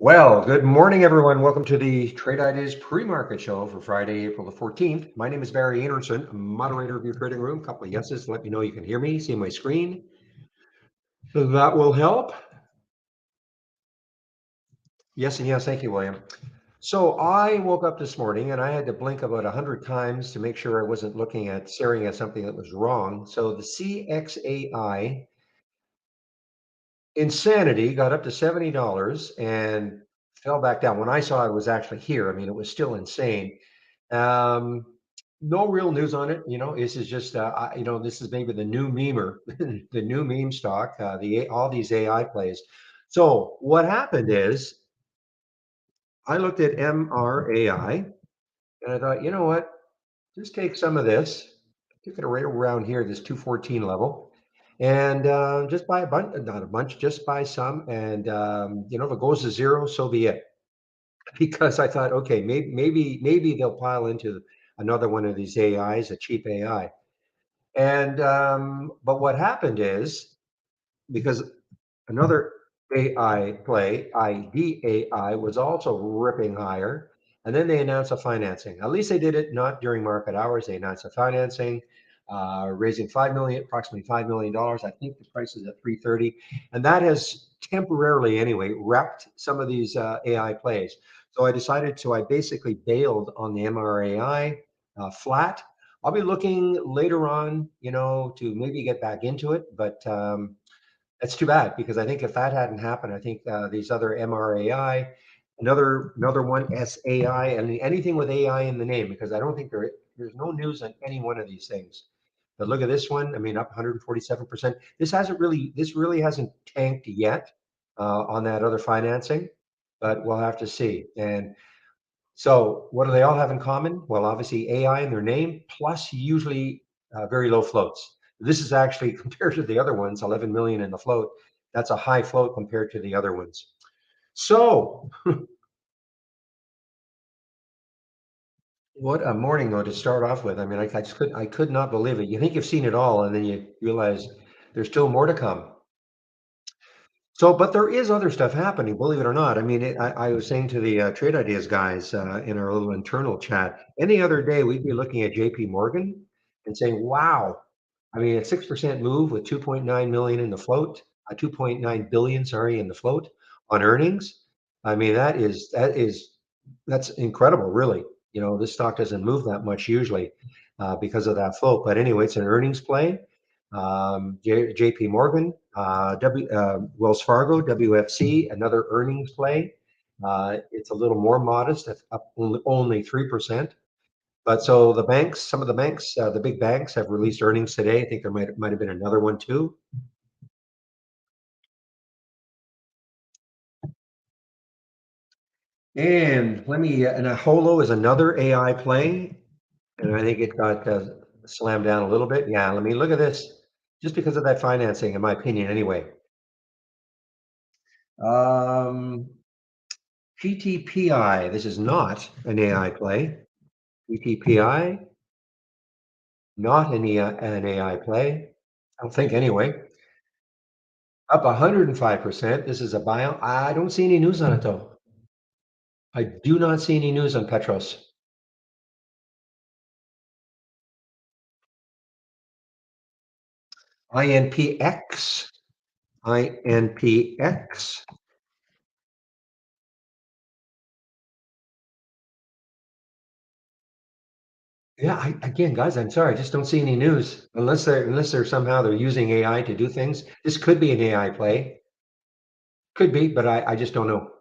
Well, good morning, everyone. Welcome to the Trade Ideas pre-market show for Friday, April the 14th. My name is Barry Anderson, moderator of your trading room. Couple of yeses. Let me know you can hear me, see my screen. So that will help. Yes, and yes. Thank you, William. So I woke up this morning and I had to blink about 100 times to make sure I wasn't staring at something that was wrong. So the CXAI Insanity got up to $70 and fell back down. When I saw it was actually here, I mean, it was still insane. Um, no real news on it. This is just, this is maybe the new memer, the new meme stock, all these AI plays. So what happened is I looked at MRAI and I thought, you know what? Just take some of this, took it right around here, this 214 level, and just buy a bunch, not a bunch, just buy some. And if it goes to zero, so be it. Because I thought, okay, maybe they'll pile into another one of these AIs, a cheap AI. And but what happened is because another AI play, IDAI, was also ripping higher. And then they announced a financing. At least they did it not during market hours. They announced a financing, raising approximately $5 million. I think the price is at 330, and that has temporarily, anyway, wrecked some of these AI plays. So I basically bailed on the MRAI flat. I'll be looking later on, to maybe get back into it, but that's too bad because I think if that hadn't happened, I think these other MRAI, another one SAI, and anything with AI in the name, because I don't think there's no news on any one of these things. But look at this one. I mean, up 147%. This really hasn't tanked yet on that other financing, but we'll have to see. And so, what do they all have in common? Well, obviously AI in their name, plus usually very low floats. This is actually compared to the other ones, 11 million in the float. That's a high float compared to the other ones. So, what a morning though to start off with. I mean, I could not believe it. You think you've seen it all, and then you realize there's still more to come. So, but there is other stuff happening, believe it or not. I mean, I was saying to the Trade Ideas guys in our little internal chat, any other day we'd be looking at JP Morgan and saying, wow, I mean, a 6% move with 2.9 million in the float, 2.9 billion, sorry, in the float on earnings. I mean, that's incredible, really. This stock doesn't move that much usually because of that float. But anyway, it's an earnings play. JP Morgan, Wells Fargo, WFC, another earnings play. It's a little more modest, at up only 3%. But so some of the banks, the big banks have released earnings today. I think there might have been another one too. And a Holo is another AI play, and I think it got slammed down a little bit. Yeah, let me look at this, just because of that financing, in my opinion, anyway. Um, GTPI, this is not an AI play. GTPI, not an AI play. I don't think anyway. Up 105%. This is a bio. I don't see any news on it though. I do not see any news on Petros. INPX. INPX. Yeah, again, guys, I'm sorry, I just don't see any news unless they're somehow they're using AI to do things. This could be an AI play. Could be, but I just don't know.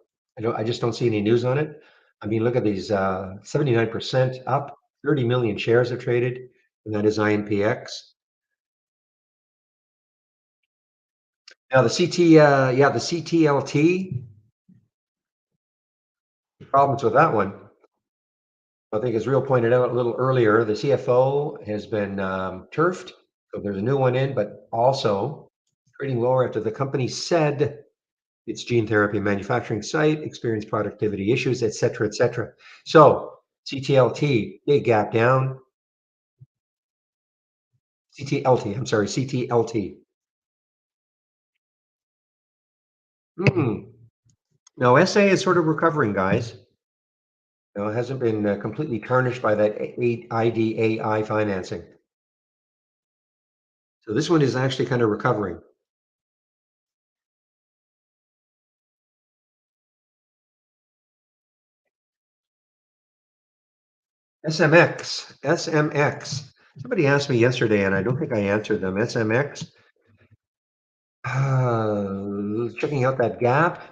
I just don't see any news on it. I mean, look at these 79% up, 30 million shares have traded, and that is INPX. Now the CTLT, problems with that one. I think as Real pointed out a little earlier, the CFO has been turfed. So there's a new one in, but also trading lower after the company said its gene therapy manufacturing site experienced productivity issues, et cetera, et cetera. So CTLT, big gap down. CTLT, I'm sorry, CTLT. Hmm. No, SA is sort of recovering, guys. It hasn't been completely tarnished by that IDAI financing. So this one is actually kind of recovering. SMX. Somebody asked me yesterday, and I don't think I answered them. SMX, checking out that gap.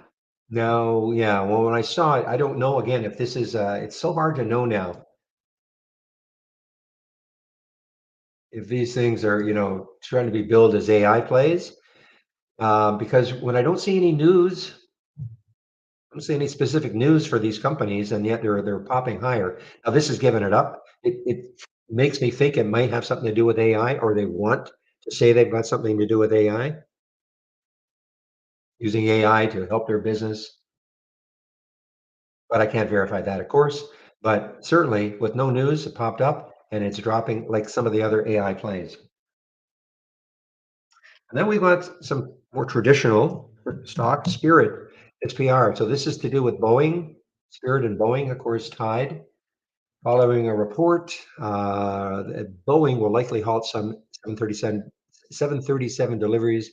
No, yeah. Well, when I saw it, I don't know again if this is. It's so hard to know now if these things are, trying to be billed as AI plays. Because when I don't see any news, I don't see any specific news for these companies, and yet they're popping higher. Now this is giving it up. It makes me think it might have something to do with AI, or they want to say they've got something to do with AI, using AI to help their business. But I can't verify that, of course. But certainly, with no news, it popped up, and it's dropping like some of the other AI plays. And then we've got some more traditional stock, Spirit, SPR. So this is to do with Boeing. Spirit and Boeing, of course, tied. Following a report, that Boeing will likely halt some 737 deliveries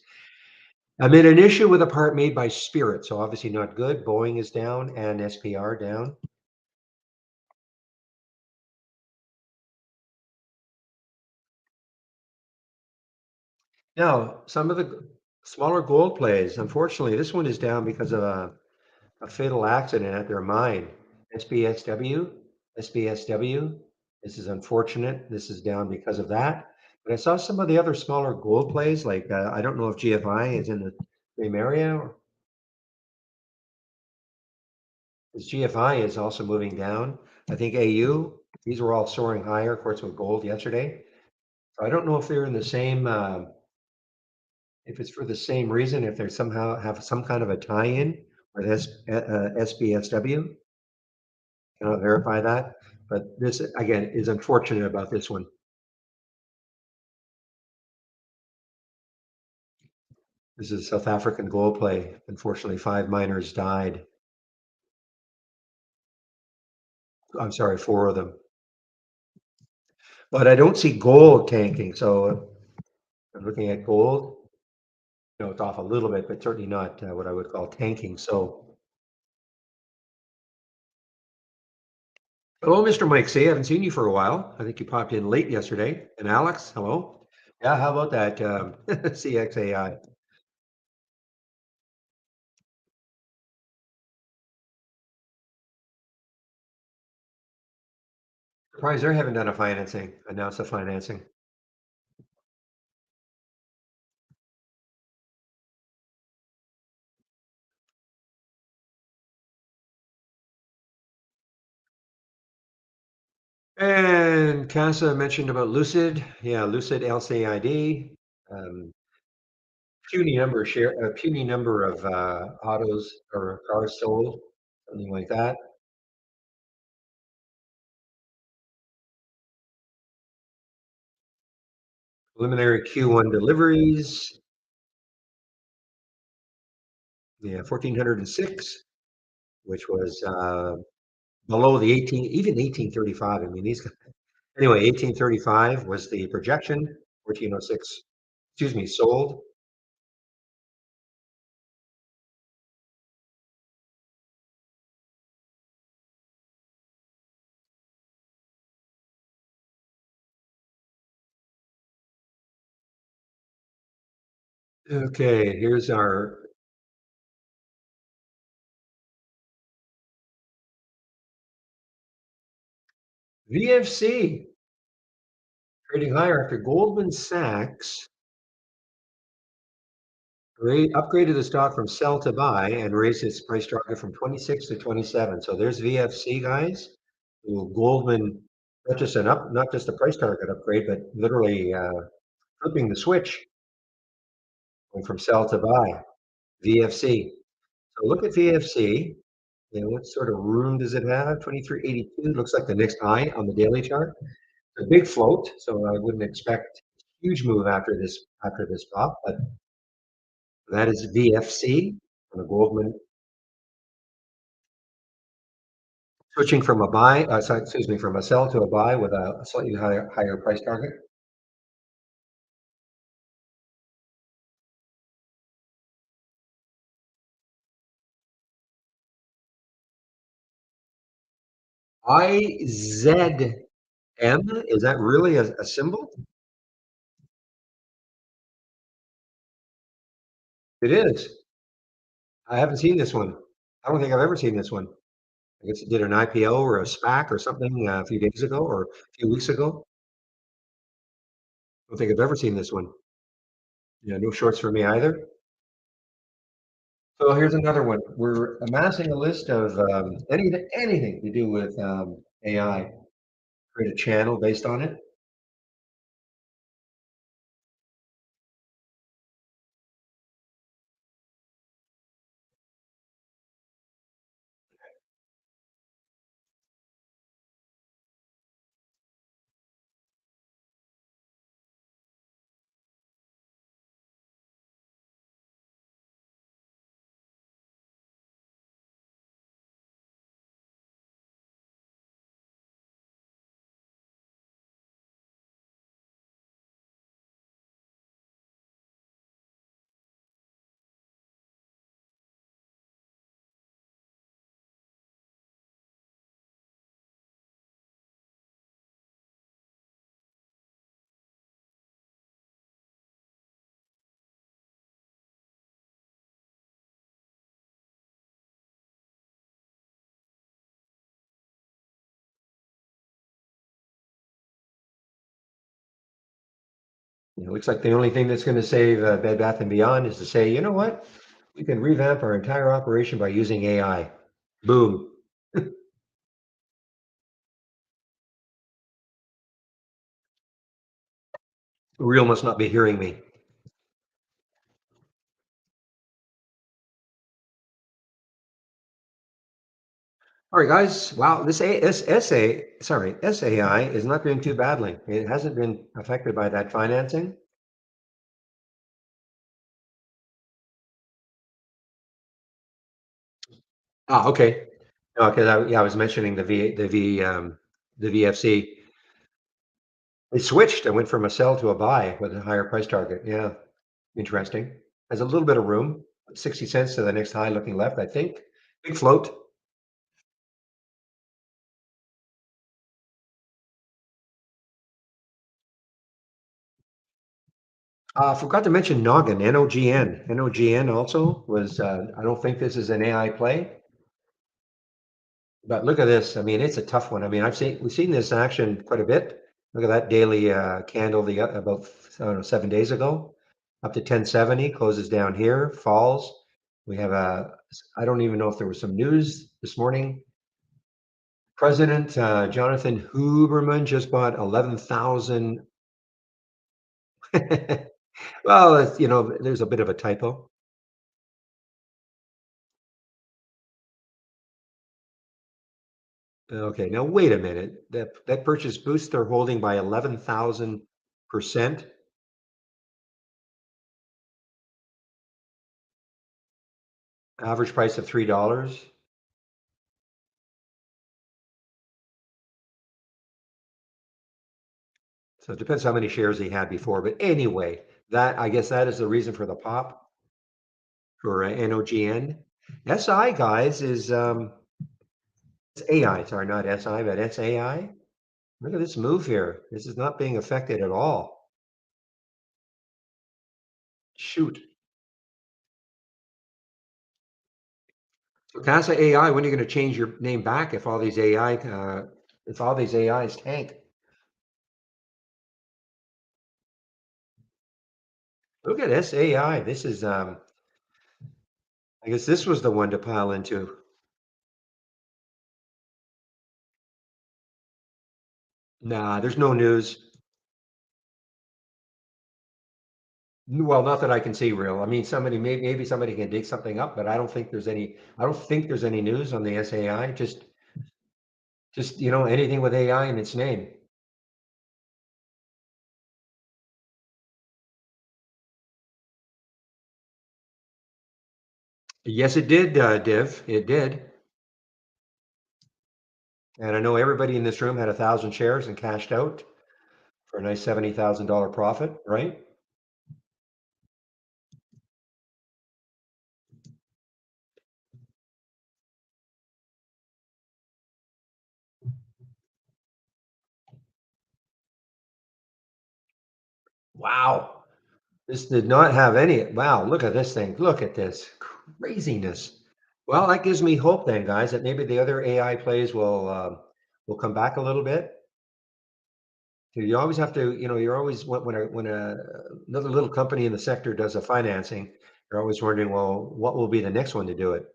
amid an issue with a part made by Spirit. So obviously not good. Boeing is down and SPR down. Now, some of the smaller gold plays, unfortunately, this one is down because of a fatal accident at their mine. SBSW, SBSW. This is unfortunate. This is down because of that. But I saw some of the other smaller gold plays, like I don't know if GFI is in the same area, or because GFI is also moving down. I think AU, these were all soaring higher, of course, with gold yesterday. So I don't know if they're in the same, if it's for the same reason, if they somehow have some kind of a tie-in with SBSW. Cannot verify that, but this again is unfortunate about this one. This is a South African gold play. Unfortunately, 5 miners died. I'm sorry, 4 of them. But I don't see gold tanking. So I'm looking at gold. It's off a little bit, but certainly not what I would call tanking. So, hello, Mr. Mike. Say, I haven't seen you for a while. I think you popped in late yesterday. And Alex, hello. Yeah, how about that CXAI? Surprised they haven't done a financing, announced a financing. And Casa mentioned about Lucid. Yeah, Lucid LCID. Puny number of autos or cars sold, something like that. Preliminary Q1 deliveries. Yeah, 1,406, which was below the 18, even 1835. I mean, anyway, 1835 was the projection. 1406, excuse me, sold. Okay, here's our VFC trading higher after Goldman Sachs upgraded the stock from sell to buy and raised its price target from 26 to 27. So there's VFC, guys. Goldman, not just a price target upgrade, but literally flipping the switch, going from sell to buy. VFC. So look at VFC. What sort of room does it have? 2382 looks like the next high on the daily chart. A big float, so I wouldn't expect a huge move after this pop, but that is VFC on the Goldman. Switching from a buy, sorry, excuse me, from a sell to a buy with a slightly higher price target. IZM, is that really a symbol? It is. I haven't seen this one. I don't think I've ever seen this one. I guess it did an IPO or a SPAC or something a few days ago or a few weeks ago. I don't think I've ever seen this one. Yeah, no shorts for me either. So here's another one. We're amassing a list of anything to do with AI. Create a channel based on it. It looks like the only thing that's going to save Bed Bath and Beyond is to say, you know what? We can revamp our entire operation by using AI. Boom. Real must not be hearing me. All right, guys. Wow, SAI is not doing too badly. It hasn't been affected by that financing. Ah, okay. No, because I was mentioning the VFC. It switched. It went from a sell to a buy with a higher price target. Yeah, interesting. Has a little bit of room. 60 cents to the next high looking left, I think. Big float. Forgot to mention Noggin, N-O-G-N. N-O-G-N also was, I don't think this is an AI play, but look at this. I mean, it's a tough one. I mean, we've seen this action quite a bit. Look at that daily candle about, I don't know, 7 days ago, up to 1070, closes down here, falls. We have I don't even know if there was some news this morning. President Jonathan Huberman just bought 11,000. Well, there's a bit of a typo. Okay, now wait a minute. That purchase boosts their holding by 11,000%. Average price of $3. So it depends how many shares he had before. But anyway, that I guess that is the reason for the pop for NOGN. SI guys is it's AI. Sorry, not SI, but SAI. Look at this move here. This is not being affected at all. Shoot. So Casa AI, when are you going to change your name back if all these AIs tank? Look at SAI. This is I guess this was the one to pile into. Nah, there's no news. Well, not that I can see real. I mean, maybe somebody can dig something up, but I don't think there's any. I don't think there's any news on the SAI. Just anything with AI in its name. Yes, it did, Div. It did. And I know everybody in this room had 1,000 shares and cashed out for a nice $70,000 profit, right? Wow. This did not have any. Wow, look at this thing. Look at this craziness. Well, that gives me hope then, guys, that maybe the other AI plays will come back a little bit. You always have to, you're always when another little company in the sector does a financing, you're always wondering, well, what will be the next one to do it?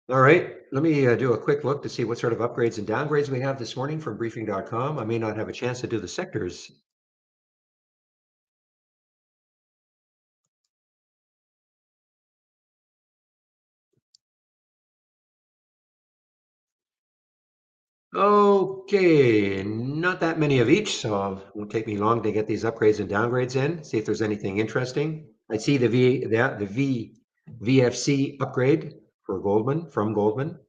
All right, let me do a quick look to see what sort of upgrades and downgrades we have this morning from briefing.com. I may not have a chance to do the sectors. Okay, not that many of each, so it won't take me long to get these upgrades and downgrades in, see if there's anything interesting. I see the VFC upgrade for Goldman, from Goldman.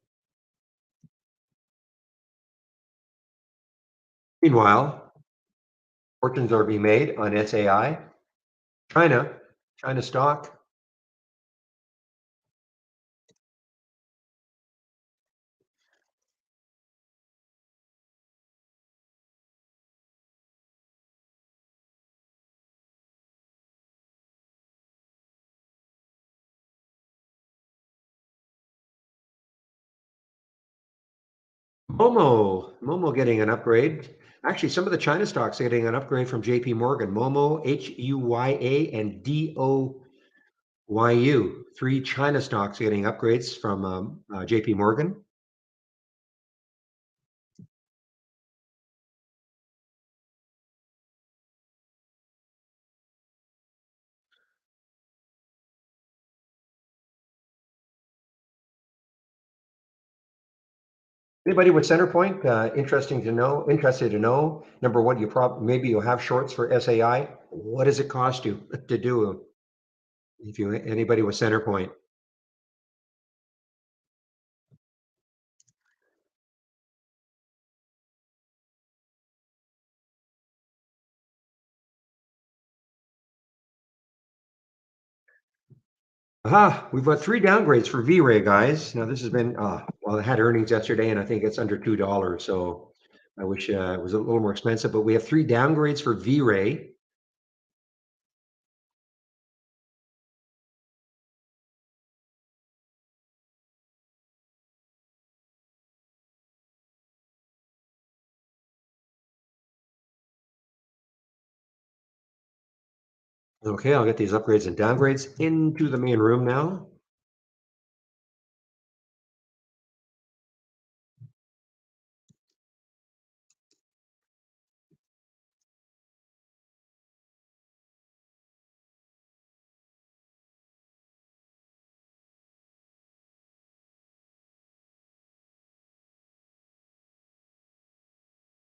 Meanwhile, fortunes are being made on SAI. China, China stock. Momo getting an upgrade. Actually, some of the China stocks are getting an upgrade from JP Morgan. Momo, HUYA, and DOYU. Three China stocks getting upgrades from JP Morgan. Anybody with Centerpoint? Interested to know. Number one, maybe you'll have shorts for SAI. What does it cost you to do if you anybody with Centerpoint? Aha, we've got three downgrades for V-Ray, guys. Now this has been well, it had earnings yesterday, and I think it's under $2. So I wish it was a little more expensive, but we have three downgrades for V-Ray. Okay, I'll get these upgrades and downgrades into the main room now.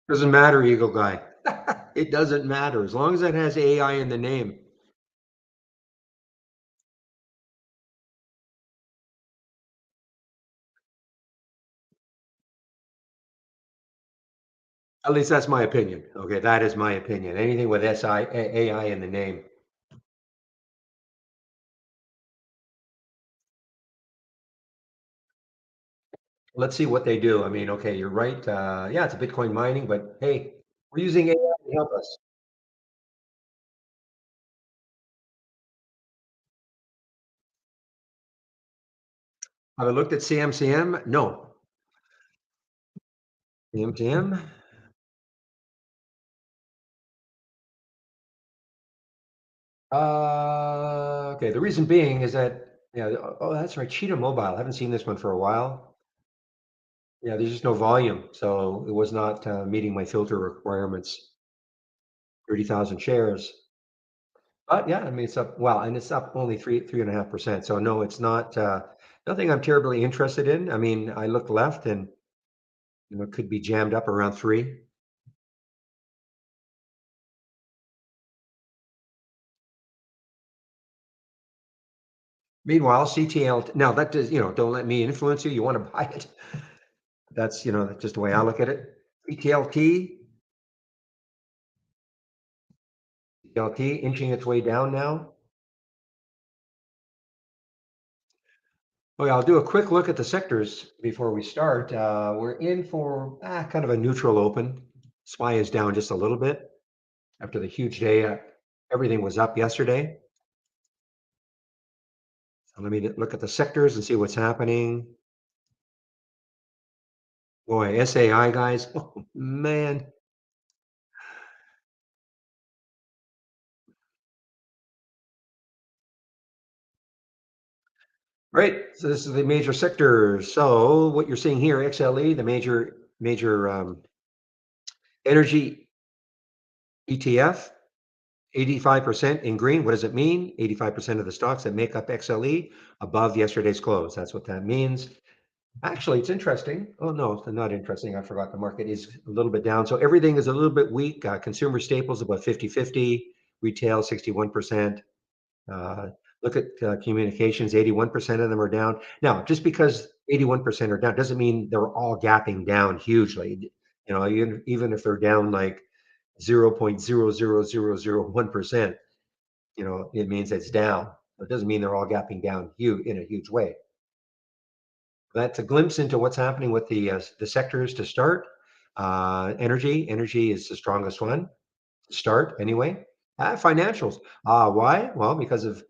Doesn't matter, Eagle Guy. It doesn't matter as long as it has AI in the name. At least that's my opinion. Okay, that is my opinion. Anything with AI in the name. Let's see what they do. I mean, okay, you're right. Yeah, it's a Bitcoin mining, but hey, we're using AI to help us. Have I looked at CMCM? No. CMCM? Okay, the reason being is that, yeah, oh, that's right, Cheetah Mobile. I haven't seen this one for a while. Yeah, there's just no volume, so it was not meeting my filter requirements. 30,000 shares. But yeah, I mean, it's up, well, and it's up only 3.5%. So no, it's not nothing I'm terribly interested in. I mean, I look left and it could be jammed up around 3. Meanwhile, CTL, now that does, don't let me influence you. You want to buy it. That's, just the way I look at it. CTLT, inching its way down now. Well, I'll do a quick look at the sectors before we start. We're in for kind of a neutral open. SPY is down just a little bit after the huge day. Everything was up yesterday. So let me look at the sectors and see what's happening. Boy, SAI guys, oh man. Right. So this is the major sectors. So what you're seeing here, XLE, the major energy ETF, 85% in green. What does it mean? 85% of the stocks that make up XLE above yesterday's close. That's what that means. Actually, it's interesting. Oh no, it's not interesting. I forgot the market is a little bit down. So everything is a little bit weak. Consumer staples about 50-50, retail 61%. Uh, Look at communications, 81% of them are down. Now, just because 81% are down doesn't mean they're all gapping down hugely. Even if they're down like 0.00001%, it means it's down. It doesn't mean they're all gapping down in a huge way. That's a glimpse into what's happening with the sectors to start. Energy is the strongest one to start anyway. Financials. Why? Well, because of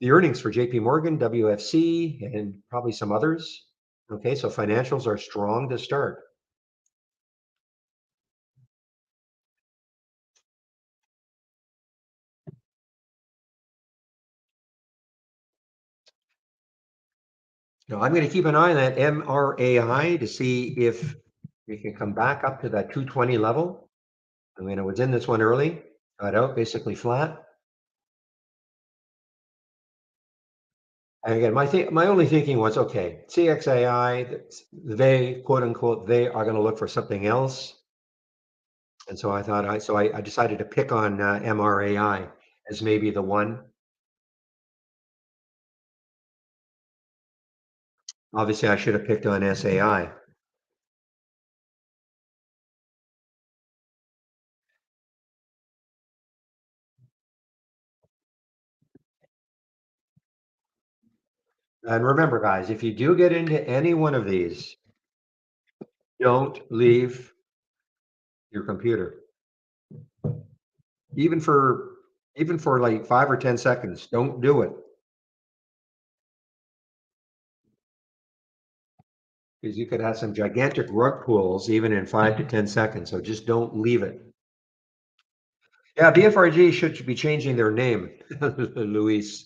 the earnings for JP Morgan, WFC, and probably some others. Okay, so financials are strong to start. Now, I'm going to keep an eye on that MRAI to see if we can come back up to that 220 level. I mean, it was in this one early, got out basically flat. And again, my only thinking was, okay, CXAI, they quote unquote, they are going to look for something else. And so I decided to pick on MRAI as maybe the one. Obviously, I should have picked on SAI. And remember, guys, if you do get into any one of these, don't leave your computer, even for like 5 or 10 seconds. Don't do it because you could have some gigantic rug pulls even in 5 to 10 seconds. So just don't leave it. Yeah, BFRG should be changing their name, Luis.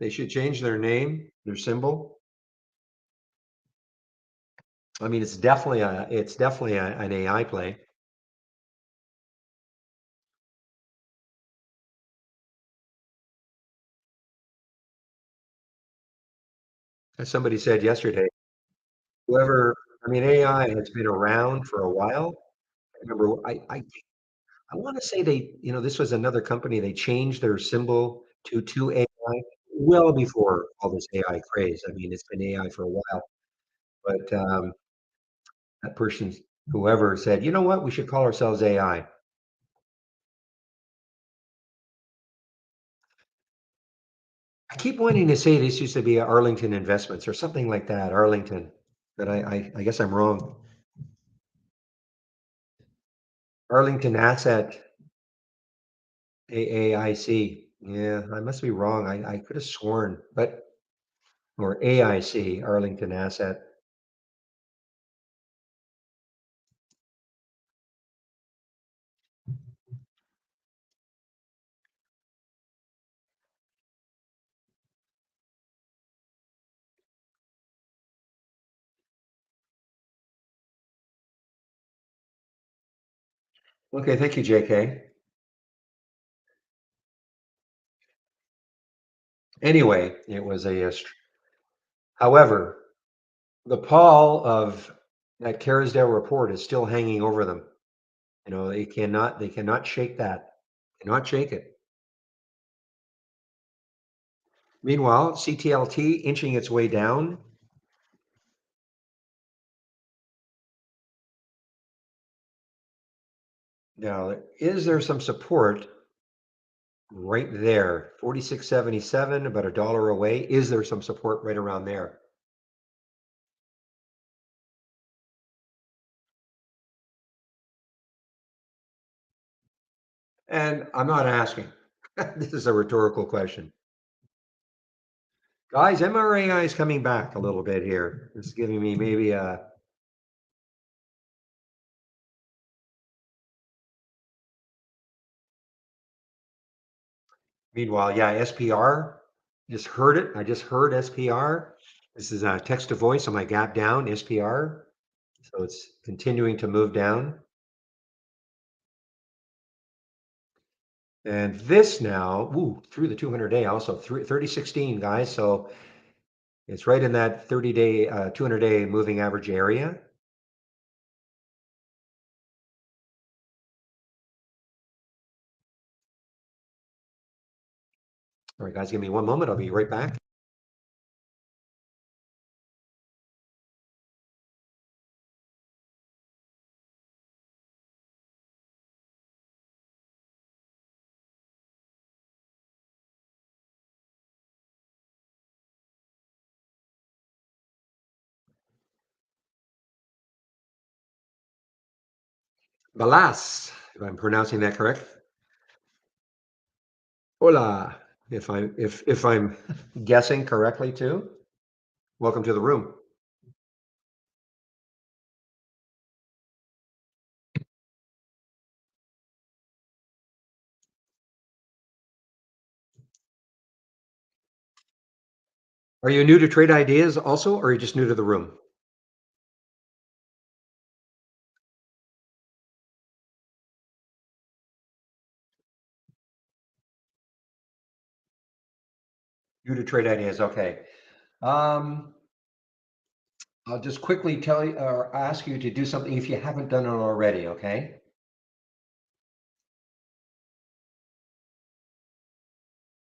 They should change their name, their symbol. I mean, an AI play. As somebody said yesterday, whoever, I mean, AI has been around for a while. I remember, I want to say this was another company. They changed their symbol to AI well before all this AI craze. I mean, it's been AI for a while, but that person, whoever said, you know what, we should call ourselves AI. I keep wanting to say this used to be Arlington Investments or something like that, Arlington, but I guess I'm wrong. Arlington Asset, AAIC. Yeah, I must be wrong. I could have sworn, but or AIC, Arlington Asset. Okay, thank you, JK. Anyway, it was however, the pall of that Carisdale report is still hanging over them. They cannot shake that, cannot shake it. Meanwhile, CTLT inching its way down. Now, is there some support right there? 46.77, about a dollar away. Is there some support right around there? And I'm not asking. This is a rhetorical question. Guys, MRAI is coming back a little bit here. It's giving me maybe a. Meanwhile, yeah, SPR. Just heard it. I just heard SPR. This is a text to voice on my gap down, SPR. So it's continuing to move down. And this now, ooh, through the 200-day also, 3016, guys. So it's right in that 30-day, 200-day moving average area. All right, guys, give me one moment. I'll be right back. Balas, if I'm pronouncing that correct. Hola, if I'm guessing correctly too. Welcome to the room. Are you new to trade ideas also, or are you just new to the room? New to trade ideas, okay. Um, I'll just quickly tell you or ask you to do something if you haven't done it already, okay?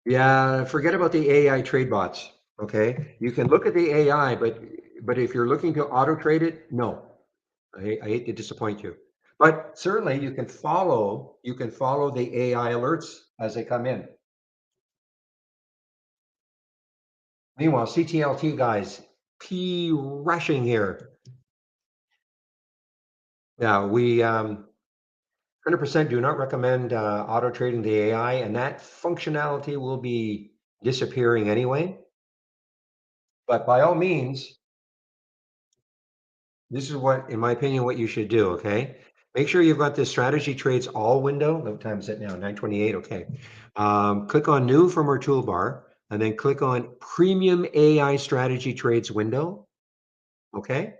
Yeah, forget about the AI trade bots, okay? You can look at the AI, but if you're looking to auto trade it, no. I hate to disappoint you. But certainly you can follow the AI alerts as they come in. Meanwhile, CTLT guys, P rushing here. Yeah, we 100% do not recommend auto trading the AI, and that functionality will be disappearing anyway. But by all means, this is what, in my opinion, what you should do. Okay, make sure you've got this strategy trades all window. What time is it now? 9:28. Okay, click on new from our toolbar, and then click on premium AI strategy trades window. Okay,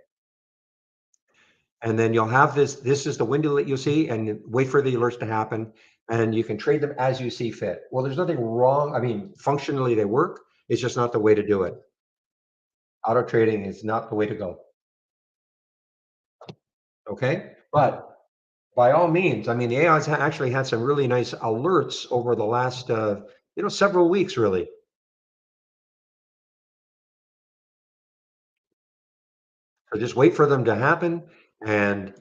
and then you'll have this. This is the window that you'll see, and wait for the alerts to happen, and you can trade them as you see fit. Well, there's nothing wrong. I mean, functionally they work. It's just not the way to do it. Auto trading is not the way to go. Okay, but by all means, I mean the AI's actually had some really nice alerts over the last several weeks really. So just wait for them to happen, and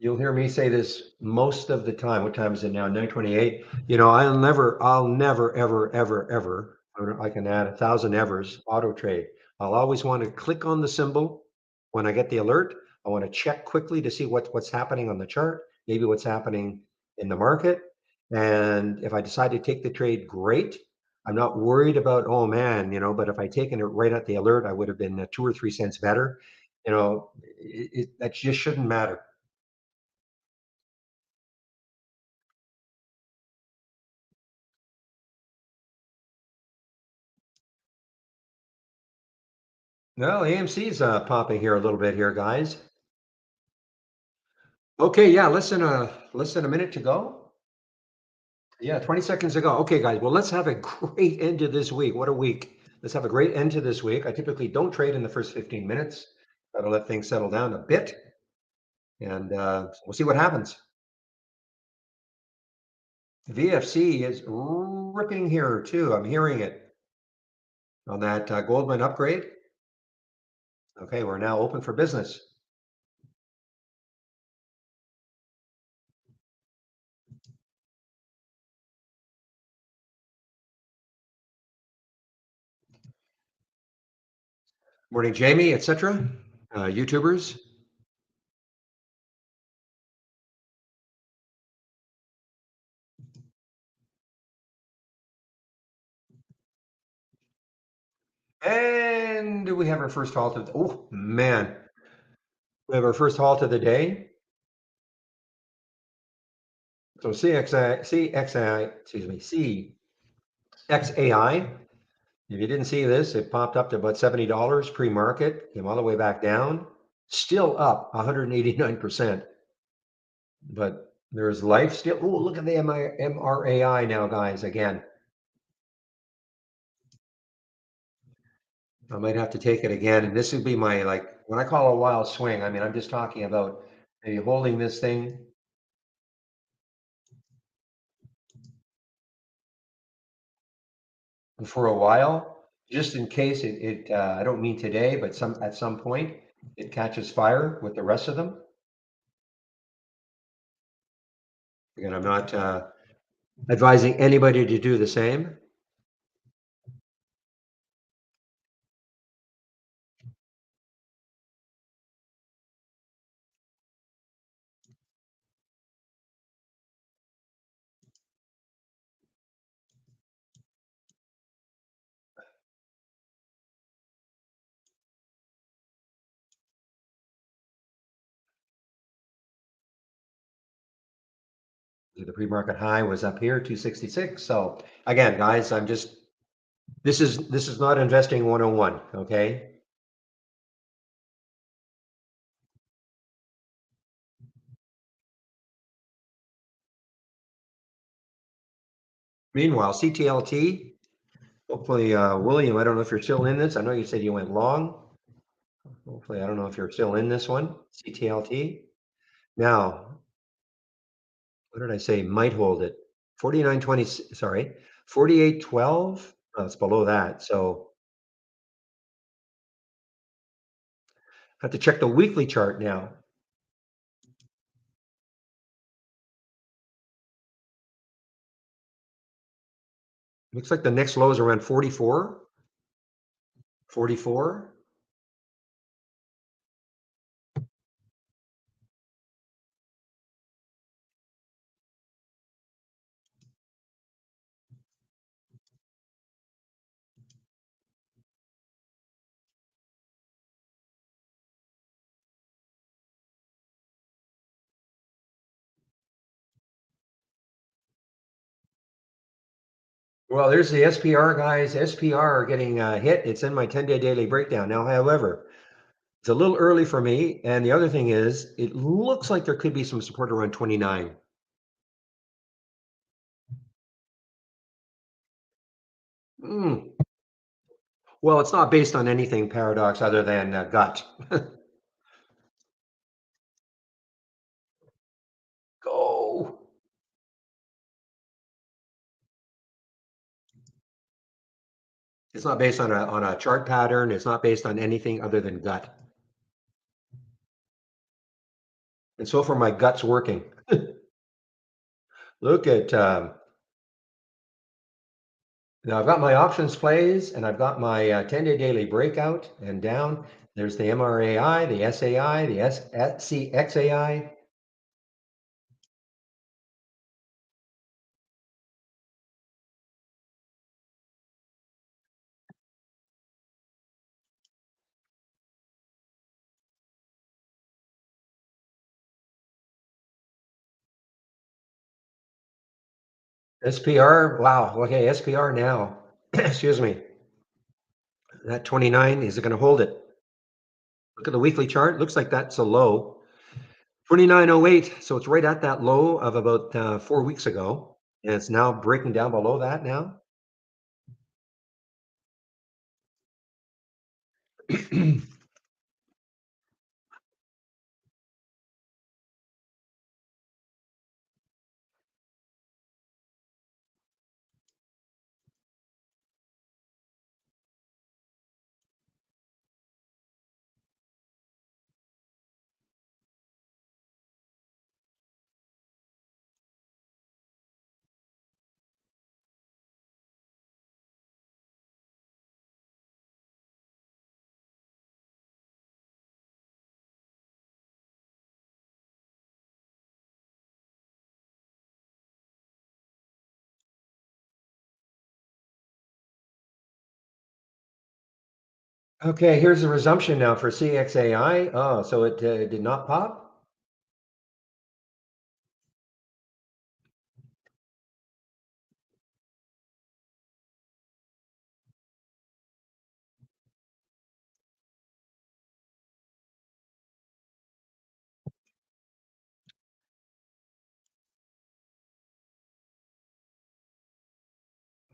you'll hear me say this most of the time. What time is it now? 9:28. I'll never, ever, ever, ever. I can add 1,000 evers auto trade. I'll always want to click on the symbol when I get the alert. I want to check quickly to see what's happening on the chart, maybe what's happening in the market. And if I decide to take the trade, great. I'm not worried about, oh man, but if I taken it right at the alert, I would have been 2 or 3 cents better. That just shouldn't matter. Well, AMC's popping here a little bit here, guys. Okay, yeah, less than a minute to go. Yeah, 20 seconds to go. Okay, guys. Well, let's have a great end to this week. What a week. Let's have a great end to this week. I typically don't trade in the first 15 minutes. Got to let things settle down a bit, and we'll see what happens. VFC is ripping here too. I'm hearing it. on that Goldman upgrade. Okay, we're now open for business. Morning, Jamie, etc. YouTubers. And we have our first halt of, oh man, we have our first halt of the day. So excuse me, CXAI. If you didn't see this, it popped up to about $70 pre-market, came all the way back down, still up 189%. But there's life still. Oh, look at the MRAI now, guys, again. I might have to take it again. And this would be my, like, when I call a wild swing, I mean, I'm just talking about maybe holding this thing for a while, just in case I don't mean today, but at some point it catches fire with the rest of them. Again, I'm not advising anybody to do the same. The pre-market high was up here, 266. So again, guys, this is not investing 101, okay? Meanwhile, CTLT, hopefully, William, I don't know if you're still in this. I know you said you went long. Hopefully, I don't know if you're still in this one, CTLT. Now, what did I say? Might hold it. 49.20, sorry, 48.12. Oh, it's below that. So I have to check the weekly chart now. Looks like the next low is around 44. 44. Well, there's the SPR, guys. SPR getting hit. It's in my 10-day daily breakdown. Now, however, it's a little early for me. And the other thing is, it looks like there could be some support around 29. Mm. Well, it's not based on anything paradox other than gut. Go. It's not based on a chart pattern. It's not based on anything other than gut. And so far, my gut's working. Look at now. I've got my options plays, and I've got my 10-day daily breakout and down. There's the MRAI, the SAI, the CXAI. SPR. Wow. Okay, SPR now. Excuse me. That 29, is it going to hold it? Look at the weekly chart. Looks like that's a low. 29.08. So it's right at that low of about 4 weeks ago. And it's now breaking down below that now. Okay, here's the resumption now for CXAI. Oh, so it did not pop?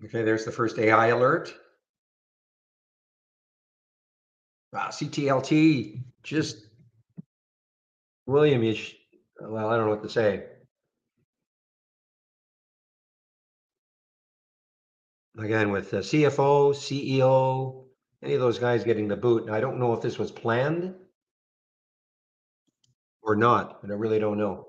Okay, there's the first AI alert. CTLT, just William, well, I don't know what to say. Again, with the CFO, CEO, any of those guys getting the boot. I don't know if this was planned or not, but I really don't know.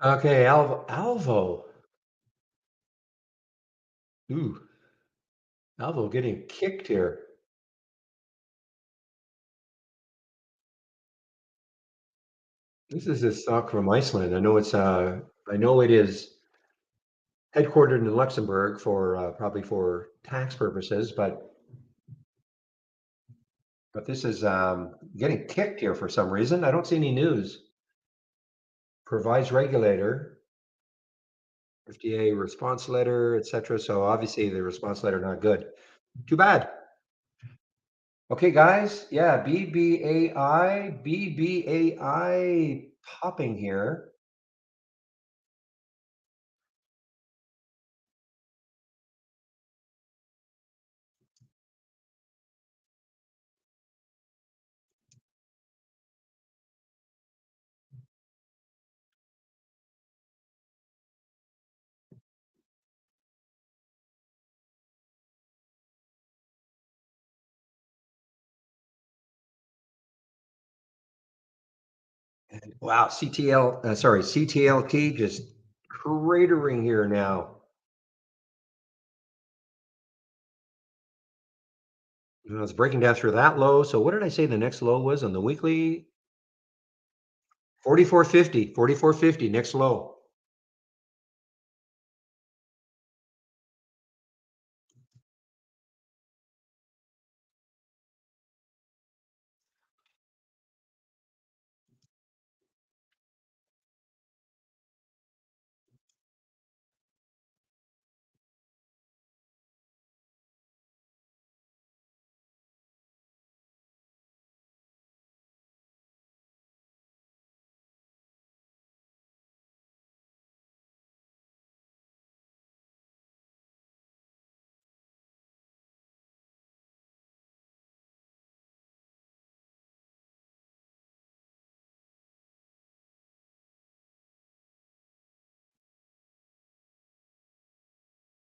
Okay, Alvo. Ooh, Alvo getting kicked here. This is a stock from Iceland. I know it is headquartered in Luxembourg for probably for tax purposes, but this is getting kicked here for some reason. I don't see any news. Provides regulator, FDA response letter, etc. So obviously the response letter not good. Too bad. Okay, guys. Yeah, BBAI popping here. And wow, CTLT just cratering here now. It's breaking down through that low. So what did I say the next low was on the weekly? 44.50, 44.50, next low.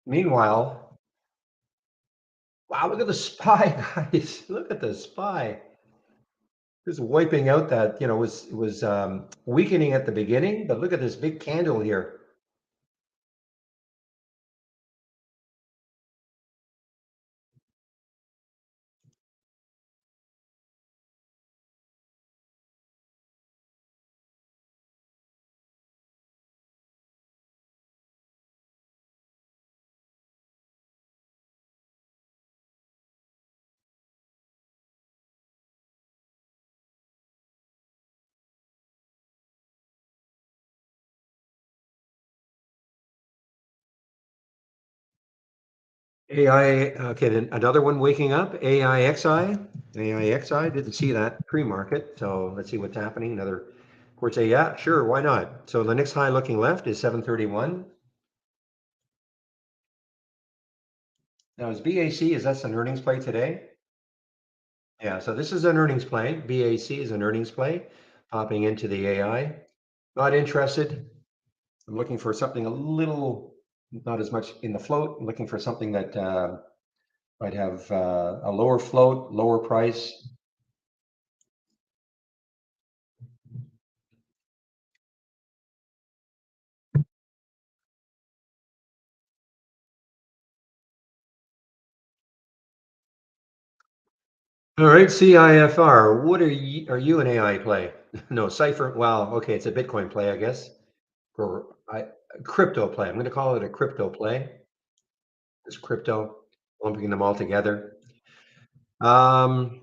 Meanwhile, wow, look at the SPY, guys. Look at the SPY. Just wiping out that, it was weakening at the beginning, but look at this big candle here. AI, okay, then another one waking up, AIXI. AIXI, didn't see that pre-market, so let's see what's happening. Another, of course, say, yeah, sure, why not? So the next high looking left is 731. Now is BAC, is that an earnings play today? Yeah, so this is an earnings play. BAC is an earnings play, popping into the AI. Not interested. I'm looking for something a little, not as much in the float. I'm looking for something that might have a lower float, lower price. All right, CIFR. What are you an AI play? No, Cipher. Well, okay, it's a Bitcoin play, I guess. Or crypto play. I'm going to call it a crypto play. It's crypto, lumping them all together. Um,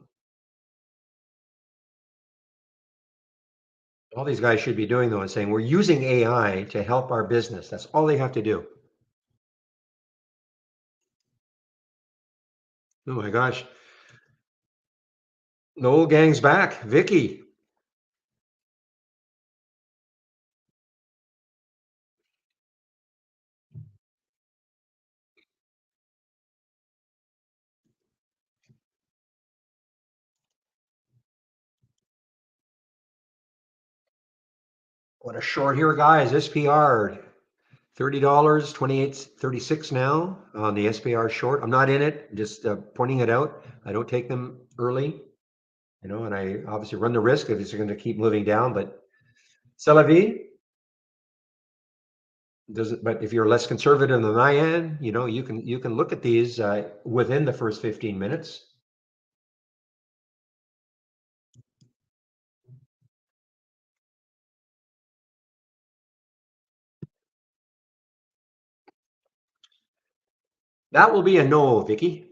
all these guys should be doing though is saying we're using AI to help our business. That's all they have to do. Oh my gosh, the old gang's back. Vicky, what a short here, guys. SPR $30, 28.36 now on the SPR short. I'm not in it, just pointing it out. I don't take them early, and I obviously run the risk if it's going to keep moving down. But c'est la vie. Does it? But if you're less conservative than I am, you can look at these within the first 15 minutes. That will be a no, Vicky.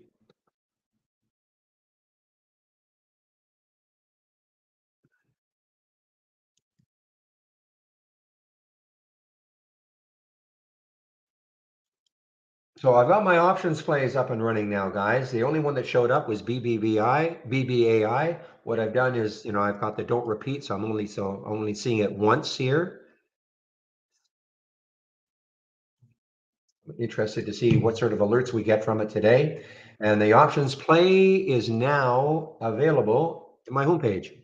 So I've got my options plays up and running now, guys. The only one that showed up was BBAI. What I've done is, I've got the don't repeat, so I'm only seeing it once here. Interested to see what sort of alerts we get from it today. And the options play is now available in my homepage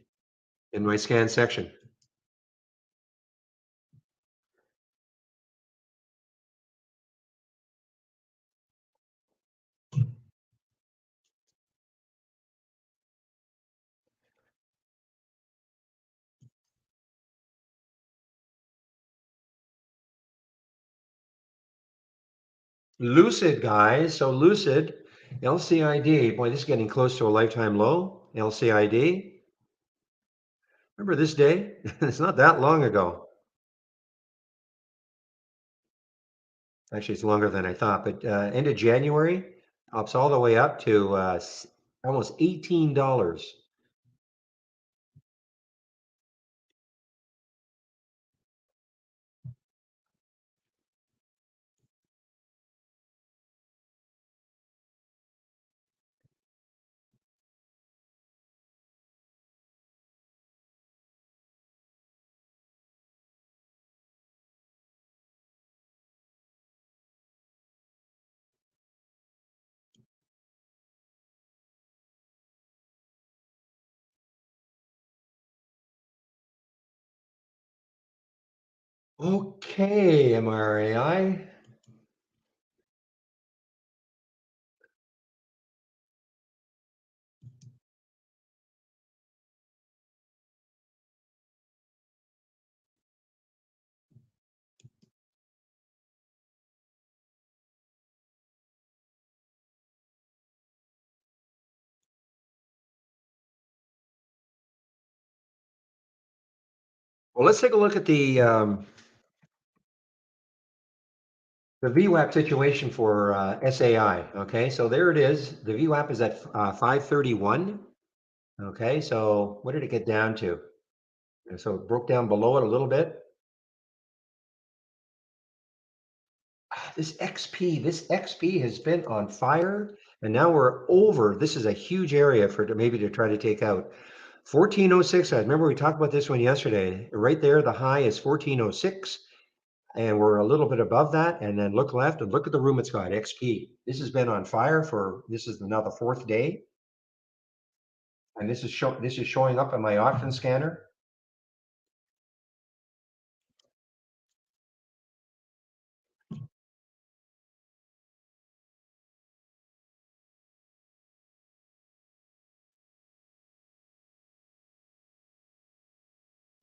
in my scan section. Lucid, guys. So Lucid, LCID. Boy, this is getting close to a lifetime low. LCID. Remember this day? It's not that long ago. Actually, it's longer than I thought, but end of January, ups all the way up to almost $18. Okay, MRAI. Well, let's take a look at the VWAP situation for SAI. Okay, so there it is. The VWAP is at 531. Okay, so what did it get down to? And so it broke down below it a little bit. This XP has been on fire, and now we're over. This is a huge area for maybe to try to take out. 1406. I remember we talked about this one yesterday. Right there, the high is 1406, and we're a little bit above that. And then look left and look at the room it's got. XP. This has been on fire this is now the fourth day, and this is showing up in my option scanner.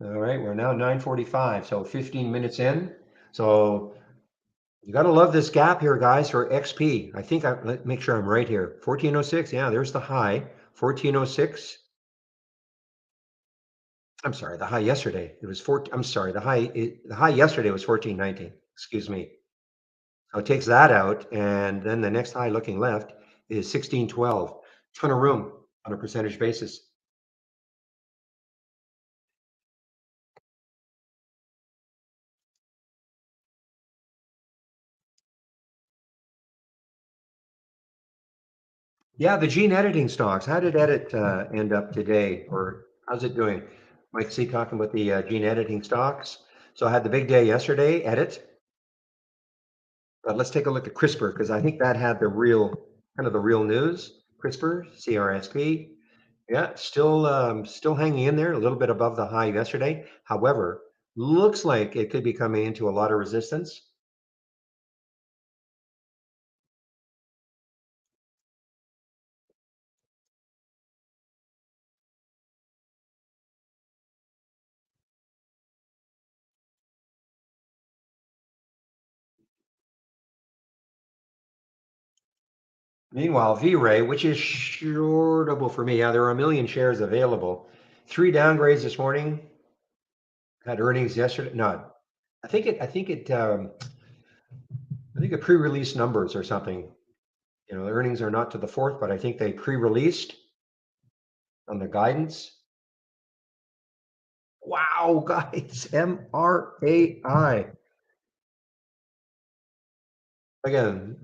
All right, we're now 9:45, so 15 minutes in. So you got to love this gap here, guys, for XP. I think let make sure I'm right here. 1406, yeah, there's the high. 1406. I'm sorry, the high yesterday, it was 14. I'm sorry, the high yesterday was 1419. Excuse me. So it takes that out, and then the next high looking left is 1612. Ton of room on a percentage basis. Yeah, the gene editing stocks. How did Edit end up today, or how's it doing? Mike C talking about the gene editing stocks. So I had the big day yesterday, Edit. But let's take a look at CRISPR because I think that had the real the real news. CRISPR, CRSP. Yeah, still hanging in there, a little bit above the high yesterday. However, looks like it could be coming into a lot of resistance. Meanwhile, V-Ray, which is shortable for me, yeah, there are a million shares available. Three downgrades this morning. Had earnings yesterday. No, I think it pre-released numbers or something. You know, the earnings are not to the fourth, but I think they pre-released on the guidance. Wow, guys, MRAI. Again,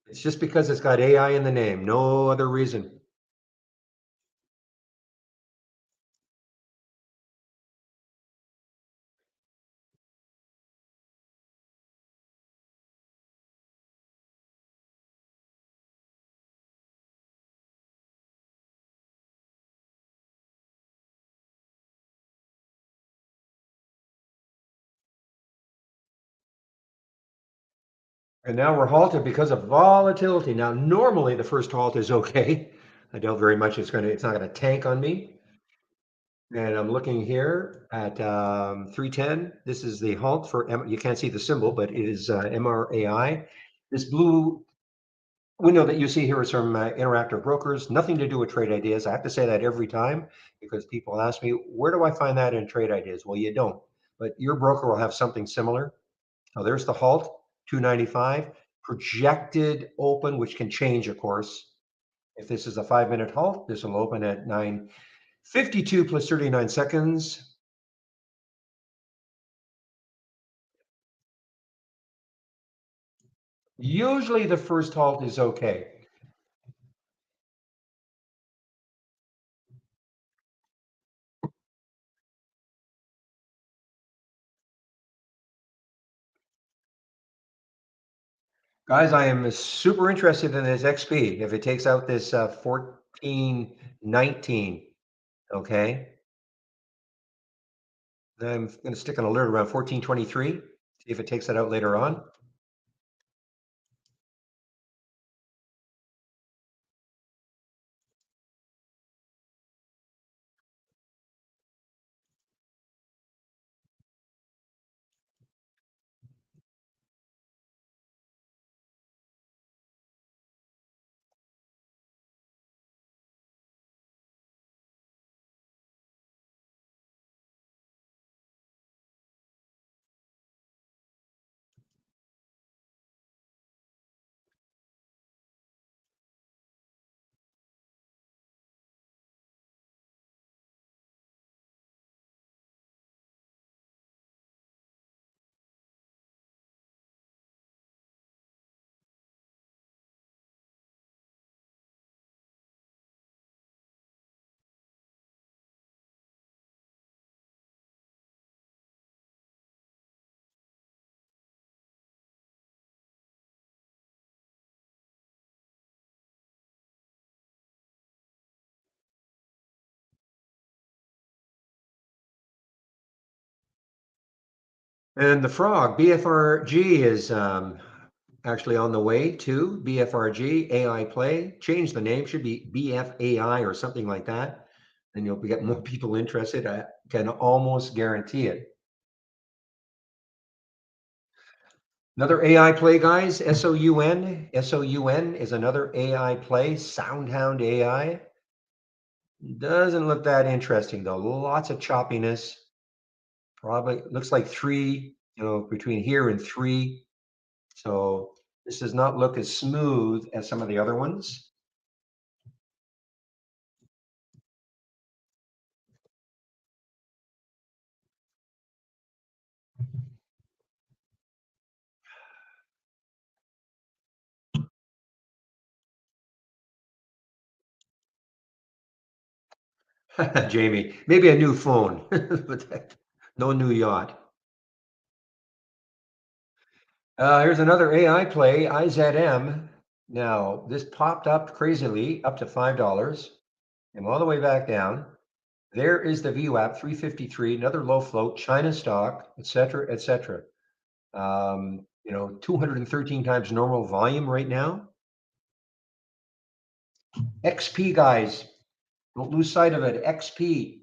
it's just because it's got AI in the name, no other reason. And now we're halted because of volatility. Now, normally the first halt is okay. I doubt very much it's not gonna tank on me. And I'm looking here at 310. This is the halt for you can't see the symbol, but it is MRAI. This blue window that you see here is from Interactive Brokers, nothing to do with trade ideas. I have to say that every time because people ask me, where do I find that in trade ideas? Well, you don't, but your broker will have something similar. Oh, there's the halt, 295, projected open, which can change, of course. If this is a 5-minute halt, this will open at 9:52 plus 39 seconds. Usually the first halt is okay. Guys, I am super interested in this XP. If it takes out this 1419, okay? I'm going to stick an alert around 1423, see if it takes that out later on. And the frog, BFRG, is actually on the way to BFRG AI play. Change the name, should be BFAI or something like that. And you'll get more people interested. I can almost guarantee it. Another AI play, guys. SOUN. SOUN is another AI play. Soundhound AI. Doesn't look that interesting though. Lots of choppiness. Probably looks like three, between here and three. So this does not look as smooth as some of the other ones. Jamie, maybe a new phone, but no new yacht. Here's another AI play, IZM. Now, this popped up crazily up to $5, and all the way back down. There is the VWAP 353, another low float, China stock, et cetera, et cetera. 213 times normal volume right now. XP, guys, don't lose sight of it. XP.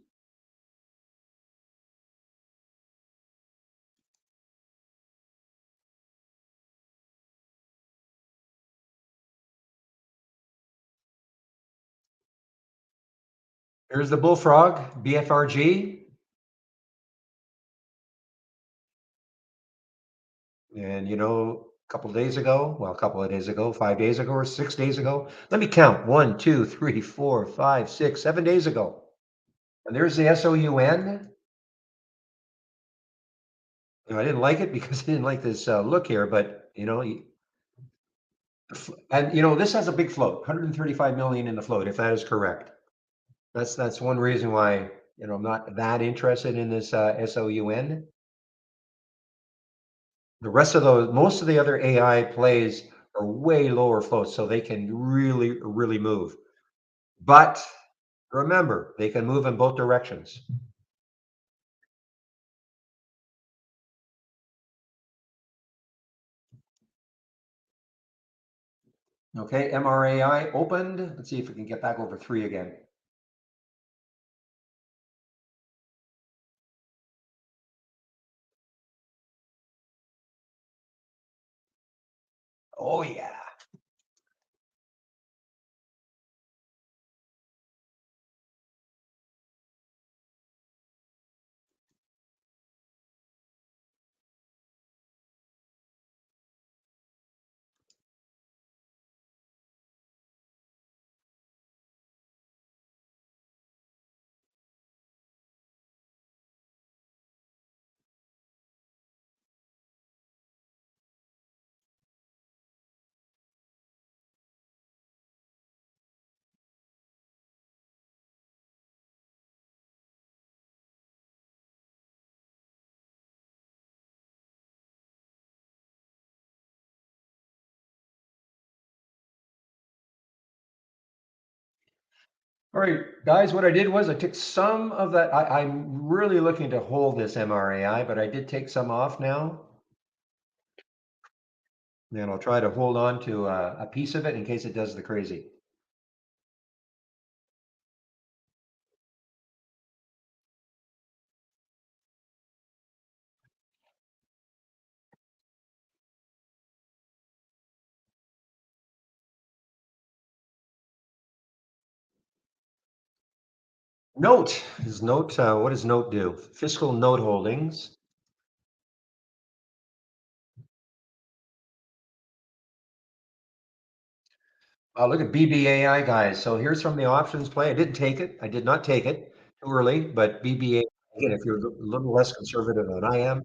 Here's the bullfrog, BFRG. And a couple of days ago, well, a couple of days ago, 5 days ago, or 6 days ago. Let me count. 1, 2, 3, 4, 5, 6, 7 days ago. And there's the SOUN. I didn't like it because I didn't like this look here, but and this has a big float, 135 million in the float, if that is correct. That's one reason why I'm not that interested in this SOUN. The rest of those, most of the other AI plays are way lower floats, so they can really, really move. But remember, they can move in both directions. Okay, MRAI opened. Let's see if we can get back over three again. Oh yeah. All right, guys, what I did was I took some of that. I'm really looking to hold this MRAI, but I did take some off now. And I'll try to hold on to a piece of it in case it does the crazy. Note is note. What does note do? Fiscal note holdings. Look at BBAI, guys. So here's from the options play. I didn't take it. I did not take it too early, but BBAI, again, if you're a little less conservative than I am,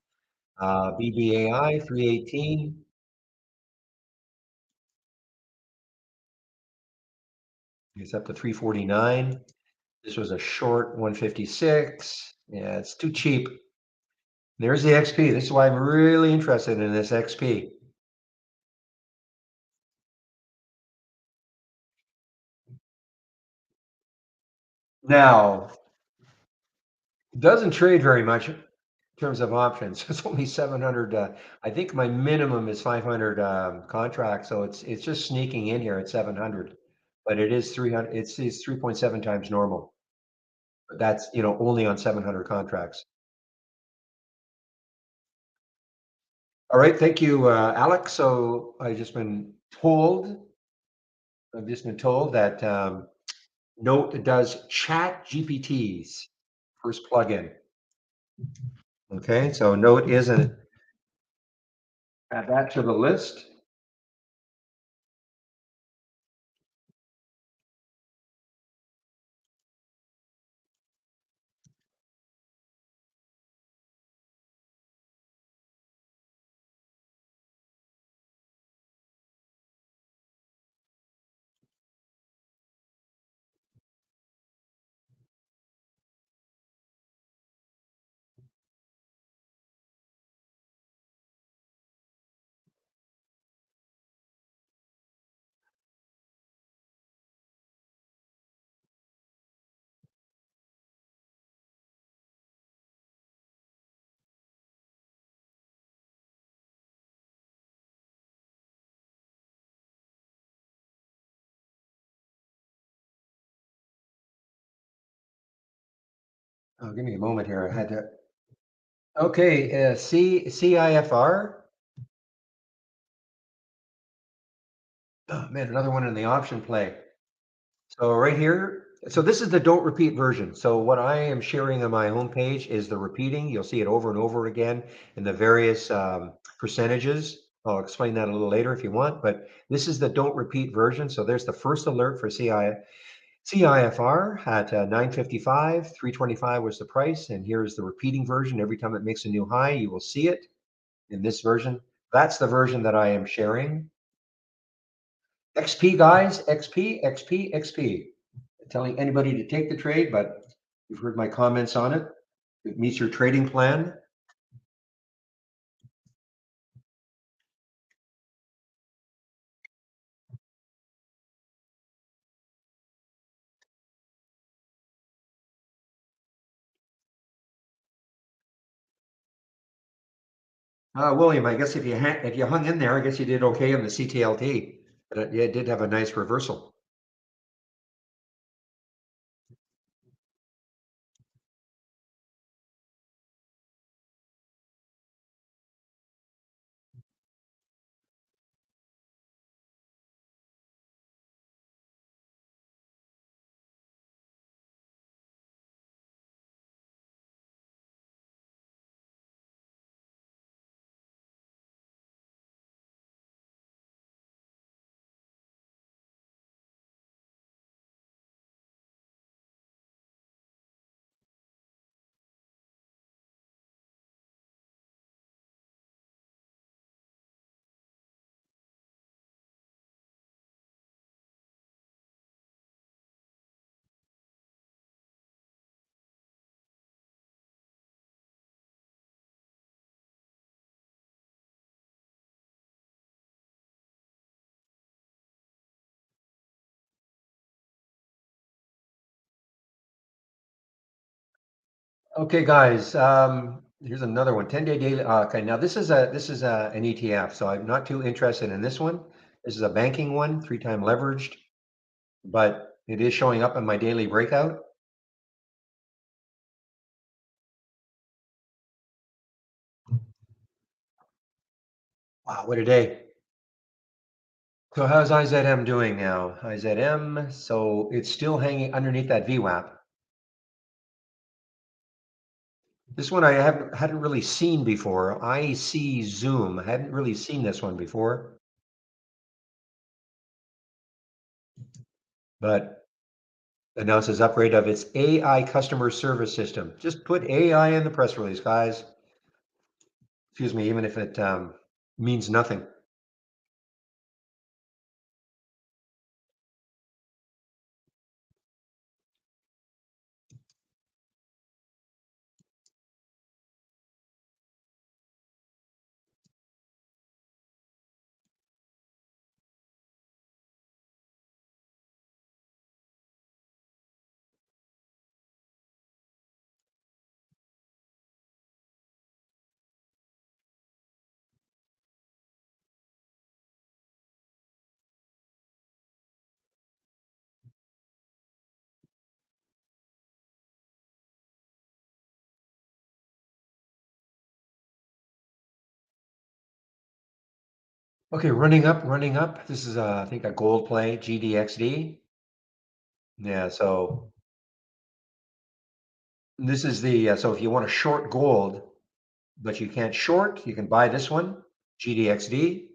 BBAI 318. It's up to 349. This was a short 156. Yeah, it's too cheap. There's the XP. This is why I'm really interested in this XP. Now, doesn't trade very much in terms of options. It's only 700. I think my minimum is 500 contracts, so it's just sneaking in here at 700. But it is 300. It's 3.7 times normal. But that's only on 700 contracts. All right, thank you, Alex. So I've just been told that Note does chat GPTs, first plugin. Okay, so Note isn't, add that to the list. Oh, give me a moment here. I had to. Okay, CIFR. Oh, man, another one in the option play. So right here, so this is the don't repeat version. So what I am sharing on my homepage is the repeating. You'll see it over and over again in the various percentages. I'll explain that a little later if you want, but this is the don't repeat version. So there's the first alert for CIFR at 955, 325 was the price, and here's the repeating version. Every time it makes a new high, you will see it in this version. That's the version that I am sharing. XP guys, XP, XP, XP. Telling anybody to take the trade, but you've heard my comments on it. It meets your trading plan. William, I guess if you hung in there, I guess you did okay on the CTLT. But it did have a nice reversal. Okay, guys. Here's another one. 10-day daily. Okay, now this is an ETF, so I'm not too interested in this one. This is a banking one, 3-time leveraged, but it is showing up in my daily breakout. Wow, what a day. So how's IZM doing now? IZM, so it's still hanging underneath that VWAP. This one I hadn't really seen before. I see Zoom. I hadn't really seen this one before, but announces upgrade of its AI customer service system. Just put AI in the press release, guys. Excuse me, even if it means nothing. Okay, running up, running up. This is I think a gold play, GDXD. Yeah, so this is the so if you want to short gold, but you can't short, you can buy this one, GDXD.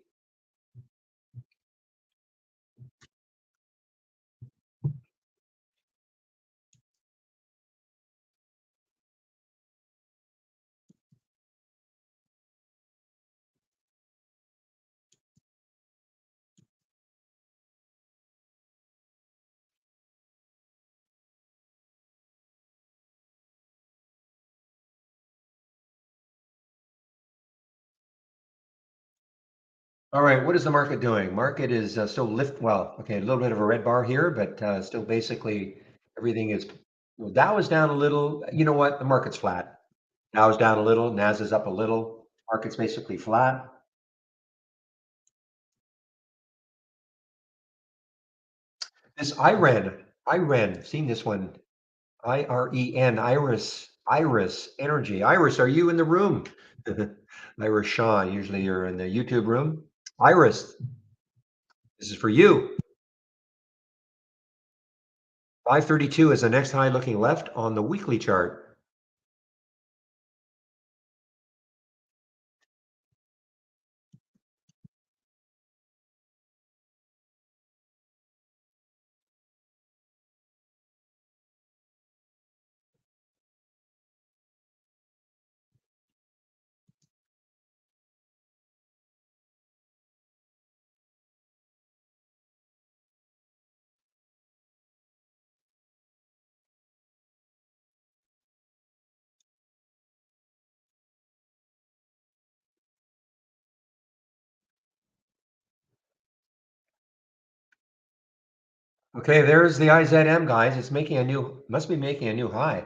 All right, what is the market doing? Market is still lift. Well, okay, a little bit of a red bar here, but still basically everything is. Well, Dow is down a little. You know what? The market's flat. Dow is down a little. Nas is up a little. Market's basically flat. This Iran, seen this one? IREN, Iris Energy. Iris, are you in the room? Iris Shaw. Usually you're in the YouTube room. Iris, this is for you. 532 is the next high looking left on the weekly chart. Okay, there's the IZM, guys. It's making a new, must be making a new high.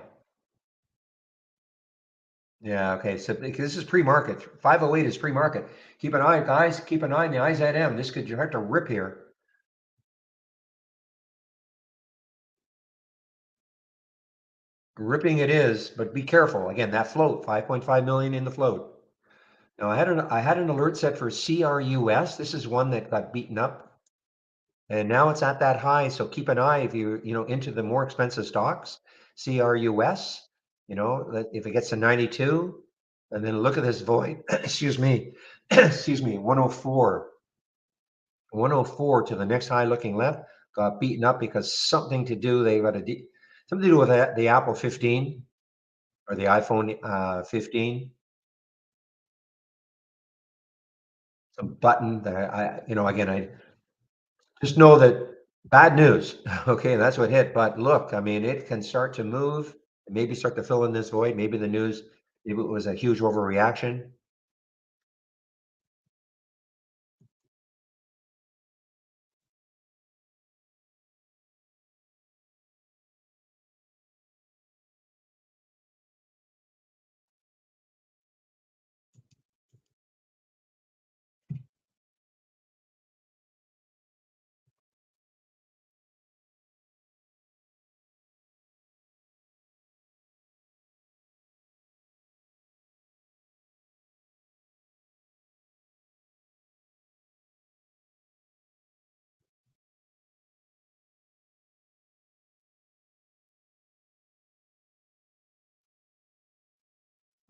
Yeah, okay. So because this is pre-market. 508 is pre-market. Keep an eye, guys. Keep an eye on the IZM. This could, you have to rip here. Ripping it is, but be careful. Again, that float, 5.5 million in the float. Now I had an alert set for CRUS. This is one that got beaten up, and now it's at that high. So keep an eye if you into the more expensive stocks. CRUS, if it gets to 92, and then look at this void. Excuse me, excuse me, 104, 104 to the next high looking left got beaten up because something to do. They got something to do with the Apple 15 or the iPhone 15. Some button that again, I just know that bad news. Okay, that's what hit. But look, I mean, it can start to move, maybe start to fill in this void. Maybe the news, maybe it was a huge overreaction.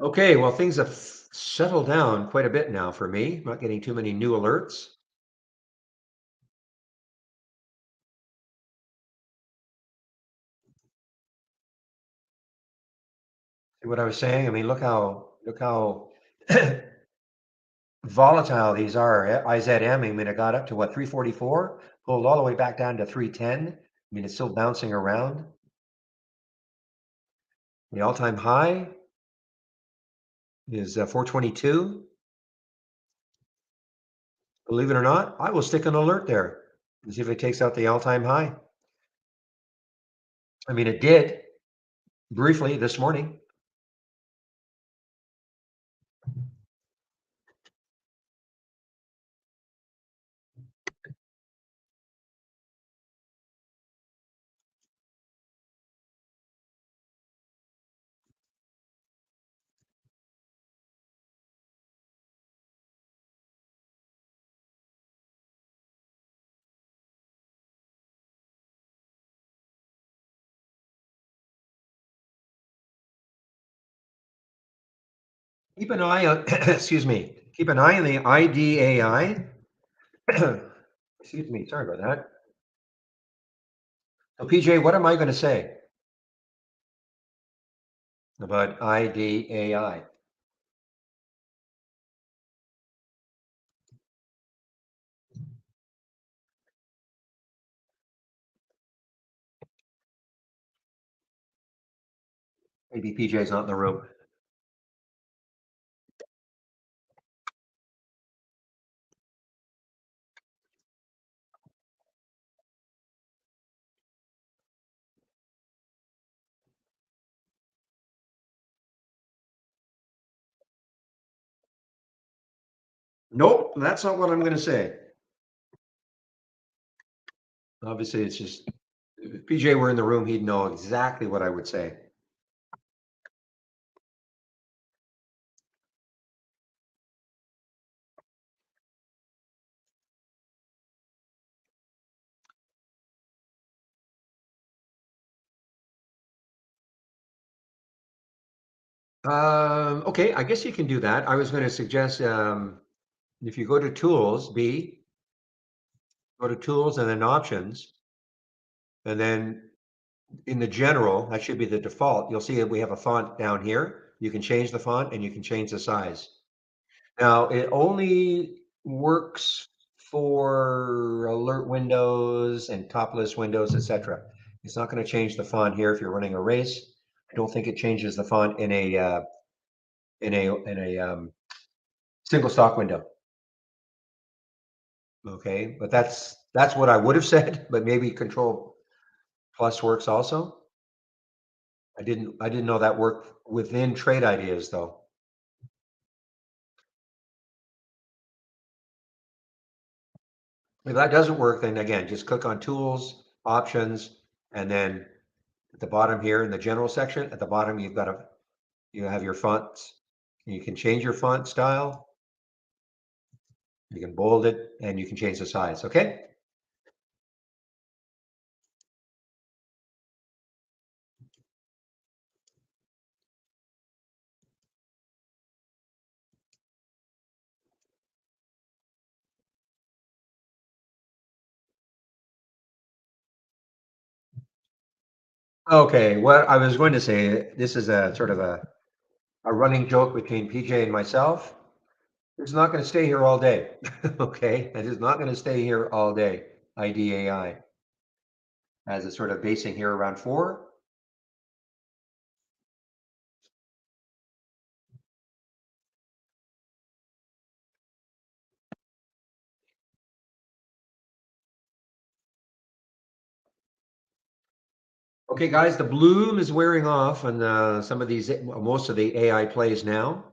Okay, well, things have settled down quite a bit now for me. I'm not getting too many new alerts. See what I was saying? I mean, look how volatile these are. IZM, I mean, it got up to what, 344, pulled all the way back down to 310. I mean, it's still bouncing around. The all-time high is 422. Believe it or not, I will stick an alert there and see if it takes out the all-time high. I mean, it did briefly this morning. Keep an eye on, excuse me, keep an eye on the IDAI. Excuse me, sorry about that. So PJ, what am I going to say about IDAI? Maybe PJ's not in the room. Nope, that's not what I'm going to say. Obviously, it's just if PJ were in the room, he'd know exactly what I would say. Okay, I guess you can do that. I was going to suggest if you go to tools, go to tools and then options, and then in the general, that should be the default. You'll see that we have a font down here. You can change the font and you can change the size. Now, it only works for alert windows and top list windows, etc. It's not going to change the font here if you're running a race. I don't think it changes the font in a single stock window. Okay, but that's what I would have said, but maybe Control Plus works also. I didn't know that worked within trade ideas though. If that doesn't work, then again, just click on tools, options, and then at the bottom here in the general section, at the bottom, you have your fonts. You can change your font style. You can bold it and you can change the size. Okay. Okay. What I was going to say, this is a sort of a running joke between PJ and myself. It's not going to stay here all day. Okay. It is not going to stay here all day. IDAI as a sort of basing here around 4. Okay, guys, the bloom is wearing off on some of these, most of the AI plays now.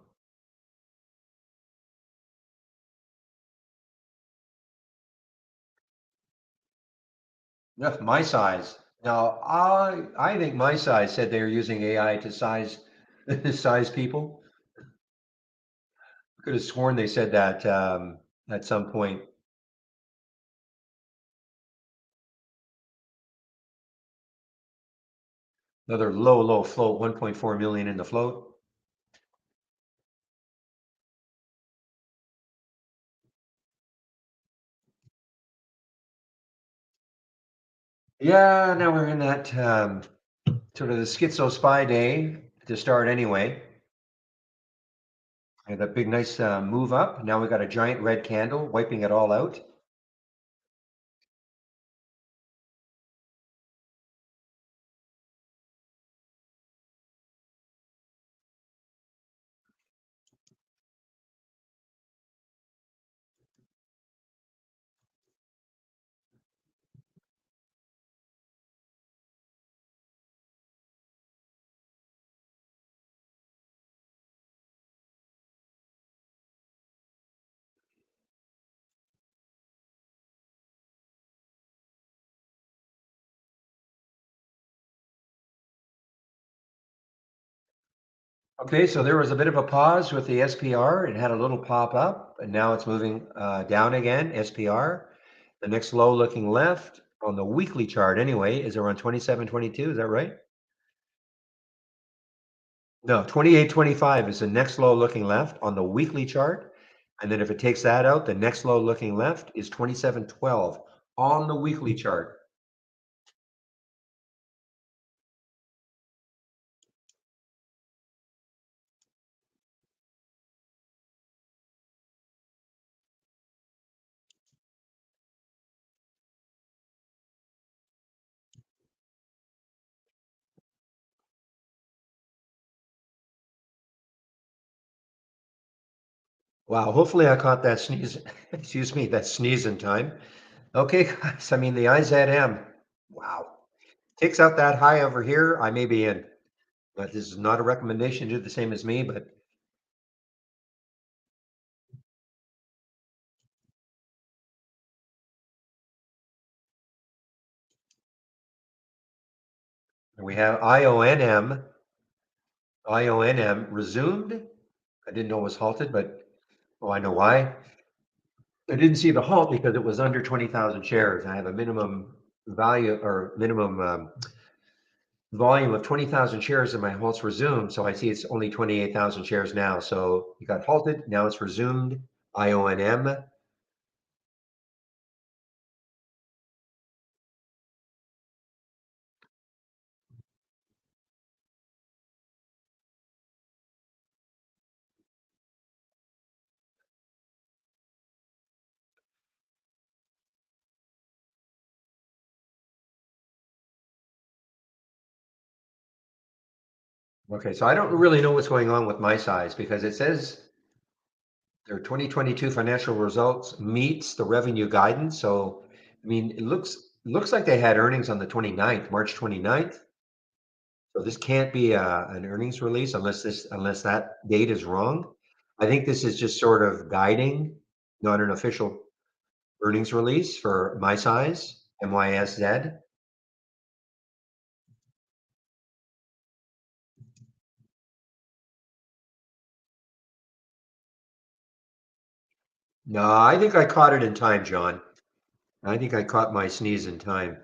Yeah, my size. Now, I think my size said they were using AI to size size people. Could have sworn they said that at some point. Another low float, 1.4 million in the float. Yeah, now we're in that sort of the schizo spy day to start anyway. And that big nice move up. Now we got a giant red candle wiping it all out. Okay, so there was a bit of a pause with the SPR. It had a little pop up, and now it's moving down again, SPR. The next low looking left on the weekly chart anyway is around 27.22. Is that right? No, 28.25 is the next low looking left on the weekly chart. And then if it takes that out, the next low looking left is 27.12 on the weekly chart. Wow, hopefully I caught that sneeze, excuse me, that sneeze in time. Okay, guys, I mean the IZM, wow. Takes out that high over here, I may be in. But this is not a recommendation to do the same as me, but we have IONM resumed. I didn't know it was halted, but oh, I know why. I didn't see the halt because it was under 20,000 shares. I have a minimum value or minimum volume of 20,000 shares and my halts resumed. So I see it's only 28,000 shares now. So it got halted. Now it's resumed. IONM. Okay, so I don't really know what's going on with my size because it says their 2022 financial results meets the revenue guidance. So, I mean, it looks like they had earnings on the 29th, March 29th. So this can't be an earnings release unless that date is wrong. I think this is just sort of guiding, not an official earnings release for my size, MYSZ. No, I think I caught it in time, John. I think I caught my sneeze in time.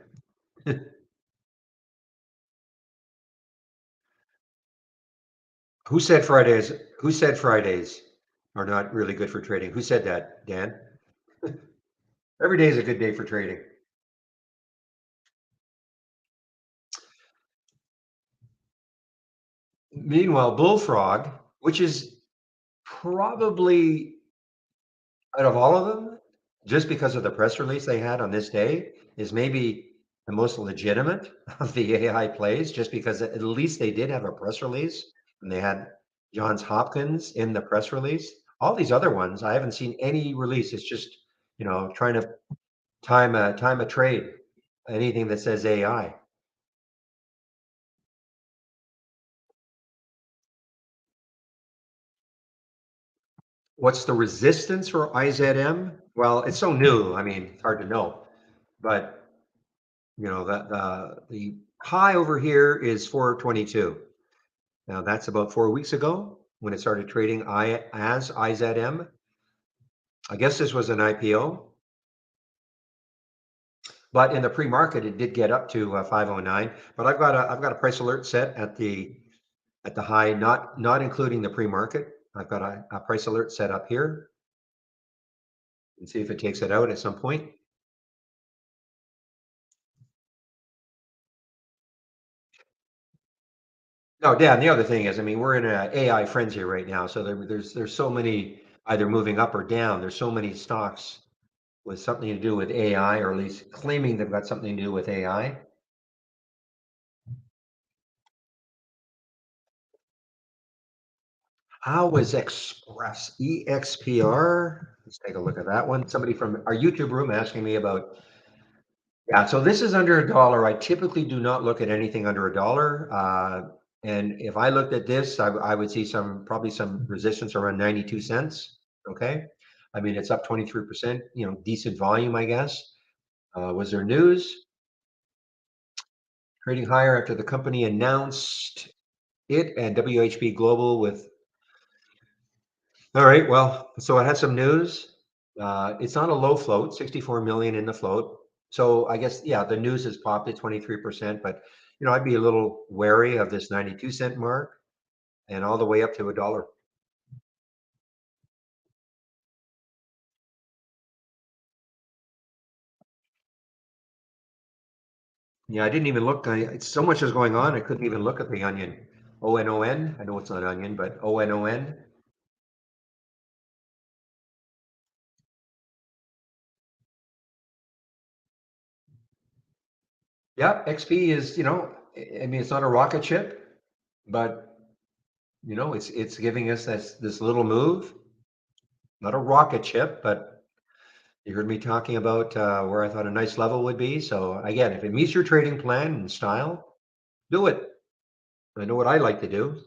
Who said Fridays? Who said Fridays are not really good for trading? Who said that, Dan? Every day is a good day for trading. Meanwhile, Bullfrog, which is probably out of all of them, just because of the press release they had on this day, is maybe the most legitimate of the AI plays, just because at least they did have a press release and they had Johns Hopkins in the press release. All these other ones, I haven't seen any release. It's just, trying to time a trade, anything that says AI. What's the resistance for IZM? Well, it's so new. I mean, it's hard to know, but the high over here is 422. Now that's about 4 weeks ago when it started trading as IZM. I guess this was an IPO, but in the pre-market it did get up to 509. But I've got a price alert set at the high, not including the pre-market. I've got a price alert set up here and see if it takes it out at some point. No, Dan, the other thing is, I mean, we're in an AI frenzy right now. So there's so many either moving up or down. There's so many stocks with something to do with AI, or at least claiming they've got something to do with AI. How was Express EXPR? Let's take a look at that one. Somebody from our YouTube room asking me about. Yeah, so this is under a dollar. I typically do not look at anything under a dollar. And if I looked at this, I would see probably some resistance around 92 cents. Okay. I mean, it's up 23%, decent volume, I guess. Was there news? Trading higher after the company announced it and WHP Global with. All right, well, so it had some news. It's not a low float, 64 million in the float. So I guess, yeah, the news has popped at 23%, but I'd be a little wary of this 92 cent mark. and all the way up to $1. Yeah, I didn't even look. So much is going on. I couldn't even look at the onion. ONON. I know it's not onion, but ONON. Yeah, XP is, I mean, it's not a rocket ship, but it's giving us this little move. Not a rocket ship, but you heard me talking about where I thought a nice level would be. So again, if it meets your trading plan and style, do it. I know what I like to do.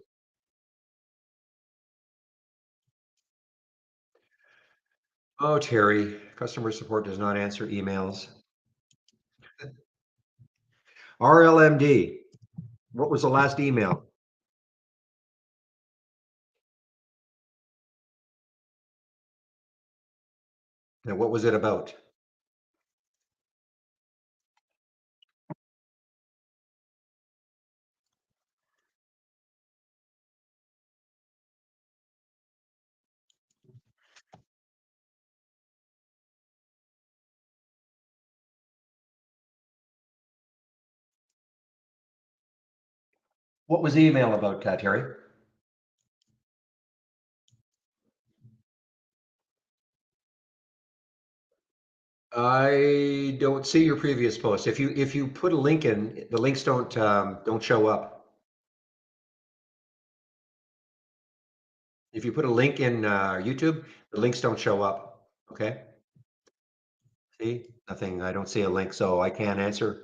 Oh, Terry, customer support does not answer emails. RLMD, what was the last email? And what was it about? What was the email about, Terry? I don't see your previous post. If you put a link in, the links don't show up. If you put a link in YouTube, the links don't show up. Okay. See, nothing. I don't see a link, so I can't answer.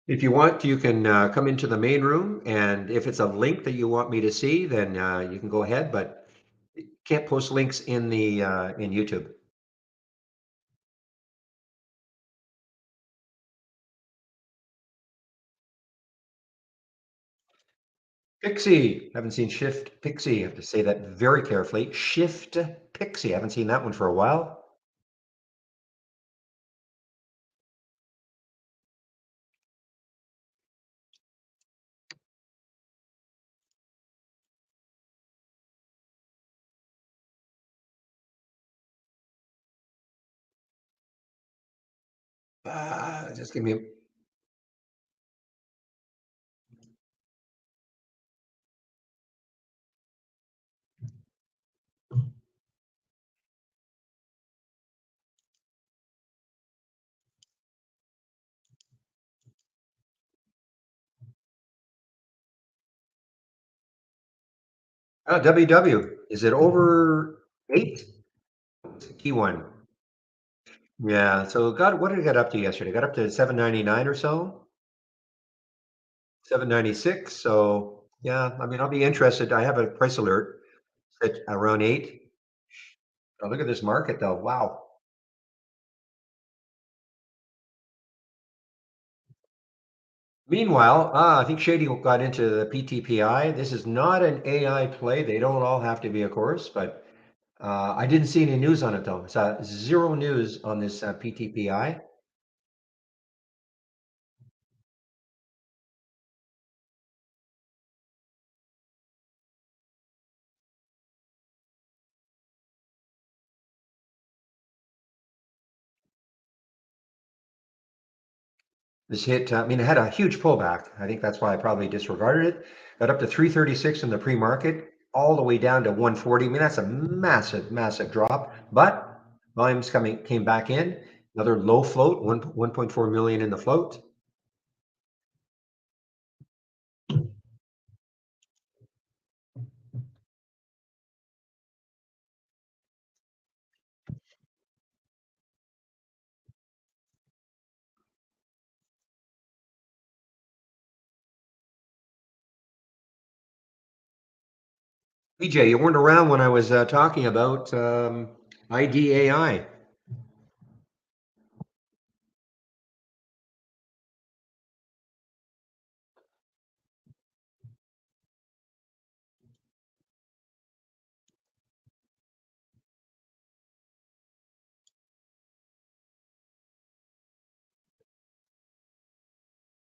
If you want, you can come into the main room, and if it's a link that you want me to see, then you can go ahead. But you can't post links in YouTube. Pixie, haven't seen Shift Pixie. I have to say that very carefully. Shift Pixie, haven't seen that one for a while. Just give me WW. Is it over 8? It's a key one. Yeah. So what did it get up to yesterday? Got up to 7.99 or so, 7.96. So yeah, I mean, I'll be interested. I have a price alert at around 8. Oh, look at this market though. Wow. Meanwhile, I think Shady got into the PTPI. This is not an AI play. They don't all have to be, of course, but I didn't see any news on it though. It's zero news on this PTPI. This hit, I mean, it had a huge pullback. I think that's why I probably disregarded it. Got up to 336 in the pre-market, all the way down to 140. I mean, that's a massive, massive drop. But volumes came back in. Another low float, 1.4 million in the float. PJ, you weren't around when I was talking about IDAI.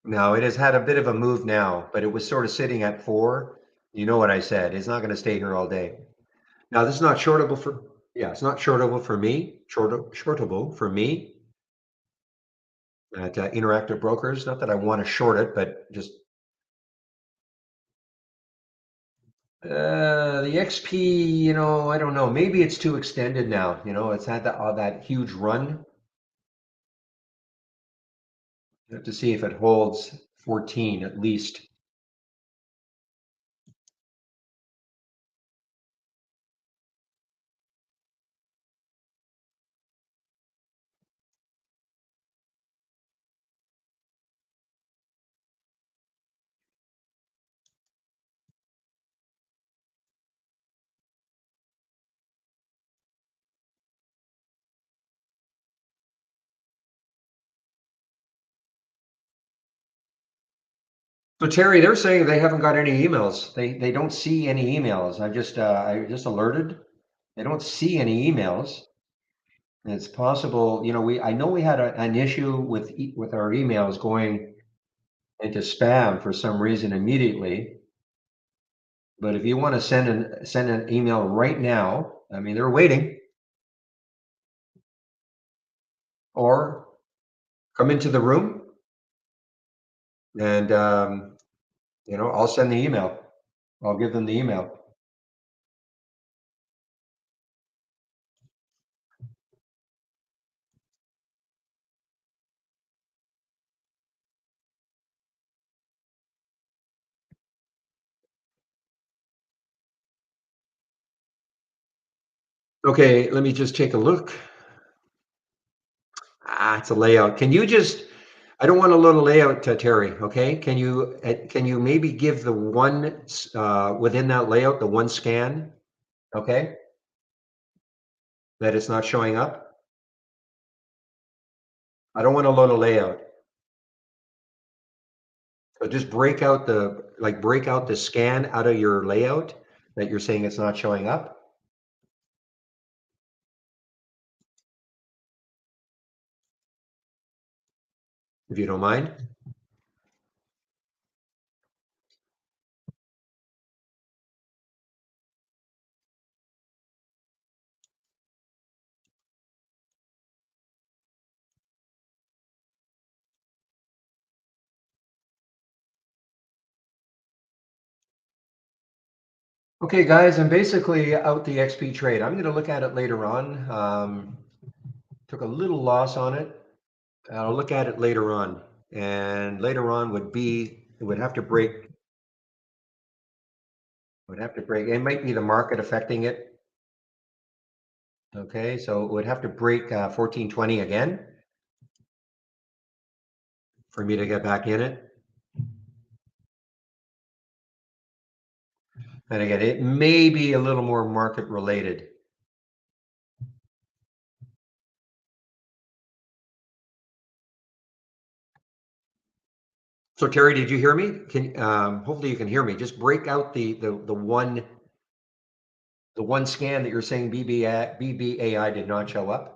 No, it has had a bit of a move now, but it was sort of sitting at 4. You know what I said. It's not going to stay here all day. Now, this is not shortable for, yeah, it's not shortable for me, shortable for me at Interactive Brokers. Not that I want to short it, but just the XP, I don't know. Maybe it's too extended now. It's had that huge run. You have to see if it holds 14 at least. So Terry, they're saying they haven't got any emails. They don't see any emails. I just alerted. They don't see any emails. And it's possible, I know we had an issue with our emails going into spam for some reason immediately. But if you want to send an email right now, I mean they're waiting, or come into the room and I'll send the email. I'll give them the email. Okay, let me just take a look. It's a layout. Can you just? I don't want a little layout, Terry. Okay, can you maybe give the one within that layout, the one scan? Okay, that it's not showing up. I don't want to load a layout. So just break out the scan out of your layout that you're saying it's not showing up, if you don't mind. Okay, guys, I'm basically out the XP trade. I'm going to look at it later on. Took a little loss on it. I'll look at it later on, and later on it would have to break. Would have to break. It might be the market affecting it. Okay, so it would have to break 1420 again for me to get back in it. And again, it may be a little more market related. So Terry, did you hear me? Hopefully you can hear me. Just break out the one scan that you're saying BBAI did not show up.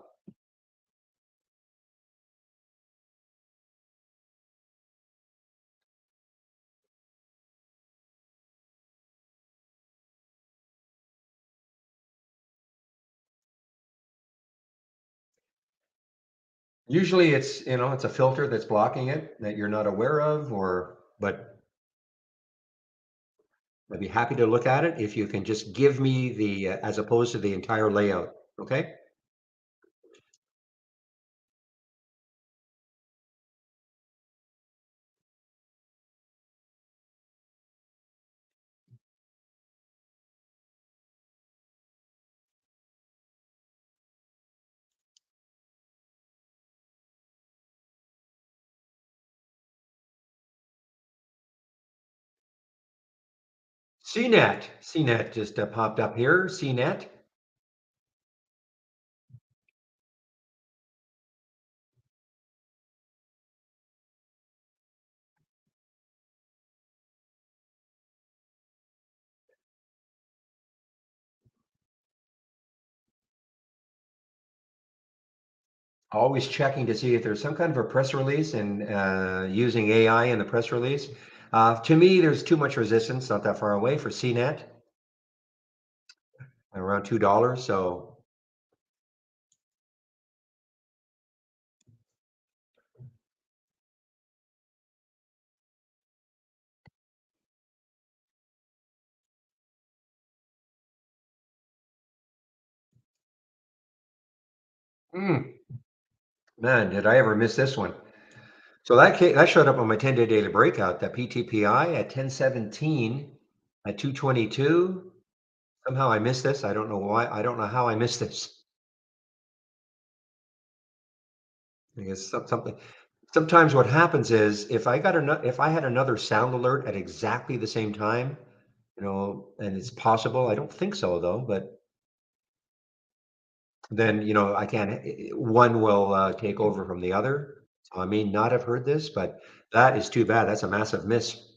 Usually it's a filter that's blocking it that you're not aware of, but I'd be happy to look at it if you can just give me as opposed to the entire layout. Okay. CNET just popped up here. CNET. Always checking to see if there's some kind of a press release and using AI in the press release. To me, there's too much resistance, not that far away for CNET, around $2. So, mm, man, did I ever miss this one? So that showed up on my 10-day daily breakout, that PTPI at 1017 at 222. Somehow I missed this. I don't know why. I don't know how I missed this. I guess something. Sometimes what happens is if I had another sound alert at exactly the same time, and it's possible. I don't think so though, but then I can't. One will take over from the other. So I may not have heard this, but that is too bad. That's a massive miss.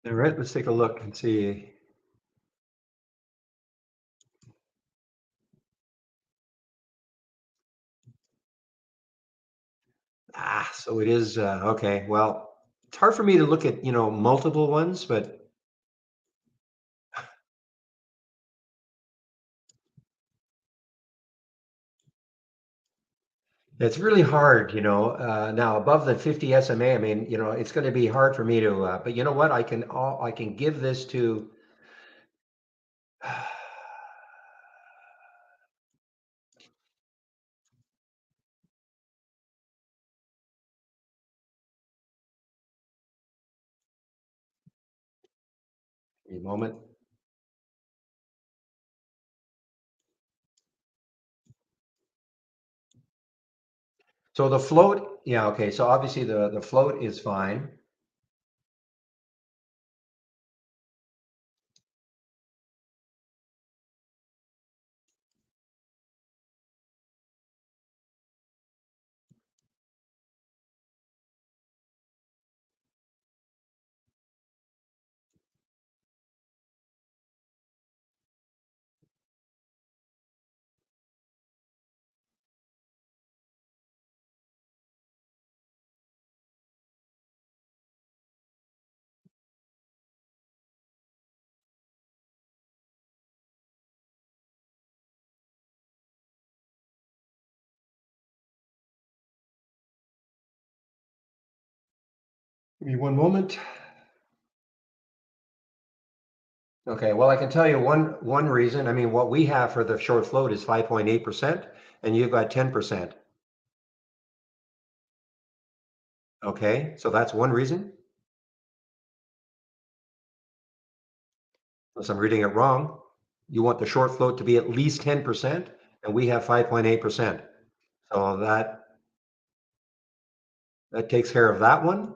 All right, let's take a look and see. So it is okay. Well, it's hard for me to look at multiple ones, but it's really hard. Now above the 50 SMA, I mean, it's going to be hard for me to. But you know what? I can give this to. A moment. So the float, yeah, okay. So obviously the float is fine. Give me one moment. Okay, well, I can tell you one reason. I mean, what we have for the short float is 5.8%, and you've got 10%. Okay, so that's one reason. Unless I'm reading it wrong. You want the short float to be at least 10%, and we have 5.8%. So that takes care of that one.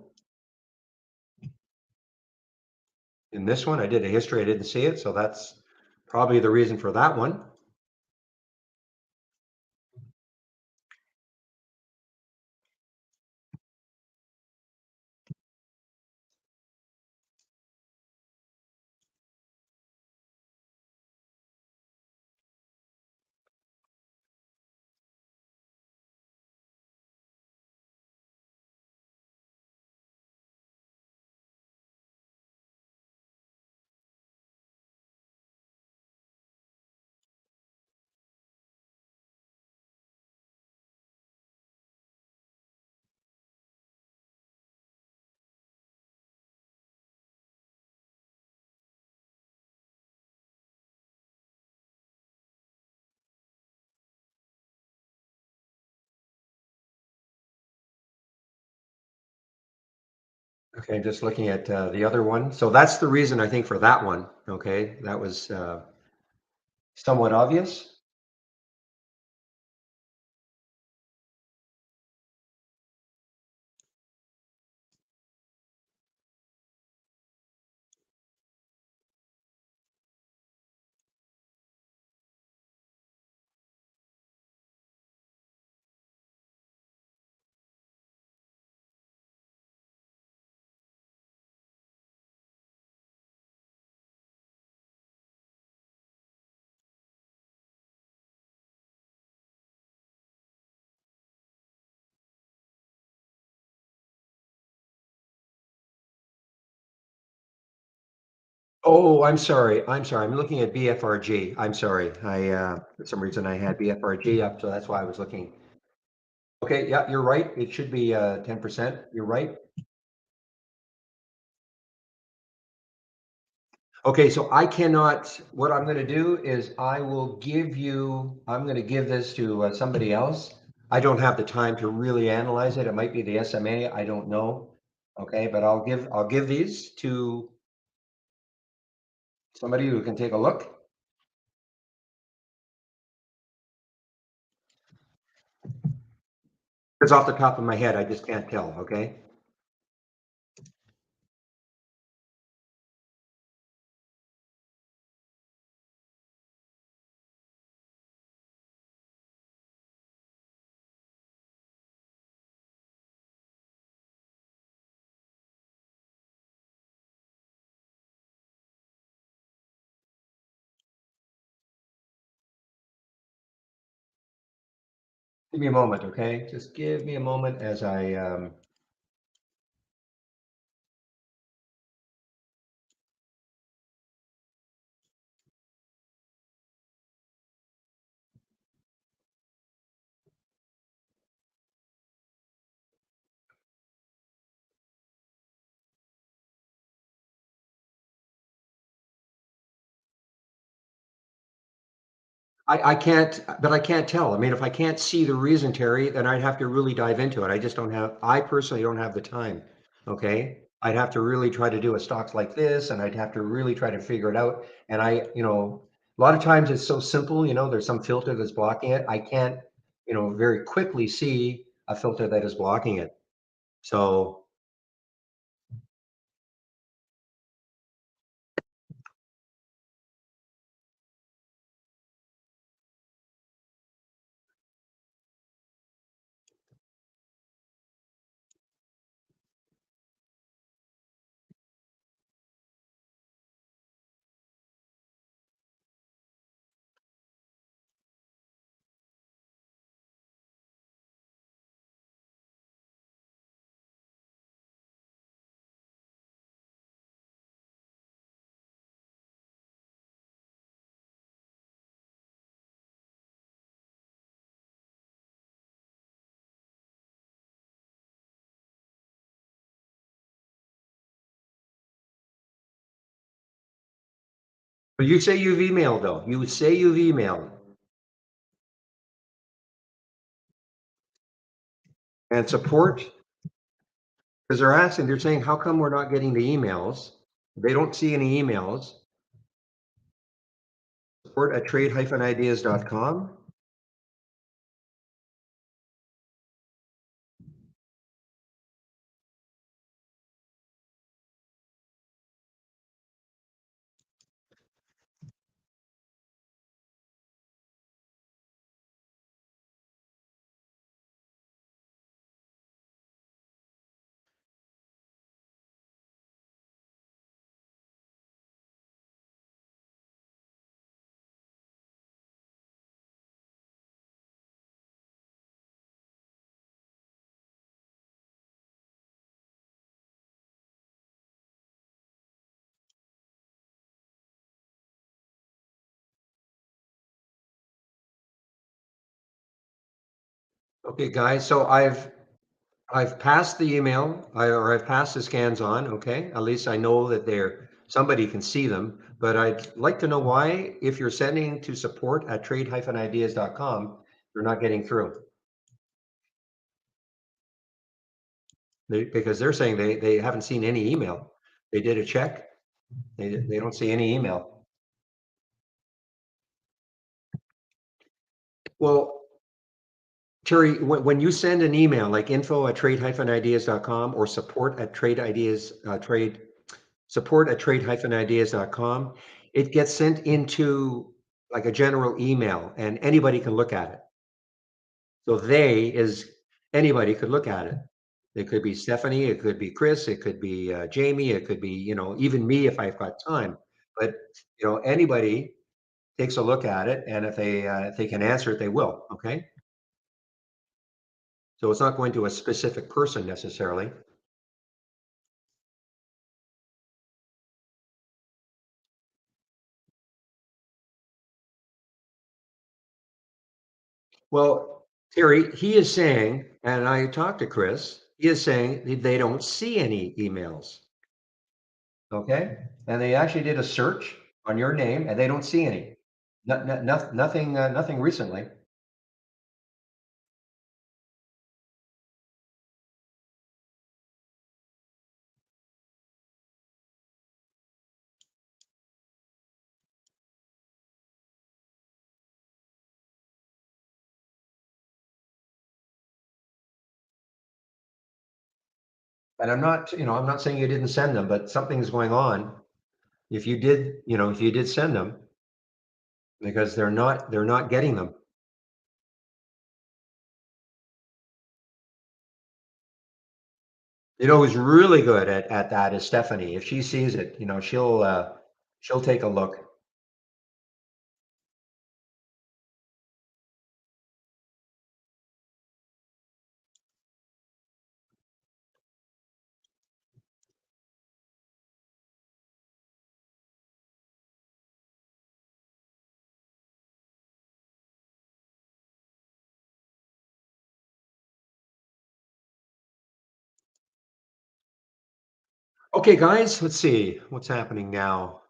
In this one, I did a history, I didn't see it, so that's probably the reason for that one. Okay, just looking at the other one. So that's the reason I think for that one. Okay, that was somewhat obvious. Oh, I'm sorry. I'm sorry. I'm looking at BFRG. I'm sorry. For some reason I had BFRG up, so that's why I was looking. Okay, yeah, you're right. It should be 10%. You're right. Okay, so I cannot, what I'm gonna do is I'm gonna give this to somebody else. I don't have the time to really analyze it. It might be the SMA, I don't know. Okay, but I'll give these to somebody who can take a look. Because off the top of my head, I just can't tell, okay? Give me a moment, okay? Just give me a moment as I can't, but I can't tell. I mean, if I can't see the reason, Terry, then I'd have to really dive into it. I just don't have, I personally don't have the time. Okay. I'd have to really try to do a stocks like this and I'd have to really try to figure it out. And a lot of times it's so simple, there's some filter that's blocking it. I can't, very quickly see a filter that is blocking it. So, but you say you've emailed though. You say you've emailed and support. Because they're saying, how come we're not getting the emails? They don't see any emails. Support at trade-ideas.com. Okay, guys, so I've passed the email, or I've passed the scans on, okay? At least I know that somebody can see them, but I'd like to know why, if you're sending to support at trade-ideas.com, you're not getting through. Because they're saying they haven't seen any email. They did a check. They don't see any email. Well, Terry, when you send an email like info@trade-ideas.com or support@trade-ideas.com, it gets sent into like a general email and anybody can look at it. So they is anybody could look at it. It could be Stephanie, it could be Chris, it could be Jamie, it could be, even me if I've got time. But, anybody takes a look at it and if they can answer it, they will. Okay. So it's not going to a specific person necessarily. Well, Terry, he is saying, and I talked to Chris, he is saying they don't see any emails. Okay. And they actually did a search on your name and they don't see any. Nothing, nothing recently. And I'm not saying you didn't send them, but something's going on. If you did send them, because they're not getting them. Who's really good at that is Stephanie. If she sees it, she'll take a look. Okay, guys, let's see what's happening now.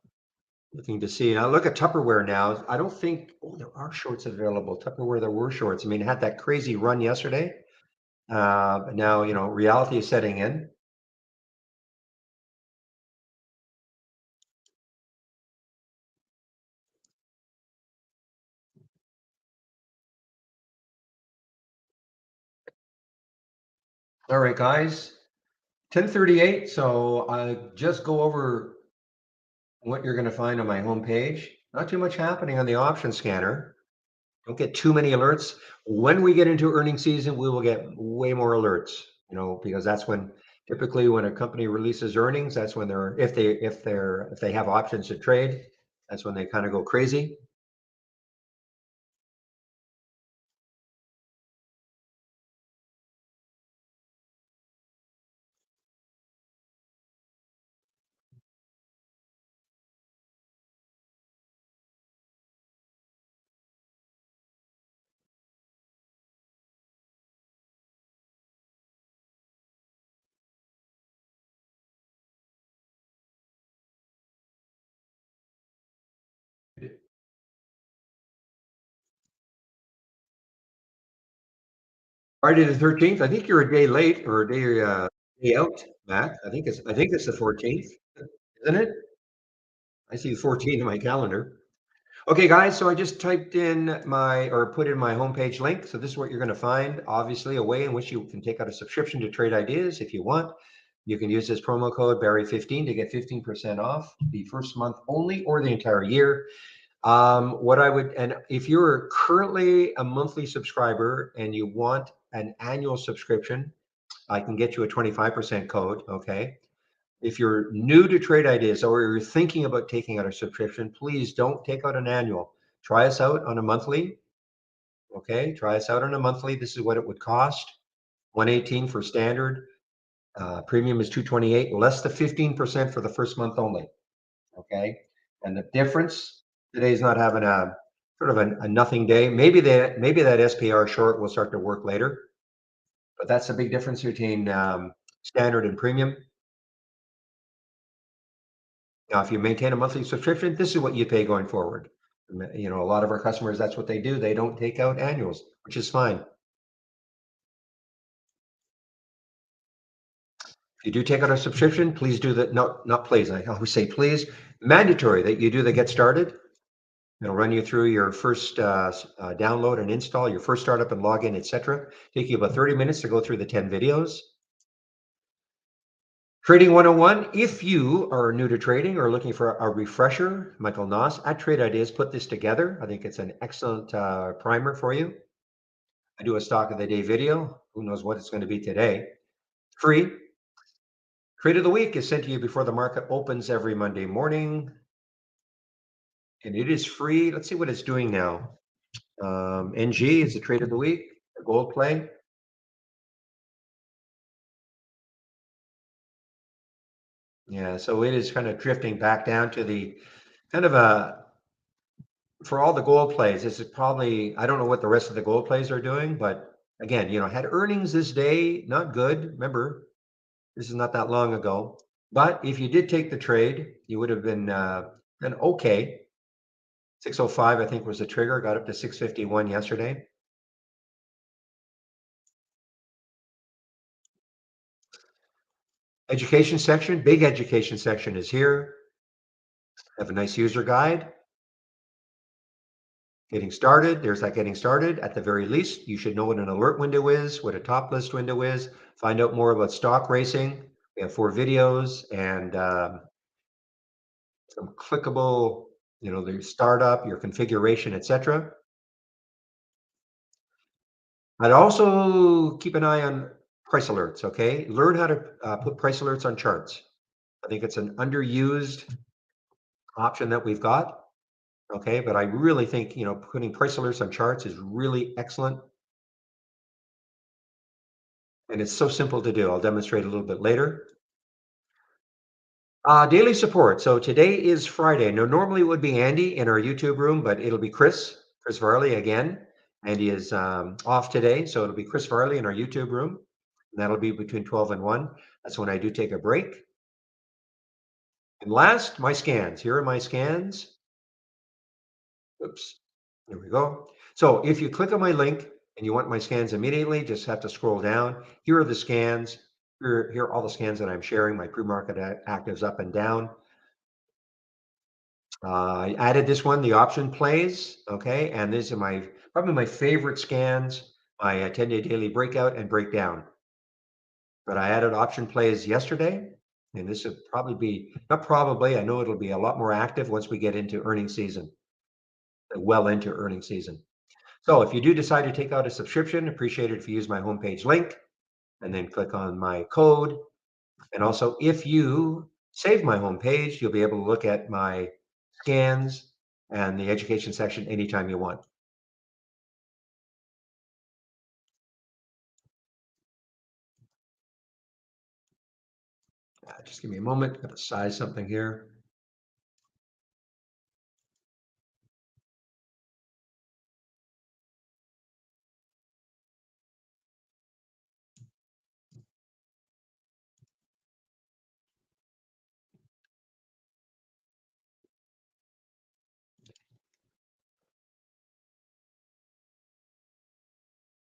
Looking to see. Now look at Tupperware now. I don't think. Oh, there are shorts available. Tupperware, there were shorts. I mean, it had that crazy run yesterday. But now reality is setting in. All right, guys. 10:38. So I just go over what you're going to find on my homepage. Not too much happening on the option scanner. Don't get too many alerts. When we get into earnings season, we will get way more alerts, because that's when typically when a company releases earnings, that's when if they have options to trade, that's when they kind of go crazy. Friday the 13th. I think you're a day late or a day out, Matt. I think it's the 14th, isn't it? I see 14 in my calendar. Okay, guys, so I just typed in put in my homepage link. So this is what you're going to find. Obviously, a way in which you can take out a subscription to Trade Ideas if you want. You can use this promo code Barry15 to get 15% off the first month only or the entire year. And if you're currently a monthly subscriber and you want an annual subscription, I can get you a 25% code. Okay. If you're new to Trade Ideas or you're thinking about taking out a subscription, please don't take out an annual. Try us out on a monthly. Okay, try us out on a monthly. This is what it would cost. 118 for standard. Premium is 228, less the 15% for the first month only. Okay, and the difference today is not having a sort of a nothing day. Maybe that SPR short will start to work later, but that's a big difference between standard and premium. Now, if you maintain a monthly subscription, this is what you pay going forward. A lot of our customers, that's what they do. They don't take out annuals, which is fine. If you do take out a subscription, please do that. No, not please. I always say please. Mandatory that you do the get started. It'll run you through your first download and install, your first startup and login, etc. Take you about 30 minutes to go through the 10 videos. Trading 101, if you are new to trading or looking for a refresher, Michael Noss at Trade Ideas put this together. I think it's an excellent primer for you. I do a stock of the day video. Who knows what it's going to be today? Free. Trade of the week is sent to you before the market opens every Monday morning. And it is free. Let's see what it's doing now. NG is the trade of the week, a gold play. Yeah, so it is kind of drifting back down to the kind of a, for all the gold plays, this is probably, I don't know what the rest of the gold plays are doing, but again, had earnings this day, not good. Remember, this is not that long ago. But if you did take the trade, you would have been okay. 605, I think, was the trigger, got up to 651 yesterday. Education section, big education section is here. Have a nice user guide. Getting started, there's that getting started. At the very least, you should know what an alert window is, what a top list window is, find out more about stock racing. We have 4 videos and some clickable, the startup, your configuration, etc. I'd also keep an eye on price alerts, okay? Learn how to put price alerts on charts. I think it's an underused option that we've got, okay? But I really think, putting price alerts on charts is really excellent. And it's so simple to do. I'll demonstrate a little bit later. Daily support. So today is Friday. Now, normally it would be Andy in our YouTube room, but it'll be Chris Varley again. Andy is off today, so it'll be Chris Varley in our YouTube room. And that'll be between 12 and 1. That's when I do take a break. And last, my scans. Here are my scans. Oops, there we go. So if you click on my link and you want my scans immediately, just have to scroll down. Here are the scans. Here are all the scans that I'm sharing, my pre-market actives up and down. I added this one, the option plays, okay? And these are probably my favorite scans, my 10-day daily breakout and breakdown. But I added option plays yesterday, and this would probably be, not probably, I know it'll be a lot more active once we get into earnings season, well into earnings season. So if you do decide to take out a subscription, appreciate it if you use my homepage link and then click on my code. And also, if you save my homepage, you'll be able to look at my scans and the education section anytime you want. Just give me a moment. I'm going to size something here.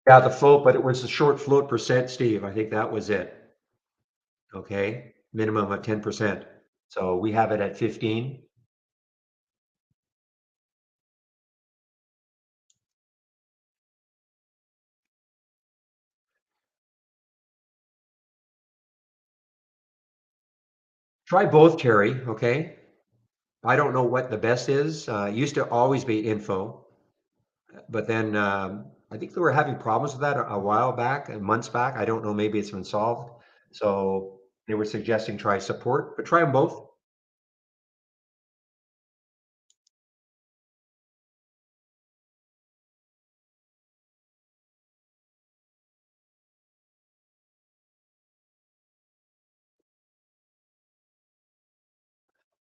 Yeah, the float, but it was the short float percent, Steve. I think that was it. Okay, minimum of 10%. So we have it at 15. Try both, Terry. Okay. I don't know what the best is. It used to always be info, but then I think they were having problems with that a while back, months back. I don't know. Maybe it's been solved. So they were suggesting try support, but try them both.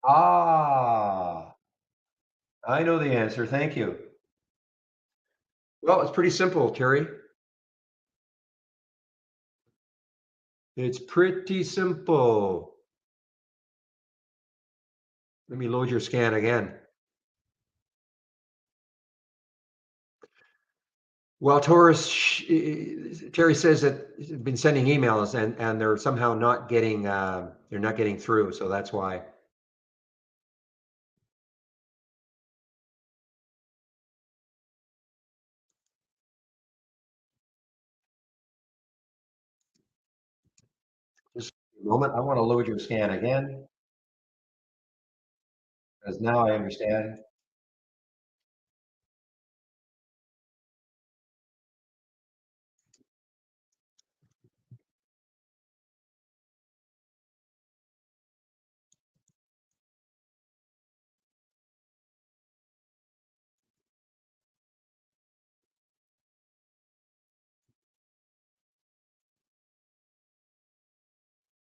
Ah, I know the answer. Thank you. Well, it's pretty simple, Terry. It's pretty simple. Let me load your scan again. Well, Terry says that he's been sending emails and they're somehow not getting they're not getting through, so that's why. Just a moment. I want to load your scan again because now I understand.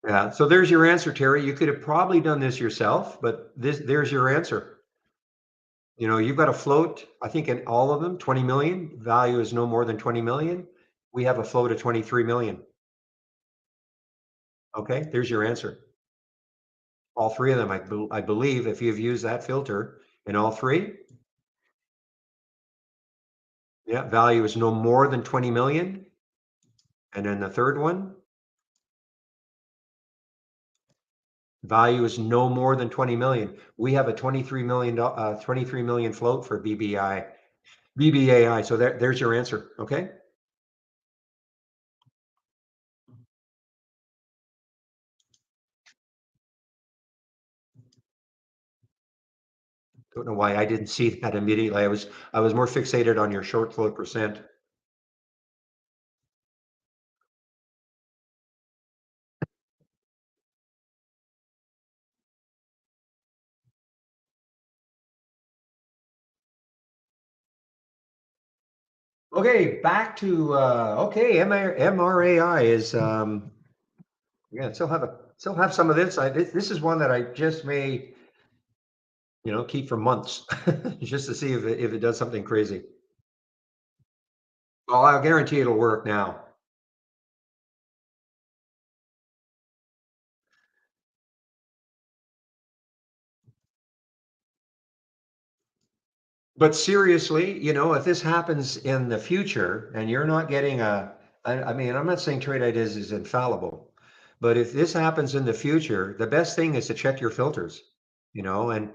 Yeah. So there's your answer, Terry. You could have probably done this yourself, but there's your answer. You know, you've got a float, I think in all of them, 20 million. Value is no more than 20 million. We have a float of 23 million. Okay, there's your answer. All three of them, I believe, if you've used that filter in all three, yeah, value is no more than 20 million. And then the third one, value is no more than 20 million. We have a 23 million float for BBAI. So there's your answer. Okay. Don't know why I didn't see that immediately. I was more fixated on your short float percent. Okay, back to okay, MRAI is yeah, still have some of this. This is one that I just may, keep for months just to see if it does something crazy. Well, I'll guarantee it'll work now. But seriously, if this happens in the future and you're not getting I mean, I'm not saying trade ideas is infallible, but if this happens in the future, the best thing is to check your filters, and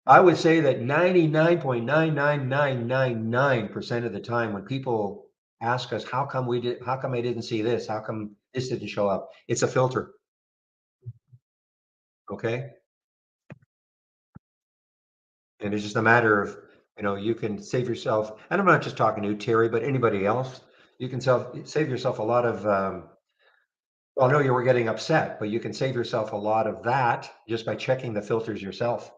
I would say that 99.99999% of the time when people ask us, how come I didn't see this? How come this didn't show up? It's a filter. Okay. And it's just a matter of, you can save yourself, and I'm not just talking to you, Terry, but anybody else, you can save yourself a lot of, well, I know you were getting upset, but you can save yourself a lot of that just by checking the filters yourself.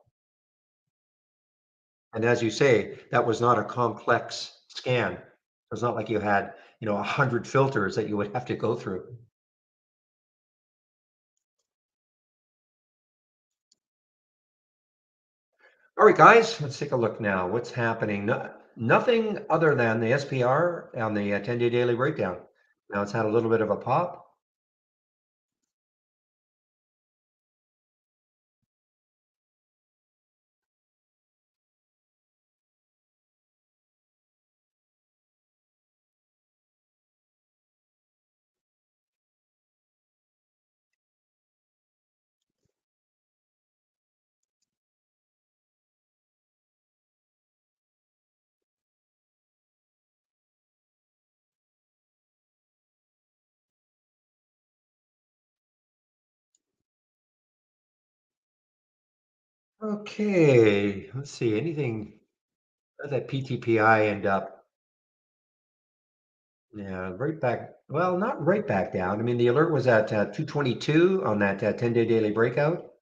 And as you say, that was not a complex scan. It's not like you had, 100 filters that you would have to go through. All right, guys, let's take a look now. What's happening? Nothing other than the SPR on the 10-day daily breakdown. Now it's had a little bit of a pop. Okay, let's see. Where did that PTPI end up? Yeah, right back. Well, not right back down. I mean, the alert was at 222 on that 10-day daily breakout.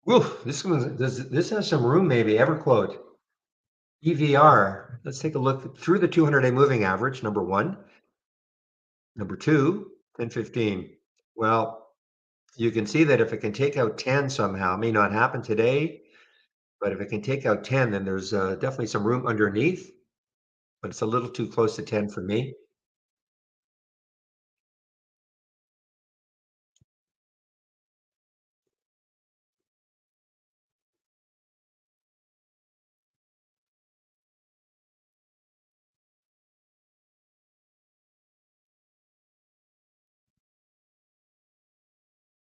Woo, this has some room, maybe. EverQuote, EVR. Let's take a look through the 200-day moving average, number one. Number two, 1015. Well, You can see that if it can take out 10 somehow, it may not happen today, but if it can take out 10, then there's definitely some room underneath, but it's a little too close to 10 for me.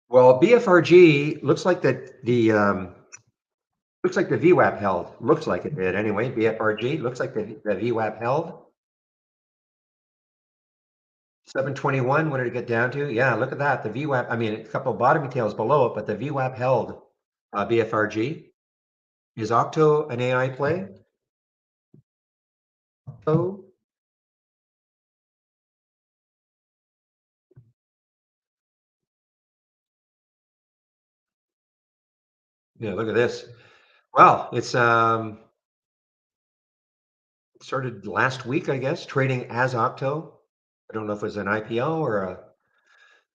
Well, BFRG looks like the VWAP held. Looks like it did anyway. BFRG looks like the VWAP held. 721. What did it get down to? Yeah, look at that. The VWAP. I mean, a couple of bottom tails below it, but the VWAP held. BFRG. Is Octo an AI play? Oh, yeah. Look at this. Well, it's started last week, I guess, trading as Octo. I don't know if it was an IPO or a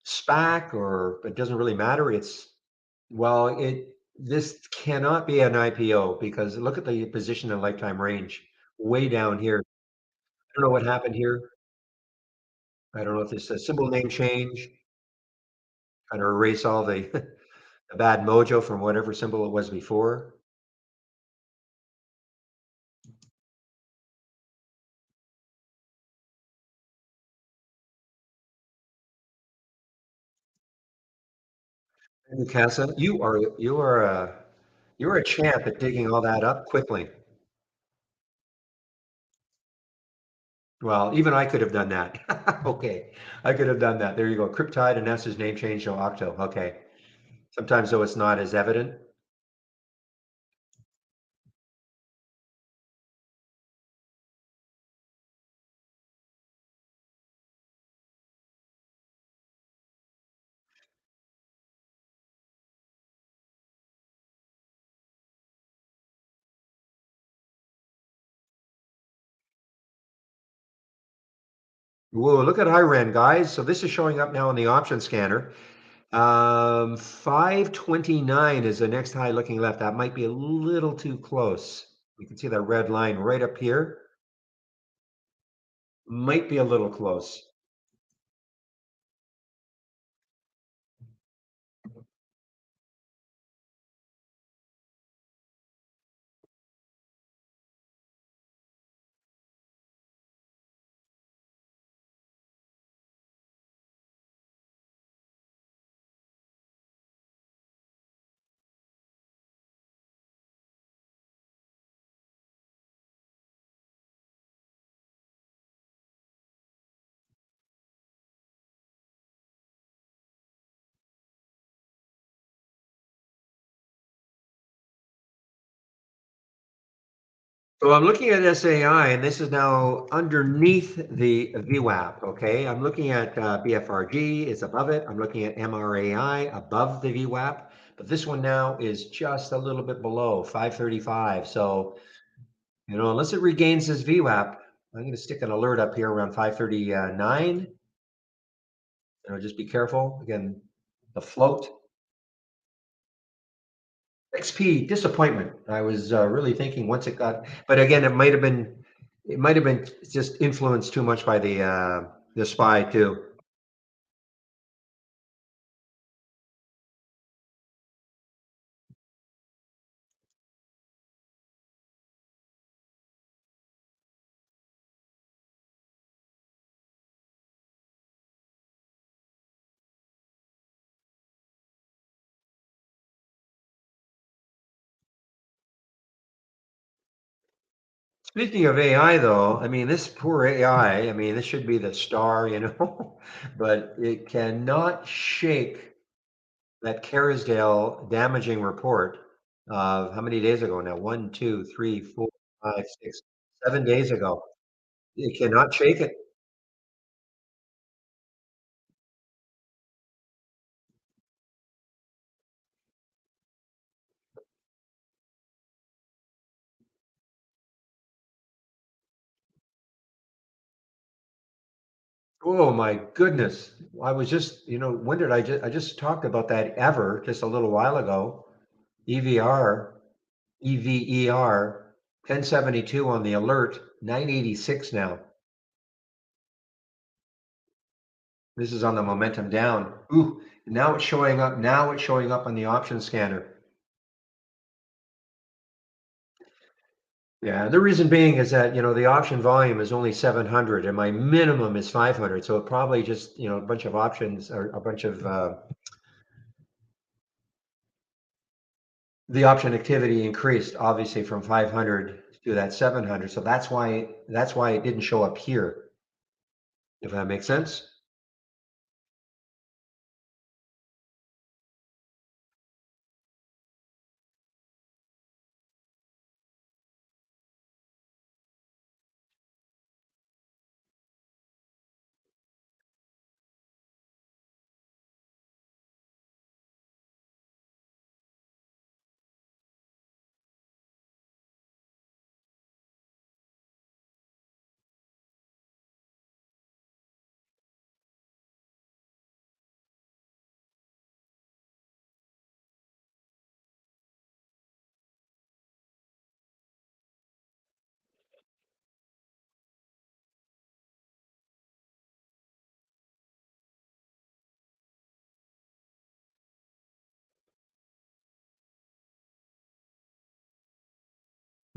SPAC, or it doesn't really matter. This cannot be an IPO because look at the position and lifetime range way down here. I don't know what happened here. I don't know if it's a symbol name change, kind of erase all the, the bad mojo from whatever symbol it was before. Casa, you're a champ at digging all that up quickly. Well, even I could have done that. Okay, I could have done that. There you go. Cryptide and that's his name change to Octo. Okay. Sometimes though it's not as evident. Whoa, look at Iran, guys. So this is showing up now on the option scanner. 529 is the next high looking left. That might be a little too close. You can see that red line right up here. Might be a little close. So I'm looking at SAI, and this is now underneath the VWAP. Okay, I'm looking at BFRG, it's above it. I'm looking at MRAI above the VWAP, but this one now is just a little bit below 535. So, unless it regains this VWAP, I'm going to stick an alert up here around 539. Just be careful. Again, the float. XP disappointment. I was really thinking once it got, but again, it might have been just influenced too much by the spy too. Speaking of AI, though, I mean, this poor AI. I mean, this should be the star, but it cannot shake that Carisdale damaging report of how many days ago now? One, two, three, four, 5, 6, 7 days ago. It cannot shake it. Oh my goodness. I was just, when did I just talked about that ever just a little while ago. EVR, EVER, 1072 on the alert, 986 now. This is on the momentum down. Ooh, now it's showing up. Now it's showing up on the option scanner. Yeah, and the reason being is that, the option volume is only 700 and my minimum is 500. So it probably just, a bunch of options or a bunch of the option activity increased obviously from 500 to that 700. So that's why it didn't show up here, if that makes sense.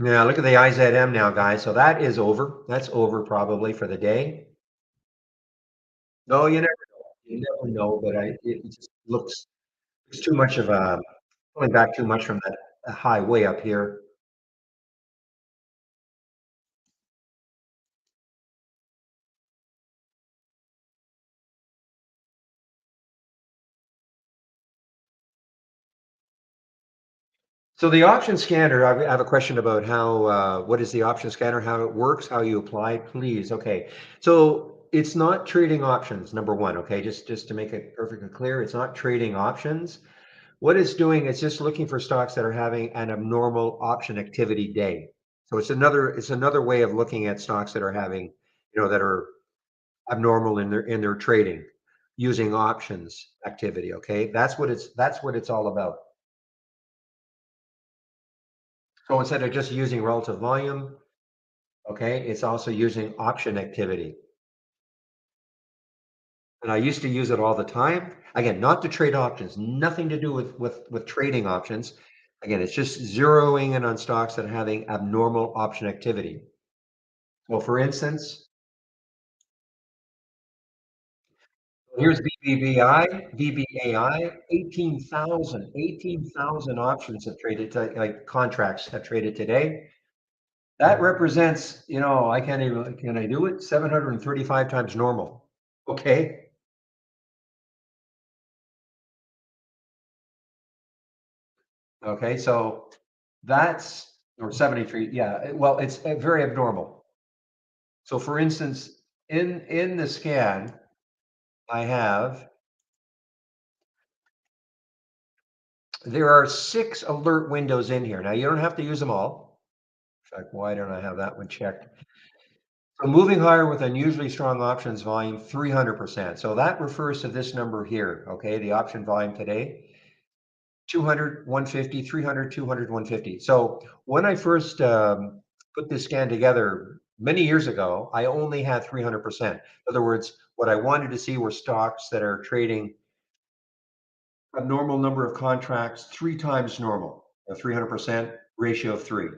Yeah, look at the IZM now, guys. So that is over. That's over probably for the day. No, you never know, but it just looks it's too much of a pulling back too much from that high way up here. So the option scanner, I have a question about what is the option scanner, how it works, how you apply, please. Okay, so it's not trading options, number one. Okay, just to make it perfectly clear, it's not trading options. What it's doing is just looking for stocks that are having an abnormal option activity day. So it's another way of looking at stocks that are having, that are abnormal in their trading using options activity. Okay, that's what it's all about. So instead of just using relative volume, okay, it's also using option activity. And I used to use it all the time. Again, not to trade options, nothing to do with trading options. Again, it's just zeroing in on stocks that are having abnormal option activity. So for instance, here's VBAI, 18,000 options have traded, like contracts have traded today. That represents, I can't even, can I do it? 735 times normal. Okay. Okay. So that's, or 73. Yeah. Well, it's very abnormal. So for instance, in the scan, I have, there are 6 alert windows in here. Now you don't have to use them all. In fact, why don't I have that one checked? So moving higher with unusually strong options volume, 300%. So that refers to this number here. Okay. The option volume today. 200, 150, 300, 200, 150. So when I first put this scan together many years ago, I only had 300%. In other words, what I wanted to see were stocks that are trading a normal number of contracts 3 times normal, a 300% ratio of 3.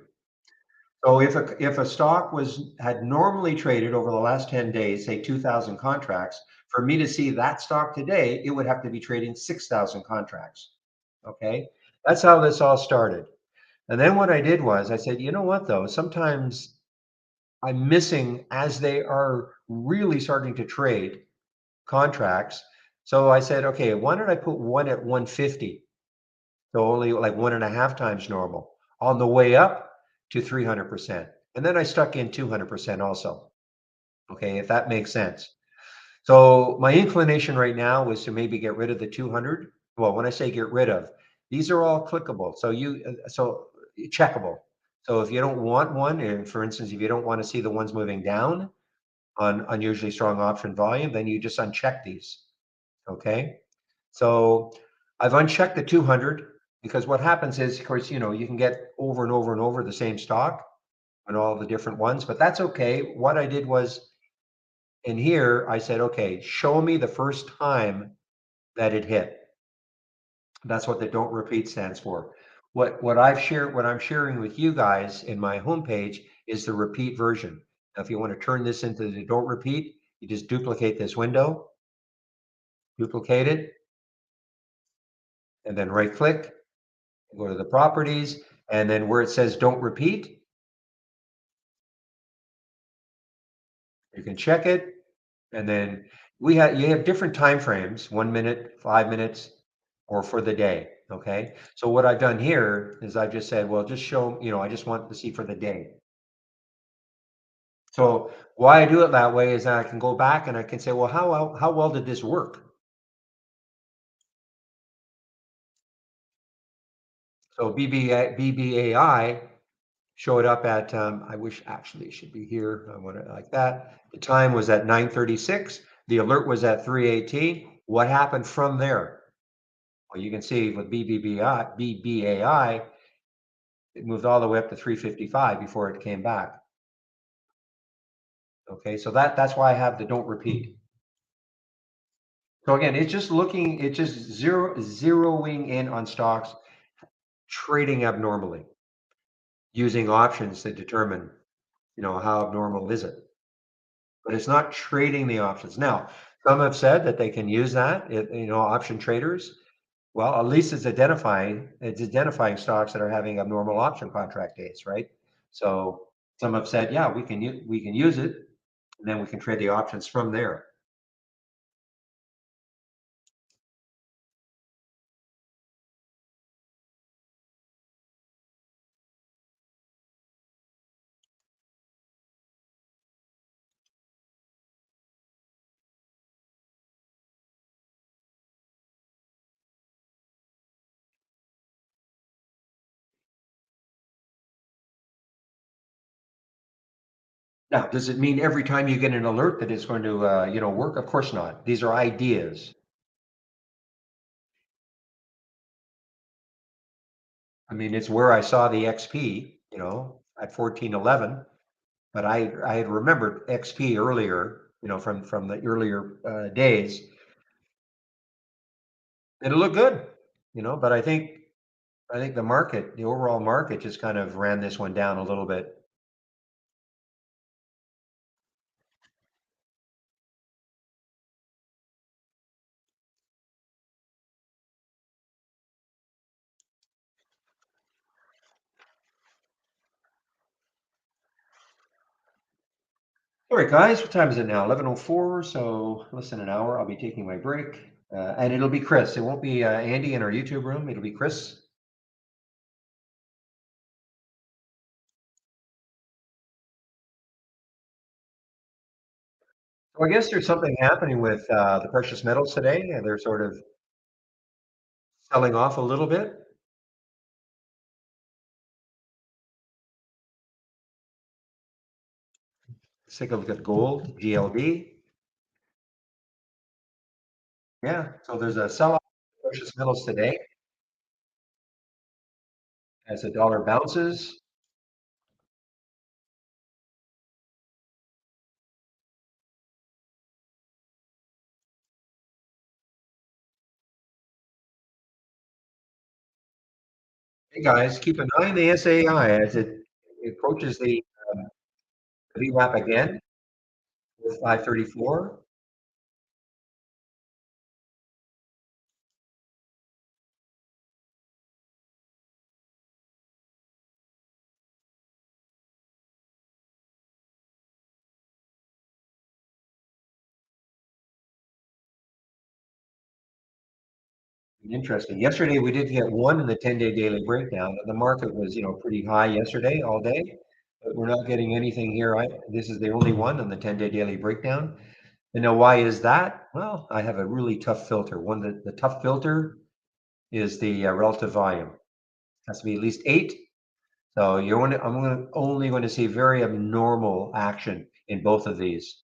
So if a stock had normally traded over the last 10 days, say 2,000 contracts, for me to see that stock today, it would have to be trading 6,000 contracts. Okay, that's how this all started. And then what I did was I said, you know what though, sometimes I'm missing as they are really starting to trade contracts. So I said, okay, why don't I put one at 150? So only like 1.5 times normal on the way up to 300%. And then I stuck in 200% also. Okay, if that makes sense. So my inclination right now is to maybe get rid of the 200. Well, when I say get rid of, these are all clickable. So checkable. So if you don't want one, and for instance, if you don't want to see the ones moving down, on unusually strong option volume, then you just uncheck these. Okay. So I've unchecked the 200 because what happens is, of course, you can get over and over and over the same stock and all the different ones, but that's okay. What I did was in here, I said, okay, show me the first time that it hit. That's what the don't repeat stands for. What I'm sharing with you guys in my homepage is the repeat version. Now, if you want to turn this into the don't repeat, you just duplicate this window, duplicate it, and then right click, go to the properties, and then where it says don't repeat, you can check it. And then you have different time frames, 1 minute, 5 minutes, or for the day. Okay. So what I've done here is I've just said, well, just show, I just want to see for the day. So why I do it that way is that I can go back and I can say, well, how well did this work? So BBAI showed up at, I wish actually it should be here. I want it like that. The time was at 9:36. The alert was at 3:18. What happened from there? Well, you can see with BBAI, it moved all the way up to 3:55 before it came back. Okay, so that's why I have the don't repeat. So again, it's just zeroing in on stocks trading abnormally using options to determine, how abnormal is it. But it's not trading the options. Now, some have said that they can use that, option traders. Well, at least it's identifying stocks that are having abnormal option contract days, right? So some have said, yeah, we can use it, and then we can trade the options from there. Now, does it mean every time you get an alert that it's going to, work? Of course not. These are ideas. I mean, it's where I saw the XP, at 1411, but I had remembered XP earlier, from the earlier days. It'll look good, but I think the overall market just kind of ran this one down a little bit. All right, guys, what time is it now? 11:04. So less than an hour. I'll be taking my break, and it'll be Chris. It won't be Andy in our YouTube room. It'll be Chris. So I guess there's something happening with the precious metals today, and they're sort of selling off a little bit. Let's take a look at gold, GLD. Yeah, so there's a sell-off of precious metals today as the dollar bounces. Hey guys, keep an eye on the SAI as it approaches the VWAP again with 534. Interesting. Yesterday we did get one in the 10-day daily breakdown. The market was, pretty high yesterday all day, but we're not getting anything here. This is the only one on the 10-day daily breakdown. And now why is that? Well, I have a really tough filter. The tough filter is the relative volume. Has to be at least 8. So I'm only going to see very abnormal action in both of these.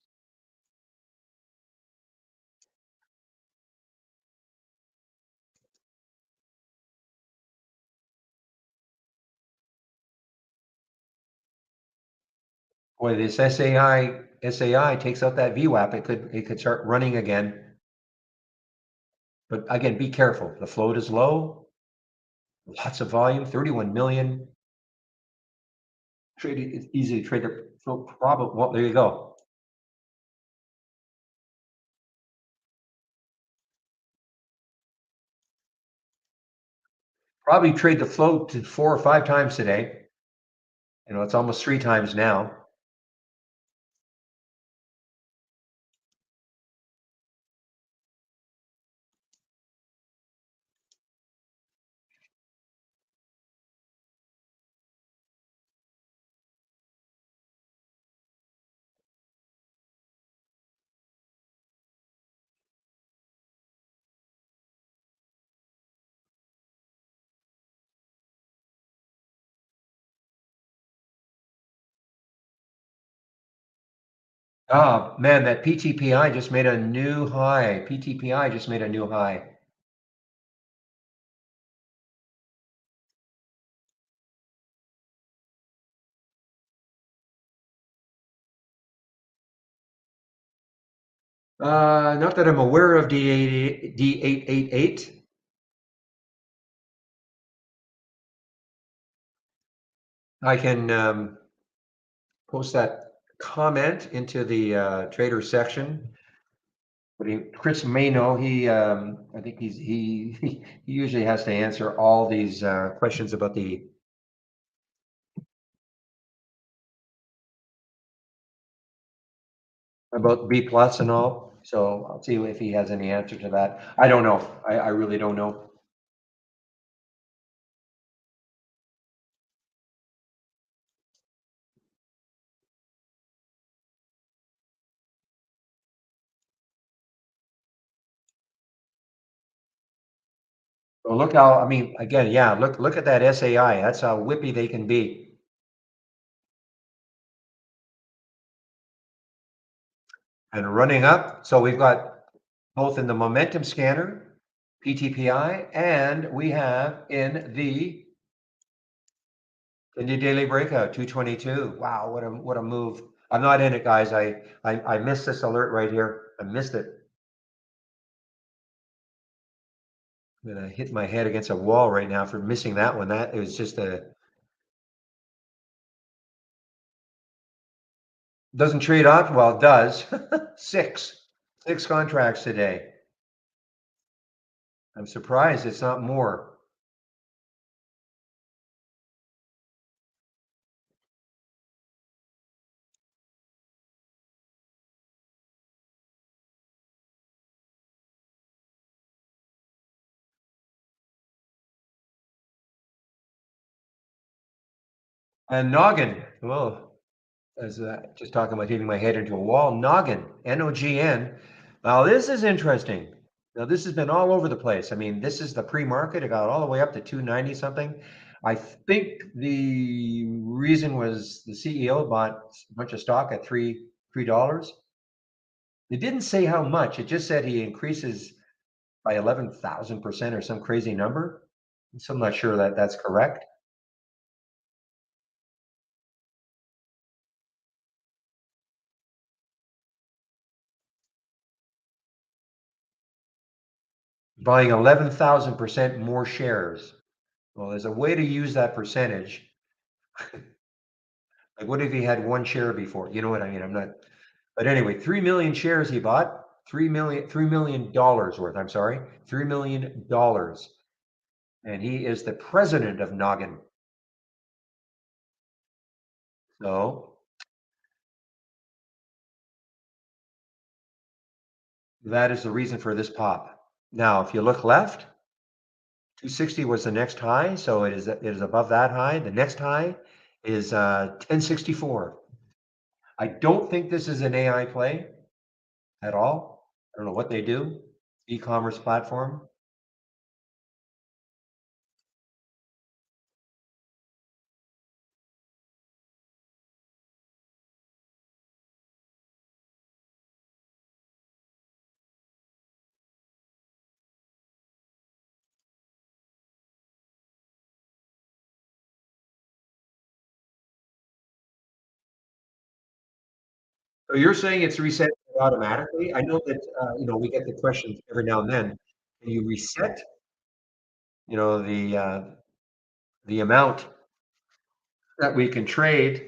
Boy, this SAI takes out that VWAP, it could start running again. But again, be careful. The float is low, lots of volume, 31 million. It's easy to trade the float. Probably. Well, there you go. Probably trade the float to 4 or 5 times today. It's almost 3 times now. Oh man, that PTPI just made a new high. PTPI just made a new high. Not that I'm aware of D888. I can post that comment into the trader section. But Chris may know. I think he he usually has to answer all these questions about B plus and all. So I'll see if he has any answer to that. I don't know. I really don't know. So look how, I mean, again, yeah, look at that SAI. That's how whippy they can be. And running up. So we've got both in the momentum scanner, PTPI, and we have in the daily breakout, 222. Wow, what a move. I'm not in it, guys. I missed this alert right here. I missed it. I'm gonna hit my head against a wall right now for missing that one. That it was just a doesn't trade off. Well, it does. Six contracts today. I'm surprised it's not more. And Noggin, well, as just talking about hitting my head into a wall. Noggin, Nogn. Now this is interesting. Now this has been all over the place. I mean, this is the pre-market. It got all the way up to 290 something. I think the reason was the CEO bought a bunch of stock at $3. It didn't say how much. It just said he increases by 11,000% or some crazy number. So I'm not sure that that's correct. Buying 11,000% more shares. Well, there's a way to use that percentage. Like, what if he had one share before? You know what I mean? I'm not. But anyway, 3 million shares he bought. $3 million worth. I'm sorry, $3 million, and he is the president of Noggin. So that is the reason for this pop. Now, if you look left, 260 was the next high, so it is above that high. The next high is 1064. I don't think this is an AI play at all. I don't know what they do. E-commerce platform. So you're saying it's reset automatically? I know that, we get the questions every now and then. Can you reset, you know, the amount that we can trade?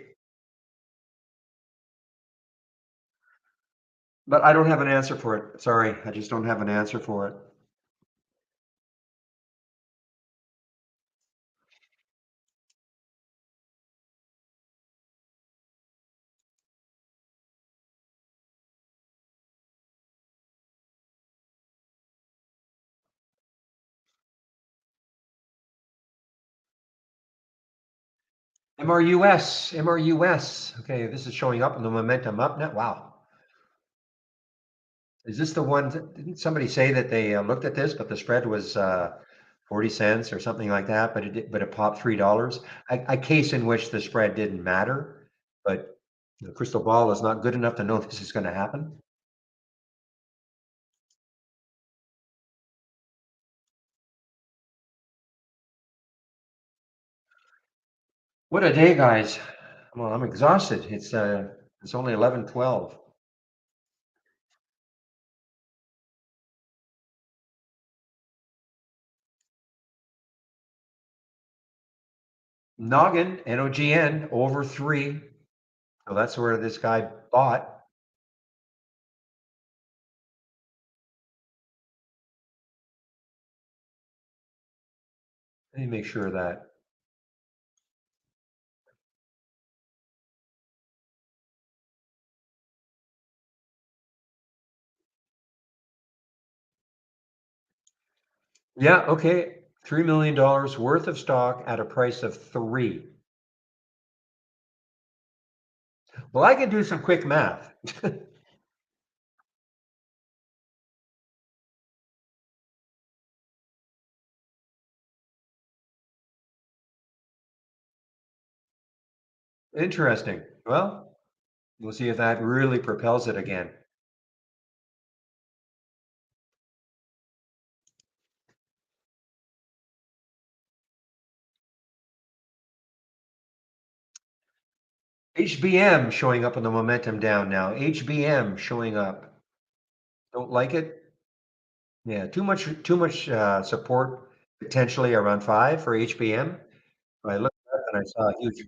But I don't have an answer for it. Sorry, I just don't have an answer for it. MRUS, MRUS. Okay, this is showing up in the momentum up now. Wow. Is this the one? Didn't somebody say that they looked at this, but the spread was 40 cents or something like that, but it popped $3. A case in which the spread didn't matter, but the crystal ball is not good enough to know this is going to happen. What a day, guys. Well, I'm exhausted. It's only 11:12. Noggin, NOGN, over 3. So that's where this guy bought. Let me make sure of that. Yeah, okay. $3 million worth of stock at a price of 3. Well, I can do some quick math. Interesting. Well, we'll see if that really propels it again. HBM showing up on the momentum down now. HBM showing up. Don't like it? Yeah, too much support potentially around 5 for HBM. I looked up and I saw a huge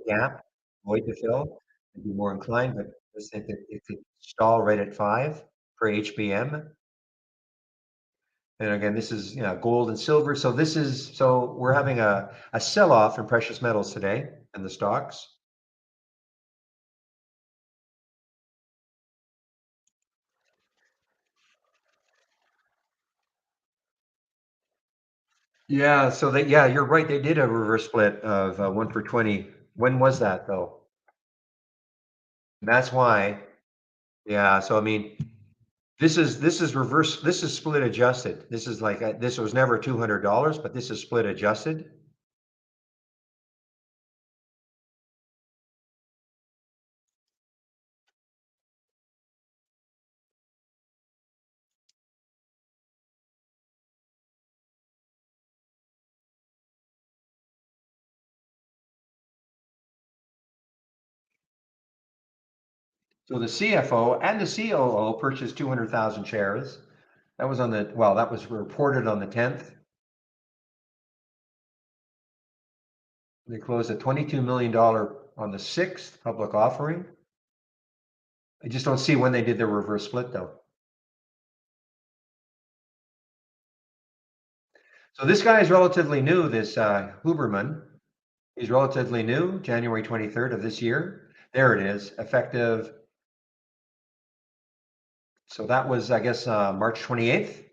gap, void to fill. I'd be more inclined, but I just think that it could stall right at 5 for HBM. And again, this is, gold and silver. So we're having a sell-off in precious metals today in the stocks. Yeah, yeah, you're right. They did a reverse split of 1 for 20. When was that though? That's why. Yeah, so I mean, this is reverse. This is split adjusted. This is like this was never $200, but this is split adjusted. So the CFO and the COO purchased 200,000 shares. That was that was reported on the 10th. They closed at $22 million on the 6th public offering. I just don't see when they did their reverse split though. So this guy is relatively new, this Huberman. He's relatively new, January 23rd of this year. There it is, effective. So that was, I guess, March 28th.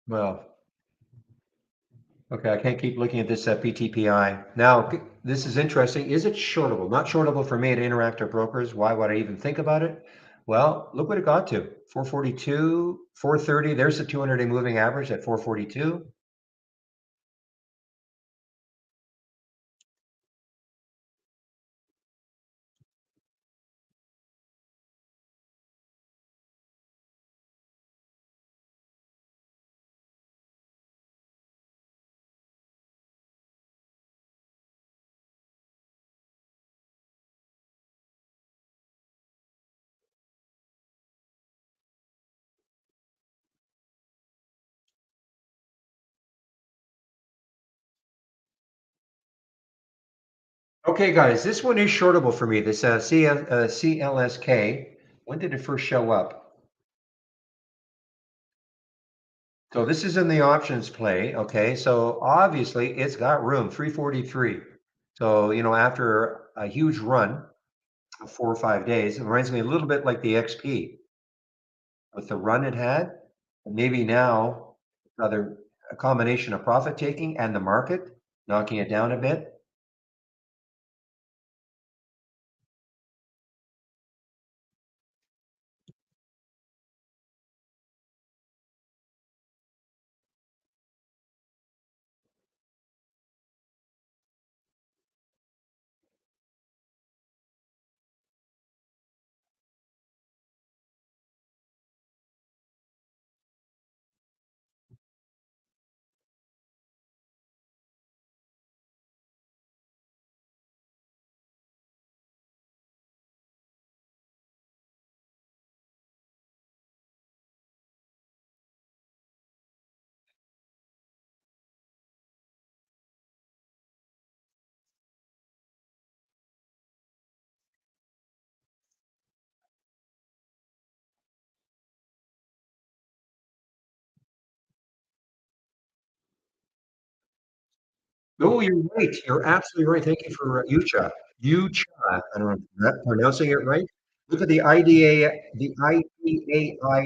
Well, okay, I can't keep looking at this PTPI. Now, this is interesting. Is it shortable? Not shortable for me at Interactive Brokers. Why would I even think about it? Well, look what it got to. 442, 430. There's the 200-day moving average at 442. Okay, guys, this one is shortable for me. This CLSK. When did it first show up? So this is in the options play. Okay, so obviously it's got room, 343. So, after a huge run of 4 or 5 days, it reminds me a little bit like the XP with the run it had. And maybe now, rather a combination of profit taking and the market knocking it down a bit. Oh, you're right. You're absolutely right. Thank you for Yucha. Yucha. I don't know if I'm pronouncing it right. Look at the IDAI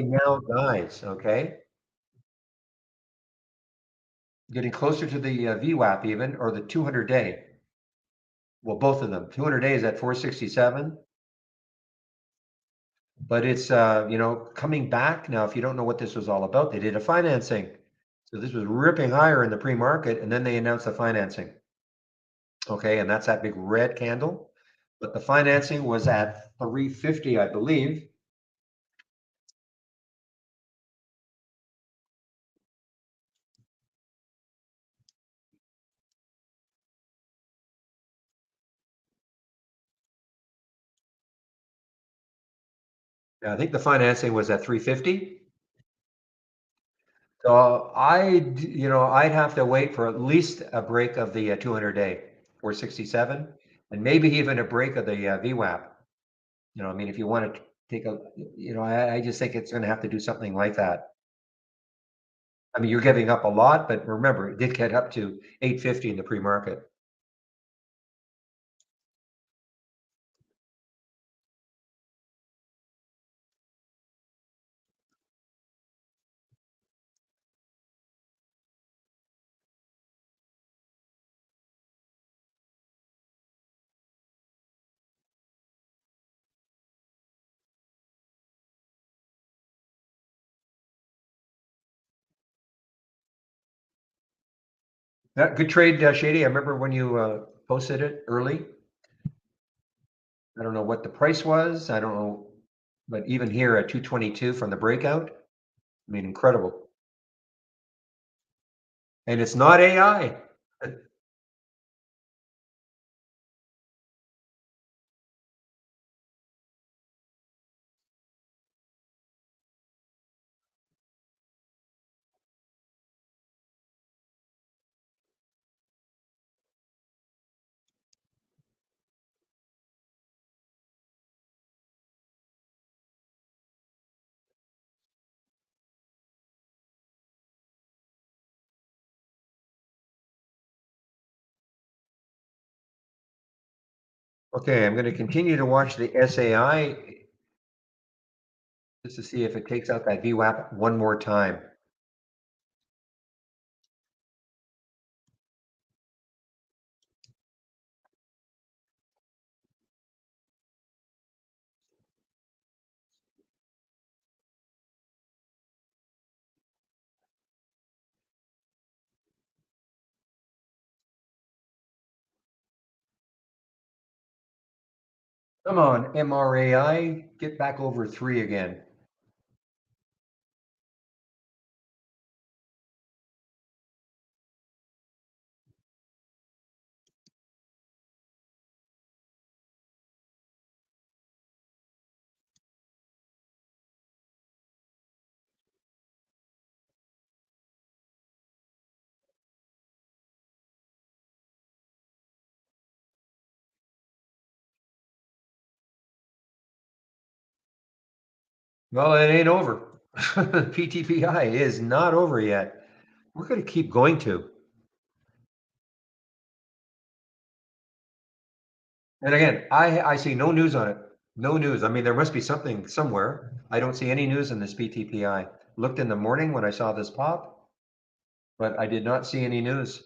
now, guys. Okay, getting closer to the VWAP even, or the 200-day. Well, both of them. 200 days at 467, but it's coming back now. If you don't know what this was all about, they did a financing. So this was ripping higher in the pre-market, and then they announced the financing. Okay, and that's that big red candle. But the financing was at 350, I believe. Yeah, I think the financing was at 350. So I'd have to wait for at least a break of the 200-day 467, and maybe even a break of the VWAP. I mean, if you want to take I just think it's going to have to do something like that. I mean, you're giving up a lot, but remember, it did get up to 850 in the pre-market. Yeah, good trade, Shady. I remember when you posted it early. I don't know what the price was. I don't know, but even here at 222 from the breakout, I mean, incredible. And it's not AI. Okay, I'm going to continue to watch the SAI just to see if it takes out that VWAP one more time. Come on, MRAI, get back over 3 again. Well, it ain't over. PTPI is not over yet. We're gonna keep going to. And again, I see no news on it. No news. I mean, there must be something somewhere. I don't see any news in this PTPI. Looked in the morning when I saw this pop, but I did not see any news.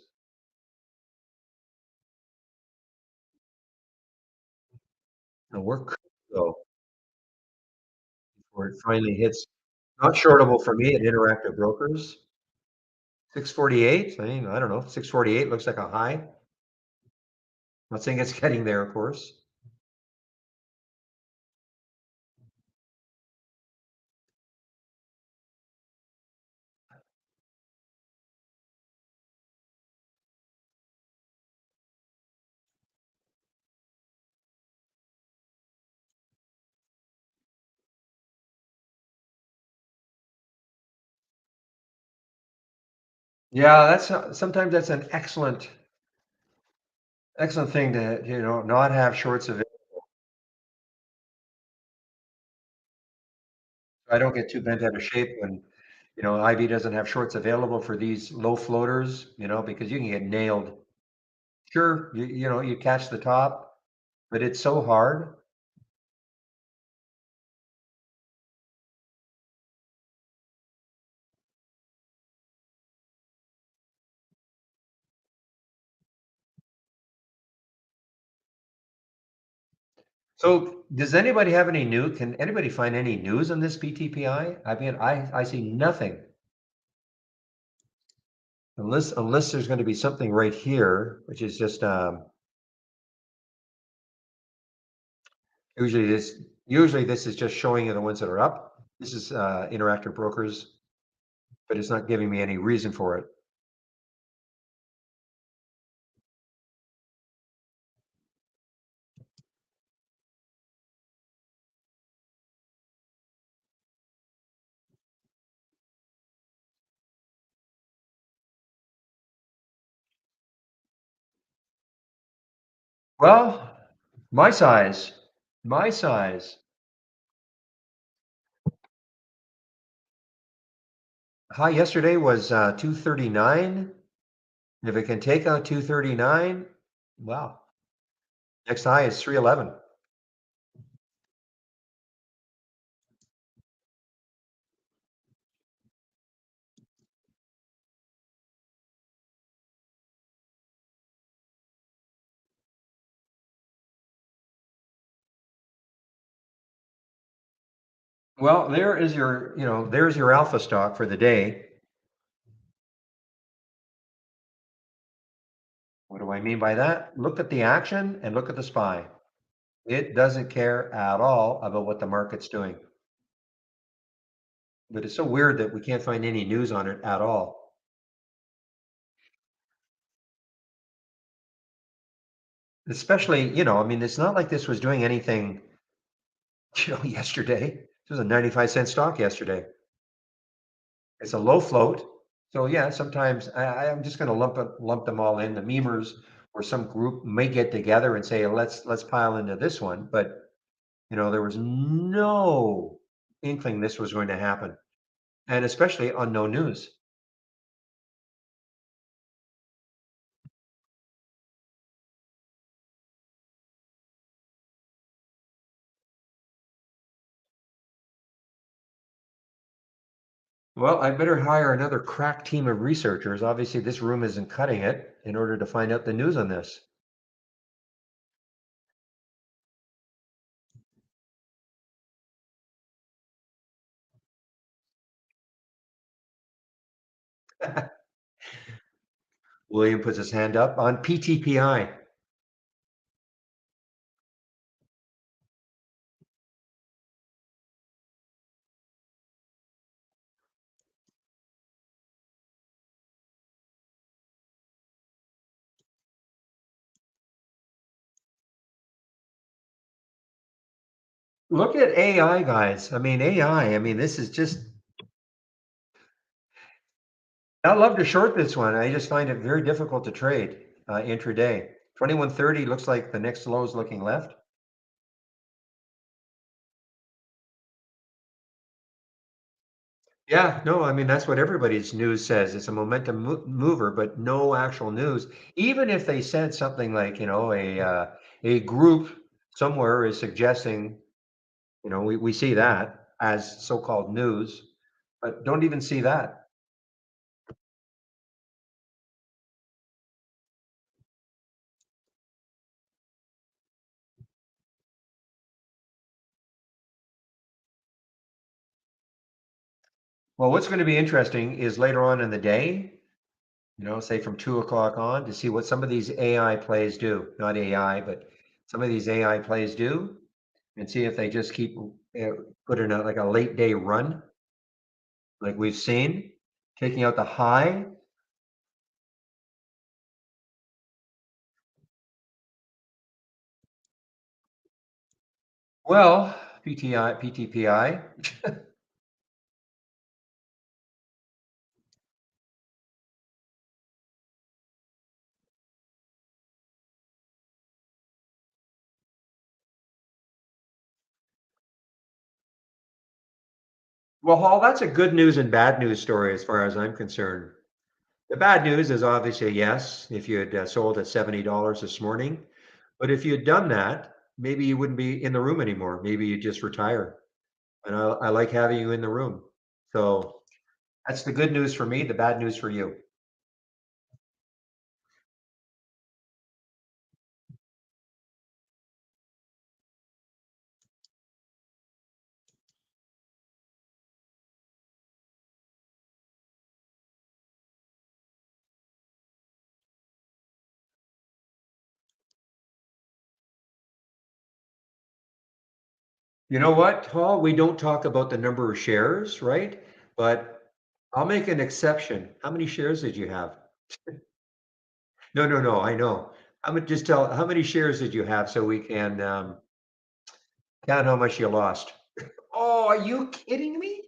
And we're cooked though before it finally hits. Not shortable for me at Interactive Brokers. 648. I mean, I don't know. 648 looks like a high. Not saying it's getting there, of course. Yeah, that's sometimes that's an excellent thing to not have shorts of it. I don't get too bent out of shape when IB doesn't have shorts available for these low floaters, because you can get nailed. Sure, you catch the top, but it's so hard. So does anybody have any new? Can anybody find any news on this BTPI? I mean, I see nothing unless there's going to be something right here, which is just usually this is just showing you the ones that are up. This is Interactive Brokers, but it's not giving me any reason for it. Well, my size, my size. High yesterday was 239. If it can take out 239, wow. Next high is 311. Well, there's your alpha stock for the day. What do I mean by that? Look at the action and look at the SPY. It doesn't care at all about what the market's doing. But it's so weird that we can't find any news on it at all. Especially, I mean, it's not like this was doing anything, yesterday. This was a 95-cent stock yesterday. It's a low float. So yeah, sometimes I'm just going to lump them all in. The memers or some group may get together and say, let's pile into this one. But there was no inkling this was going to happen, and especially on no news. Well, I better hire another crack team of researchers. Obviously, this room isn't cutting it in order to find out the news on this. William puts his hand up on PTPI. Look at AI, guys. I mean, AI. I mean, this is just. I love to short this one. I just find it very difficult to trade intraday. 2130 looks like the next low is looking left. Yeah, no, I mean that's what everybody's news says. It's a momentum mover, but no actual news. Even if they said something like, a group somewhere is suggesting, we see that as so-called news, but don't even see that. Well, what's going to be interesting is later on in the day, say from 2 o'clock on, to see what some of these AI plays do. Not AI, but some of these AI plays do, and see if they just keep putting out like a late day run, like we've seen, taking out the high. Well, PTI, PTPI. Well, Hall, that's a good news and bad news story as far as I'm concerned. The bad news is obviously yes, if you had sold at $70 this morning, but if you had done that, maybe you wouldn't be in the room anymore. Maybe you just retire. And I like having you in the room. So that's the good news for me, the bad news for you. You know what, Paul? We don't talk about the number of shares, right? But I'll make an exception. How many shares did you have? No, no, no. I know. I'm gonna just tell how many shares did you have so we can count how much you lost. Oh, are you kidding me?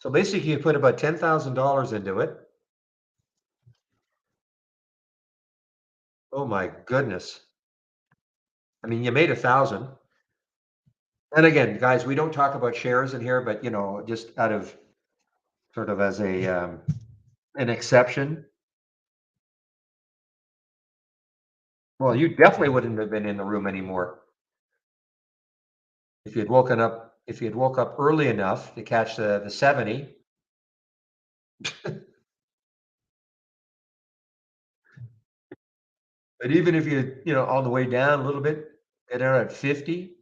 So basically, you put about $10,000 into it. Oh my goodness. I mean, you made 1,000. And again, guys, we don't talk about shares in here, but just out of sort of as a an exception. Well, you definitely wouldn't have been in the room anymore if you'd woken up. If you'd woke up early enough to catch the 70. But even if on the way down a little bit, get out at 50.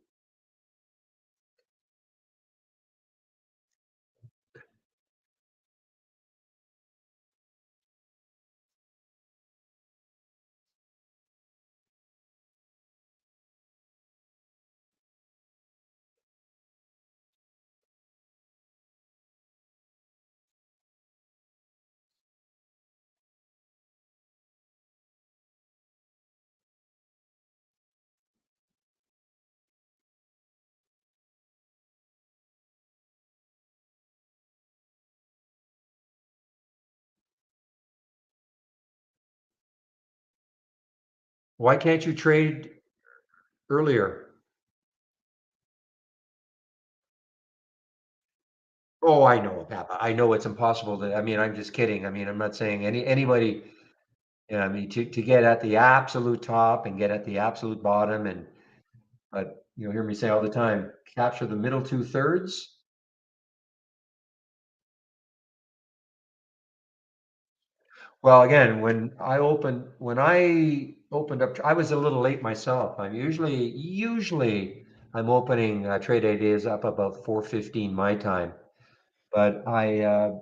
Why can't you trade earlier? Oh, I know, Papa. I know it's impossible to. I mean, I'm just kidding. I mean, I'm not saying anybody. I mean, to get at the absolute top and get at the absolute bottom, but you'll hear me say all the time, capture the middle two thirds. Well, again, when I opened up, I was a little late myself. I'm usually I'm opening trade ideas up about 4:15 my time, but I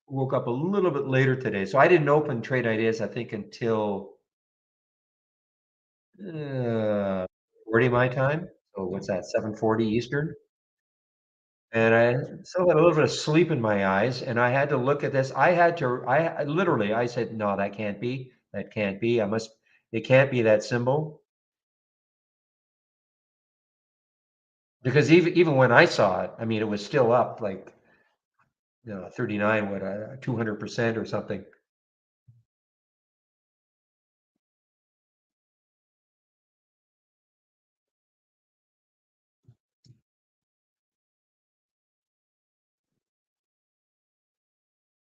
woke up a little bit later today, so I didn't open trade ideas I think until uh, 40 my time. So what's that? 7:40 Eastern. And I still had a little bit of sleep in my eyes, and I had to look at this. I had to, I literally, I said, no, that can't be. That can't be. It can't be that symbol because even when I saw it, I mean, it was still up like 39, what, 200% or something.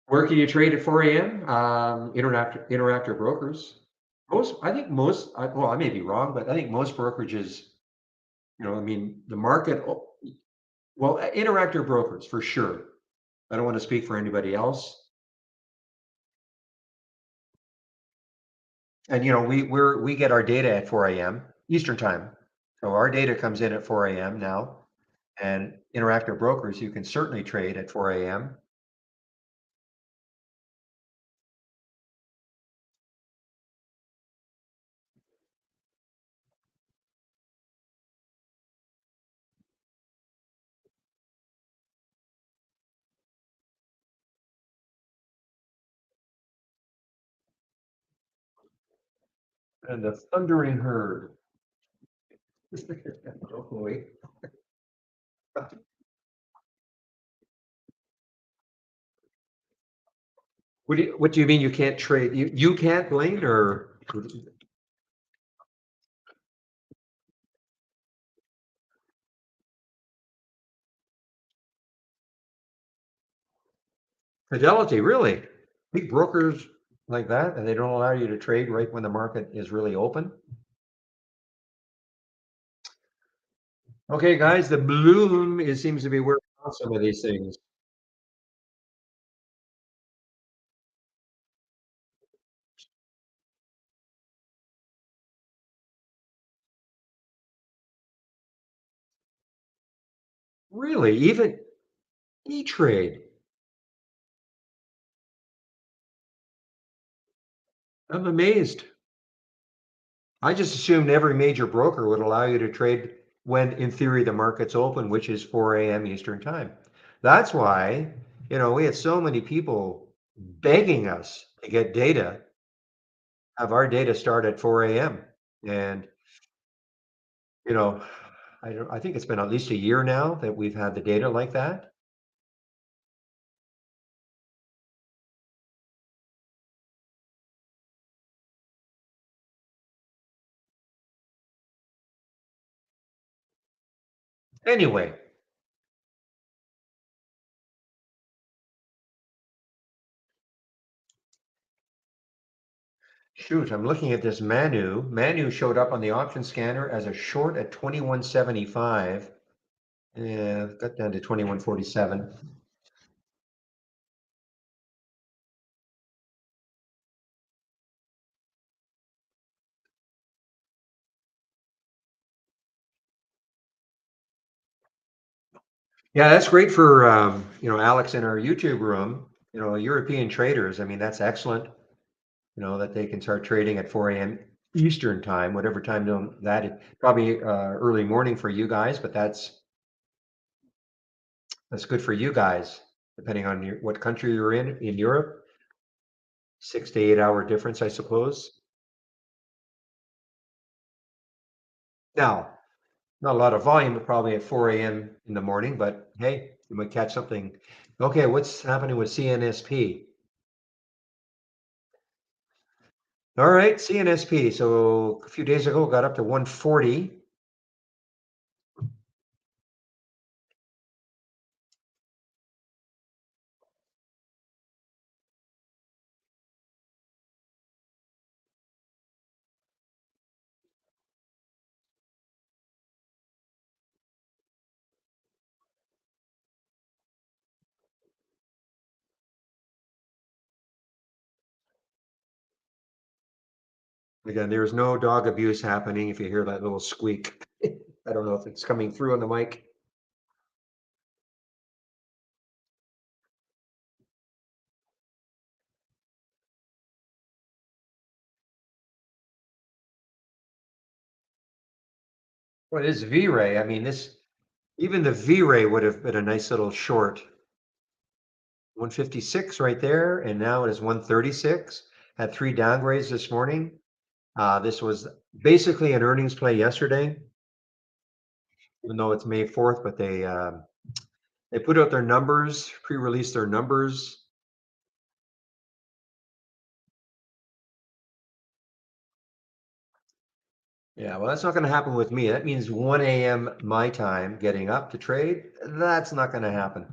Where can you trade at 4 a.m.? Interactive brokers. I think well, I may be wrong, but I think most brokerages, I mean, the market, well, interactive brokers for sure. I don't want to speak for anybody else. And we get our data at 4 a.m. Eastern time. So our data comes in at 4 a.m. now, and interactive brokers, you can certainly trade at 4 a.m. And the thundering herd. Oh boy. What do you mean you can't trade? You can't, Blaine, or Fidelity, really? Big brokers like that, and they don't allow you to trade right when the market is really open? Okay, guys, the bloom seems to be working on some of these things. Really? Even E-Trade? I'm amazed. I just assumed every major broker would allow you to trade when, in theory, the market's open, which is 4 a.m. Eastern time. That's why, we had so many people begging us to get data, have our data start at 4 a.m. And, you know, I think it's been at least a year now that we've had the data like that. Anyway, shoot, I'm looking at this Manu. Manu showed up on the option scanner as a short at 21.75. Yeah, got down to 21.47. Yeah, that's great for Alex in our YouTube room. European traders. I mean, that's excellent. That they can start trading at 4 a.m. Eastern time, whatever time zone that is. Probably early morning for you guys, but that's good for you guys, depending on what country you're in Europe. 6 to 8 hour difference, I suppose. Now, not a lot of volume, probably at 4 a.m. in the morning, but hey, you might catch something. Okay, what's happening with CNSP? All right, CNSP. So a few days ago, got up to 140. Again, there's no dog abuse happening if you hear that little squeak. I don't know if it's coming through on the mic. Well, this V-Ray, I mean, even the V-Ray would have been a nice little short. 156 right there, and now it is 136. had 3 downgrades this morning. This was basically an earnings play yesterday, even though it's May 4th, but they put out their numbers, pre-released their numbers. Yeah, well, that's not going to happen with me. That means 1 a.m. my time getting up to trade. That's not going to happen.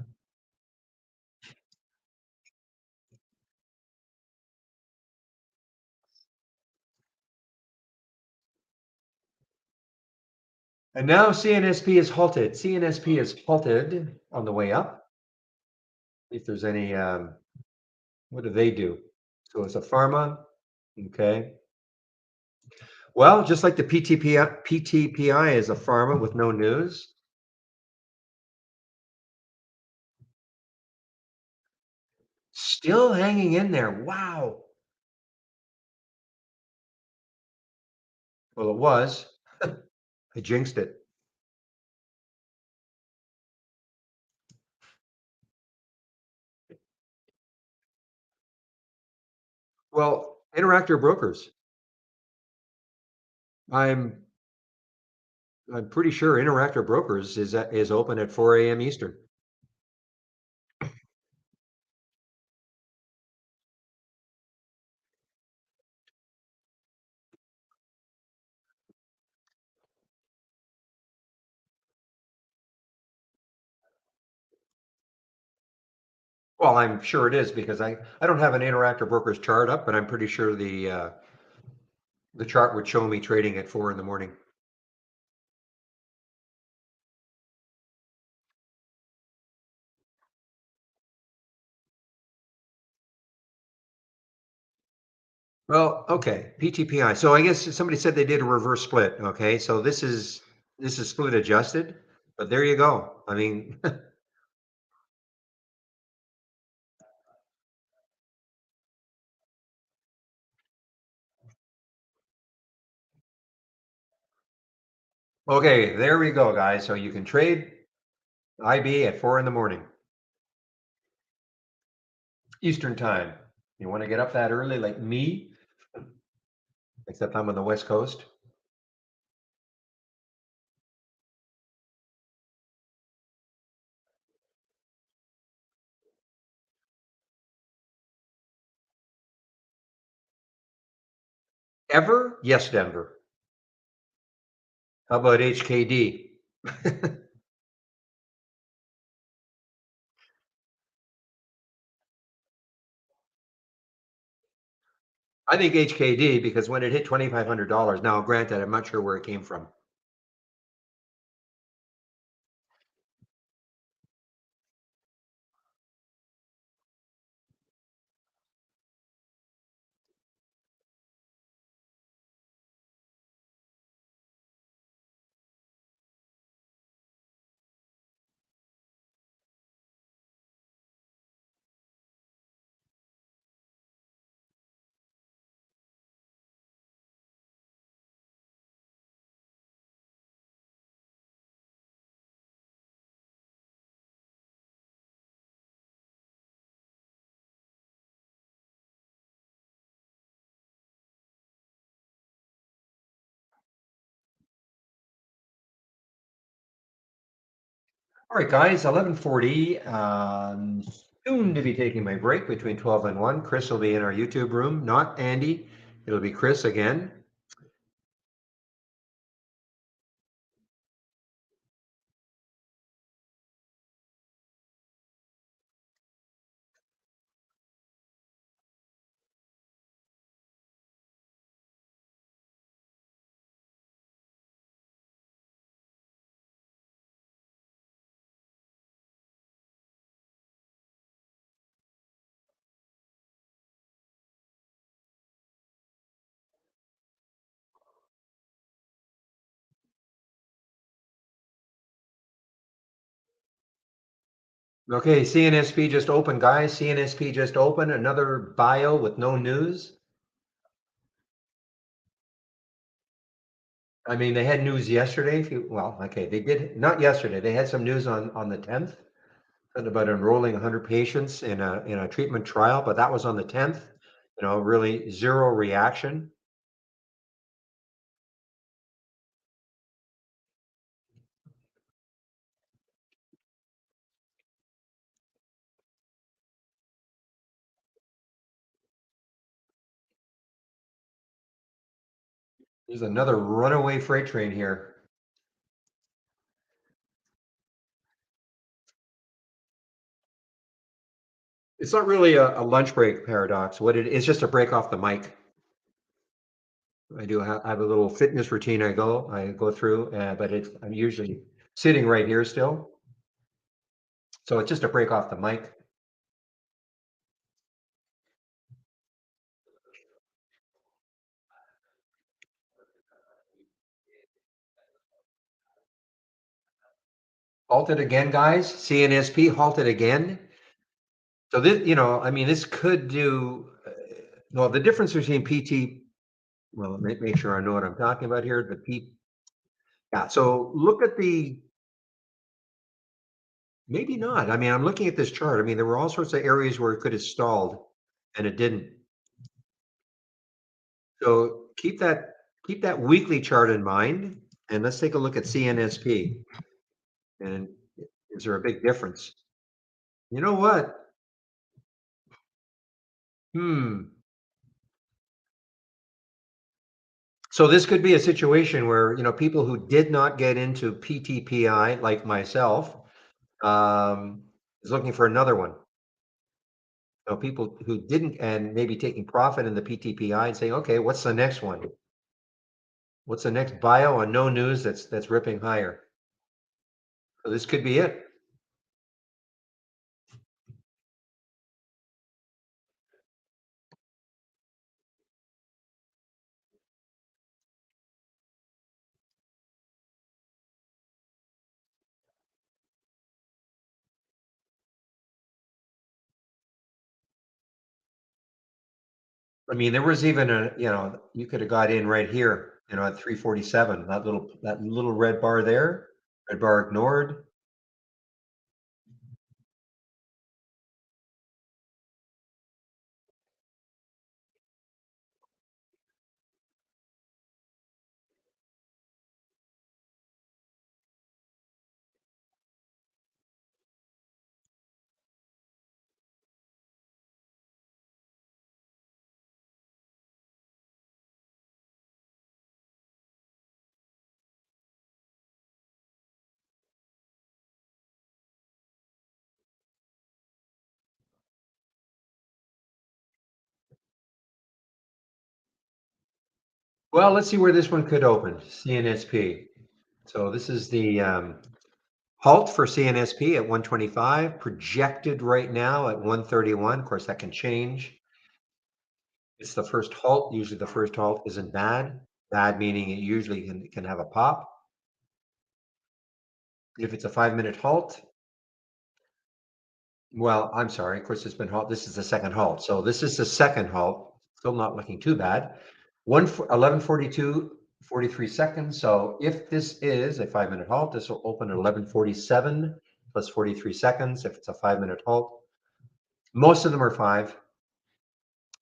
And now CNSP is halted. CNSP is halted on the way up. If there's any, what do they do? So it's a pharma. Okay. Well, just like the PTPI is a pharma with no news. Still hanging in there. Wow. Well, it was. I jinxed it. Well, Interactive Brokers. I'm I'm pretty sure Interactive Brokers is open at 4 a.m. Eastern. Well, I'm sure it is because I don't have an Interactive Brokers chart up, but I'm pretty sure the chart would show me trading at 4 in the morning. Well, okay, PTPI. So I guess somebody said they did a reverse split. Okay, so this is split adjusted, but there you go. I mean, okay, there we go, guys. So you can trade IB at 4 in the morning Eastern time. You want to get up that early, like me, except I'm on the West Coast. Ever? Yes, Denver. How about HKD? I think HKD because when it hit $2,500, now granted, I'm not sure where it came from. All right, guys, 11:40. Soon to be taking my break between 12 and 1. Chris will be in our YouTube room, not Andy. It'll be Chris again. Okay, CNSP just opened, guys. CNSP just opened. Another bio with no news. I mean, they had news yesterday. Well, okay, they did not yesterday. They had some news on the 10th about enrolling 100 patients in a treatment trial, but that was on the 10th. really zero reaction. There's another runaway freight train here. It's not really a lunch break paradox. What it is, just a break off the mic. I have a little fitness routine I go through, but I'm usually sitting right here still. So it's just a break off the mic. Halted again, guys. CNSP halted again. So this, I mean, this could do. Well, the difference between PT. Well, make sure I know what I'm talking about here. The P. Yeah. So look at the. Maybe not. I mean, I'm looking at this chart. I mean, there were all sorts of areas where it could have stalled, and it didn't. So keep that weekly chart in mind, and let's take a look at CNSP. And is there a big difference? You know what? Hmm. So this could be a situation where, people who did not get into PTPI, like myself, um, is looking for another one. So people who didn't, and maybe taking profit in the PTPI and saying, okay, what's the next one? What's the next bio on no news that's ripping higher? So this could be it. I mean, there was even you could have got in right here, at 347. That little red bar there, red bar ignored. Well, let's see where this one could open. CNSP. So this is the halt for CNSP at 125, projected right now at 131. Of course, that can change. It's the first halt. Usually the first halt isn't bad. Bad meaning it usually can have a pop. If it's a 5-minute halt, well, I'm sorry. Of course, it's been halt. This is the second halt. So this is the second halt. Still not looking too bad. 11:42, 43 seconds. So if this is a 5-minute halt, this will open at 11:47 plus 43 seconds. If it's a 5-minute halt, most of them are five.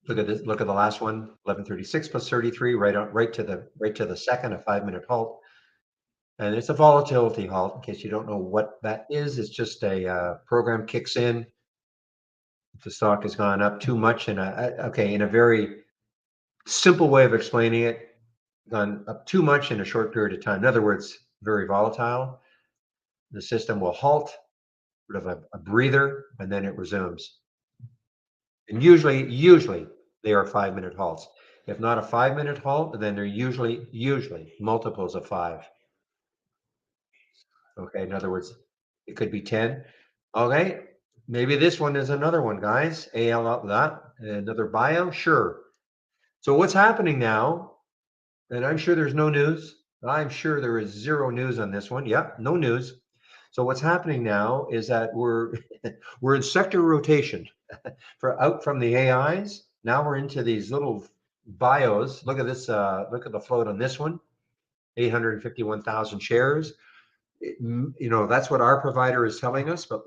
Look at this. Look at the last one. 11:36 plus 33, right to the second, a 5-minute halt. And it's a volatility halt. In case you don't know what that is, it's just a program kicks in. If the stock has gone up too much in a very simple way of explaining it, gone up too much in a short period of time. In other words, very volatile. The system will halt, sort of a breather, and then it resumes. And usually they are 5-minute halts. If not a 5-minute halt, then they're usually multiples of five. Okay, in other words, it could be 10. Okay, maybe this one is another one, guys. AL up that, another bio, sure. So what's happening now, and I'm sure there's no news. I'm sure there is zero news on this one. Yep, no news. So what's happening now is that we're we're in sector rotation for out from the AIs. Now we're into these little bios. Look at this. Look at the float on this one. 851,000 shares. That's what our provider is telling us. But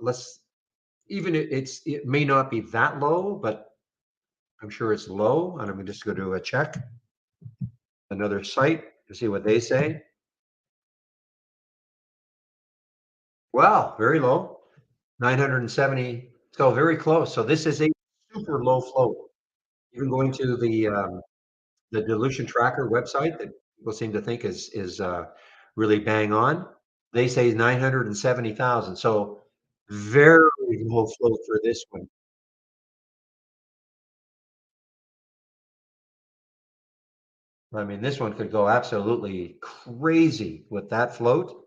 it may not be that low, but I'm sure it's low, and I'm just going to check another site to see what they say. Wow, very low, 970. So very close. So this is a super low float. Even going to the dilution tracker website that people seem to think is really bang on. They say 970,000. So very low float for this one. I mean, this one could go absolutely crazy with that float.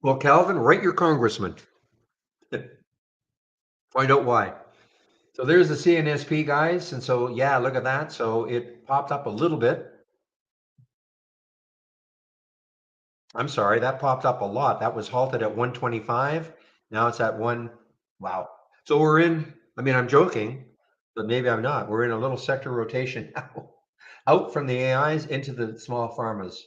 Well, Calvin, write your congressman. Find out why. So there's the CNSP guys, and so yeah, look at that. So it popped up a little bit. I'm sorry, that popped up a lot. That was halted at 125. Now it's at one. Wow. So we're in, I mean, I'm joking, but maybe I'm not. We're in a little sector rotation now, out from the AIs into the small pharmas.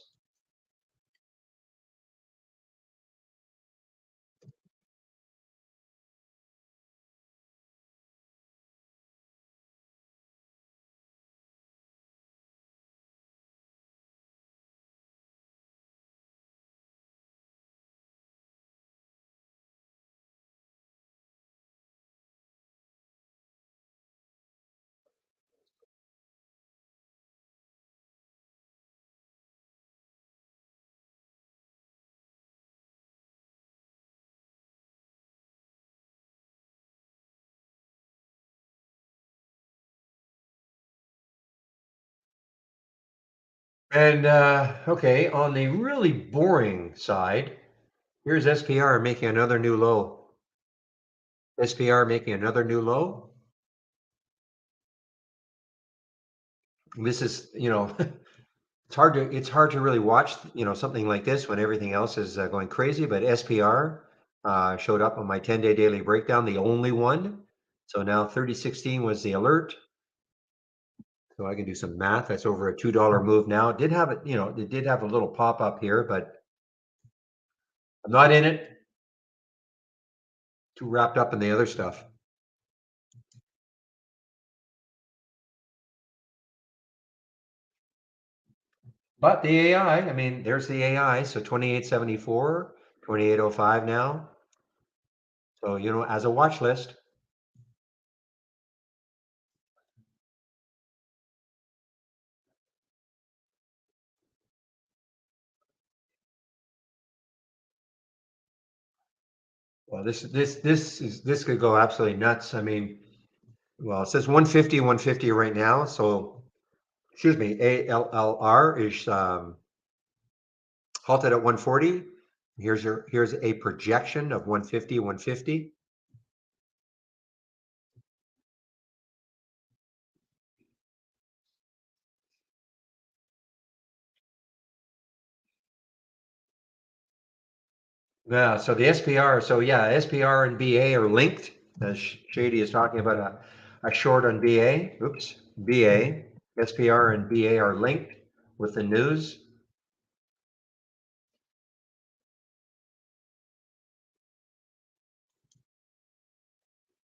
And okay, on the really boring side, here's SPR making another new low. SPR making another new low. This is, it's hard to really watch, something like this when everything else is going crazy. But SPR showed up on my 10-day daily breakdown, the only one. So now 3016 was the alert. So I can do some math. That's over a $2 move now. It did have it, it did have a little pop up here, but I'm not in it. Too wrapped up in the other stuff. But the AI, I mean, there's the AI. So 2874, 2805 now. So, as a watch list. Well, this could go absolutely nuts. I mean, well, it says 150, 150 right now. So, excuse me, ALLR is halted at 140. Here's a projection of 150, 150. Yeah, so the SPR, so yeah, SPR and BA are linked. As Shady is talking about a short on BA. Oops, BA, SPR and BA are linked with the news.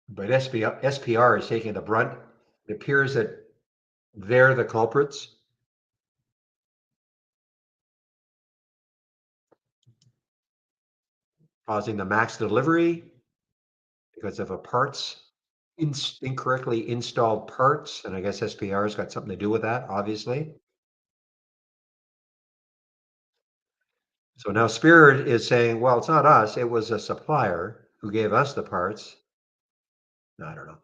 But SPR is taking the brunt. It appears that they're the culprits, causing the max delivery because of a parts incorrectly installed parts, and I guess SPR's got something to do with that, obviously. So now Spirit is saying, well, it's not us, it was a supplier who gave us the parts. I don't know.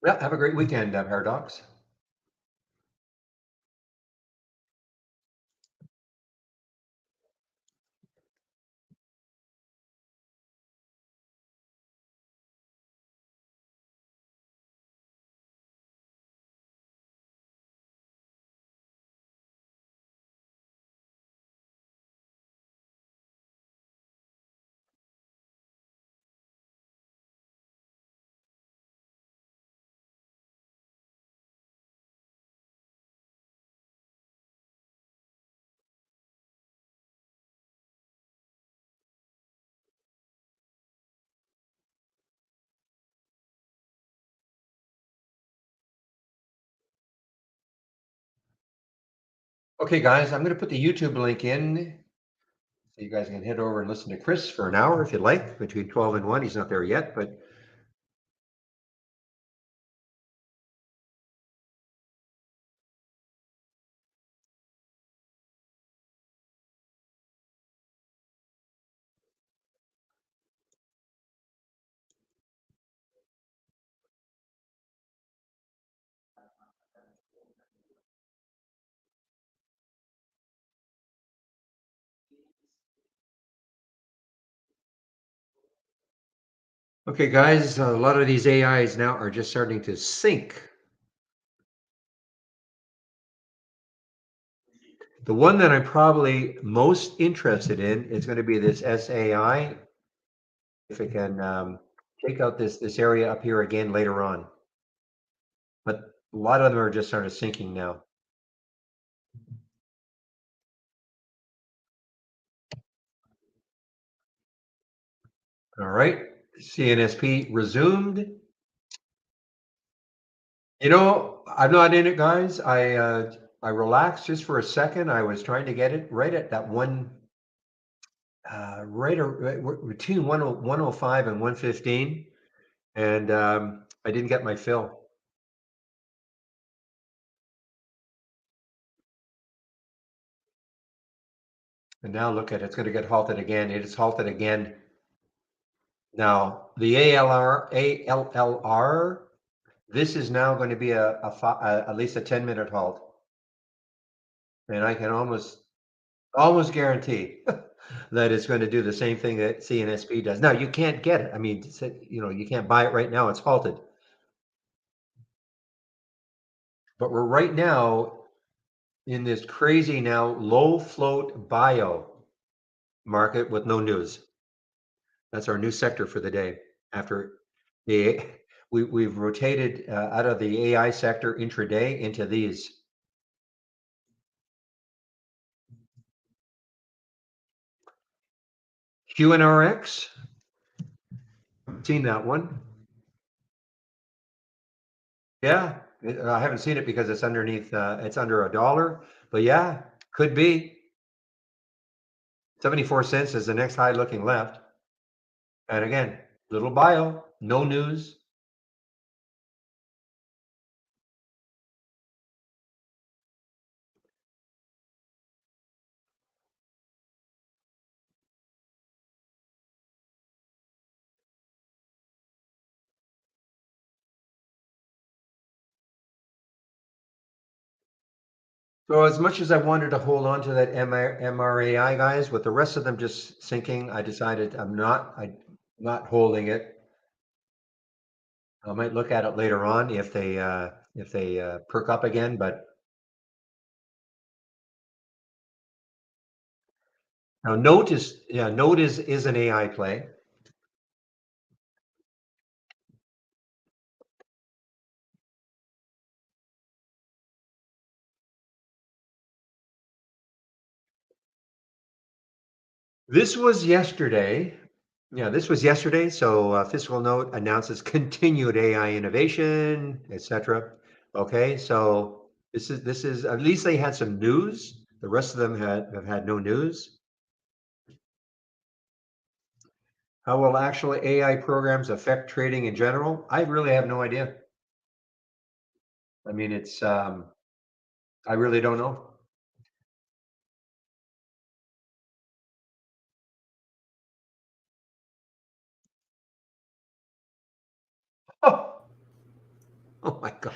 Yeah, have a great weekend, Paradox. Okay, guys, I'm going to put the YouTube link in. So you guys can head over and listen to Chris for an hour if you'd like, between 12 and 1. He's not there yet, but okay, guys, a lot of these AIs now are just starting to sync. The one that I'm probably most interested in is going to be this SAI. If it can take out this area up here again later on. But a lot of them are just sort of sinking now. All right, CNSP resumed. You know, I'm not in it, guys. I relaxed just for a second. I was trying to get it right at that one, between 105 and 115, and I didn't get my fill. And now look at it, it's going to get halted again. It is halted again. Now the ALLR, this is now going to be at least a 10-minute halt, and I can almost guarantee that it's going to do the same thing that CNSP does. Now you can't get it. I mean, you can't buy it right now. It's halted. But we're right now in this crazy now low float bio market with no news. That's our new sector for the day. After the we've rotated out of the AI sector intraday into these. QNRX, seen that one? Yeah, I haven't seen it because it's underneath. It's under $1, but yeah, could be 74 cents is the next high looking left. And again, little bio, no news. So as much as I wanted to hold on to that MRAI, guys, with the rest of them just sinking, I decided I'm not holding it. I might look at it later on if they perk up again, but now Note is an AI play. This was yesterday. Yeah, this was yesterday. So Fiscal Note announces continued AI innovation, etc. Okay, so this is at least they had some news. The rest of them have had no news. How will actual AI programs affect trading in general? I really have no idea. I mean, it's I really don't know. Oh, oh my gosh!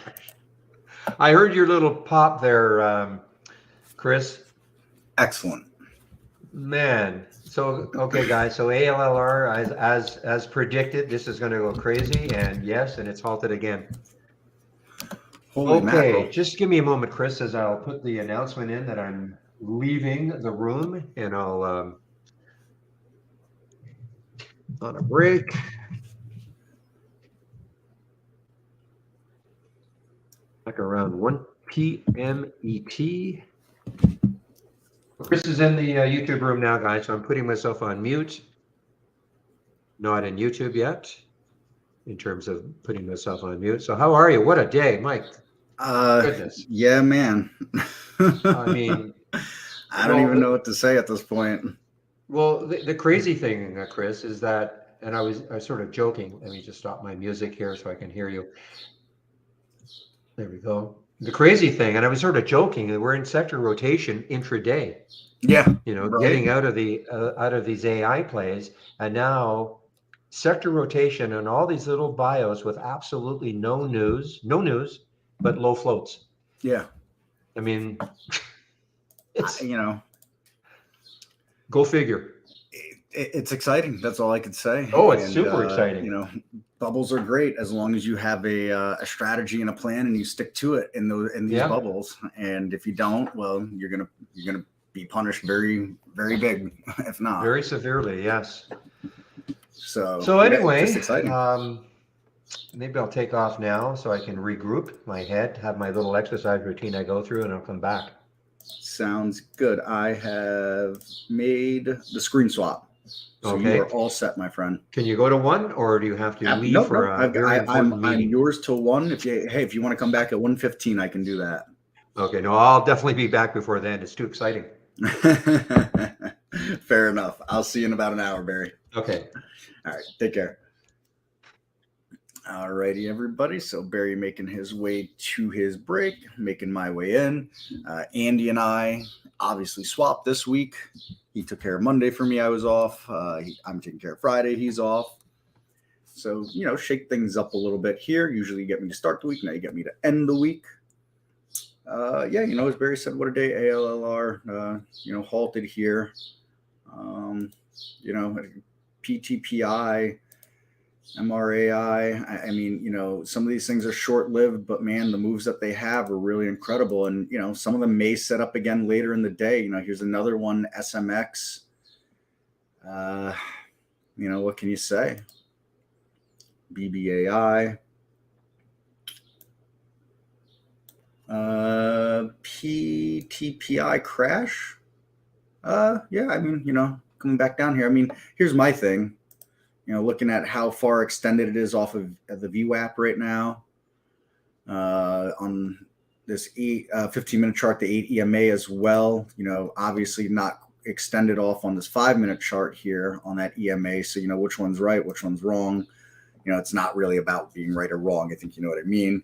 I heard your little pop there, Chris. Excellent. Man, so okay, guys. So ALLR, as predicted, this is going to go crazy, and yes, and it's halted again. Holy mackerel. Okay, just give me a moment, Chris, as I'll put the announcement in that I'm leaving the room, and I'll on a break. Back around 1 p.m. ET. Chris is in the YouTube room now, guys, so I'm putting myself on mute. Not in YouTube yet, in terms of putting myself on mute. So how are you? What a day, Mike. Goodness. Yeah, man. I mean, I don't well, even know what to say at this point. well, the crazy thing, Chris, is that, and I was sort of joking. Let me just stop my music here so I can hear you. There we go. The crazy thing, and I was sort of joking, that we're in sector rotation intraday. Yeah, right. Getting out of out of these AI plays, and now sector rotation and all these little bios with absolutely no news, but low floats. Yeah, I mean, it's you know, go figure. it's exciting. That's all I could say. Oh, it's And super exciting. bubbles are great as long as you have a strategy and a plan and you stick to it in these Yeah, bubbles. And if you don't, well, you're gonna be punished very, very big if not. very severely, yes. So So yeah, it's just anyway, exciting. maybe I'll take off now so I can regroup my head, have my little exercise routine I go through, and I'll come back. Sounds good. I have made the screen swap, so you Okay. are all set, my friend. Can you go to one, or do you have to leave No, for no. a very important I'm meeting? yours till 1. If you want to come back at 1:15, I can do that. Okay, no, I'll definitely be back before then. It's too exciting. Fair enough. I'll see you in about an hour, Barry. Okay. All right. Take care. All righty, everybody. So Barry making his way to his break, making my way in. Andy and I obviously swapped this week. He took care of Monday for me. I was off. I'm taking care of Friday. He's off. So, shake things up a little bit here. Usually you get me to start the week. Now you get me to end the week. As Barry said, what a day. ALLR, halted here. PTPI, MRAI. I mean, some of these things are short-lived, but man, the moves that they have are really incredible. And, some of them may set up again later in the day. Here's another one, SMX. What can you say? BBAI. PTPI crash. Coming back down here. I mean, here's my thing. Looking at how far extended it is off of the VWAP right now. On this 15-minute chart, the 8 EMA as well. Obviously not extended off on this 5-minute chart here on that EMA. So which one's right, which one's wrong. It's not really about being right or wrong. I think you know what I mean.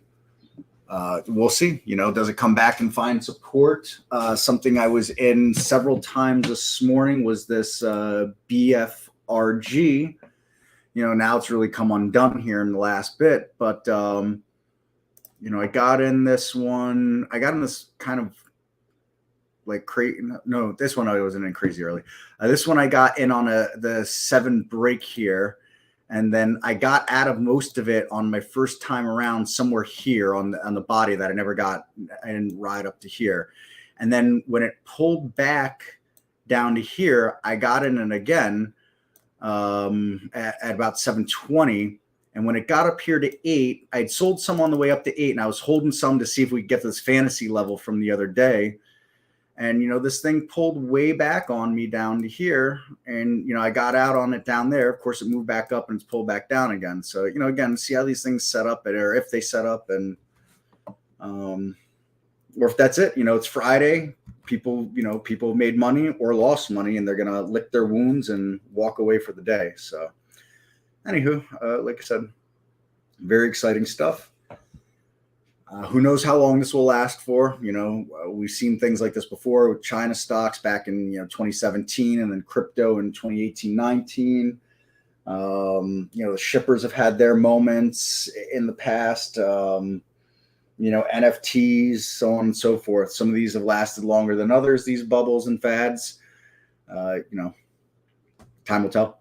We'll see. Does it come back and find support? Something I was in several times this morning was this BFRG. Now it's really come undone here in the last bit. But, I got in this one. I got in this kind of like crazy. No, this one I wasn't in crazy early. This one I got in on the 7 break here. And then I got out of most of it on my first time around somewhere here on the body that I didn't ride up to here. And then when it pulled back down to here, I got in it again at about 720. And when it got up here to 8, I'd sold some on the way up to 8, and I was holding some to see if we could get this fantasy level from the other day. And, this thing pulled way back on me down to here. And, I got out on it down there. Of course, it moved back up and it's pulled back down again. So, again, see how these things set up or if they set up and, or if that's it, it's Friday. People made money or lost money and they're going to lick their wounds and walk away for the day. So, anywho, like I said, very exciting stuff. Who knows how long this will last for? We've seen things like this before with China stocks back in 2017 and then crypto in 2018-19. The shippers have had their moments in the past. NFTs, so on and so forth. Some of these have lasted longer than others, these bubbles and fads. Time will tell.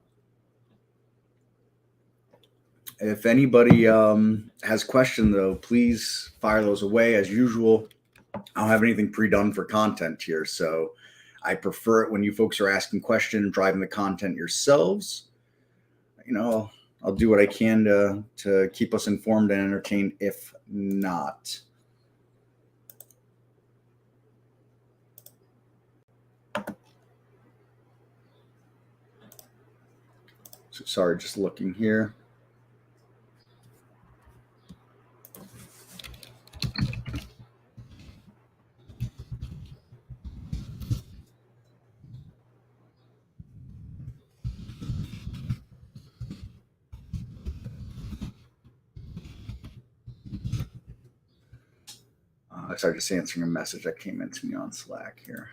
If anybody has questions, though, please fire those away. As usual, I don't have anything pre-done for content here, so I prefer it when you folks are asking questions and driving the content yourselves. I'll do what I can to keep us informed and entertained, if not. So sorry, just looking here. sorry, just answering a message that came into me on Slack here.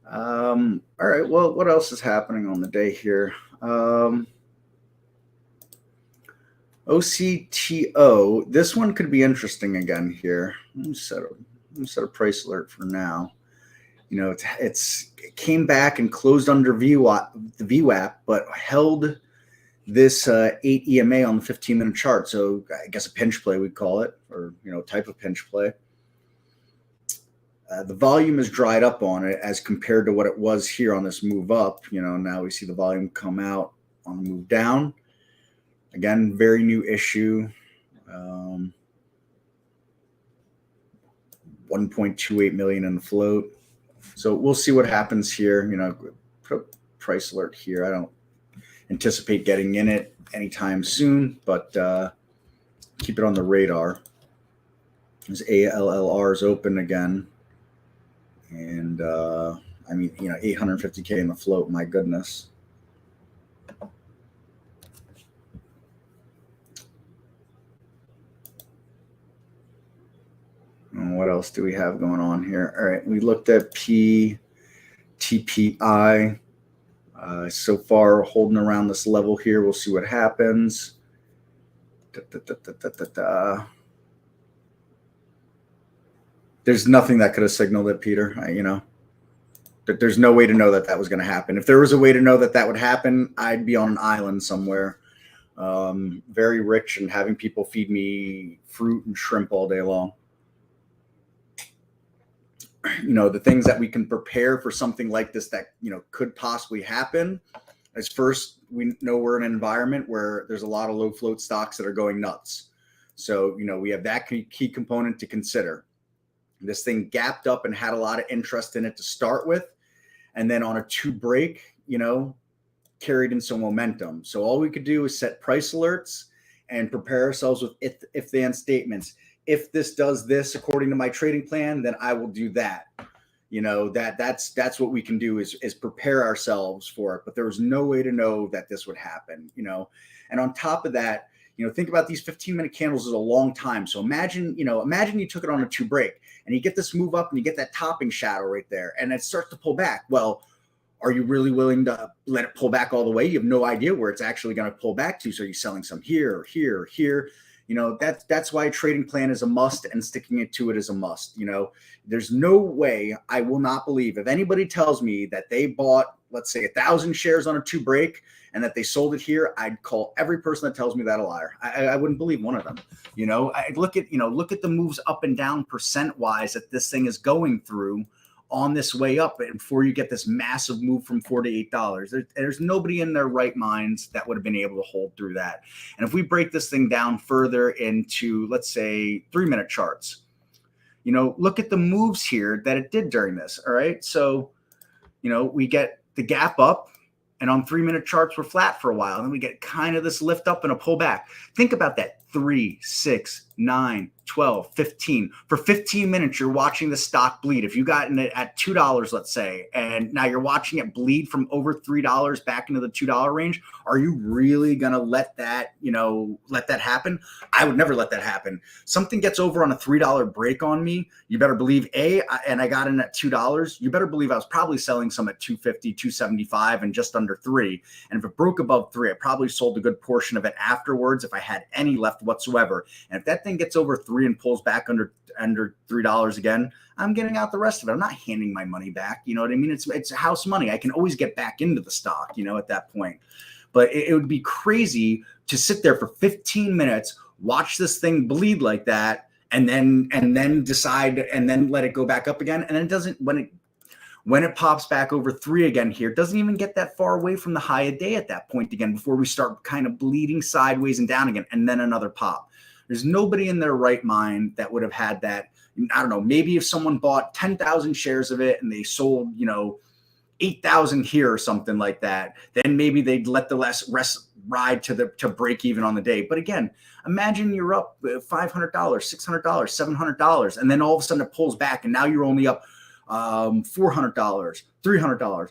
All right, well, what else is happening on the day here? OCTO, this one could be interesting again here. Let me set a price alert for now. You know, it came back and closed under the VWAP, but held this 8 EMA on the 15-minute chart. So I guess a pinch play, we'd call it, or, you know, type of pinch play. The volume is dried up on it as compared to what it was here on this move up. You know, now we see the volume come out on the move down. Again, very new issue. 1.28 million in the float. So we'll see what happens here. You know, put a price alert here. I don't anticipate getting in it anytime soon, but keep it on the radar. This ALLR is open again. And I mean, you know, 850K in the float, my goodness. And what else do we have going on here? All right, we looked at PTPI. So far, holding around this level here. We'll see what happens. There's nothing that could have signaled it, Peter. You know, there's no way to know that was going to happen. If there was a way to know that would happen, I'd be on an island somewhere, very rich and having people feed me fruit and shrimp all day long. You know, the things that we can prepare for something like this that, you know, could possibly happen is, first, we know we're in an environment where there's a lot of low float stocks that are going nuts. So, you know, we have that key component to consider. This thing gapped up and had a lot of interest in it to start with. And then on a 2 break, you know, carried in some momentum. So all we could do is set price alerts and prepare ourselves with if-then statements. If this does this according to my trading plan, then I will do that. You know, that's what we can do is prepare ourselves for it. But there was no way to know that this would happen, you know. And on top of that, you know, think about these 15-minute candles is a long time. So imagine you took it on a 2 break and you get this move up and you get that topping shadow right there and it starts to pull back. Well, are you really willing to let it pull back all the way? You have no idea where it's actually going to pull back to. So you're selling some here or here or here. You know, that's why a trading plan is a must and sticking to it is a must. You know, there's no way, I will not believe, if anybody tells me that they bought, let's say, 1,000 shares on a 2 break and that they sold it here, I'd call every person that tells me that a liar. I wouldn't believe one of them. You know, I look at the moves up and down percent wise that this thing is going through on this way up, and before you get this massive move from $4 to $8, there's nobody in their right minds that would have been able to hold through that. And if we break this thing down further into, let's say, 3-minute charts, you know, look at the moves here that it did during this. All right. So, you know, we get the gap up, and on 3-minute charts, we're flat for a while. And then we get kind of this lift up and a pullback. Think about that. 3, 6, 9, 12, 15. For 15 minutes, you're watching the stock bleed. If you got in it at $2, let's say, and now you're watching it bleed from over $3 back into the $2 range, are you really going to let that happen? I would never let that happen. Something gets over on a $3 break on me, you better believe and I got in at $2, you better believe I was probably selling some at $2.50, $2.75 and just under $3. And if it broke above $3, I probably sold a good portion of it afterwards if I had any left whatsoever. And if that thing gets over $3 and pulls back under $3 again, I'm getting out the rest of it. I'm not handing my money back. You know what I mean? It's house money. I can always get back into the stock, you know, at that point. But it would be crazy to sit there for 15 minutes, watch this thing bleed like that, and then decide and then let it go back up again. And then it doesn't, when it pops back over 3 again here, it doesn't even get that far away from the high of day at that point again before we start kind of bleeding sideways and down again, and then another pop. There's nobody in their right mind that would have had that. I don't know, maybe if someone bought 10,000 shares of it and they sold, you know, 8,000 here or something like that, then maybe they'd let the rest ride to break even on the day. But again, imagine you're up $500, $600, $700, and then all of a sudden it pulls back and now you're only up $400, $300, $200.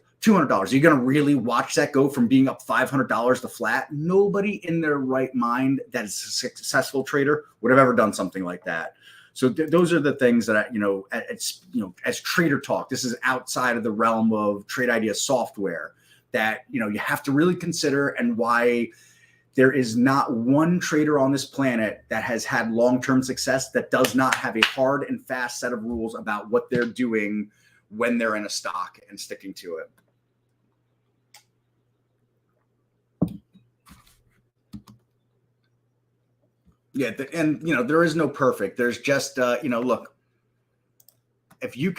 You're going to really watch that go from being up $500 to flat? Nobody in their right mind that is a successful trader would have ever done something like that. So those are the things that it's as trader talk. This is outside of the realm of trade idea software that you have to really consider, and why there is not one trader on this planet that has had long-term success that does not have a hard and fast set of rules about what they're doing when they're in a stock and sticking to it. Yeah, and there is no perfect. There's just look, if you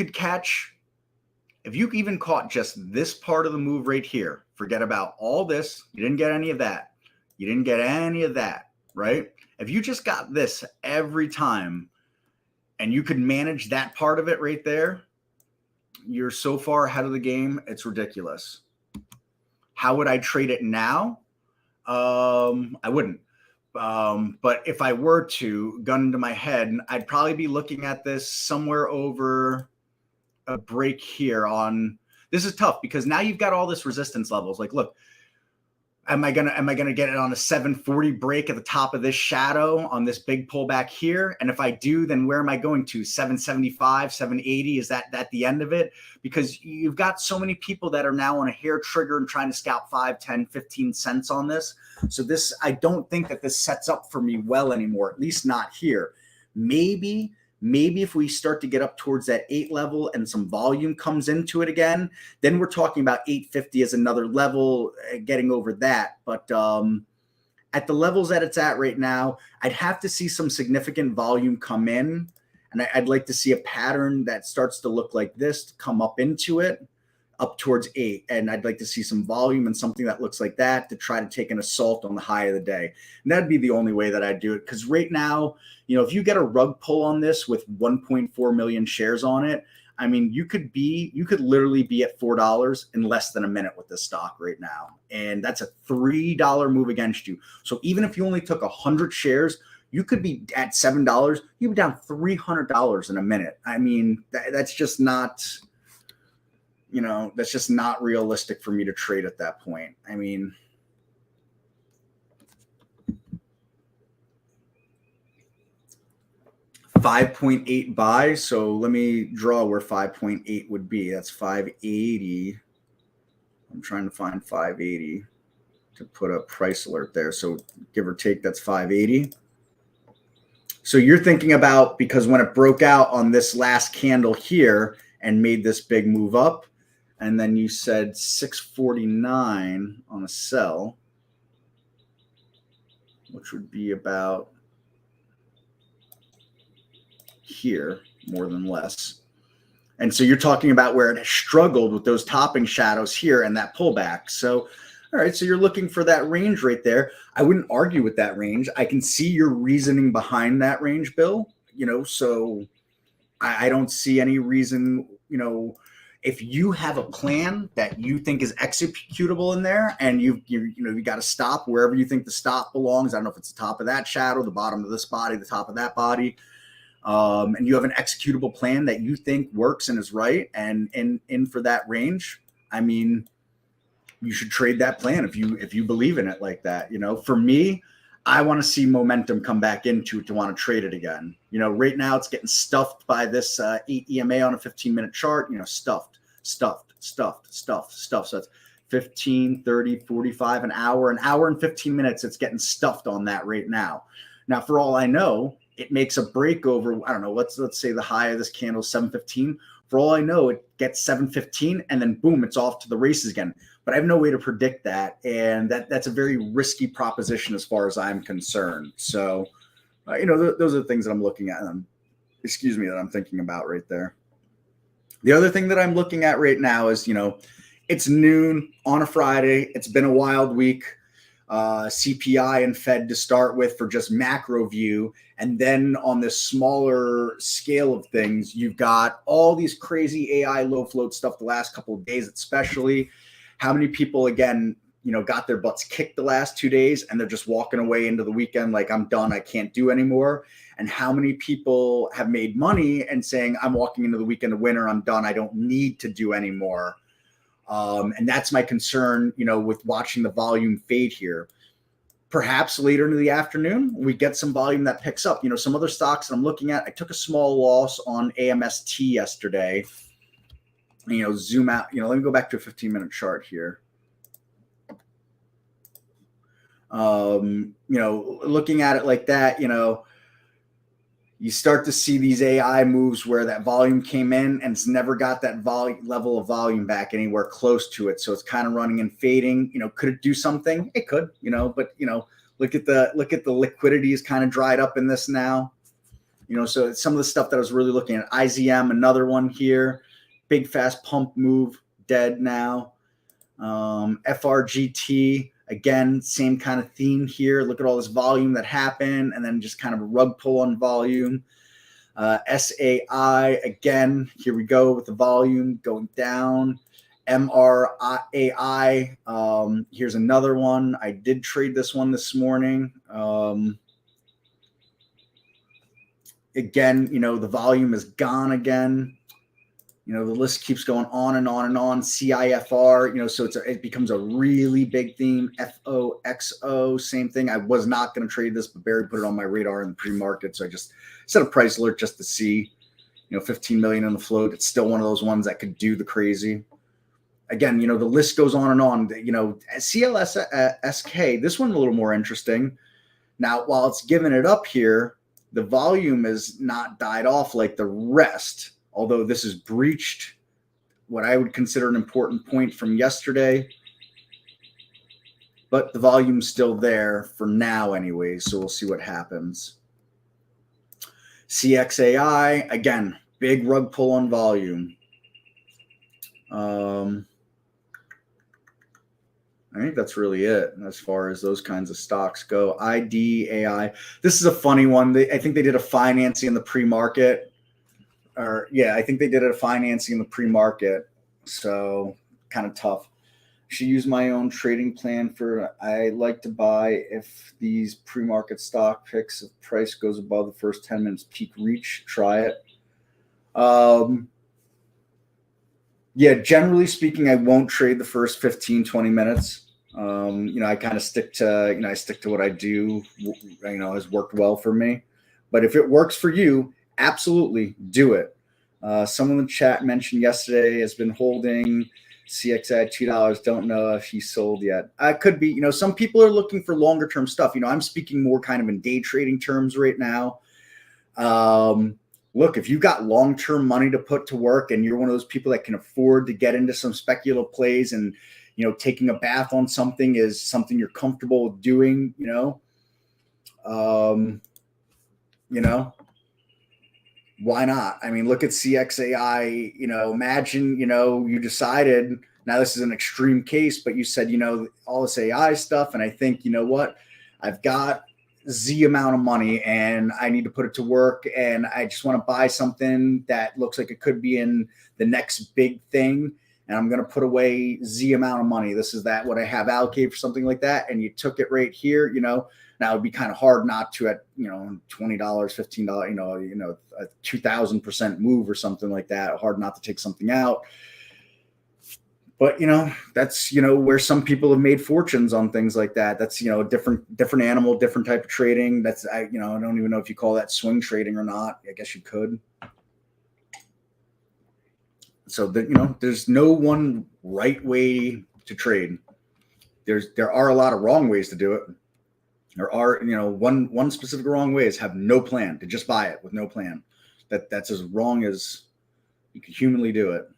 even caught just this part of the move right here, forget about all this. You didn't get any of that. You didn't get any of that, right? If you just got this every time and you could manage that part of it right there, you're so far ahead of the game, it's ridiculous. How would I trade it now? I wouldn't. But if I were to, gun to my head, I'd probably be looking at this somewhere over a break here on. This is tough because now you've got all this resistance levels. Like, look, am I gonna get it on a 740 break at the top of this shadow on this big pullback here? And if I do, then where am I going to? 775, 780? Is that the end of it? Because you've got so many people that are now on a hair trigger and trying to scalp 5, 10, 15 cents on this. So this, I don't think that this sets up for me well anymore, at least not here. Maybe if we start to get up towards that 8 level and some volume comes into it again, then we're talking about 850 as another level, getting over that. But at the levels that it's at right now, I'd have to see some significant volume come in. And I'd like to see a pattern that starts to look like this to come up into it, up towards 8. And I'd like to see some volume and something that looks like that to try to take an assault on the high of the day. And that'd be the only way that I'd do it. Because right now, if you get a rug pull on this with 1.4 million shares on it, I mean, you could literally be at $4 in less than a minute with this stock right now. And that's a $3 move against you. So even if you only took 100 shares, you could be at $7. You'd be down $300 in a minute. I mean, that's just not, that's just not realistic for me to trade at that point. I mean, $5.8 buy. So let me draw where 5.8 would be. That's 580. I'm trying to find 580 to put a price alert there. So give or take, that's 580. So you're thinking about, because when it broke out on this last candle here and made this big move up, and then you said 649 on a sell, which would be about here, more than less. And so you're talking about where it has struggled with those topping shadows here and that pullback. So, all right, so you're looking for that range right there. I wouldn't argue with that range. I can see your reasoning behind that range, Bill. So I don't see any reason, if you have a plan that you think is executable in there, and you got to stop wherever you think the stop belongs. I don't know if it's the top of that shadow, the bottom of this body, the top of that body. And you have an executable plan that you think works and is right and in for that range, I mean, you should trade that plan if you believe in it like that. For me, I want to see momentum come back into it to want to trade it again. Right now it's getting stuffed by this 8 EMA on a 15-minute chart, stuffed. So that's 15, 30, 45, an hour and 15 minutes. It's getting stuffed on that right now. Now, for all I know, it makes a break over, I don't know, let's say the high of this candle is 715. For all I know, it gets 715 and then boom, it's off to the races again. But I have no way to predict that. And that's a very risky proposition as far as I'm concerned. So, those are the things that I'm looking at. That I'm thinking about right there. The other thing that I'm looking at right now is, it's noon on a Friday. It's been a wild week. CPI and Fed to start with for just macro view. And then on this smaller scale of things, you've got all these crazy AI low float stuff the last couple of days, especially how many people, again, got their butts kicked the last 2 days and they're just walking away into the weekend like, I'm done, I can't do anymore. And how many people have made money and saying, I'm walking into the weekend a winner, I'm done, I don't need to do anymore. And that's my concern, with watching the volume fade here. perhaps later into the afternoon, we get some volume that picks up. Some other stocks that I'm looking at, I took a small loss on AMST yesterday. Zoom out. Let me go back to a 15-minute chart here. Looking at it like that, you start to see these AI moves where that volume came in and it's never got that level of volume back anywhere close to it. So it's kind of running and fading. Could it do something? It could, but look at the liquidity is kind of dried up in this now. So some of the stuff that I was really looking at, IZM, another one here, big fast pump move, dead now. FRGT, again, same kind of theme here. Look at all this volume that happened and then just kind of a rug pull on volume. SAI, again, here we go with the volume going down. MRAI, here's another one. I did trade this one this morning. Again, the volume is gone again. The list keeps going on and on and on. CIFR, so it becomes a really big theme. FOXO, same thing. I was not going to trade this, but Barry put it on my radar in the pre-market, so I just set a price alert just to see. 15 million on the float. It's still one of those ones that could do the crazy. Again, the list goes on and on. CLSSK, this one a little more interesting. Now, while it's giving it up here, the volume is not died off like the rest. Although this has breached what I would consider an important point from yesterday. But the volume's still there for now anyway, so we'll see what happens. CXAI, again, big rug pull on volume. I think that's really it as far as those kinds of stocks go. IDAI, this is a funny one. I think they did a financing in the pre-market. I think they did a financing in the pre-market, so kind of tough. Should use my own trading plan I like to buy if these pre-market stock picks, if price goes above the first 10 minutes peak reach, try it. Generally speaking, I won't trade the first 15, 20 minutes. I kind of stick to, I stick to what I do, has worked well for me. But if it works for you, absolutely do it. Someone in the chat mentioned yesterday has been holding CXI at $2. Don't know if he sold yet. I could be, some people are looking for longer term stuff. I'm speaking more kind of in day trading terms right now. Look, if you've got long-term money to put to work and you're one of those people that can afford to get into some speculative plays and, taking a bath on something is something you're comfortable with doing, why not? I mean, look at CXAI, imagine, you decided, now this is an extreme case, but you said, all this AI stuff. And I think, what, I've got Z amount of money and I need to put it to work. And I just want to buy something that looks like it could be in the next big thing. And I'm going to put away Z amount of money. This is what I have allocated for something like that. And you took it right here, now it'd be kind of hard not to at, $20, $15, a 2,000% move or something like that. Hard not to take something out. But, that's, where some people have made fortunes on things like that. That's, a different animal, different type of trading. That's, I don't even know if you call that swing trading or not. I guess you could. So that, there's no one right way to trade. There are a lot of wrong ways to do it. There are, one specific wrong way is have no plan, to just buy it with no plan. That's as wrong as you can humanly do it.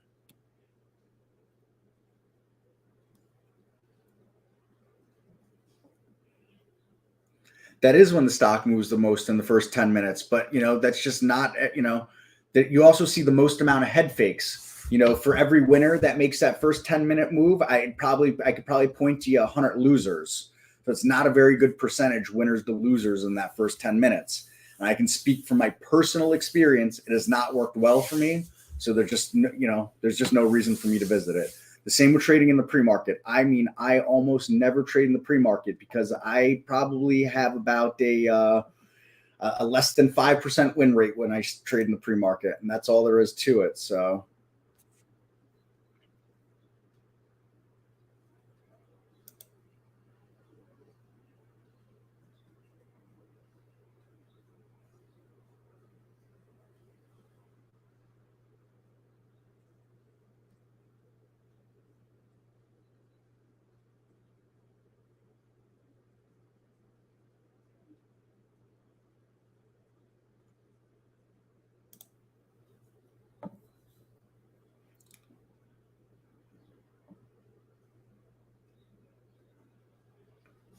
That is when the stock moves the most in the first 10 minutes. But, that's just not, that you also see the most amount of head fakes. For every winner that makes that first 10-minute move, I could probably point to you 100 losers. So it's not a very good percentage winners to losers in that first 10 minutes. And I can speak from my personal experience. It has not worked well for me. So there's just no reason for me to visit it. The same with trading in the pre-market. I mean, I almost never trade in the pre-market because I probably have about a less than 5% win rate when I trade in the pre-market. And that's all there is to it. So.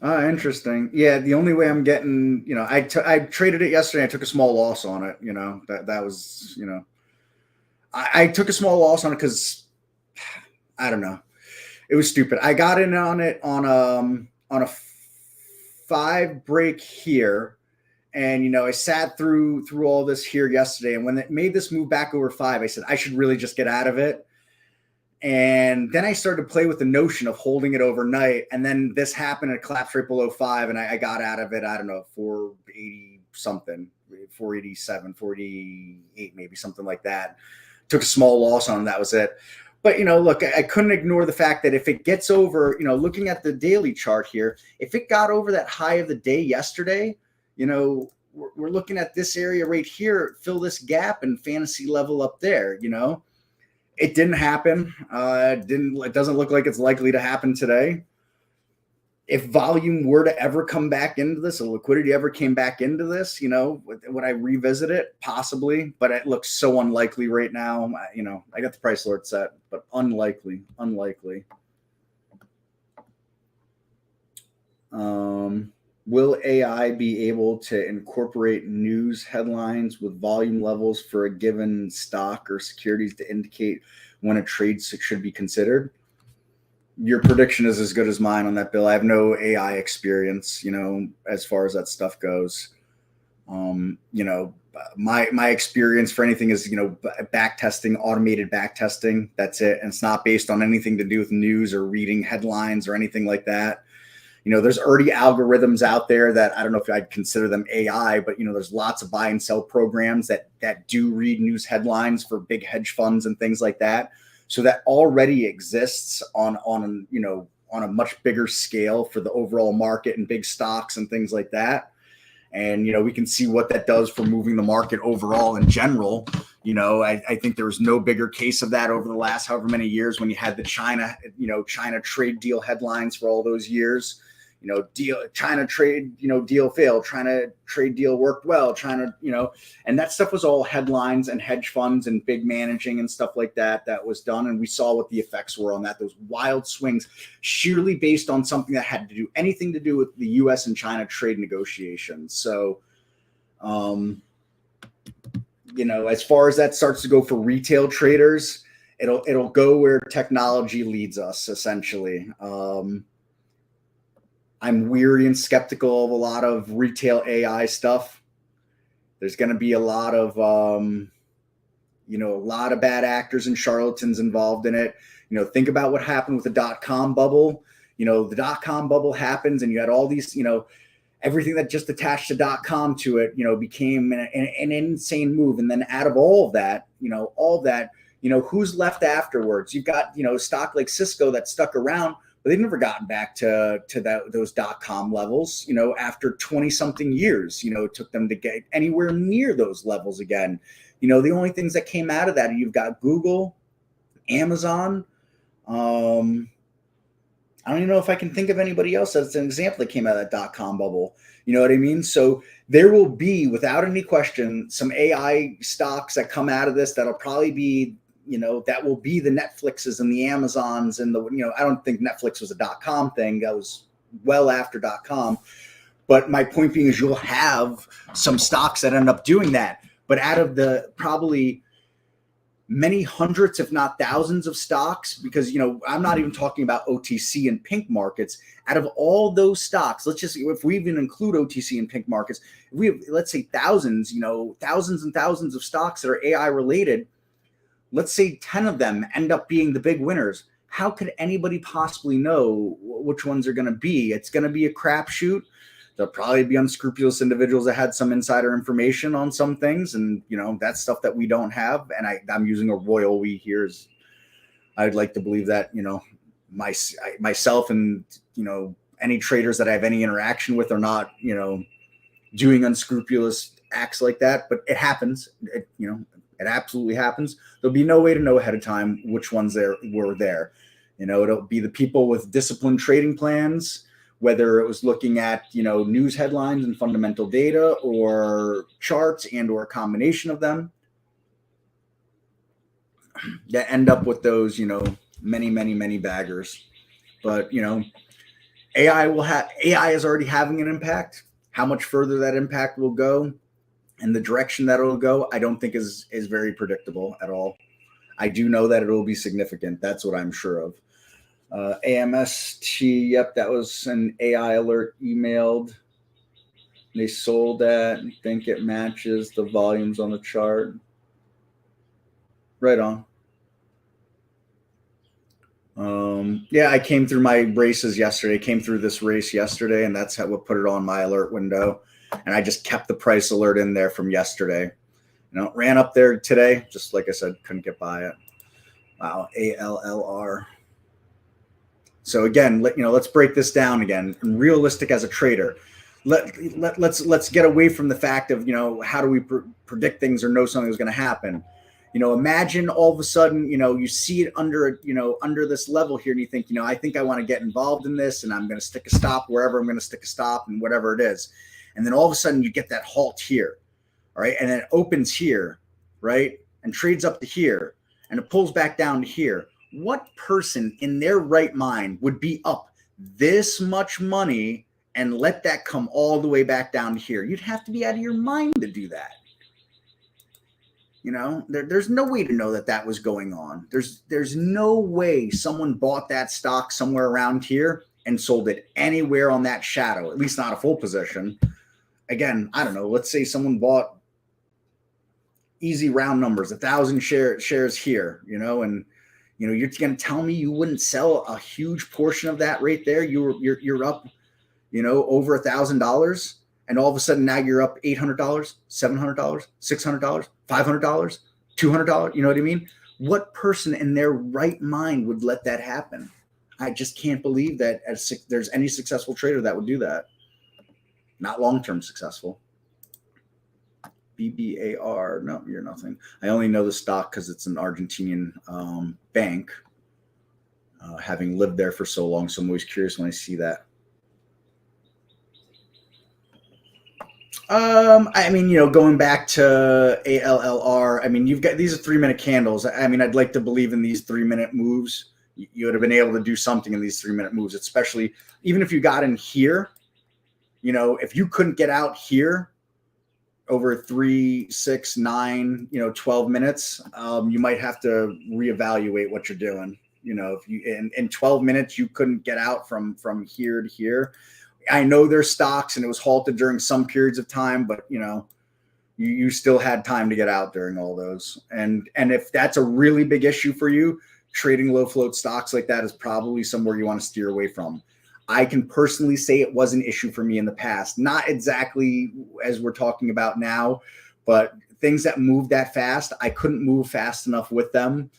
Interesting. Yeah, the only way I'm getting, I traded it yesterday. I took a small loss on it. That was, I took a small loss on it because I don't know. It was stupid. I got in on it on a 5 break here, and I sat through all this here yesterday. And when it made this move back over 5, I said I should really just get out of it. And then I started to play with the notion of holding it overnight. And then this happened, and it collapsed right below 5, and I got out of it. I don't know, 480 something, 487, 488, maybe something like that. Took a small loss on it. That was it. But, look, I couldn't ignore the fact that if it gets over, looking at the daily chart here, if it got over that high of the day yesterday, we're looking at this area right here, fill this gap and fantasy level up there. It didn't happen. It doesn't look like it's likely to happen today. If volume were to ever come back into this, or liquidity ever came back into this, would I revisit it? Possibly, but it looks so unlikely right now. I got the price alert set, but unlikely. Will AI be able to incorporate news headlines with volume levels for a given stock or securities to indicate when a trade should be considered? Your prediction is as good as mine on that, Bill. I have no AI experience, as far as that stuff goes. My experience for anything is, back testing, automated back testing. That's it. And it's not based on anything to do with news or reading headlines or anything like that. There's already algorithms out there that I don't know if I'd consider them AI, but there's lots of buy and sell programs that do read news headlines for big hedge funds and things like that. So that already exists on a much bigger scale for the overall market and big stocks and things like that. And we can see what that does for moving the market overall in general. I think there was no bigger case of that over the last however many years when you had the China trade deal headlines for all those years. China trade, deal failed, China trade deal worked well, China, and that stuff was all headlines and hedge funds and big managing and stuff like that was done. And we saw what the effects were on that, those wild swings, sheerly based on something that had to do anything to do with the US and China trade negotiations. So, as far as that starts to go for retail traders, it'll go where technology leads us, essentially. I'm weary and skeptical of a lot of retail AI stuff. There's going to be a lot of bad actors and charlatans involved in it. Think about what happened with the dot-com bubble. The dot-com bubble happens, and you had all these, everything that just attached to .com to it, became an insane move. And then out of all of that, who's left afterwards? You've got, stock like Cisco that stuck around, but they've never gotten back to those .com levels, after 20 something years, it took them to get anywhere near those levels again. The only things that came out of that, you've got Google, Amazon. I don't even know if I can think of anybody else that's an example that came out of that .com bubble. You know what I mean? So there will be, without any question, some AI stocks that come out of this that'll probably be, that will be the Netflixes and the Amazons and I don't think Netflix was a .com thing. That was well after .com. But my point being is you'll have some stocks that end up doing that. But out of the probably many hundreds, if not thousands of stocks, because, I'm not even talking about OTC and pink markets. Out of all those stocks, if we even include OTC and pink markets, if we have, let's say thousands and thousands of stocks that are AI related, let's say 10 of them end up being the big winners. How could anybody possibly know which ones are going to be? It's going to be a crapshoot. There'll probably be unscrupulous individuals that had some insider information on some things. And, that's stuff that we don't have. And I'm using a royal we here. I'd like to believe that, myself and, any traders that I have any interaction with are not, doing unscrupulous acts like that. But it happens. It absolutely happens. There'll be no way to know ahead of time which ones were there. It'll be the people with disciplined trading plans, whether it was looking at, news headlines and fundamental data or charts and or a combination of them that end up with those, many, many, many baggers. But, AI is already having an impact. How much further that impact will go and the direction that it'll go, I don't think is very predictable at all. I do know that it will be significant. That's what I'm sure of. AMST, yep, that was an AI alert emailed. They sold that and think it matches the volumes on the chart. Right on. Yeah, I came through my races yesterday. Came through this race yesterday, and that's what put it on my alert window. And I just kept the price alert in there from yesterday. Ran up there today. Just like I said, couldn't get by it. Wow, ALLR. So again, let's break this down again. Realistic as a trader. Let's get away from the fact of how do we predict things or know something is going to happen. Imagine all of a sudden, you see it under this level here, and you think, I think I want to get involved in this, and I'm going to stick a stop wherever I'm going to stick a stop and whatever it is. And then all of a sudden you get that halt here, all right? And then it opens here, right? And trades up to here, and it pulls back down to here. What person in their right mind would be up this much money and let that come all the way back down to here? You'd have to be out of your mind to do that. There's no way to know that was going on. There's no way someone bought that stock somewhere around here and sold it anywhere on that shadow, at least not a full position. Again, I don't know. Let's say someone bought, easy round numbers, 1,000 shares here, and you're going to tell me you wouldn't sell a huge portion of that right there. You're up, over $1,000. And all of a sudden now you're up $800, $700, $600, $500, $200. You know what I mean? What person in their right mind would let that happen? I just can't believe that there's any successful trader that would do that. Not long-term successful. BBAR, no, you're nothing. I only know the stock because it's an Argentinian bank, having lived there for so long. So I'm always curious when I see that. Going back to ALLR, you've got, these are 3-minute candles. I'd like to believe in these 3-minute moves. You would have been able to do something in these 3-minute moves, especially even if you got in here, if you couldn't get out here over 3, 6, 9, 12 minutes, you might have to reevaluate what you're doing. If you, in 12 minutes, you couldn't get out from here to here. I know there's stocks and it was halted during some periods of time, but you still had time to get out during all those. And if that's a really big issue for you, trading low float stocks like that is probably somewhere you want to steer away from. I can personally say it was an issue for me in the past, not exactly as we're talking about now, but things that moved that fast, I couldn't move fast enough with them.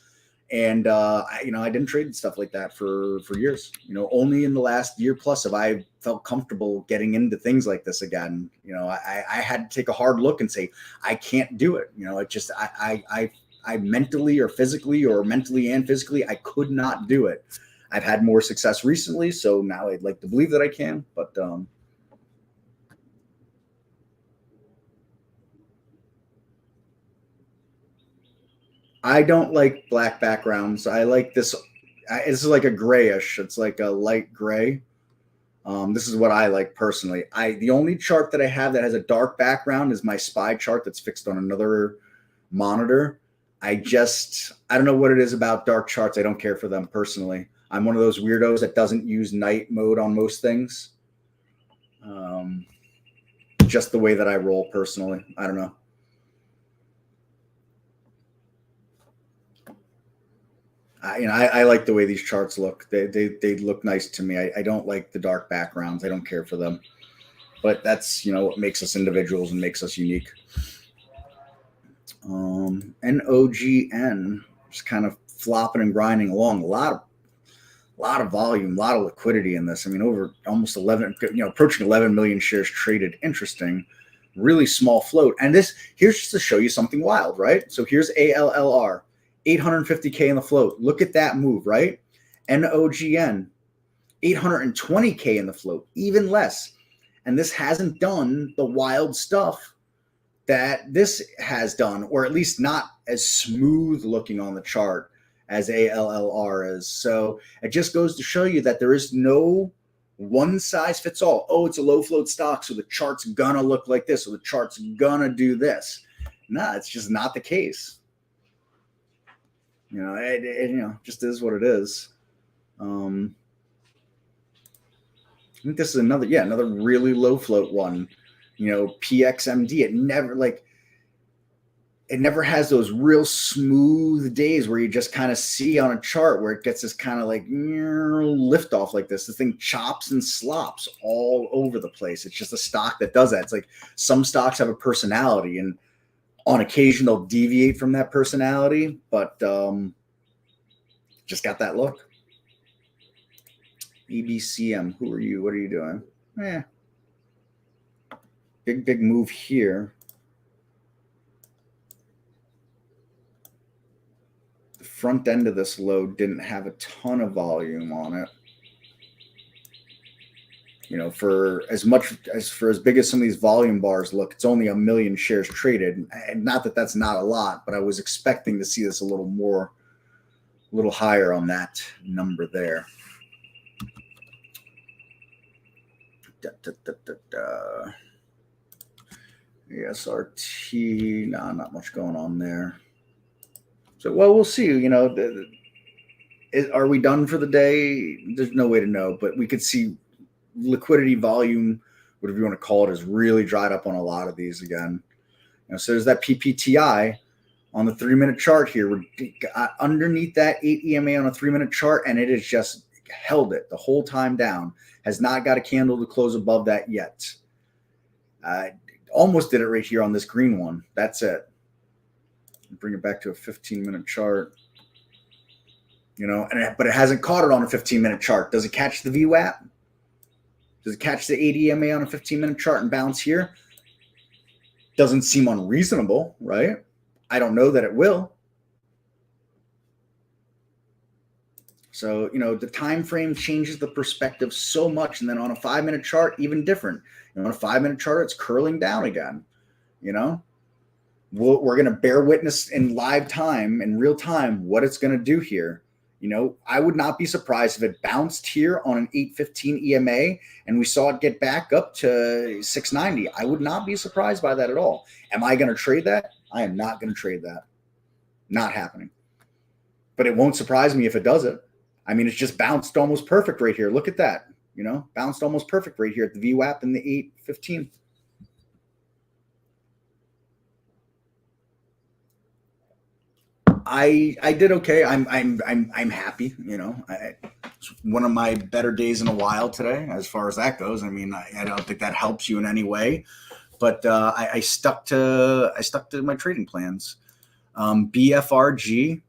And, I didn't trade stuff like that for years. Only in the last year plus have I felt comfortable getting into things like this again. I had to take a hard look and say, I can't do it. It just, I mentally or physically or mentally and physically, I could not do it. I've had more success recently, so now I'd like to believe that I can, but, I don't like black backgrounds. I like this. This is like a grayish. It's like a light gray. This is what I like personally. The only chart that I have that has a dark background is my SPY chart that's fixed on another monitor. I don't know what it is about dark charts. I don't care for them personally. I'm one of those weirdos that doesn't use night mode on most things. Just the way that I roll personally. I don't know. I like the way these charts look. They look nice to me. I don't like the dark backgrounds. I don't care for them. But that's, what makes us individuals and makes us unique. NOGN, just kind of flopping and grinding along. A lot of volume, a lot of liquidity in this. Over almost 11, approaching 11 million shares traded. Interesting. Really small float. And here's just to show you something wild, right? So here's ALLR. 850K in the float. Look at that move, right? NOGN, 820K in the float, even less. And this hasn't done the wild stuff that this has done, or at least not as smooth looking on the chart as ALLR is. So it just goes to show you that there is no one size fits all. Oh, it's a low float stock, so the chart's gonna look like this, or the chart's gonna do this. No, it's just not the case. It just is what it is. I think this is another really low float one. PXMD. It never has those real smooth days where you just kind of see on a chart where it gets this kind of like lift off like this. The thing chops and slops all over the place. It's just a stock that does that. It's like some stocks have a personality, and on occasion they'll deviate from that personality, but just got that look. EBCM, who are you? What are you doing? Big move here. The front end of this low didn't have a ton of volume on it. For as big as some of these volume bars look, it's only 1 million shares traded. And not that that's not a lot, but I was expecting to see this a little higher on that number there. SRT, not much going on there. So, well, we'll see. Are we done for the day? There's no way to know, but we could see liquidity volume, whatever you want to call it, has really dried up on a lot of these again. So there's that PPTI on the 3-minute chart here. We're underneath that 8 EMA on a 3-minute chart, and it has just held it the whole time down. Has not got a candle to close above that yet. Almost did it right here on this green one. That's it. Bring it back to a 15-minute chart. But it hasn't caught it on a 15-minute chart. Does it catch the VWAP? Does it catch the 8 EMA on a 15-minute chart and bounce here? Doesn't seem unreasonable, right? I don't know that it will. So, the time frame changes the perspective so much. And then on a 5-minute chart, even different. On a 5-minute chart, it's curling down again. We're going to bear witness in live time, in real time, what it's going to do here. I would not be surprised if it bounced here on an 815 EMA and we saw it get back up to 690. I would not be surprised by that at all. Am I going to trade that? I am not going to trade that. Not happening. But it won't surprise me if it does it. It's just bounced almost perfect right here. Look at that. Bounced almost perfect right here at the VWAP and the 815. I did okay. I'm happy. It's one of my better days in a while today, as far as that goes. I don't think that helps you in any way, but I stuck to my trading plans. BFRG.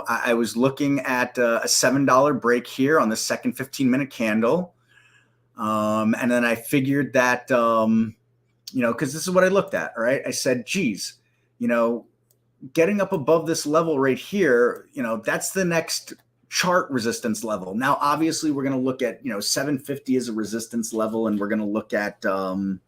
I was looking at a $7 break here on the second 15-minute candle, and then I figured that because this is what I looked at. Right, I said, geez, getting up above this level right here, that's the next chart resistance level. Now, obviously, we're going to look at, 750 as a resistance level, and we're going to look at $8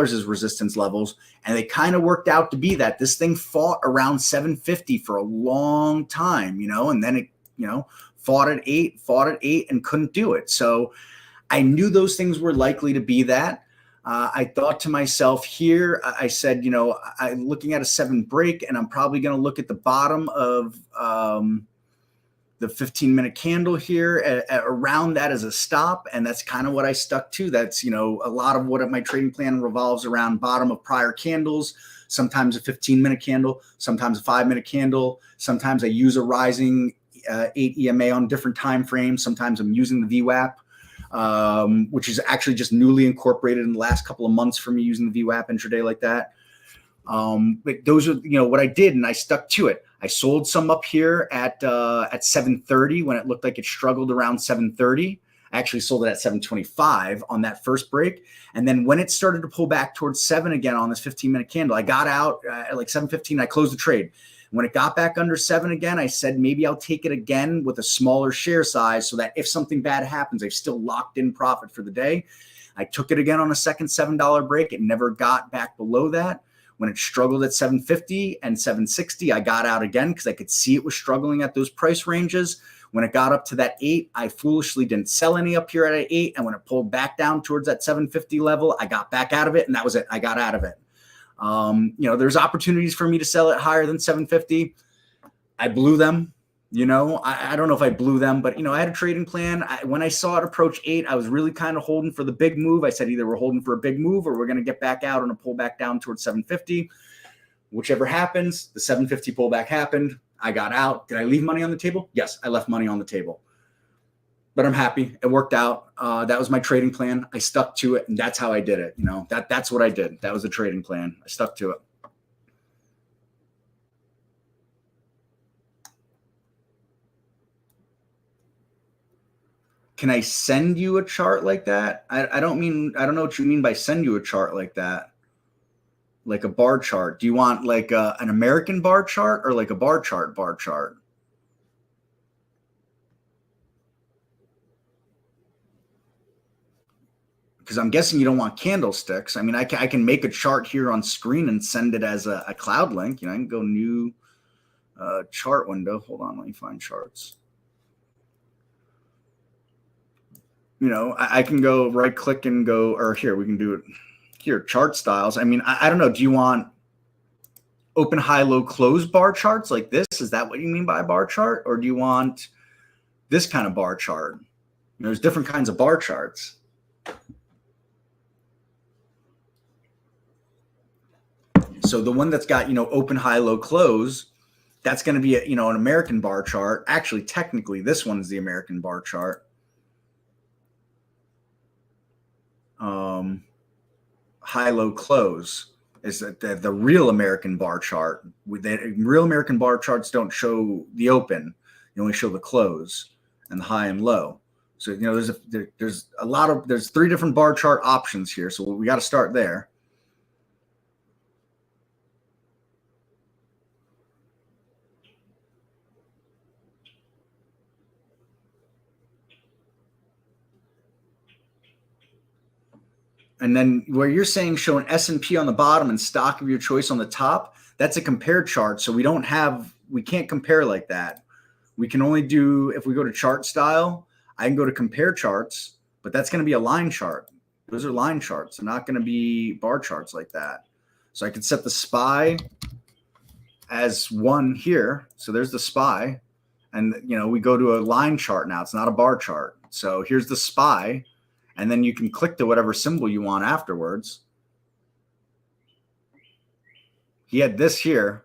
as resistance levels. And they kind of worked out to be that. This thing fought around 750 for a long time, and then it, fought at 8 and couldn't do it. So I knew those things were likely to be that. I thought to myself here, I said, I'm looking at a 7 break, and I'm probably going to look at the bottom of the 15-minute candle here around that as a stop. And that's kind of what I stuck to. That's, a lot of what my trading plan revolves around bottom of prior candles, sometimes a 15-minute candle, sometimes a 5-minute candle. Sometimes I use a rising 8 EMA on different time frames. Sometimes I'm using the VWAP. Which is actually just newly incorporated in the last couple of months for me using the VWAP intraday like that. But those are, what I did, and I stuck to it. I sold some up here at 730 when it looked like it struggled around 730. I actually sold it at 725 on that first break. And then when it started to pull back towards 7 again on this 15-minute candle, I got out at like 7:15. I closed the trade. When it got back under 7 again, I said, maybe I'll take it again with a smaller share size so that if something bad happens, I've still locked in profit for the day. I took it again on a second $7 break. It never got back below that. When it struggled at 750 and 760, I got out again because I could see it was struggling at those price ranges. When it got up to that 8, I foolishly didn't sell any up here at 8. And when it pulled back down towards that 750 level, I got back out of it, and that was it. I got out of it. There's opportunities for me to sell it higher than 750. I blew them. I don't know if I blew them, but, I had a trading plan. When I saw it approach 8, I was really kind of holding for the big move. I said either we're holding for a big move or we're going to get back out on a pull back down towards 750. Whichever happens, the 750 pullback happened. I got out. Did I leave money on the table? Yes, I left money on the table. But I'm happy. It worked out. That was my trading plan. I stuck to it, and that's how I did it. That's what I did. That was the trading plan. I stuck to it. Can I send you a chart like that? I don't know what you mean by send you a chart like that. Like a bar chart. Do you want like an American bar chart or like a bar chart? Because I'm guessing you don't want candlesticks. I mean, I can make a chart here on screen and send it as a cloud link. I can go new chart window. Hold on, let me find charts. I can go right click and go, or here, we can do it here, chart styles. I mean, I don't know. Do you want open, high, low, close bar charts like this? Is that what you mean by a bar chart? Or do you want this kind of bar chart? There's different kinds of bar charts. So the one that's got, open, high, low, close, that's going to be, an American bar chart. Actually, technically, this one is the American bar chart. High, low, close is the real American bar chart. Real American bar charts don't show the open; they only show the close and the high and low. So there's 3 different bar chart options here. So we got to start there. And then where you're saying show an S&P on the bottom and stock of your choice on the top, that's a compare chart. So we can't compare like that. We can only do, if we go to chart style, I can go to compare charts, but that's going to be a line chart. Those are line charts. They're not going to be bar charts like that. So I could set the SPY as 1 here. So there's the SPY. And, we go to a line chart now. It's not a bar chart. So here's the SPY. And then you can click to whatever symbol you want afterwards. He had this here.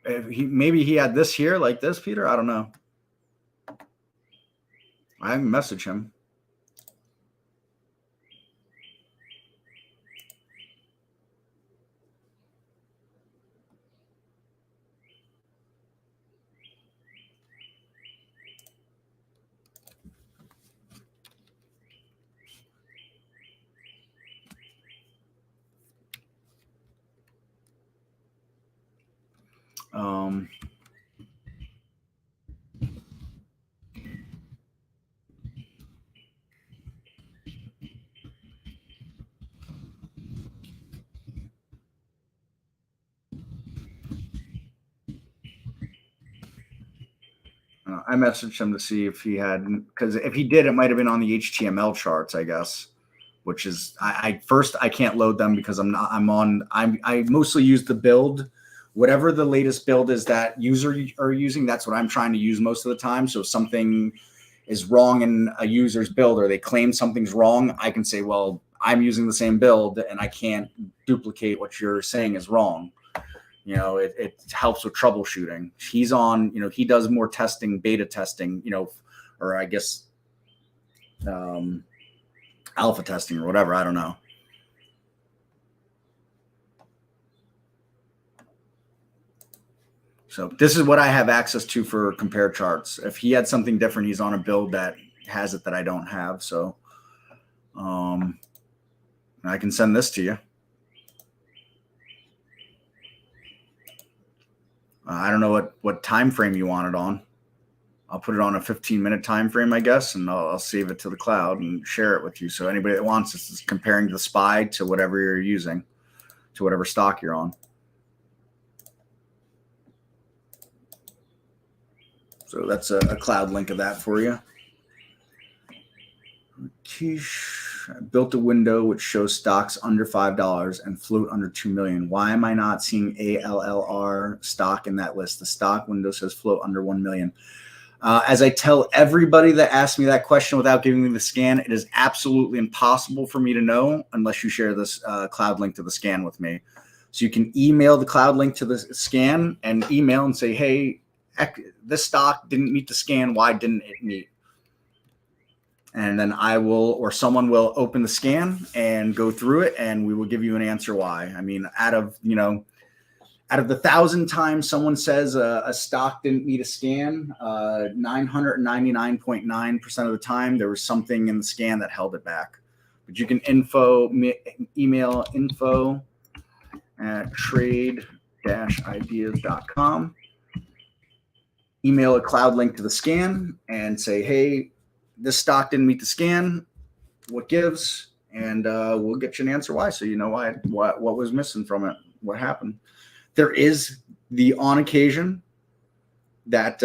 Maybe he had this here like this, Peter. I don't know. I haven't messaged him. I messaged him to see if he had, because if he did, it might have been on the HTML charts, I guess, which is I can't load them because I mostly use the build, whatever the latest build is that user are using. That's what I'm trying to use most of the time. So if something is wrong in a user's build or they claim something's wrong, I can say, well, I'm using the same build and I can't duplicate what you're saying is wrong. It helps with troubleshooting. He's on, he does more testing, beta testing, or I guess alpha testing or whatever. I don't know. So this is what I have access to for compare charts. If he had something different, he's on a build that has it that I don't have. So I can send this to you. I don't know what time frame you want it on. I'll put it on a 15-minute time frame, I guess, and I'll save it to the cloud and share it with you. So anybody that wants this is comparing the SPY to whatever you're using. to whatever stock you're on. So that's a cloud link of that for you. I built a window which shows stocks under $5 and float under 2 million. Why am I not seeing ALLR stock in that list? The stock window says float under 1 million. As I tell everybody that asks me that question without giving me the scan, it is absolutely impossible for me to know unless you share this cloud link to the scan with me. So you can email the cloud link to the scan and email and say, hey, this stock didn't meet the scan. Why didn't it meet? And then I will, or someone will open the scan and go through it, and we will give you an answer why. I mean, out of the 1,000 times someone says a stock didn't meet a scan, 999.9% of the time there was something in the scan that held it back. But you can email info@trade-ideas.com. Email a cloud link to the scan and say, hey, this stock didn't meet the scan. What gives? And we'll get you an answer why, so you know why, what was missing from it, what happened. There is the on occasion that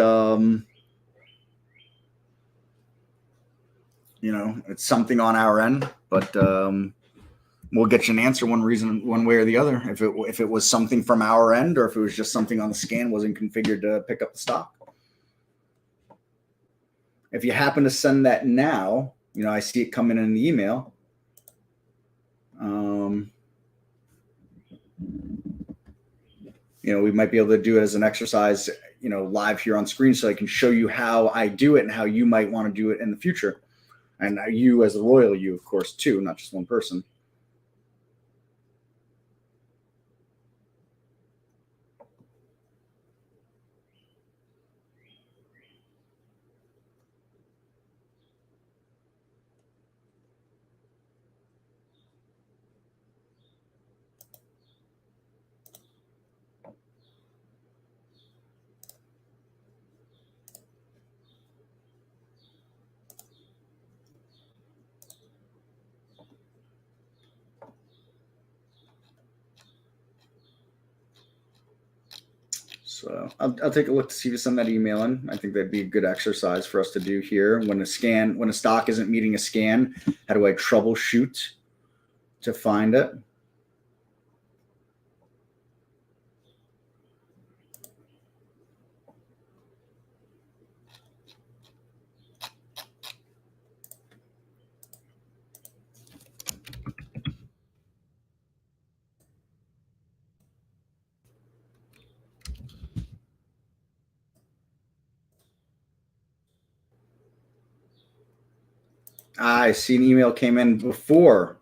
it's something on our end, but we'll get you an answer one way or the other. If it was something from our end, or if it was just something on the scan wasn't configured to pick up the stock. If you happen to send that now, I see it coming in the email. We might be able to do it as an exercise, live here on screen, so I can show you how I do it and how you might want to do it in the future. And you as the royal you, of course, too, not just one person. So I'll take a look to see if you send that email in. I think that'd be a good exercise for us to do here. When a stock isn't meeting a scan, how do I troubleshoot to find it? I see an email came in before.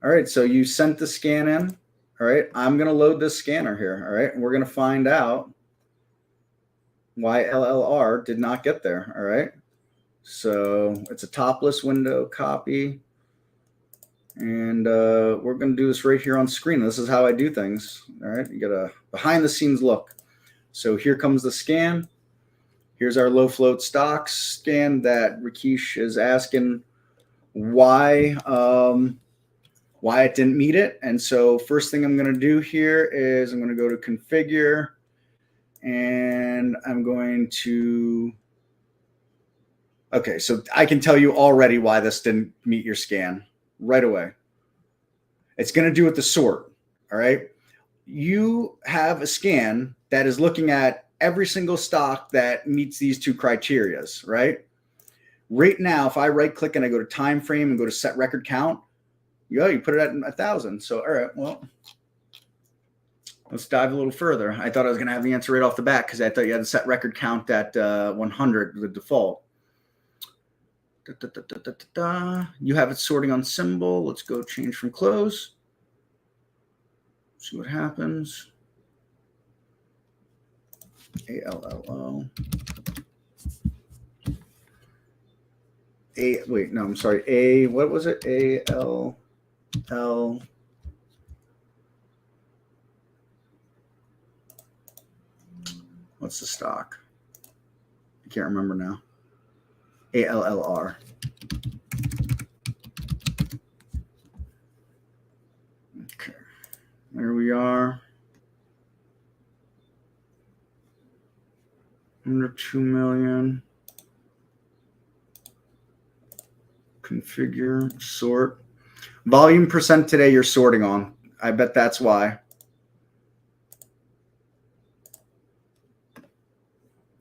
All right, so you sent the scan in. All right, I'm going to load this scanner here. All right, and we're going to find out why LLR did not get there. All right, so it's a topless window copy. And we're going to do this right here on screen. This is how I do things. All right, you get a behind the scenes look. So here comes the scan. Here's our low float stocks scan that Rakesh is asking why it didn't meet it. And so first thing I'm going to do here is I'm going to go to configure, and I'm going to, okay, so I can tell you already why this didn't meet your scan right away. It's going to do with the sort. All right. You have a scan that is looking at every single stock that meets these two criterias, right? Right now, if I right click and I go to time frame and go to set record count, you put it at 1,000. So, all right, well, let's dive a little further. I thought I was going to have the answer right off the bat because I thought you had the set record count at 100, the default. You have it sorting on symbol. Let's go change from close. See what happens. ALLO. Wait, no, I'm sorry. What was it? ALL. What's the stock? I can't remember now. ALLR. Under 2 million. Configure, sort. Volume percent today you're sorting on. I bet that's why.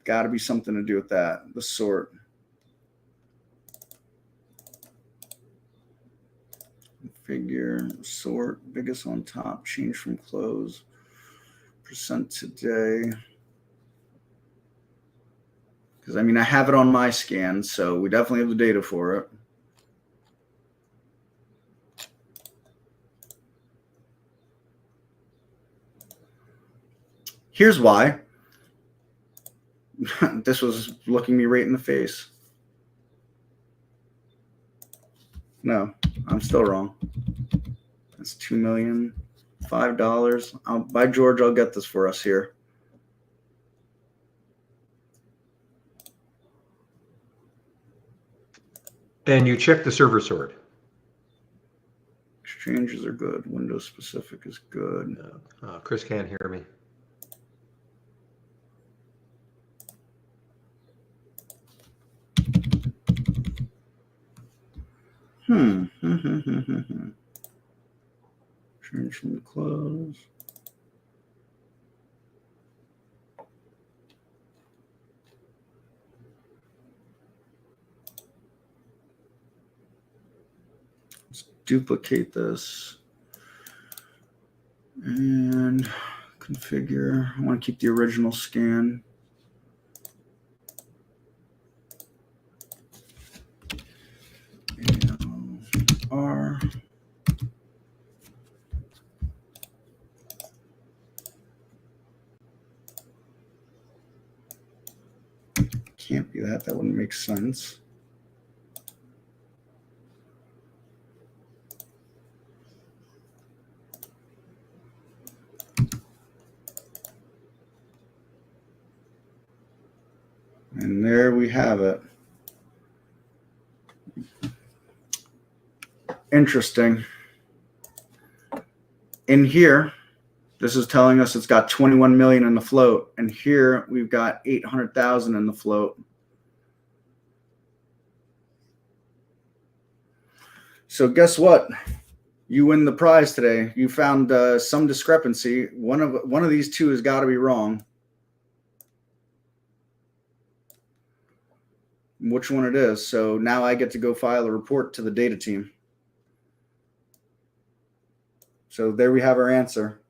Got to be something to do with that. The sort. Configure, sort, biggest on top, change from close. Percent today. Because, I mean, I have it on my scan, so we definitely have the data for it. Here's why. This was looking me right in the face. No, I'm still wrong. That's $2 million, $5. By George, I'll get this for us here. And you check the server sort. Exchanges are good. Windows specific is good. Chris can't hear me. Change from the close. Let's duplicate this and configure. I want to keep the original scan. R. Can't be that. That wouldn't make sense. And there we have it. Interesting. In here, this is telling us it's got 21 million in the float. And here we've got 800,000 in the float. So guess what? You win the prize today. You found some discrepancy. One of these two has got to be wrong. Which one it is. So now I get to go file a report to the data team. So there we have our answer.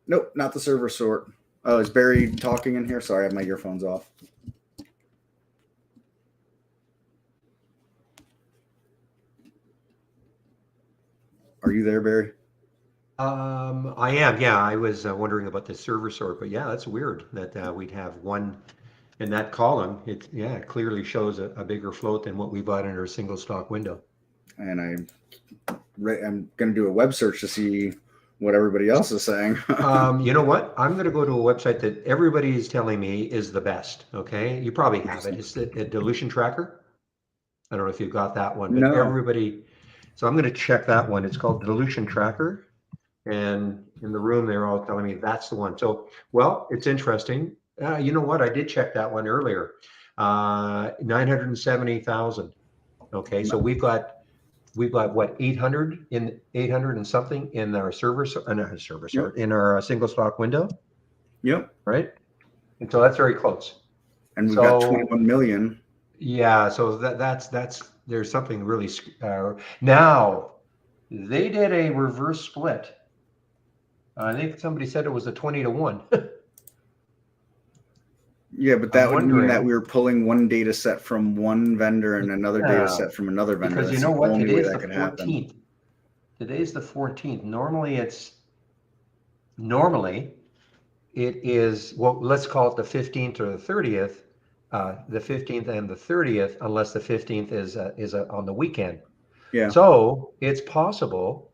Nope, not the server sort. Oh, is Barry talking in here? Sorry, I have my earphones off. Are you there, Barry? I am. Yeah, I was wondering about the server sort, but yeah, that's weird that we'd have one in that column. It clearly shows a bigger float than what we bought in our single stock window. And I'm going to do a web search to see what everybody else is saying. You know what? I'm going to go to a website that everybody is telling me is the best. Okay, you probably have it. It's the dilution tracker. I don't know if you've got that one, but everybody. So I'm going to check that one. It's called Dilution Tracker. And in the room, they're all telling me that's the one. So, well, it's interesting. You know what? I did check that one earlier. 970,000. Okay, so we've got what 800 and something in our in our single stock window. Yep. Right. And so that's very close. And we got 21 million. Yeah. So that's there's something really now. They did a reverse split. I think somebody said it was a 20-1. Yeah, but that would mean that we were pulling one data set from one vendor and another data set from another vendor. Because you know what? Today's the 14th. Today's the 14th. Normally it is, well, let's call it the 15th or the 30th. The 15th and the 30th, unless the 15th is on the weekend. Yeah. So it's possible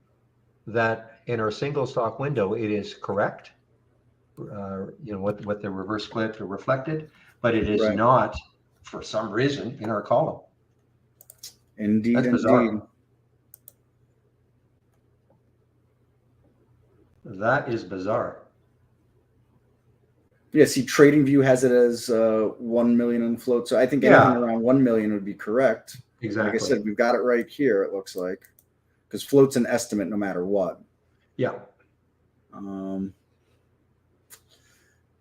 that in our single stock window, it is correct. You know what the reverse split reflected, but it is not for some reason in our column. Indeed, that's bizarre. That is bizarre. Yeah, see, TradingView has it as 1 million in float. So I think anything around 1 million would be correct. Exactly. Like I said, we've got it right here, it looks like. Because float's an estimate no matter what. Yeah.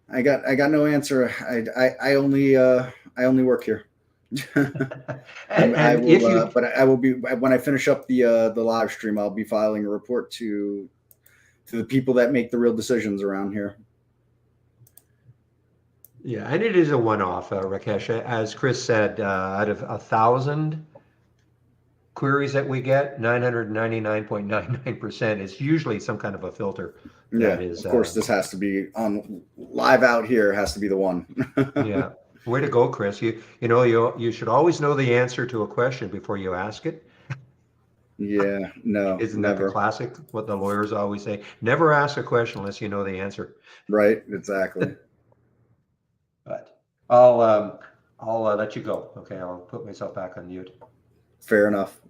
I got no answer. I only work here. I will, but I will be when I finish up the live stream. I'll be filing a report to the people that make the real decisions around here. Yeah, and it is a one-off, Rakesh. As Chris said, out of 1,000 queries that we get, 999.99% is usually some kind of a filter. Yeah, of course, this has to be on live out here. Has to be the one. Yeah, way to go, Chris. You should always know the answer to a question before you ask it. Yeah, no, Isn't never. that the classic? What the lawyers always say: never ask a question unless you know the answer. Right, exactly. But I'll let you go. Okay, I'll put myself back on mute. Fair enough.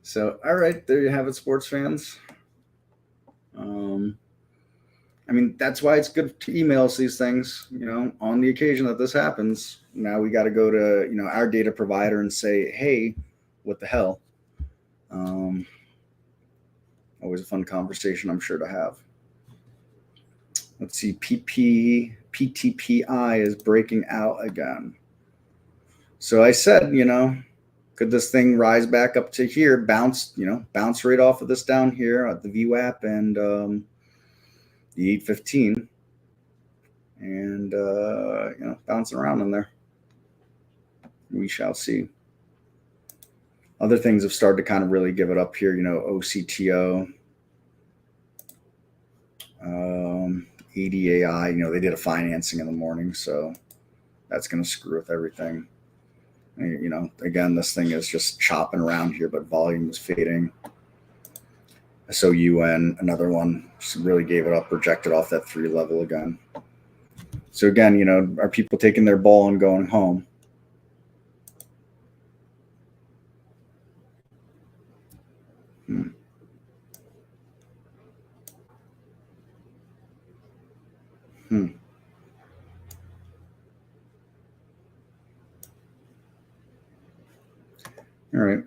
So, all right, there you have it, sports fans. I mean, that's why it's good to email us these things. On the occasion that this happens, now we got to go to our data provider and say, hey, what the hell? Always a fun conversation, I'm sure, to have. Let's see, PTPI is breaking out again. So I said, could this thing rise back up to here, bounce right off of this down here at the VWAP and the 815, and bouncing around in there. We shall see. Other things have started to kind of really give it up here. OCTO, ADAI. They did a financing in the morning, so that's going to screw with everything. Again, this thing is just chopping around here, but volume is fading. SOUN, another one, just really gave it up, rejected off that 3 level again. So again, are people taking their ball and going home? All right.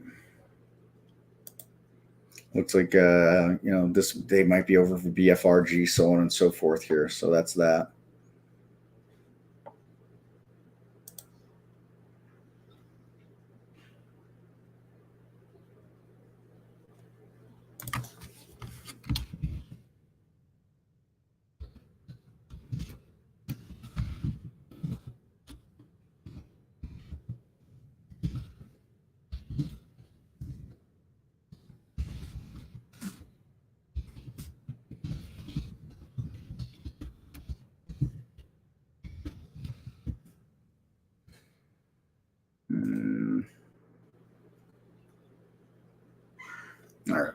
Looks like this they might be over for BFRG, so on and so forth here. So that's that. All right.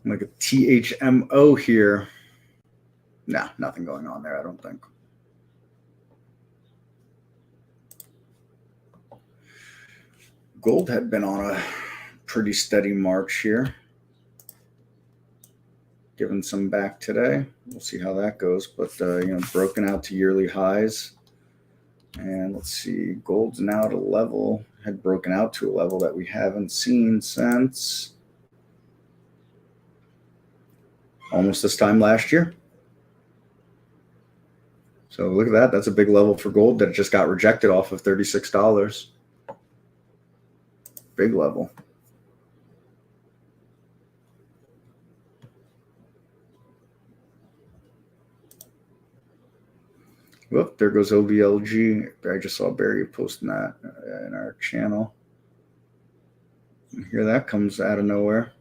Look at THMO here. Nah, nothing going on there, I don't think. Gold had been on a pretty steady march here. Giving some back today. We'll see how that goes. But, broken out to yearly highs. And let's see, gold's now at a level, had broken out to a level that we haven't seen since almost this time last year. So look at that. That's a big level for gold that just got rejected off of $36. Big level. Whoop, there goes OVLG. I just saw Barry posting that in our channel. And here that comes out of nowhere.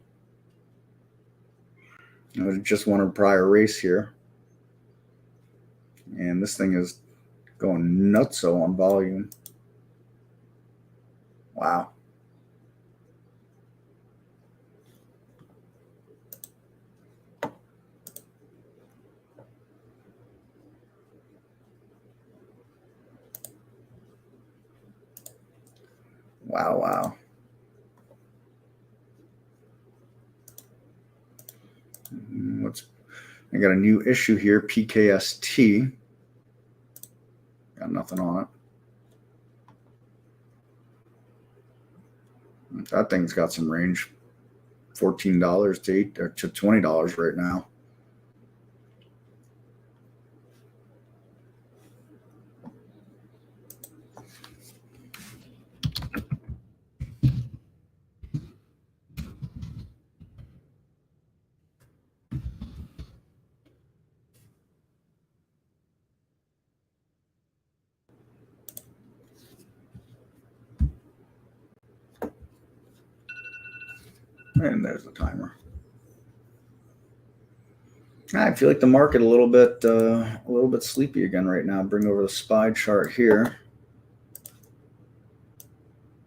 It just won a prior race here. And this thing is going nutso on volume. Wow. Wow. I got a new issue here, PKST. Got nothing on it. That thing's got some range. $14 to $20 right now. And there's the timer. I feel like the market a little bit sleepy again right now. Bring over the SPY chart here.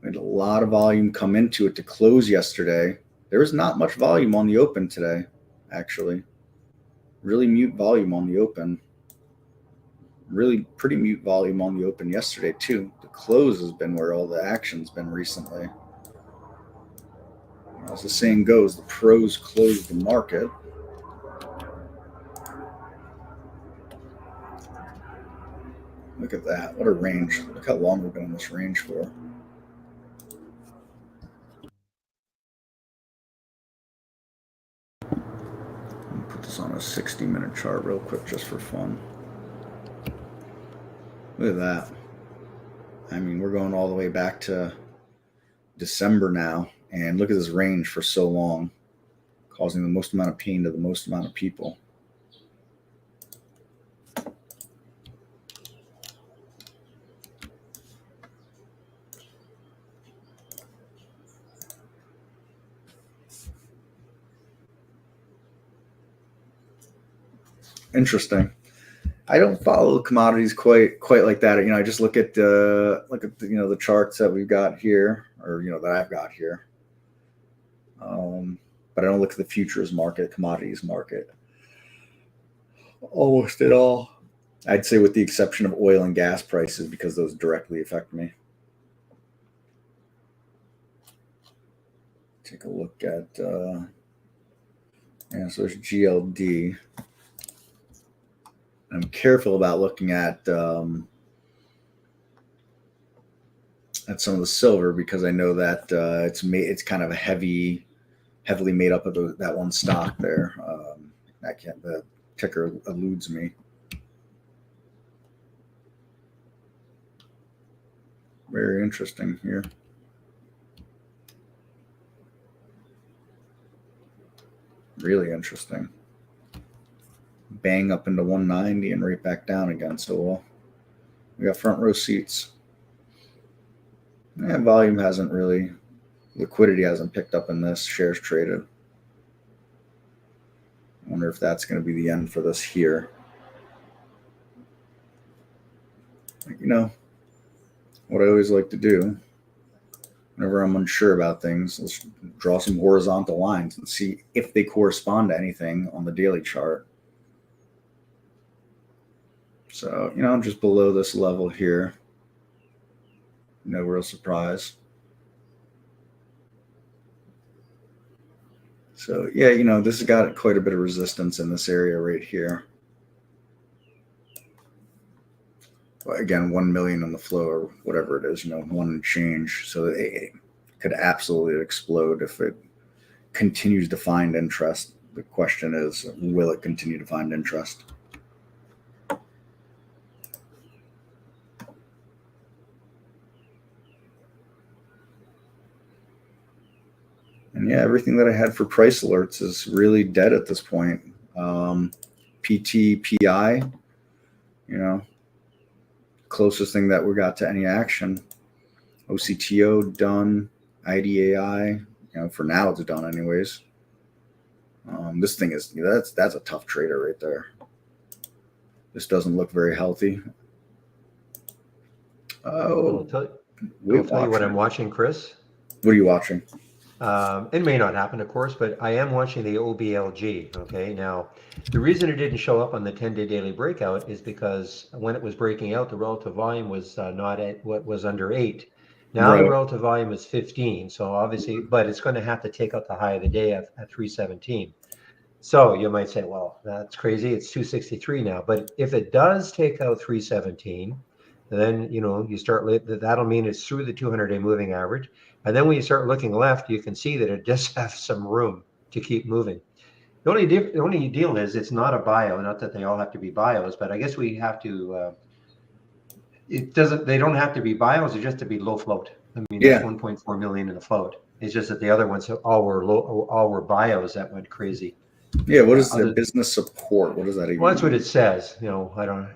We had a lot of volume come into it to close yesterday. There was not much volume on the open today, actually. Really mute volume on the open. Really pretty mute volume on the open yesterday too. The close has been where all the action's been recently. As the saying goes, the pros close the market. Look at that. What a range. Look how long we've been in this range for. Put this on a 60-minute chart real quick just for fun. Look at that. I mean, we're going all the way back to December now. And look at this range for so long, causing the most amount of pain to the most amount of people. Interesting. I don't follow the commodities quite like that. I just look at the the charts that we've got here, or that I've got here. But I don't look at the futures market, commodities market, almost at all. I'd say with the exception of oil and gas prices, because those directly affect me. Take a look at so there's GLD. I'm careful about looking at some of the silver because I know that it's kind of a heavily made up of that one stock there. The ticker eludes me. Very interesting here. Really interesting. Bang up into 190 and right back down again. So we got front row seats. Volume hasn't really, liquidity hasn't picked up in this. Shares traded. I wonder if that's going to be the end for this here. What I always like to do whenever I'm unsure about things, let's draw some horizontal lines and see if they correspond to anything on the daily chart. So, I'm just below this level here. No real surprise. So, yeah, this has got quite a bit of resistance in this area right here. Well, again, 1 million on the flow or whatever it is, one and change. So it could absolutely explode if it continues to find interest. The question is, will it continue to find interest? And yeah, everything that I had for price alerts is really dead at this point. PT, PI, closest thing that we got to any action. OCTO done. IDAI, for now it's done anyways. This thing is, that's a tough trader right there. This doesn't look very healthy. I'll tell you what I'm watching, Chris. What are you watching? It may not happen, of course, but I am watching the OBLG. Okay, now the reason it didn't show up on the 10-day daily breakout is because when it was breaking out, the relative volume was not at what was under 8. Now the relative volume is 15. So obviously, but it's going to have to take out the high of the day at 317. So you might say, well, that's crazy. It's 263 now. But if it does take out 317, then you start. That'll mean it's through the 200-day moving average. And then when you start looking left, you can see that it does have some room to keep moving. The only deal is it's not a bio. Not that they all have to be bios, but I guess we have to. It doesn't. They don't have to be bios. They just to be low float. I mean, that's Yeah. 1.4 million in the float. It's just that the other ones all were bios that went crazy. Yeah. What is their Other business support? What does that Well, even that's what mean? it says. I don't.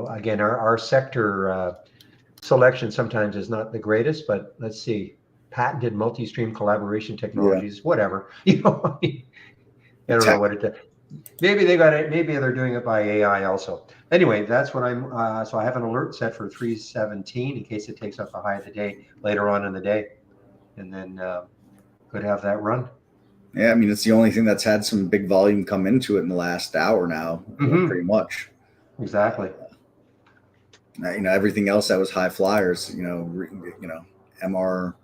Again, our sector selection sometimes is not the greatest, but let's see. Patented multi-stream collaboration Yeah. technologies, whatever. I don't know Tech. what it. Maybe they got it. Maybe they're doing it by AI also. Anyway, that's what I'm. So I have an alert set for 317 in case it takes out the high of the day later on in the day, and then could have that run. Yeah. I mean, it's the only thing that's had some big volume come into it in the last hour now, pretty Mm-hmm. much. Exactly. Everything else that was high flyers, MR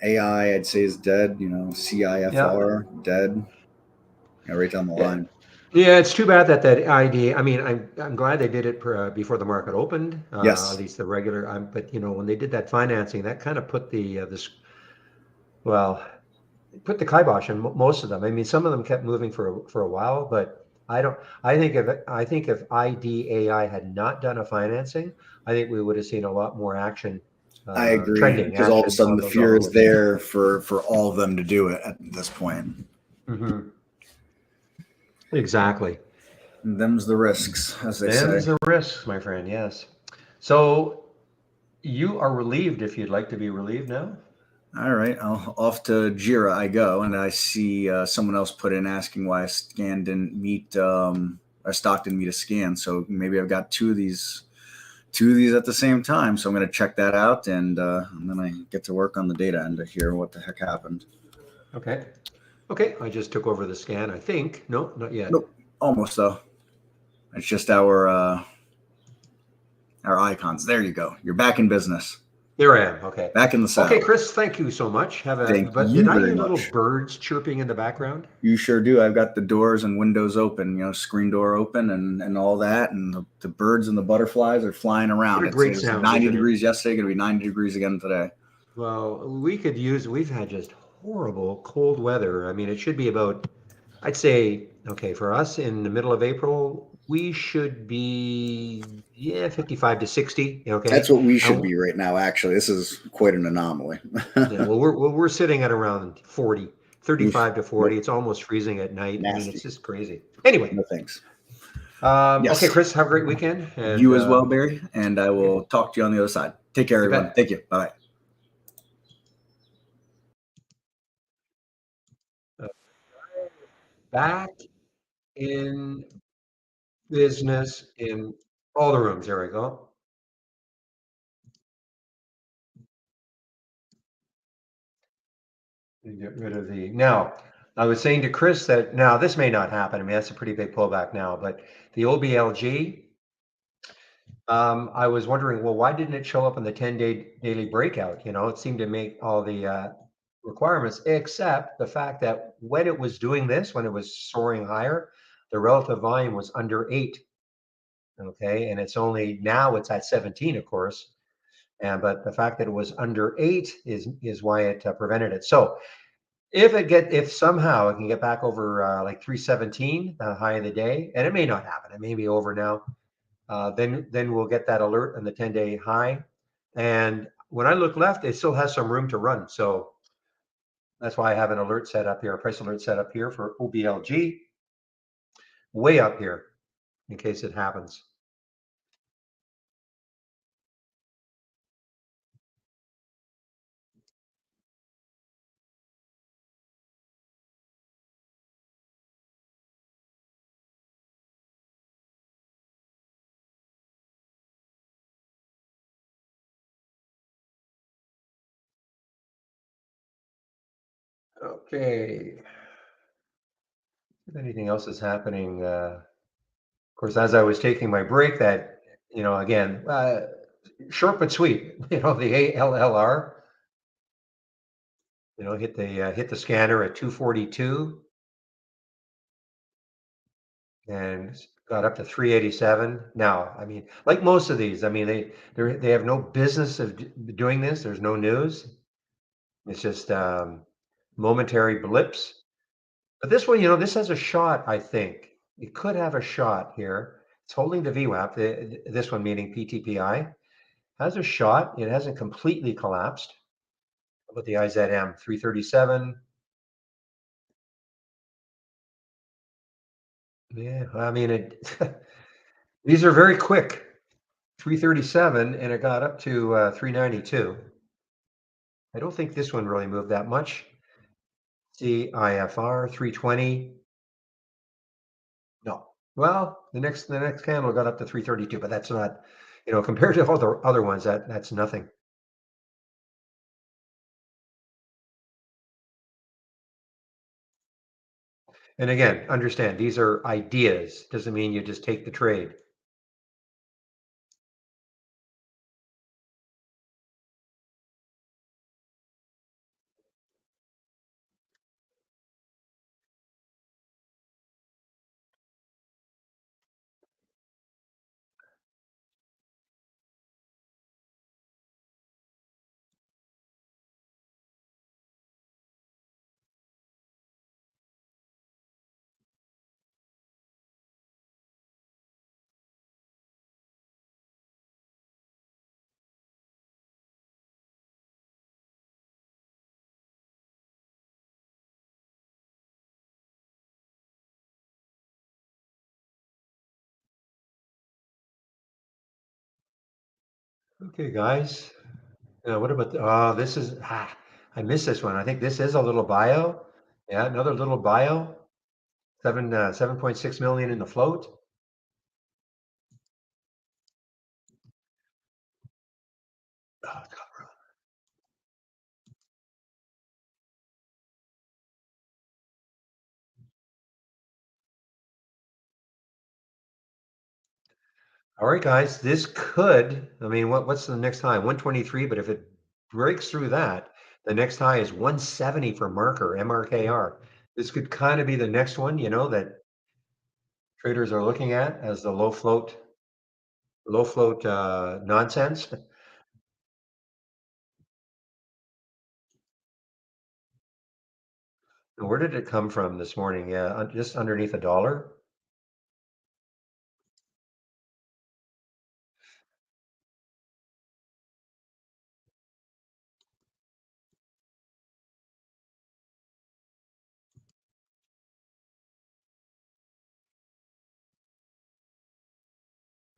AI, I'd say is dead. Yeah. CIFR dead. Right down the Yeah. line. Yeah, it's too bad that idea. I mean, I'm glad they did it before the market opened, at Yes, least the regular. But when they did that financing, that kind of put well, put the kibosh on most of them. I mean, some of them kept moving for a while, but I don't. I think if IDAI had not done a financing, I think we would have seen a lot more action, I agree. trending Because all of a action sudden on the those fear is altcoins. there for all of them to do it at this point. Hmm. Exactly. And them's the risks, as they say. Them's the risks, my friend. Yes. So you are relieved if you'd like to be relieved now. All right, off to Jira I go, and I see someone else put in asking why a scan didn't meet, a stock didn't meet a scan. So maybe I've got two of these at the same time. So I'm going to check that out, and then I get to work on the data end to hear what the heck happened. Okay. Okay. I just took over the scan, I think. No, not yet. Nope, almost though. It's just our icons. There you go. You're back in business, There I am. Okay. back in the Okay, saddle. Chris, thank you so much. Thank But did you I very hear little much. birds chirping in the background? You sure do. I've got the doors and windows open, screen door open and all that. And the birds and the butterflies are flying What around. a It great was sound, 90 isn't it? degrees yesterday, going to be 90 degrees again today. Well, we've had just horrible cold weather. I mean, it should be about, I'd say, okay, for us in the middle of April, we should be, yeah, 55 to 60. That's Okay. what we should And be right now, actually. This is quite an anomaly. yeah, well, we're sitting at around 40, Oof. 35 to 40. Nope. It's almost freezing at night. I mean, it's Nasty. just crazy. Anyway, No thanks. okay, Yes. Chris, have a great weekend. And You as well, Barry. And I okay, will talk to you on the other side. Take care, you everyone. bet. Thank you. Bye. Uh, Back in business in all the rooms. There we go. You get rid of the now. I was saying to Chris that now this may not happen. I mean, that's a pretty big pullback now, but the OBLG, I was wondering, well, why didn't it show up in the 10-day daily breakout? It seemed to make all the requirements, except the fact that when it was doing this, when it was soaring higher, the relative volume was under 8. Okay, and it's at 17, of course. But the fact that it was under 8 is why it prevented it. So if somehow it can get back over like 317, the high of the day, and it may not happen, it may be over now. Then we'll get that alert on the 10-day high. And when I look left, it still has some room to run. So that's why I have an alert set up here, a price alert set up here for OBLG, way up here in case it happens. Okay. If anything else is happening, of course, as I was taking my break, that, again, short but sweet, the ALLR, hit the scanner at 242. and got up to 387. Now, I mean, like most of these, I mean, they have no business of doing this. There's no news. It's just momentary blips. But this one, this has a shot. I think it could have a shot here. It's holding the VWAP. This one meaning PTPI has a shot. It hasn't completely collapsed. How about the IZM 337? Yeah, I mean it. These are very quick. 337, and it got up to 392. I don't think this one really moved that much. CIFR 320. No. Well, the next candle got up to 332, but that's not, compared to all the other ones, that's nothing. And again, understand these are ideas. Doesn't mean you just take the trade. Okay, guys. What about this is I missed this one. I think this is a little bio. Yeah, another little bio. 7.6 million in the float. Oh, all right, guys, this could, I mean, what's the next high? 123, but if it breaks through that, the next high is 170 for marker, MRKR. This could kind of be the next one, that traders are looking at as the low float nonsense. And where did it come from this morning? Yeah, just underneath a dollar.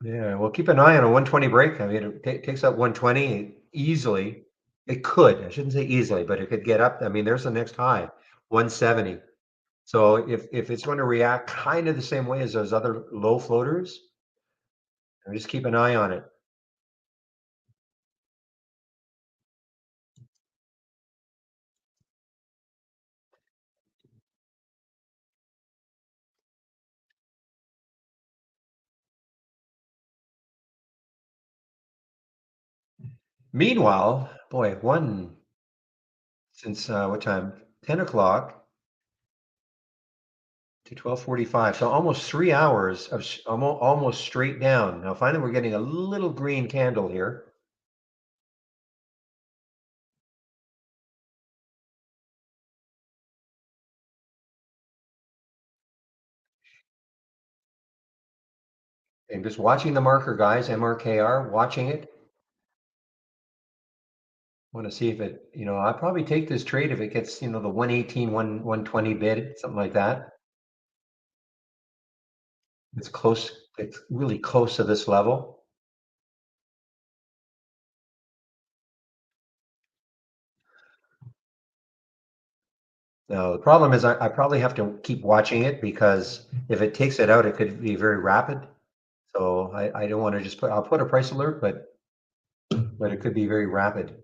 Yeah, well, keep an eye on a 120 break. I mean, it takes up 120 easily. It could, I shouldn't say easily, but it could get up. I mean, there's the next high, 170. So if it's going to react kind of the same way as those other low floaters, just keep an eye on it. Meanwhile, boy, one since what time? 10 o'clock to 12:45. So almost 3 hours of almost straight down. Now finally we're getting a little green candle here. And just watching the marker, guys, MRKR, watching it. Want to see if it, I'll probably take this trade if it gets, the 118, 120 bid, something like that. It's close. It's really close to this level. Now, the problem is I probably have to keep watching it because if it takes it out, it could be very rapid. So I don't want to just I'll put a price alert, but it could be very rapid.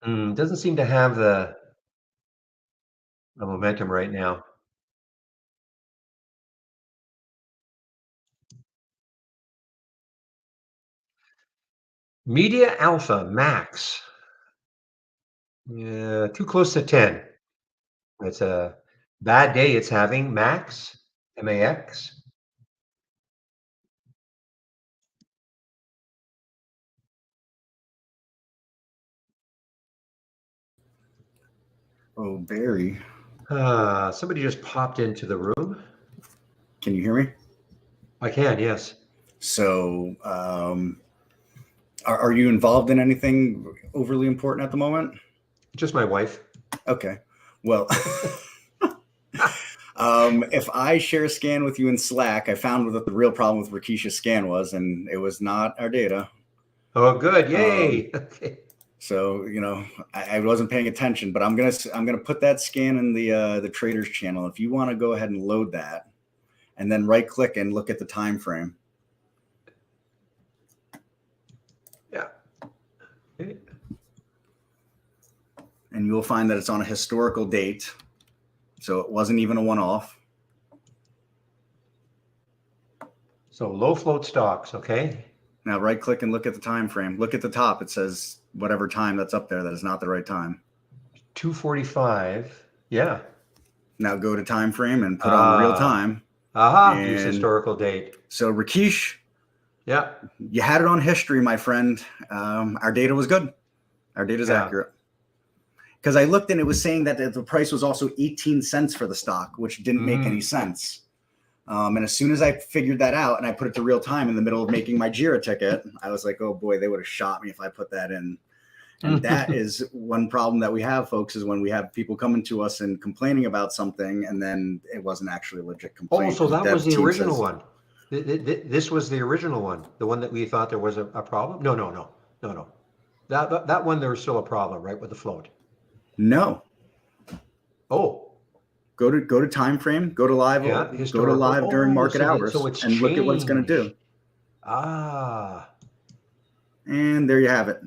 Doesn't seem to have the momentum right now. Media Alpha Max. Yeah, too close to 10. It's a bad day it's having. Max, MAX. Oh, Barry. Somebody just popped into the room. Can you hear me? I can, yes. So, are you involved in anything overly important at the moment? Just my wife. Okay. Well, if I share a scan with you in Slack, I found what the real problem with Rakisha's scan was, and it was not our data. Oh, good. Yay. Okay. So I wasn't paying attention, but I'm gonna put that scan in the traders channel. If you want to go ahead and load that, and then right click and look at the time frame. Yeah. Okay. And you will find that it's on a historical date, so it wasn't even a one-off. So low float stocks, okay? Now right click and look at the time frame. Look at the top. It says whatever time that's up there that is not the right time. 245. Yeah. Now go to time frame and put on real time. Use historical date. So Rakesh, yeah, you had it on history, my friend. Our data was good. Our data is accurate. Because I looked and it was saying that the price was also 18 cents for the stock, which didn't make any sense. And as soon as I figured that out and I put it to real time in the middle of making my JIRA ticket, I was like, oh boy, they would have shot me if I put that in. And that is one problem that we have, folks, is when we have people coming to us and complaining about something and then it wasn't actually a legit complaint. Oh, so that was the original one. This was the original one, the one that we thought there was a problem? No. That one, there was still a problem, right, with the float? No. Oh. Go to time frame, go to live, go to live during market hours, and changed. Look at what it's going to do. And there you have it.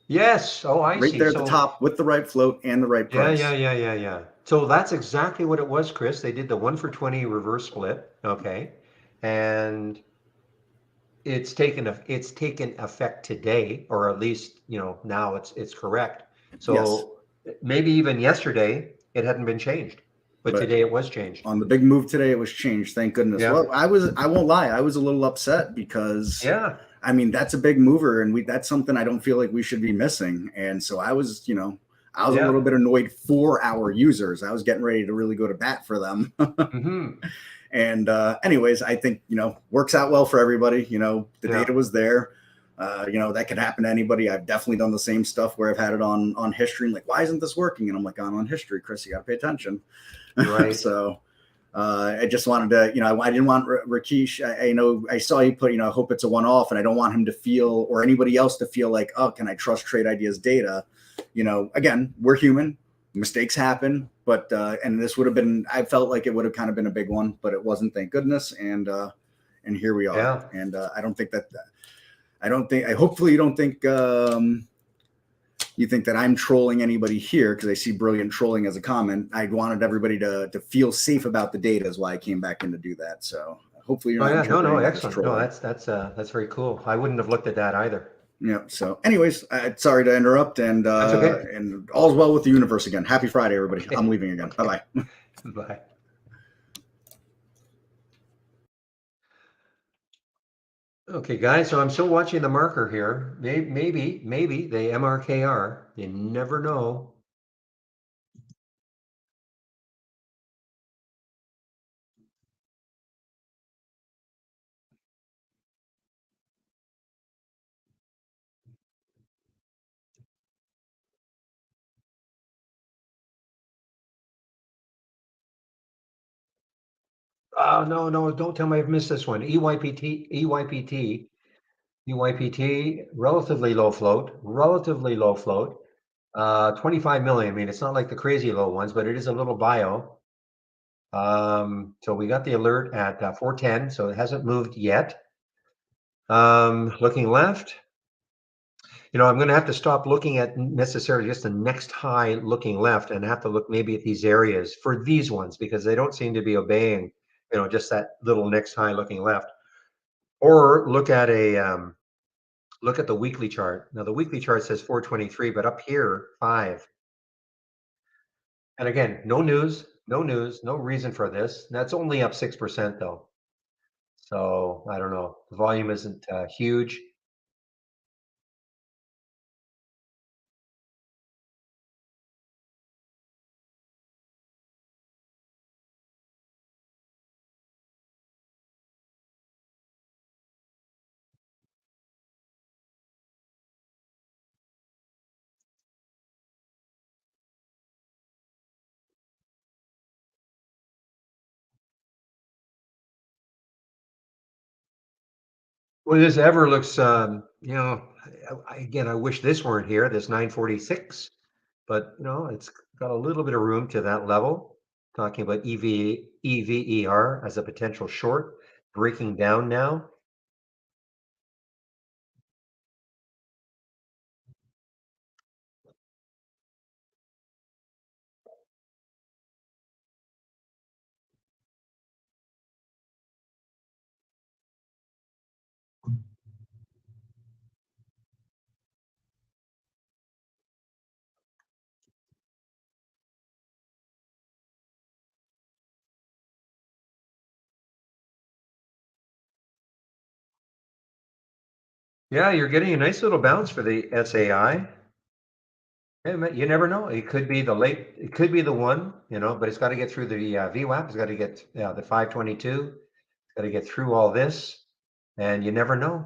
Yes. Oh, I see. Right there at the top with the right float and the right price. Yeah. So that's exactly what it was, Chris. They did the 1 for 20 reverse split. Okay. And it's taken effect today, or at least, now it's correct. So maybe even yesterday it hadn't been changed. But today it was changed. On the big move today, it was changed. Thank goodness. Yeah. Well, I won't lie. I was a little upset because I mean, that's a big mover and that's something I don't feel like we should be missing. And so I was, a little bit annoyed for our users. I was getting ready to really go to bat for them. And anyways, I think, works out well for everybody. The data was there. That could happen to anybody. I've definitely done the same stuff where I've had it on history and like, why isn't this working? And I'm like, I'm on history, Chris, you got to pay attention. Right. So I just wanted to, I didn't want Rakesh. I saw you put, hope it's a one-off, and I don't want him to feel, or anybody else to feel like, oh, can I trust Trade Ideas data? Again, we're human, mistakes happen, but and this would have been, I felt like it would have kind of been a big one, but it wasn't, thank goodness. And here we are. Yeah. And I hopefully you don't think, you think that I'm trolling anybody here, because I see brilliant trolling as a comment. I wanted everybody to feel safe about the data is why I came back in to do that. So hopefully you're not. No, excellent. No, that's very cool. I wouldn't have looked at that either. Yeah. So anyways, sorry to interrupt, and that's okay. And all's well with the universe again. Happy Friday, everybody. Okay. I'm leaving again. Okay. Bye-bye. Bye. Okay, guys, so I'm still watching the marker here. Maybe the MRKR. You never know. Oh, no, don't tell me I've missed this one. EYPT, relatively low float. 25 million. I mean, it's not like the crazy low ones, but it is a little bio. So we got the alert at 410, so it hasn't moved yet. Looking left. I'm going to have to stop looking at necessarily just the next high looking left and have to look maybe at these areas for these ones because they don't seem to be obeying, just that little next high looking left. Or look at the weekly chart. Now the weekly chart says 423, but up here 5. And again, no news, no news, no reason for this. That's only up 6% though. So I don't know. The volume isn't huge. Well, this ever looks, again, I wish this weren't here, this 946, but it's got a little bit of room to that level. Talking about EVER as a potential short, breaking down now. Yeah, you're getting a nice little bounce for the SAI. Yeah, you never know. It could be the one, but it's got to get through the VWAP. It's got to get the 522. It's got to get through all this, and you never know.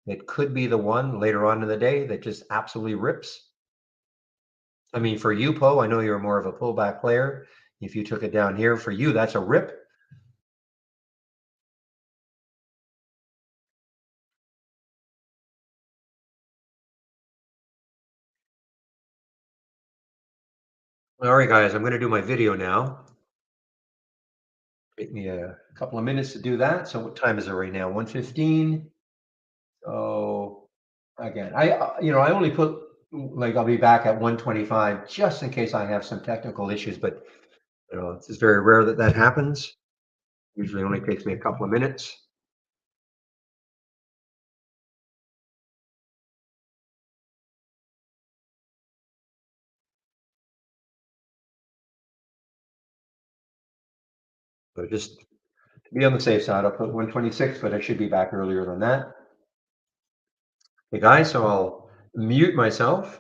It could be the one later on in the day that just absolutely rips. I mean, for you, Poe, I know you're more of a pullback player. If you took it down here, for you, that's a rip. All right, guys, I'm going to do my video now. Take me a couple of minutes to do that. So what time is it right now? 1:15. So again, I only put like I'll be back at 125 just in case I have some technical issues, but it's just very rare that that happens. Usually only takes me a couple of minutes. So just to be on the safe side, I'll put 126, but I should be back earlier than that. Hey guys, so I'll mute myself.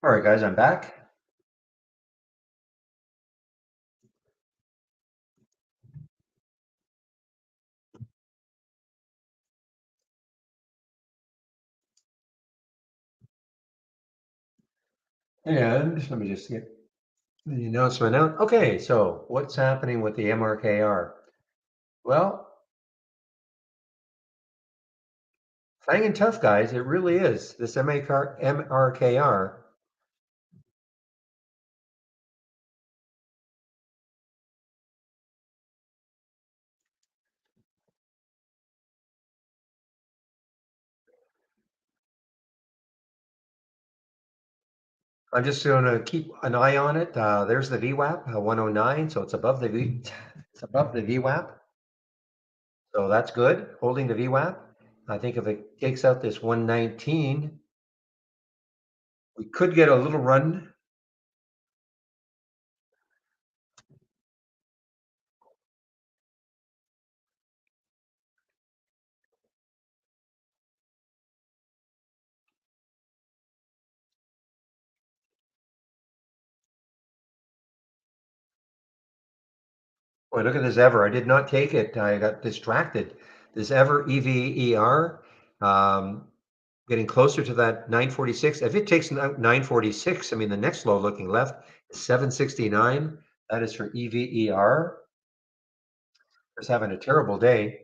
All right, guys, I'm back. And let me just get the announcement out. Okay, so what's happening with the MRKR? Well, hanging tough, guys. It really is. This MRKR. I'm just going to keep an eye on it. There's the VWAP, 109, so it's above the it's above the VWAP. So that's good, holding the VWAP. I think if it takes out this 119, we could get a little run. Boy, look at this ever. I did not take it. I got distracted. This ever EVER, getting closer to that 946. If it takes 946, I mean, the next low looking left is 769. That is for EVER. It's having a terrible day.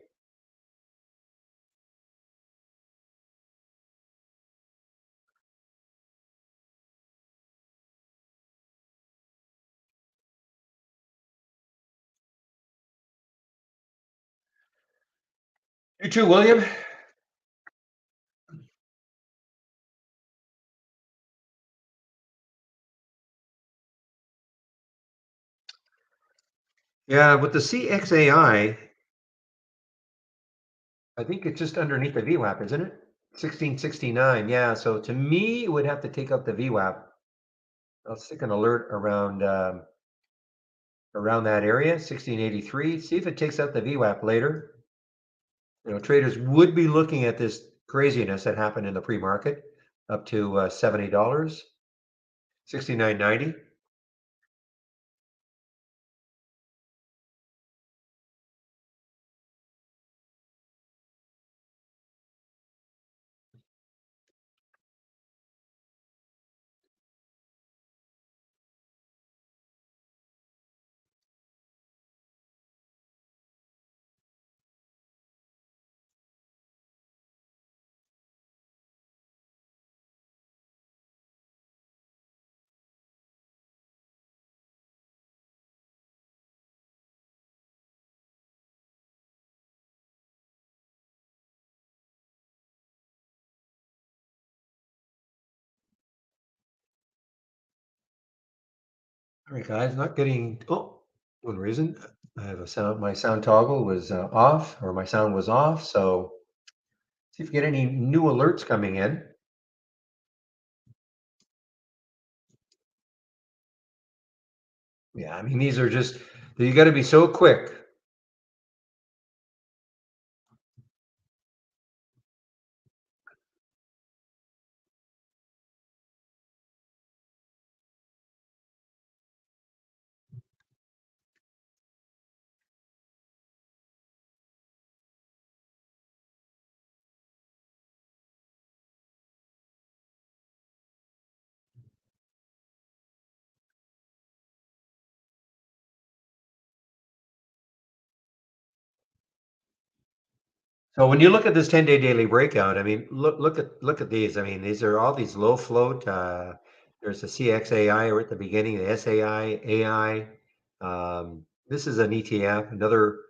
You too, William. Yeah, with the CXAI, I think it's just underneath the VWAP, isn't it? 1669. Yeah, so to me, it would have to take up the VWAP. I'll stick an alert around that area, 1683. See if it takes out the VWAP later. Traders would be looking at this craziness that happened in the pre-market up to $70, 69.90. All right, guys, not getting. Oh, one reason I have a sound. My sound toggle was off, or my sound was off. So see if you get any new alerts coming in. Yeah, I mean, these are just, you got to be so quick. So when you look at this 10-day daily breakout, I mean, look at these. I mean, these are all these low float. There's the CXAI or at the beginning, the SAI, AI. This is an ETF, another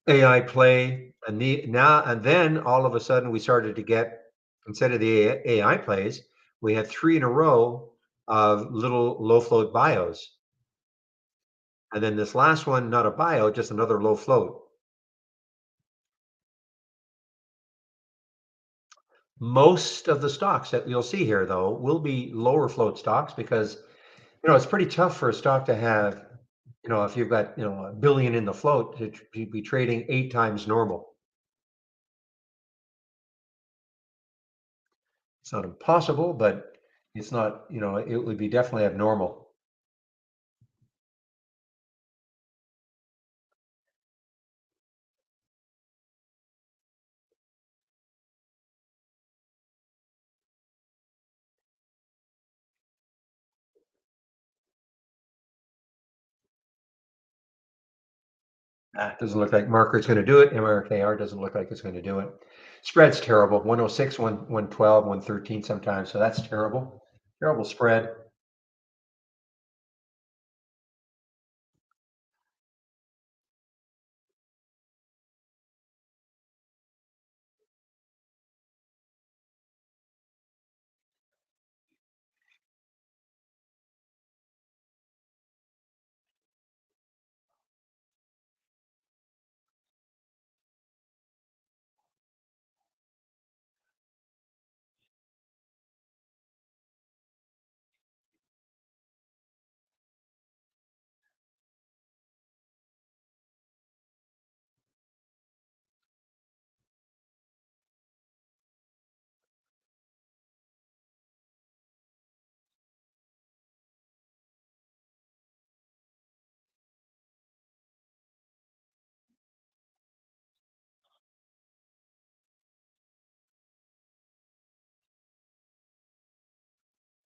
AI play. And then all of a sudden we started to get, instead of the AI plays, we had three in a row of little low float bios. And then this last one, not a bio, just another low float. Most of the stocks that you'll see here, though, will be lower float stocks because it's pretty tough for a stock to have, if you've got a billion in the float to be trading 8 times normal. It's not impossible, but It's not, it would be definitely abnormal. Doesn't look like market's going to do it. MRKR doesn't look like it's going to do it. Spread's terrible. 106, 112, 113 sometimes. So that's terrible. Terrible spread.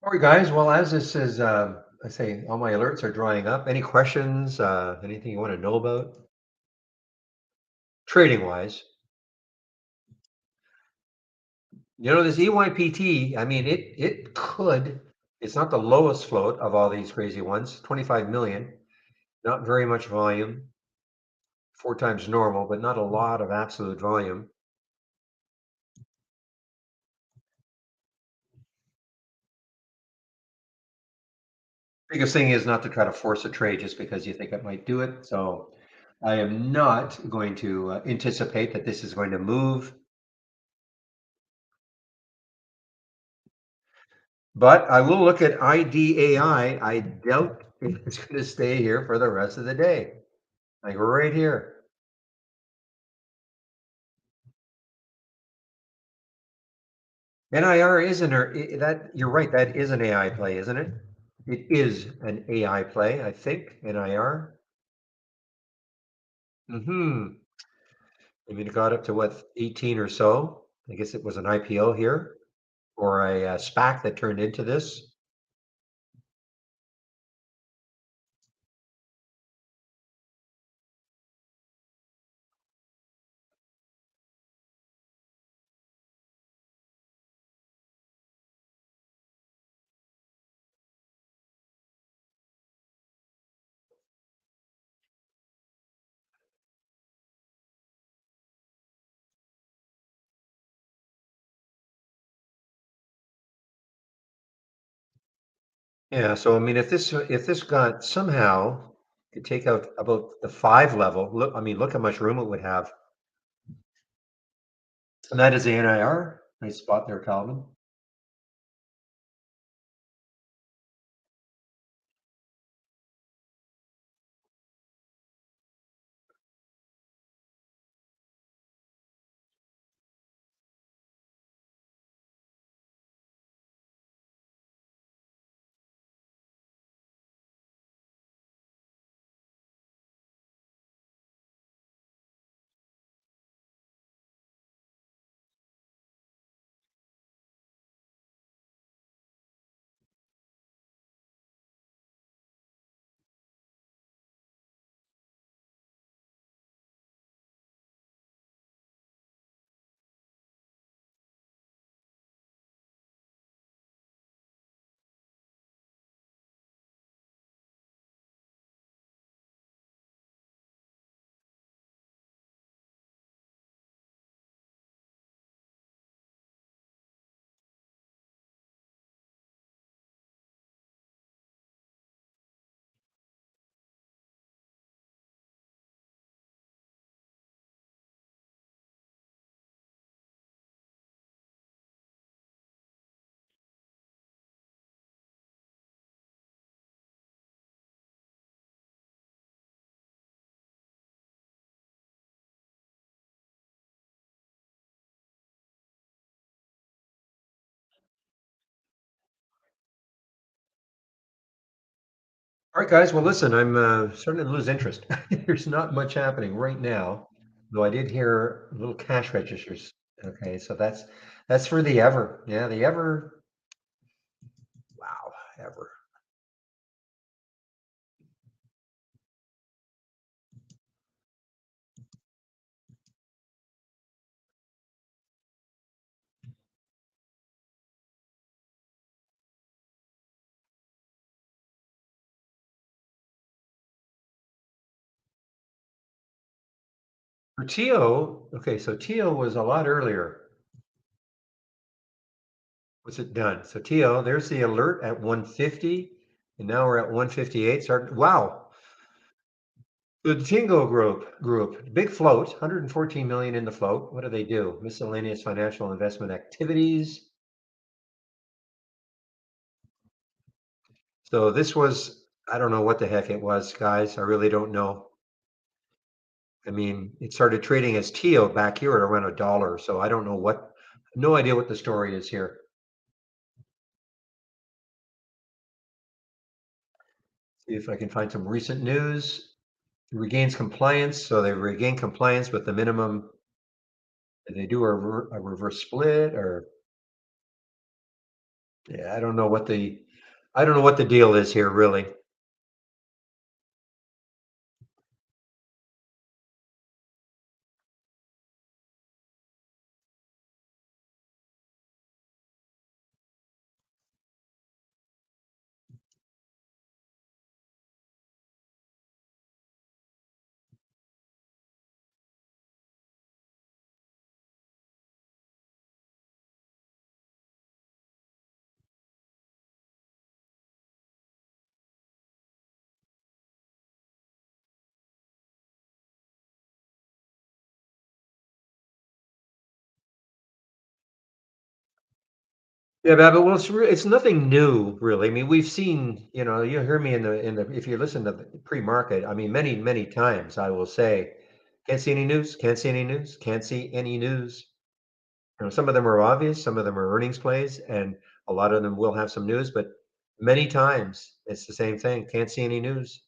All right, guys. Well, as this is, I say, all my alerts are drying up. Any questions? Anything you want to know about trading wise? This EYPT. I mean, it could. It's not the lowest float of all these crazy ones. 25 million. Not very much volume. 4 times normal, but not a lot of absolute volume. Biggest thing is not to try to force a trade just because you think it might do it. So I am not going to anticipate that this is going to move. But I will look at IDAI. I doubt if it's going to stay here for the rest of the day. Like right here. NIR is that you're right. That is an AI play, isn't it? It is an AI play, I think. NIR. Mm-hmm. I mean, it got up to what, 18 or so. I guess it was an IPO here or a SPAC that turned into this. Yeah, so I mean, if this got somehow could take out about the 5 level, look, I mean, look how much room it would have. And that is the NIR. Nice spot there, Calvin. All right, guys. Well, listen, I'm starting to lose interest. There's not much happening right now, though I did hear little cash registers. Okay, so that's for the ever. Yeah, the ever. Wow, ever. For Tio, okay, so Tio was a lot earlier. Was it done? So Tio, there's the alert at 150, and now we're at 158. Wow. The Tingo group, big float, 114 million in the float. What do they do? Miscellaneous financial investment activities. So this was, I don't know what the heck it was, guys. I really don't know. I mean, it started trading as Tio back here at around $1. So I don't know no idea what the story is here. See if I can find some recent news. Regains compliance. So they regain compliance with the minimum. Did they do a reverse split or yeah, I don't know what the deal is here really. Yeah, but well, it's nothing new, really. I mean, we've seen, you hear me in the if you listen to the pre-market, I mean, many times I will say, can't see any news, can't see any news, can't see any news. Some of them are obvious, some of them are earnings plays, and a lot of them will have some news, but many times it's the same thing. Can't see any news.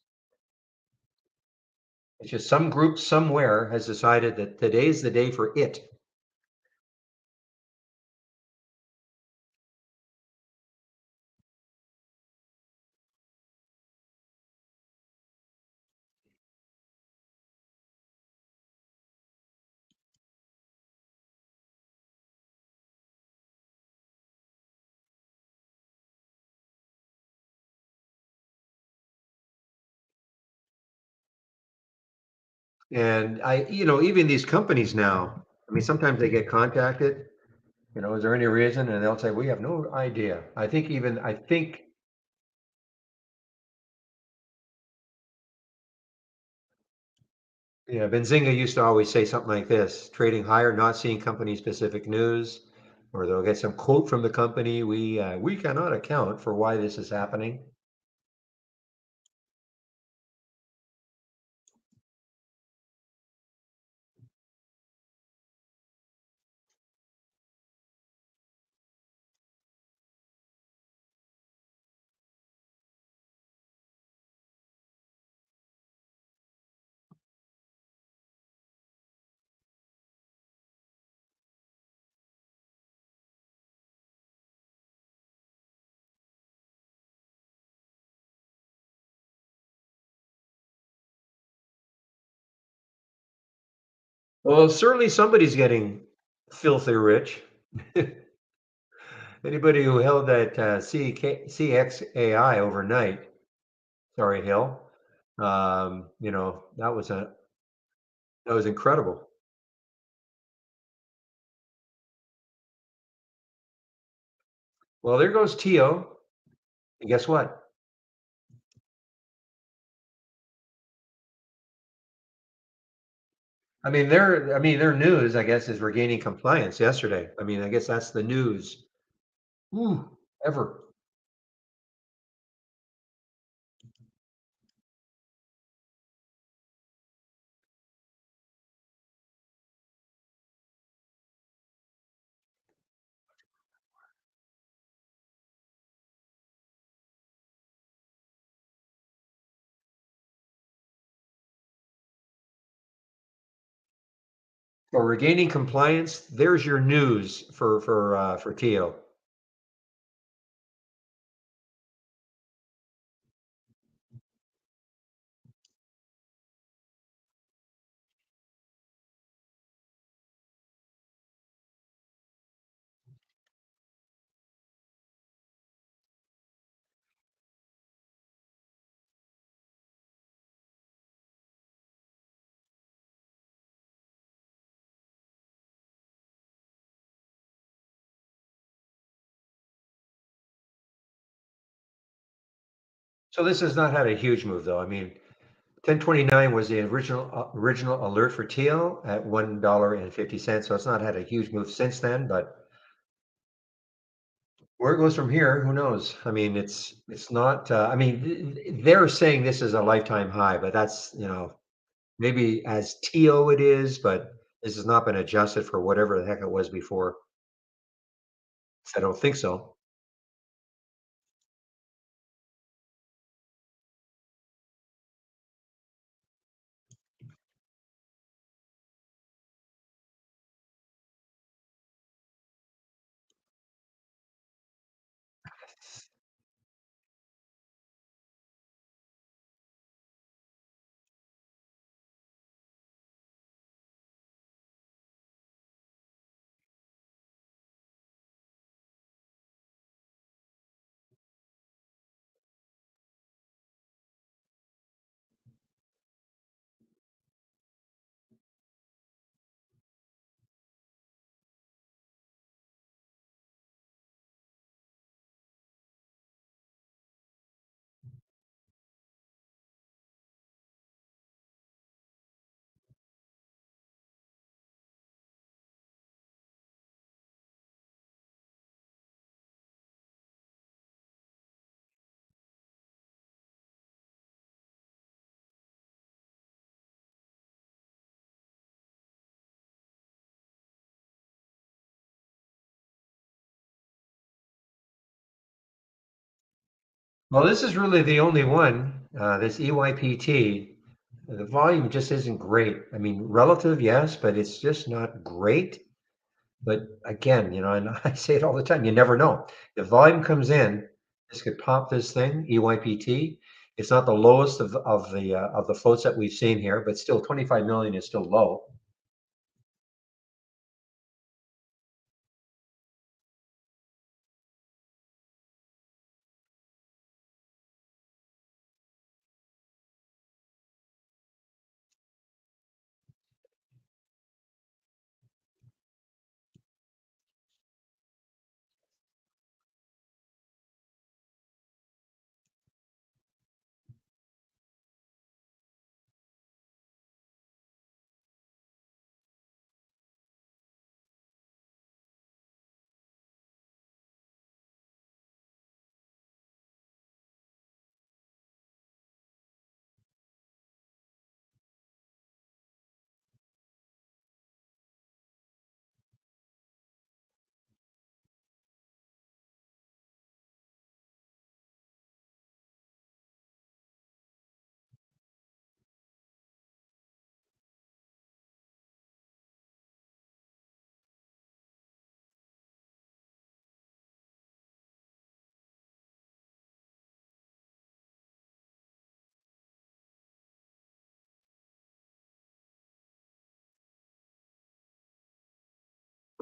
It's just some group somewhere has decided that today's the day for it. And even these companies now, I mean, sometimes they get contacted. Is there any reason? And they'll say, we have no idea. I think, Benzinga used to always say something like this, trading higher, not seeing company specific news, or they'll get some quote from the company. We cannot account for why this is happening. Well, certainly somebody's getting filthy rich. Anybody who held that CXAI overnight, sorry, Hill, that was incredible. Well, there goes Tio, and guess what? I mean, their news, I guess, is regaining compliance yesterday. I mean, I guess that's the news. Ooh, ever. So regaining compliance, there's your news for Teo. So this has not had a huge move though. I mean, 1029 was the original alert for Teo at $1.50. So it's not had a huge move since then, but where it goes from here, who knows? I mean, it's not. I mean, they're saying this is a lifetime high, but that's maybe as TO it is, but this has not been adjusted for whatever the heck it was before. So I don't think so. Well, this is really the only one. This EYPT, the volume just isn't great. I mean, relative, yes, but it's just not great. But again, and I say it all the time, you never know. If volume comes in, this could pop this thing, EYPT. It's not the lowest of the floats that we've seen here, but still 25 million is still low.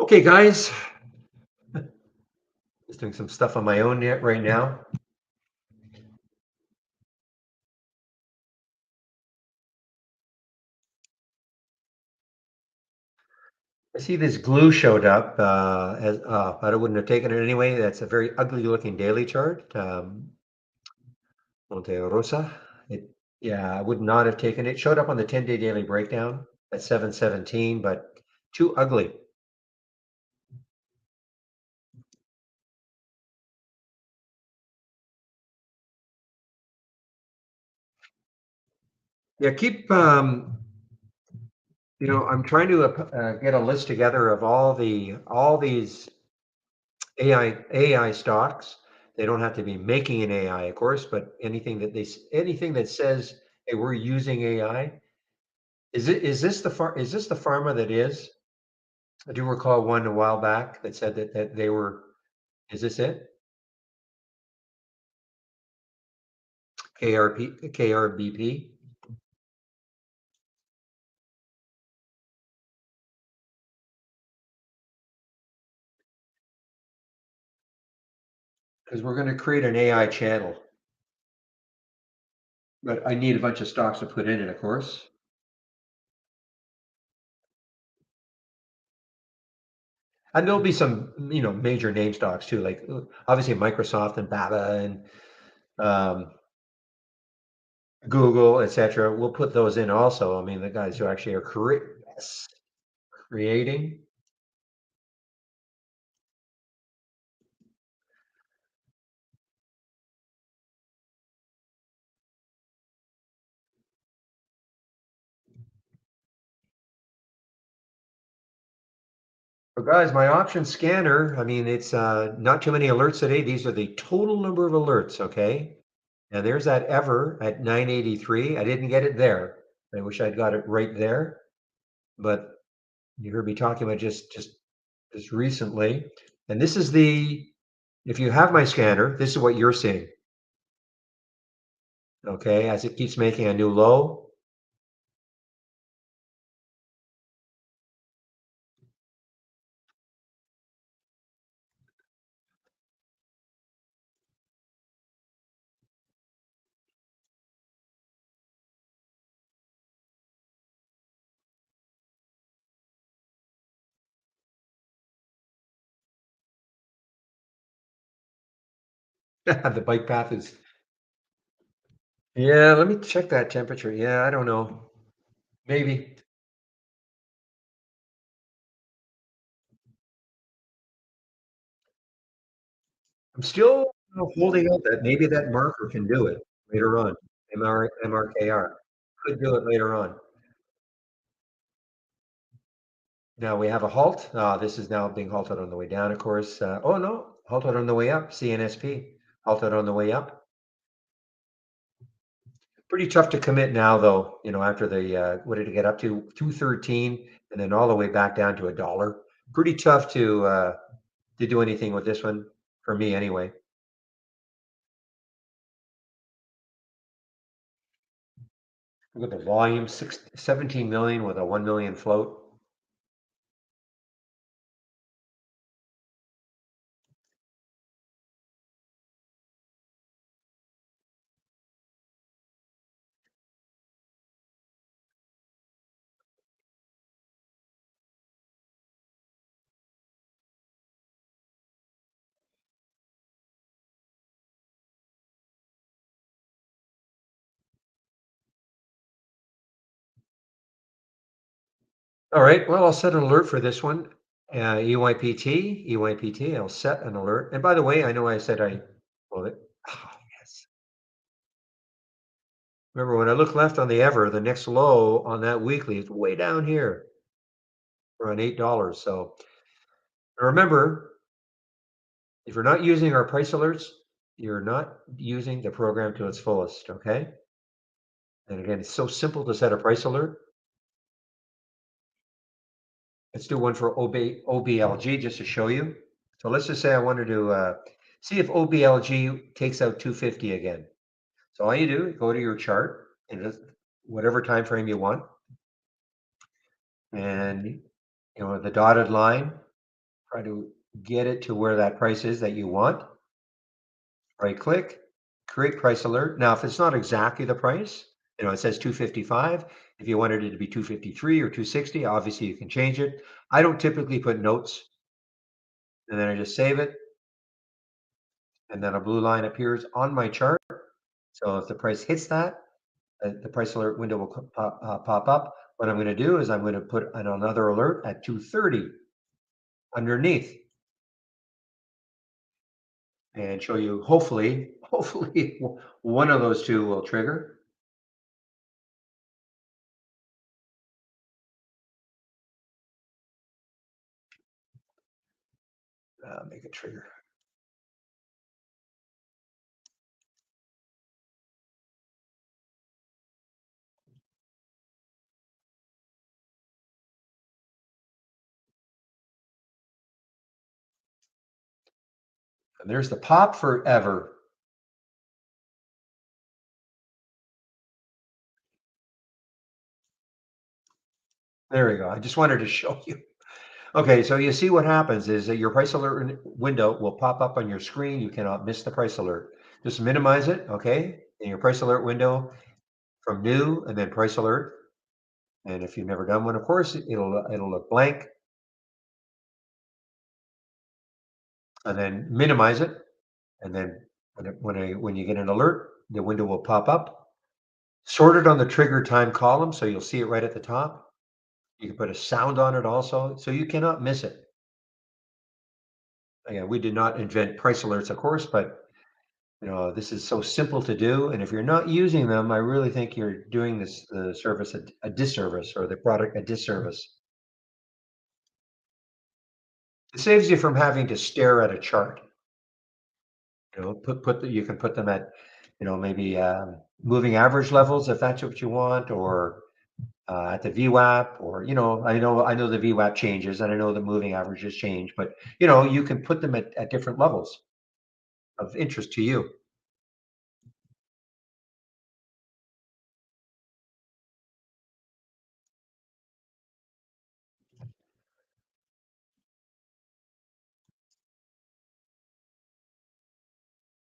Okay, guys, just doing some stuff on my own yet right now. I see this glue showed up, but I wouldn't have taken it anyway. That's a very ugly looking daily chart. Monte Rosa. Yeah, I would not have taken it. Showed up on the 10-day daily breakdown at 717, but too ugly. Yeah, I'm trying to get a list together of all these AI stocks. They don't have to be making an AI, of course, but anything that says, "Hey, we're using AI." Is this the pharma that is? I do recall one a while back that said that they were. Is this it? KRBP? Because we're going to create an AI channel, but I need a bunch of stocks to put in it, of course. And there'll be some, major name stocks too, like obviously Microsoft and Baba and um, Google, etc. We'll put those in also. I mean, the guys who actually are creating. So guys, my option scanner, I mean, it's not too many alerts today. These are the total number of alerts, okay? And there's that ever at 983. I didn't get it there. I wish I'd got it right there, but you heard me talking about just recently. And this is if you have my scanner, this is what you're seeing, okay? As it keeps making a new low. The bike path is, yeah, let me check that temperature. Yeah, I don't know. Maybe. I'm still holding out that maybe that marker can do it later on. MRKR could do it later on. Now we have a halt. This is now being halted on the way down, of course. Oh no, halted on the way up. CNSP halted on the way up. Pretty tough to commit now, though. After what did it get up to? 213, and then all the way back down to $1. Pretty tough to do anything with this one for me, anyway. Look at the volume, 17 million with a 1 million float. All right, well, I'll set an alert for this one. EYPT, I'll set an alert. And by the way, I know I said well, yes. Remember when I look left on the ever, the next low on that weekly is way down here around $8. So remember, if you're not using our price alerts, you're not using the program to its fullest, okay? And again, it's so simple to set a price alert. Let's do one for OBLG just to show you. So let's just say I wanted to see if OBLG takes out 250 again. So all you do, go to your chart and just whatever time frame you want, and the dotted line, try to get it to where that price is that you want. Right click, create price alert. Now, if it's not exactly the price, it says 255. If you wanted it to be 253 or 260, obviously you can change it. I don't typically put notes, and then I just save it, and then a blue line appears on my chart. So if the price hits that, the price alert window will pop up. What I'm going to do is I'm going to put another alert at 230 underneath and show you, hopefully one of those two will trigger. Make a trigger. And there's the pop forever. There we go. I just wanted to show you. Okay, so you see what happens is that your price alert window will pop up on your screen. You cannot miss the price alert. Just minimize it, okay? In your price alert window from new and then price alert. And if you've never done one, of course, it'll look blank. And then minimize it. And then when you get an alert, the window will pop up. Sort it on the trigger time column, so you'll see it right at the top. You can put a sound on it also, so you cannot miss it. Again, we did not invent price alerts, of course, but this is so simple to do. And if you're not using them, I really think you're doing this the service a disservice or the product a disservice. It saves you from having to stare at a chart. You can put them at, maybe moving average levels if that's what you want, or at the VWAP, or I know the VWAP changes, and I know the moving averages change, but you can put them at different levels of interest to you.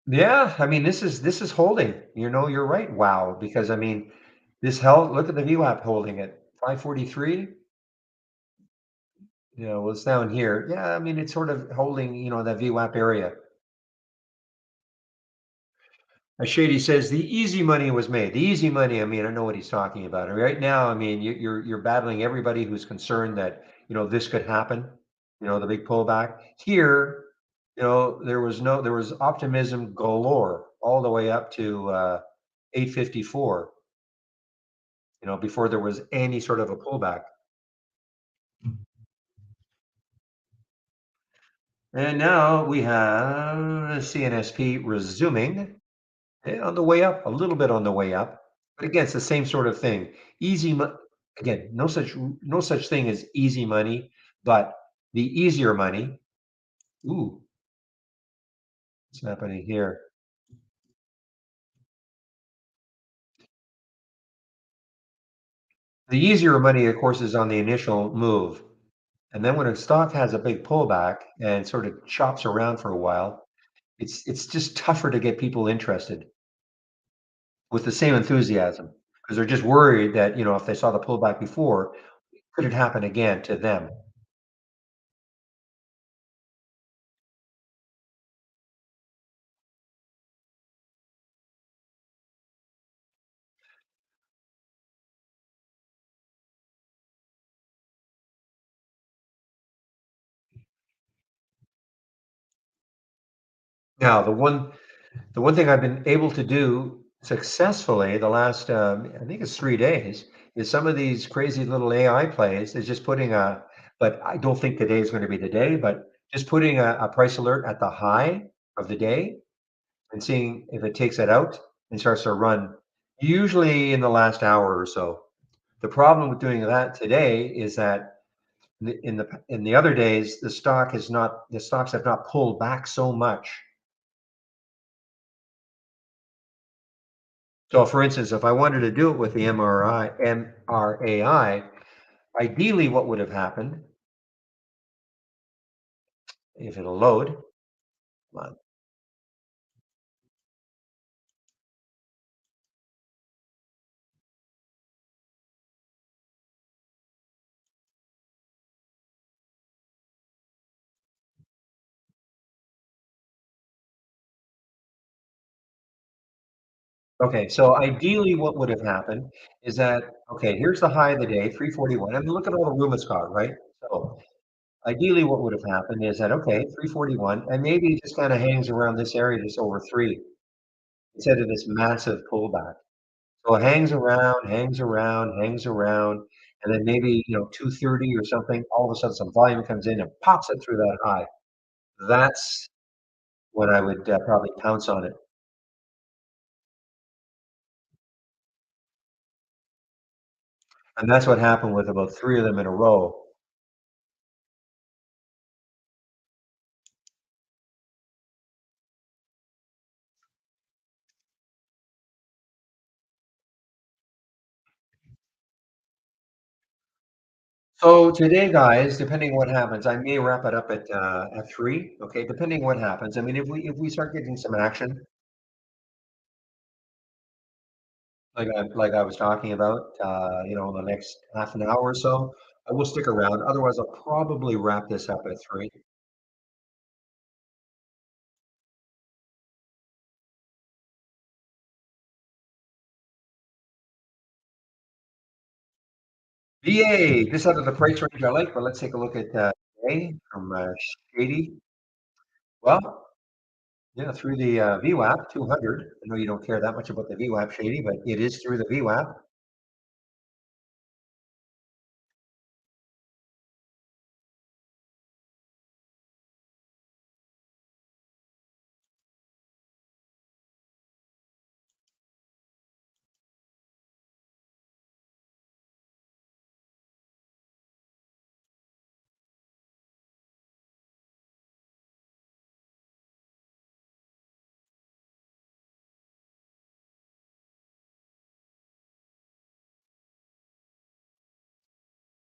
Yeah, I mean this is holding. You're right. Wow, because I mean this held. Look at the VWAP holding at 543. Well, it's down here. Yeah, I mean it's sort of holding. That VWAP area. Shady says the easy money was made. The easy money. I mean, I know what he's talking about. Right now, I mean, you're battling everybody who's concerned that this could happen. The big pullback here. There was optimism galore all the way up to 854. Before there was any sort of a pullback. And now we have CNSP resuming on the way up, a little bit on the way up. But again, it's the same sort of thing. Again, no such thing as easy money, but the easier money. Ooh, what's happening here? The easier money, of course, is on the initial move. And then when a stock has a big pullback and sort of chops around for a while, it's just tougher to get people interested with the same enthusiasm because they're just worried that, if they saw the pullback before, could it happen again to them? Now, the one thing I've been able to do successfully the last, I think it's 3 days, is some of these crazy little AI plays is just but I don't think today is going to be the day, but just putting a price alert at the high of the day and seeing if it takes it out and starts to run, usually in the last hour or so. The problem with doing that today is that in the other days, the stocks have not pulled back so much. So, for instance, if I wanted to do it with the MRAI, ideally, what would have happened if it'll load? Come on. Okay, so ideally, what would have happened is that, okay, here's the high of the day, 341. I mean, look at all the room it's got, right? So, ideally, what would have happened is that, okay, 341, and maybe it just kind of hangs around this area, just over three, instead of this massive pullback. So it hangs around, hangs around, hangs around, and then maybe, 230 or something, all of a sudden some volume comes in and pops it through that high. That's when I would probably pounce on it. And that's what happened with about three of them in a row. So today, guys, depending what happens, I may wrap it up at 3. Okay, depending what happens. I mean, if we start getting some action, like I was talking about, in the next half an hour or so, I will stick around. Otherwise, I'll probably wrap this up at 3. VA, this out of the price range I like, but let's take a look at VA from Shady. Well, yeah, through the VWAP 200. I know you don't care that much about the VWAP, Shady, but it is through the VWAP.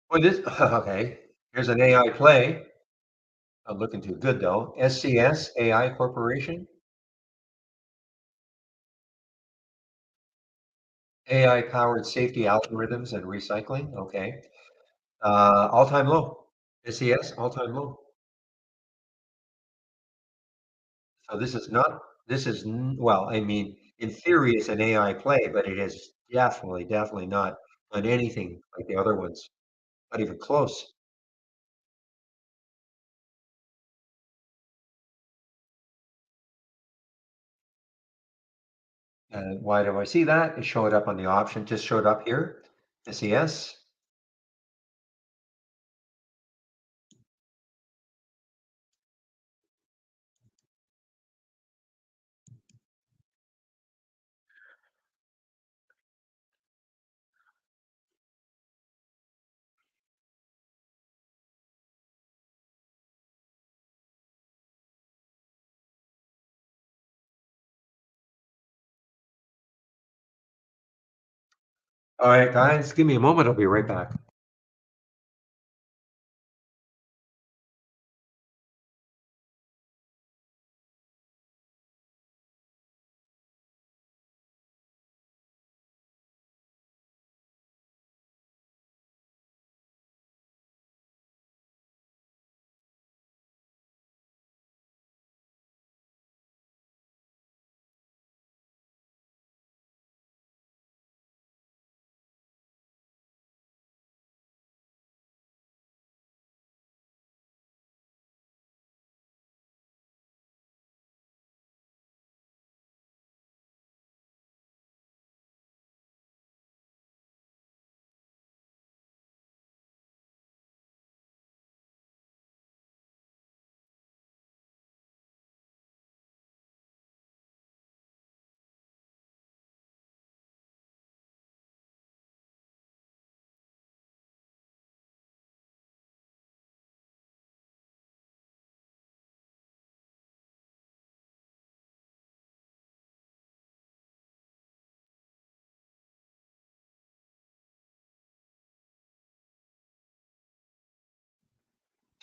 Well, this okay. Here's an AI play. Not looking too good though. SCS AI Corporation, AI powered safety algorithms and recycling. Okay, all time low. SCS all time low. So this is not. This is well. I mean, in theory, it's an AI play, but it is definitely not on anything like the other ones. Not even close. And why do I see that? It showed up on the option. Just showed up here. SES. All right, guys, give me a moment. I'll be right back.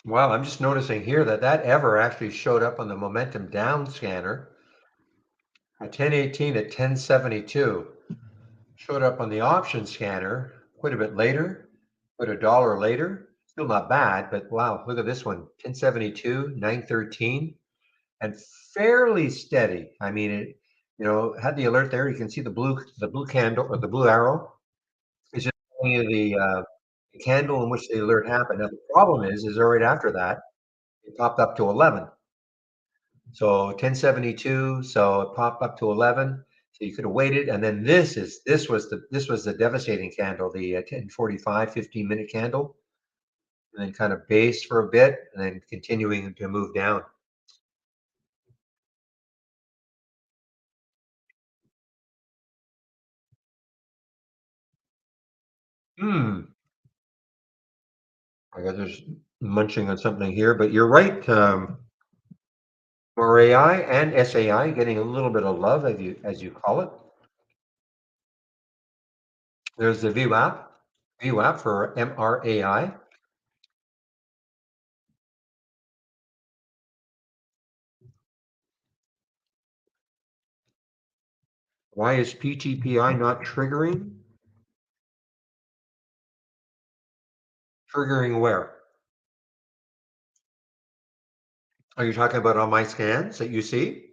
Wow, I'm just noticing here that that ever actually showed up on the momentum down scanner at 1018 at 1072. Showed up on the option scanner quite a bit later, quite $1 later. Still not bad, but wow, look at this one, 1072, 913, and fairly steady. I mean, it, had the alert there. You can see the blue candle or the blue arrow is just telling you the candle in which the alert happened. Now the problem is right after that it popped up to 11. So 1072, so it popped up to 11. So you could have waited, and then this was the devastating candle, the 1045 15-minute candle, and then kind of based for a bit, and then continuing to move down. Hmm. I guess there's munching on something here, but you're right. More AI and SAI getting a little bit of love, as you call it. There's the VWAP for MRAI. Why is PTPI not triggering? Triggering where? Are you talking about on my scans that you see?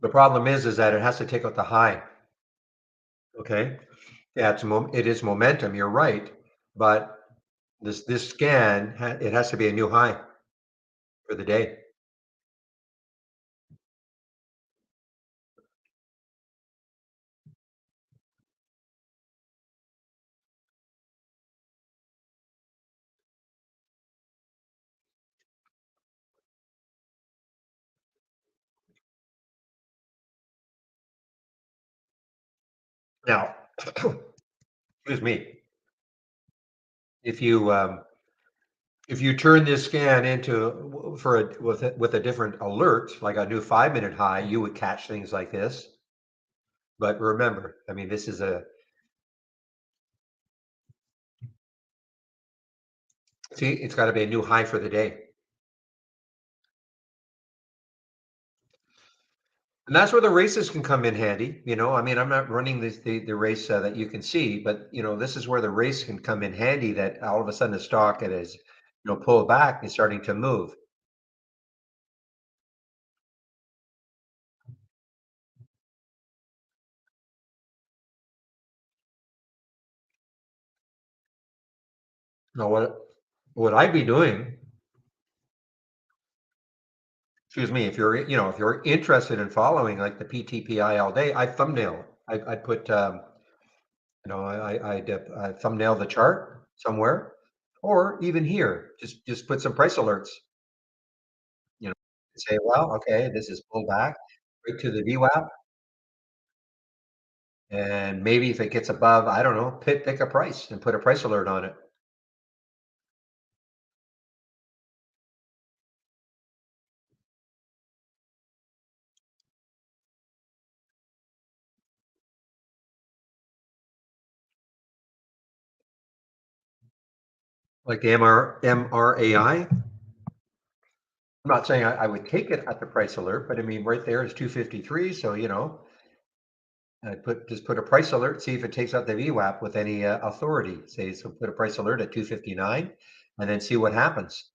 The problem is that it has to take out the high. Okay. Yeah, it is momentum. You're right, but this scan it has to be a new high for the day. Now, excuse me. If you if you turn this scan into for a with a different alert, like a new 5 minute high, you would catch things like this. But remember, I mean, this is a see, it's got to be a new high for the day. And that's where the races can come in handy. I mean, I'm not running the race that you can see, but this is where the race can come in handy. That all of a sudden the stock it is, pulled back and starting to move. Now, what I'd be doing, excuse me, if you're interested in following like the PTPI all day, I thumbnail. I put I thumbnail the chart somewhere, or even here, just put some price alerts. You know, say, well, okay, this is pulled back right to the VWAP, and maybe if it gets above, I don't know, pick a price and put a price alert on it. Like the MRAI. I'm not saying I would take it at the price alert, but I mean, right there is 253. So, I just put a price alert, see if it takes out the VWAP with any authority. Say, so put a price alert at 259 and then see what happens.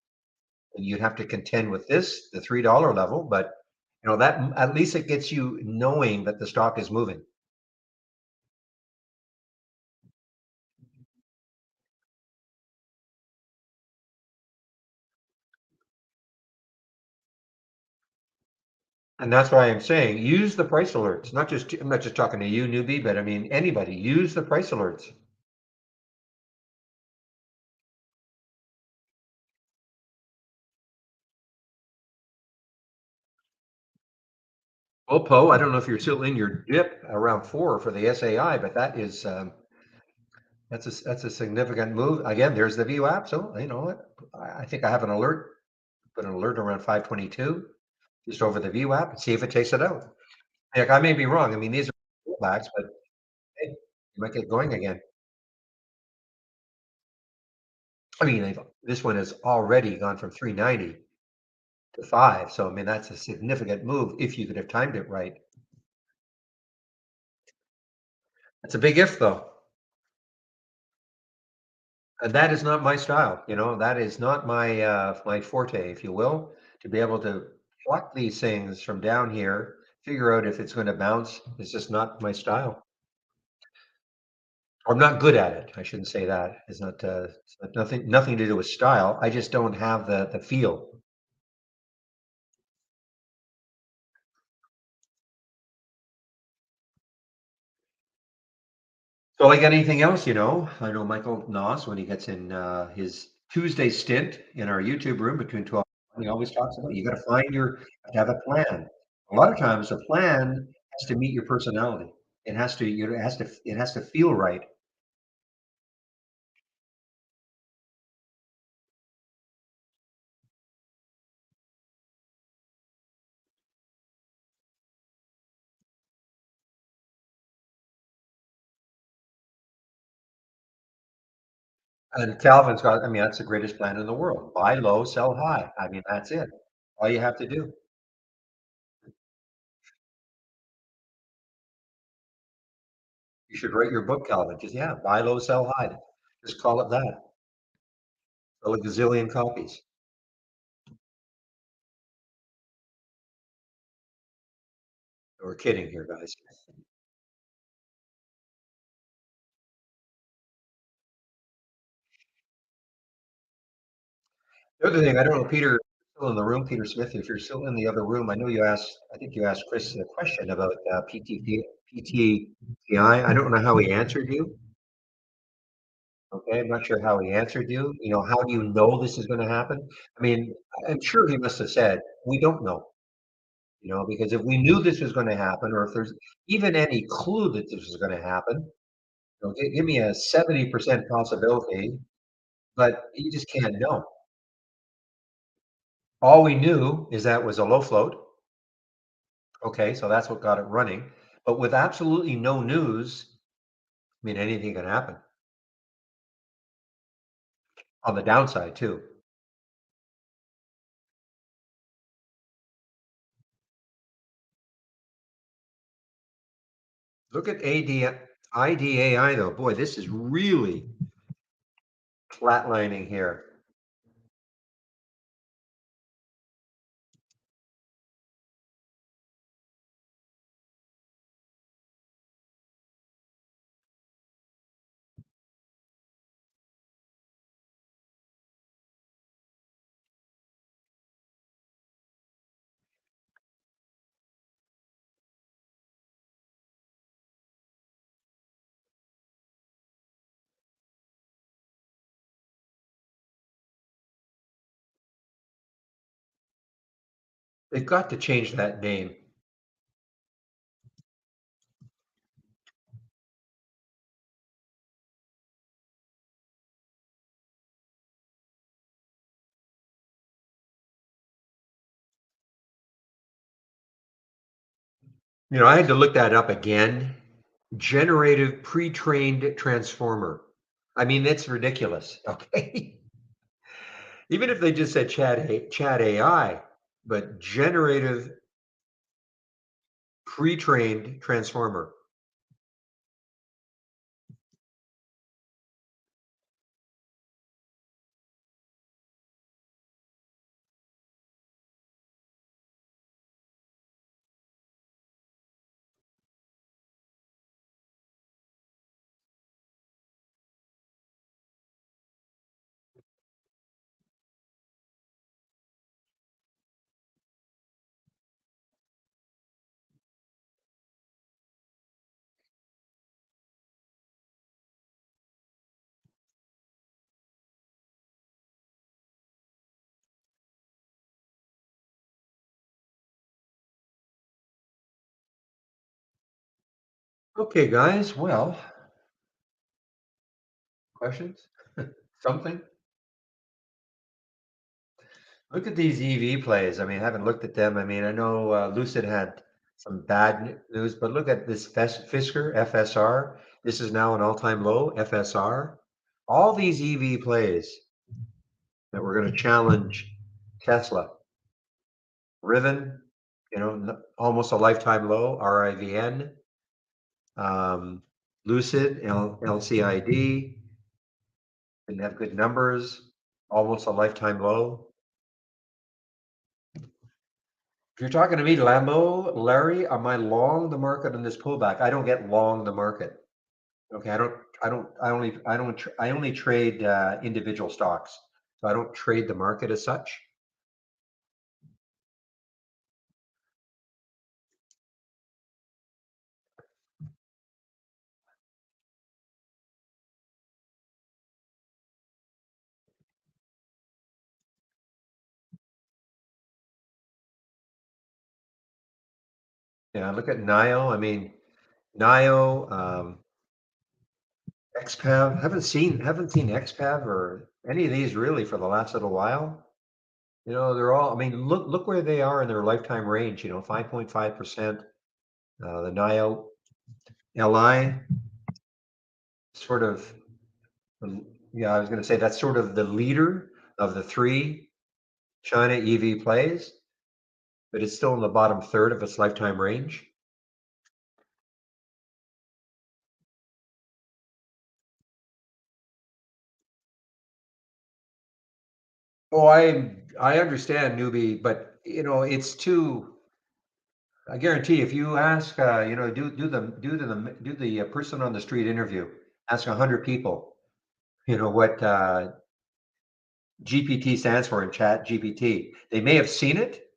And you'd have to contend with the $3 level, but that at least it gets you knowing that the stock is moving. And that's why I'm saying use the price alerts. I'm not just talking to you, newbie, but I mean anybody. Use the price alerts. Oppo, I don't know if you're still in your dip around 4 for the SAI, but that's a significant move. Again, there's the VWAP. So you know what? I think I have an alert. Put an alert around 522, just over the VWAP, and see if it takes it out. Like I may be wrong. I mean, these are pullbacks, but hey, you might get going again. I mean, this one has already gone from 390 to 5. So I mean, that's a significant move if you could have timed it right. That's a big if, though. And that is not my style. That is not my forte, if you will, to be able to pluck these things from down here, figure out if it's going to bounce. It's just not my style. I'm not good at it. I shouldn't say that. It's not nothing to do with style. I just don't have the feel. So like anything else, I know Michael Noss, when he gets in his Tuesday stint in our YouTube room between 12 and 1, he always talks about you got to have a plan. A lot of times a plan has to meet your personality. It has to feel right. And Calvin's got, I mean, that's the greatest plan in the world. Buy low, sell high. I mean, that's it. All you have to do. You should write your book, Calvin. Just, yeah, buy low, sell high. Just call it that. Sell a gazillion copies. We're kidding here, guys. The other thing, I don't know, Peter, still in the room, Peter Smith, if you're still in the other room, I know you asked, I think you asked Chris a question about PTPI. I don't know how he answered you. Okay, I'm not sure how he answered you. You know, how do you know this is going to happen? I mean, I'm sure he must have said, we don't know, you know, because if we knew this was going to happen, or if there's even any clue that this was going to happen, you know, give me a 70% possibility, but you just can't know. All we knew is that it was a low float. Okay, so that's what got it running. But with absolutely no news, I mean, anything can happen on the downside too. Look at IDAI though. Boy, this is really flatlining here. They've got to change that name. You know, I had to look that up again. Generative pre-trained transformer. I mean, that's ridiculous. Okay. Even if they just said chat AI, but generative pre-trained transformer. Okay, guys. Well, questions? Something? Look at these EV plays. I mean, I haven't looked at them. I mean, I know Lucid had some bad news, but look at this Fisker FSR. This is now an all-time low, FSR. All these EV plays that were going to challenge Tesla. Riven, you know, almost a lifetime low, RIVN. Lucid, LCID, didn't have good numbers, almost a lifetime low. If you're talking to me, Lambo, Larry, am I long the market in this pullback? I don't get long the market. Okay, I only trade individual stocks. So I don't trade the market as such. Yeah, look at NIO. I mean, NIO, XPAV. Haven't seen XPAV or any of these really for the last little while. You know, they're all. I mean, look where they are in their lifetime range. You know, 5.5%. The NIO LI sort of Yeah, I was going to say that's sort of the leader of the three China EV plays, but it's still in the bottom third of its lifetime range. Oh, I understand newbie, but it's too. I guarantee if you ask, do the person on the street interview, ask 100 people, what GPT stands for in Chat GPT. They may have seen it.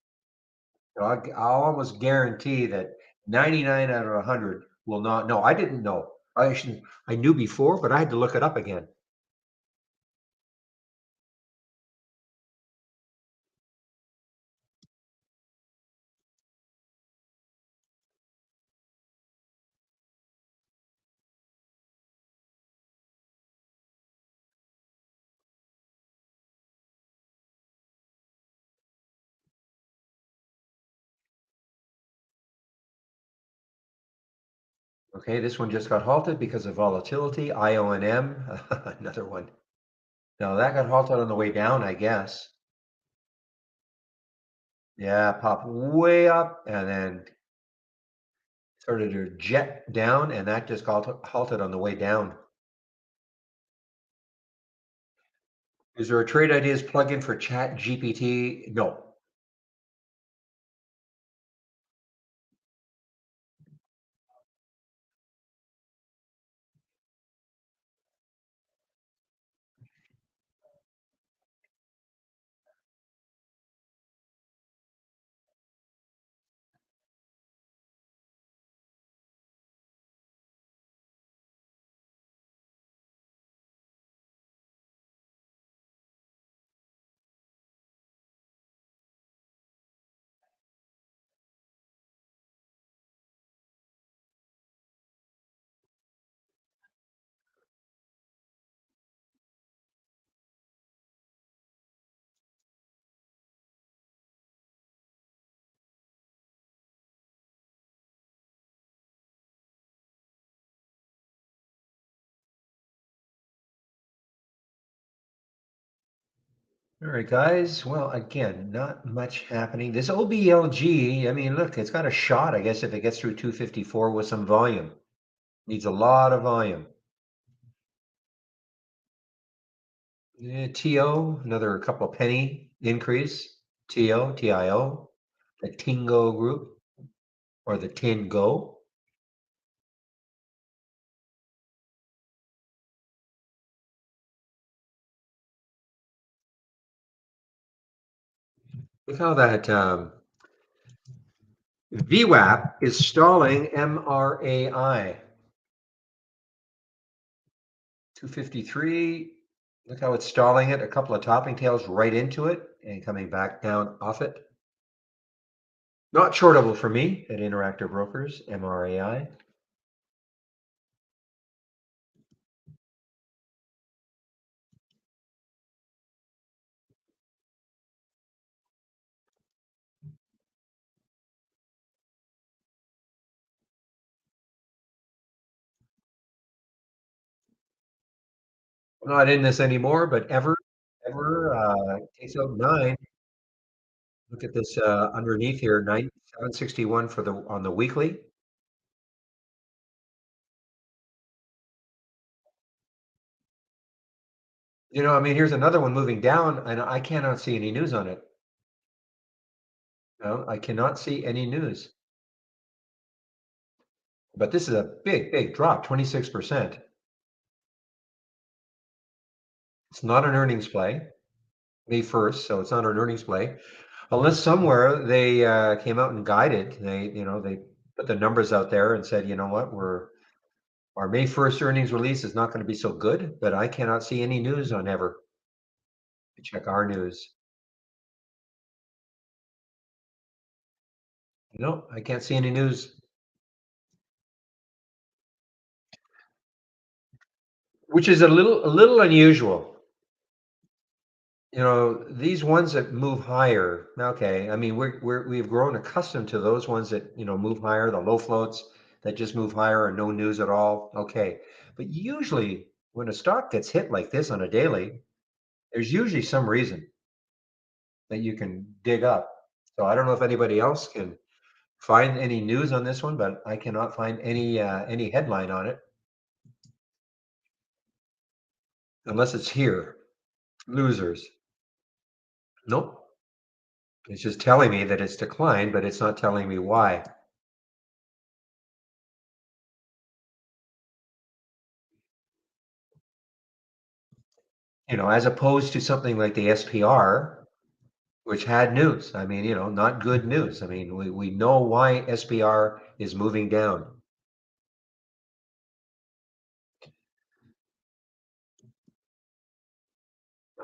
I'll almost guarantee that 99 out of 100 will not know. I didn't know. I knew before, but I had to look it up again. Okay, this one just got halted because of volatility. IONM, another one. Now that got halted on the way down, I guess. Yeah, popped way up and then started to jet down, and that just got halted on the way down. Is there a trade ideas plugin for Chat GPT? No. All right, guys. Well, again, not much happening. This OBLG, I mean, look, it's got a shot, I guess, if it gets through 254 with some volume. Needs a lot of volume. Yeah, TO, another couple penny increase. TIO, the Tingo group or the Tingo. Look how that VWAP is stalling MRAI. 253. Look how it's stalling it. A couple of topping tails right into it and coming back down off it. Not shortable for me at Interactive Brokers, MRAI. I'm not in this anymore, but ever takes out 9. Look at this underneath here, 761 for the on the weekly. I mean, here's another one moving down, and I cannot see any news on it. No, I cannot see any news. But this is a big, big drop, 26%. It's not an earnings play, May 1st, so it's not an earnings play. Unless somewhere they came out and guided, they put the numbers out there and said, you know what, our May 1st earnings release is not going to be so good, but I cannot see any news on ever. Check our news. No, I can't see any news. Which is a little unusual. These ones that move higher, okay. I mean, we've grown accustomed to those ones that, move higher, the low floats that just move higher and no news at all. Okay. But usually when a stock gets hit like this on a daily, there's usually some reason that you can dig up. So I don't know if anybody else can find any news on this one, but I cannot find any headline on it unless it's here. Losers. Nope. It's just telling me that it's declined, but it's not telling me why. As opposed to something like the SPR, which had news. I mean, not good news. I mean, we know why SPR is moving down.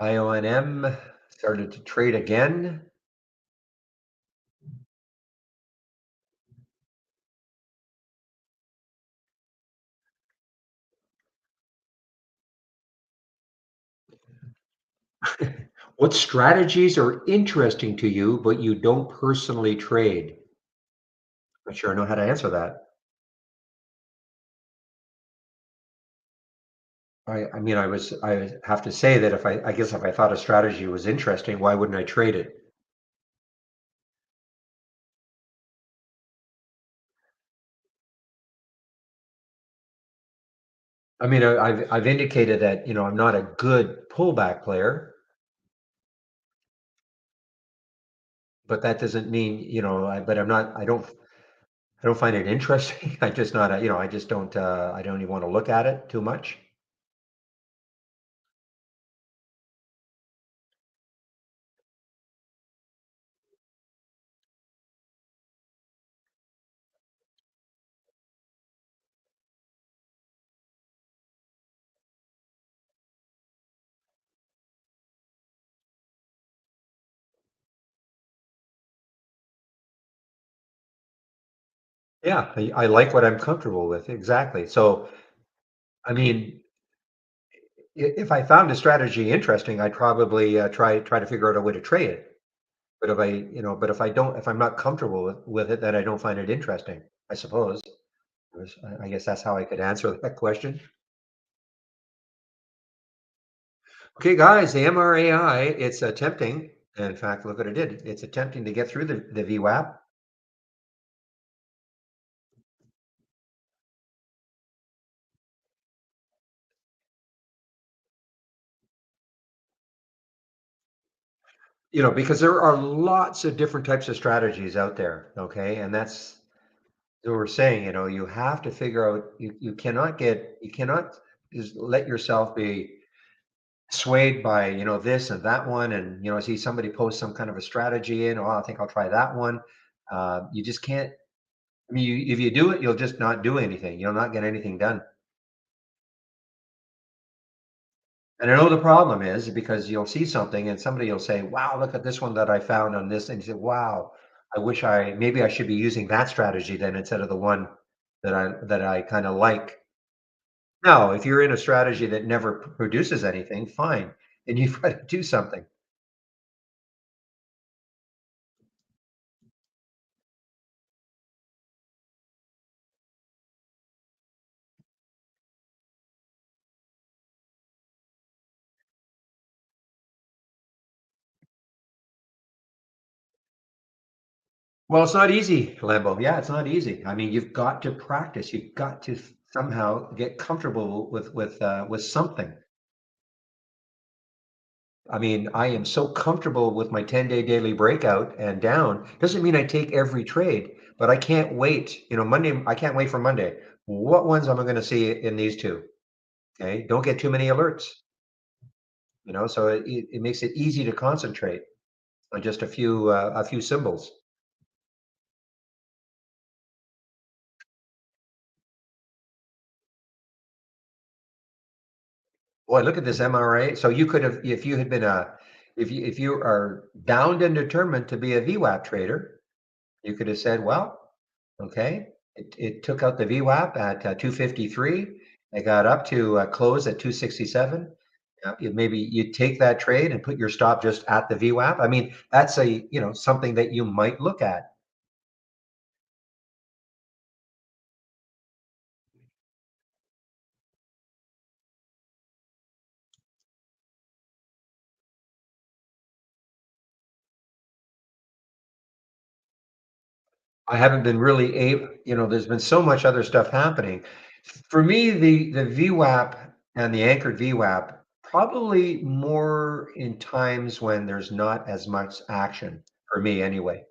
IONM started to trade again. What strategies are interesting to you, but you don't personally trade? Not sure I know how to answer that. I mean, I have to say that I guess if I thought a strategy was interesting, why wouldn't I trade it? I mean, I've indicated that, I'm not a good pullback player, but that doesn't mean, but I don't find it interesting. I just not, I just don't, I don't even want to look at it too much. Yeah, I like what I'm comfortable with. Exactly. So, I mean, if I found a strategy interesting, I'd probably try to figure out a way to trade it. But if I don't, if I'm not comfortable with it, then I don't find it interesting, I suppose. I guess that's how I could answer that question. Okay, guys, the MRAI, it's attempting. In fact, look what it did. It's attempting to get through the VWAP. Because there are lots of different types of strategies out there. Okay, and that's what we're saying. You have to figure out. You cannot just let yourself be swayed by this and that one, and see somebody post some kind of a strategy in. Oh, I think I'll try that one. You just can't. I mean, if you do it, you'll just not do anything. You'll not get anything done. And I know the problem is because you'll see something and somebody will say, "Wow, look at this one that I found on this," and you say, "Wow, maybe I should be using that strategy then instead of the one that I kind of like." Now, if you're in a strategy that never produces anything, fine, and you've got to do something. Well, it's not easy, Lambo. Yeah, it's not easy. I mean, you've got to practice. You've got to somehow get comfortable with something. I mean, I am so comfortable with my 10-day daily breakout and down. Doesn't mean I take every trade, but I can't wait. Monday, I can't wait for Monday. What ones am I going to see in these two? Okay. Don't get too many alerts, so it makes it easy to concentrate on just a few symbols. Boy, look at this MRA. So you could have, if you had been if you are bound and determined to be a VWAP trader, you could have said, well, okay, it took out the VWAP at 253. It got up to close at 267. Maybe you take that trade and put your stop just at the VWAP. I mean, that's something that you might look at. I haven't been really able, there's been so much other stuff happening. For me, the VWAP and the anchored VWAP, probably more in times when there's not as much action for me anyway.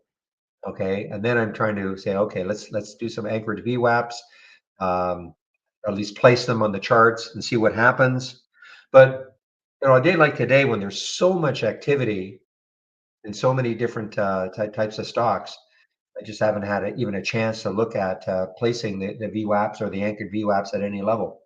Okay. And then I'm trying to say, okay, let's do some anchored VWAPs, um, or at least place them on the charts and see what happens. But a day like today, when there's so much activity in so many different types of stocks, I just haven't had even a chance to look at placing the VWAPs or the anchored VWAPs at any level.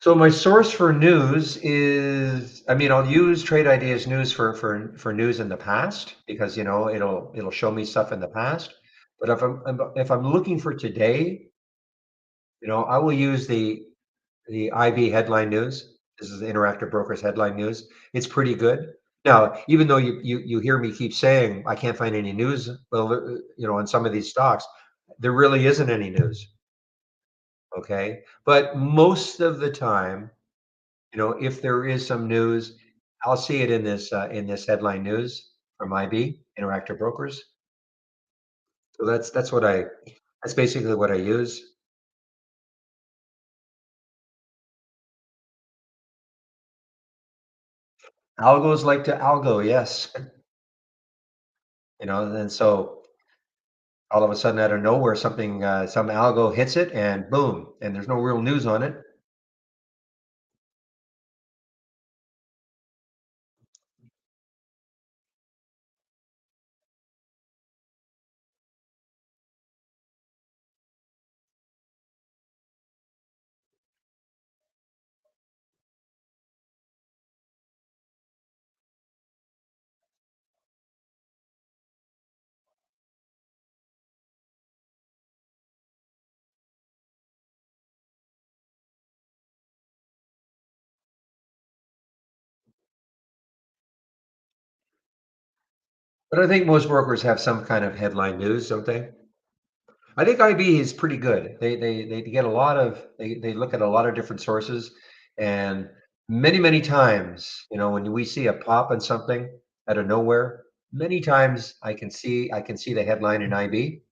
So my source for news is, I mean, I'll use Trade Ideas News for news in the past because it'll show me stuff in the past. But if I'm looking for today, I will use the IB headline news. This is the Interactive Brokers headline news. It's pretty good. Now, even though you hear me keep saying I can't find any news, well, on some of these stocks, there really isn't any news. Okay, but most of the time, if there is some news, I'll see it in this headline news from IB Interactive Brokers. So that's basically what I use. Algos like to algo, yes. And so all of a sudden out of nowhere some algo hits it and boom, and there's no real news on it. But I think most brokers have some kind of headline news, don't they? I think IB is pretty good. They get a lot of they look at a lot of different sources, and many times, when we see a pop in something out of nowhere, many times I can see the headline in IB.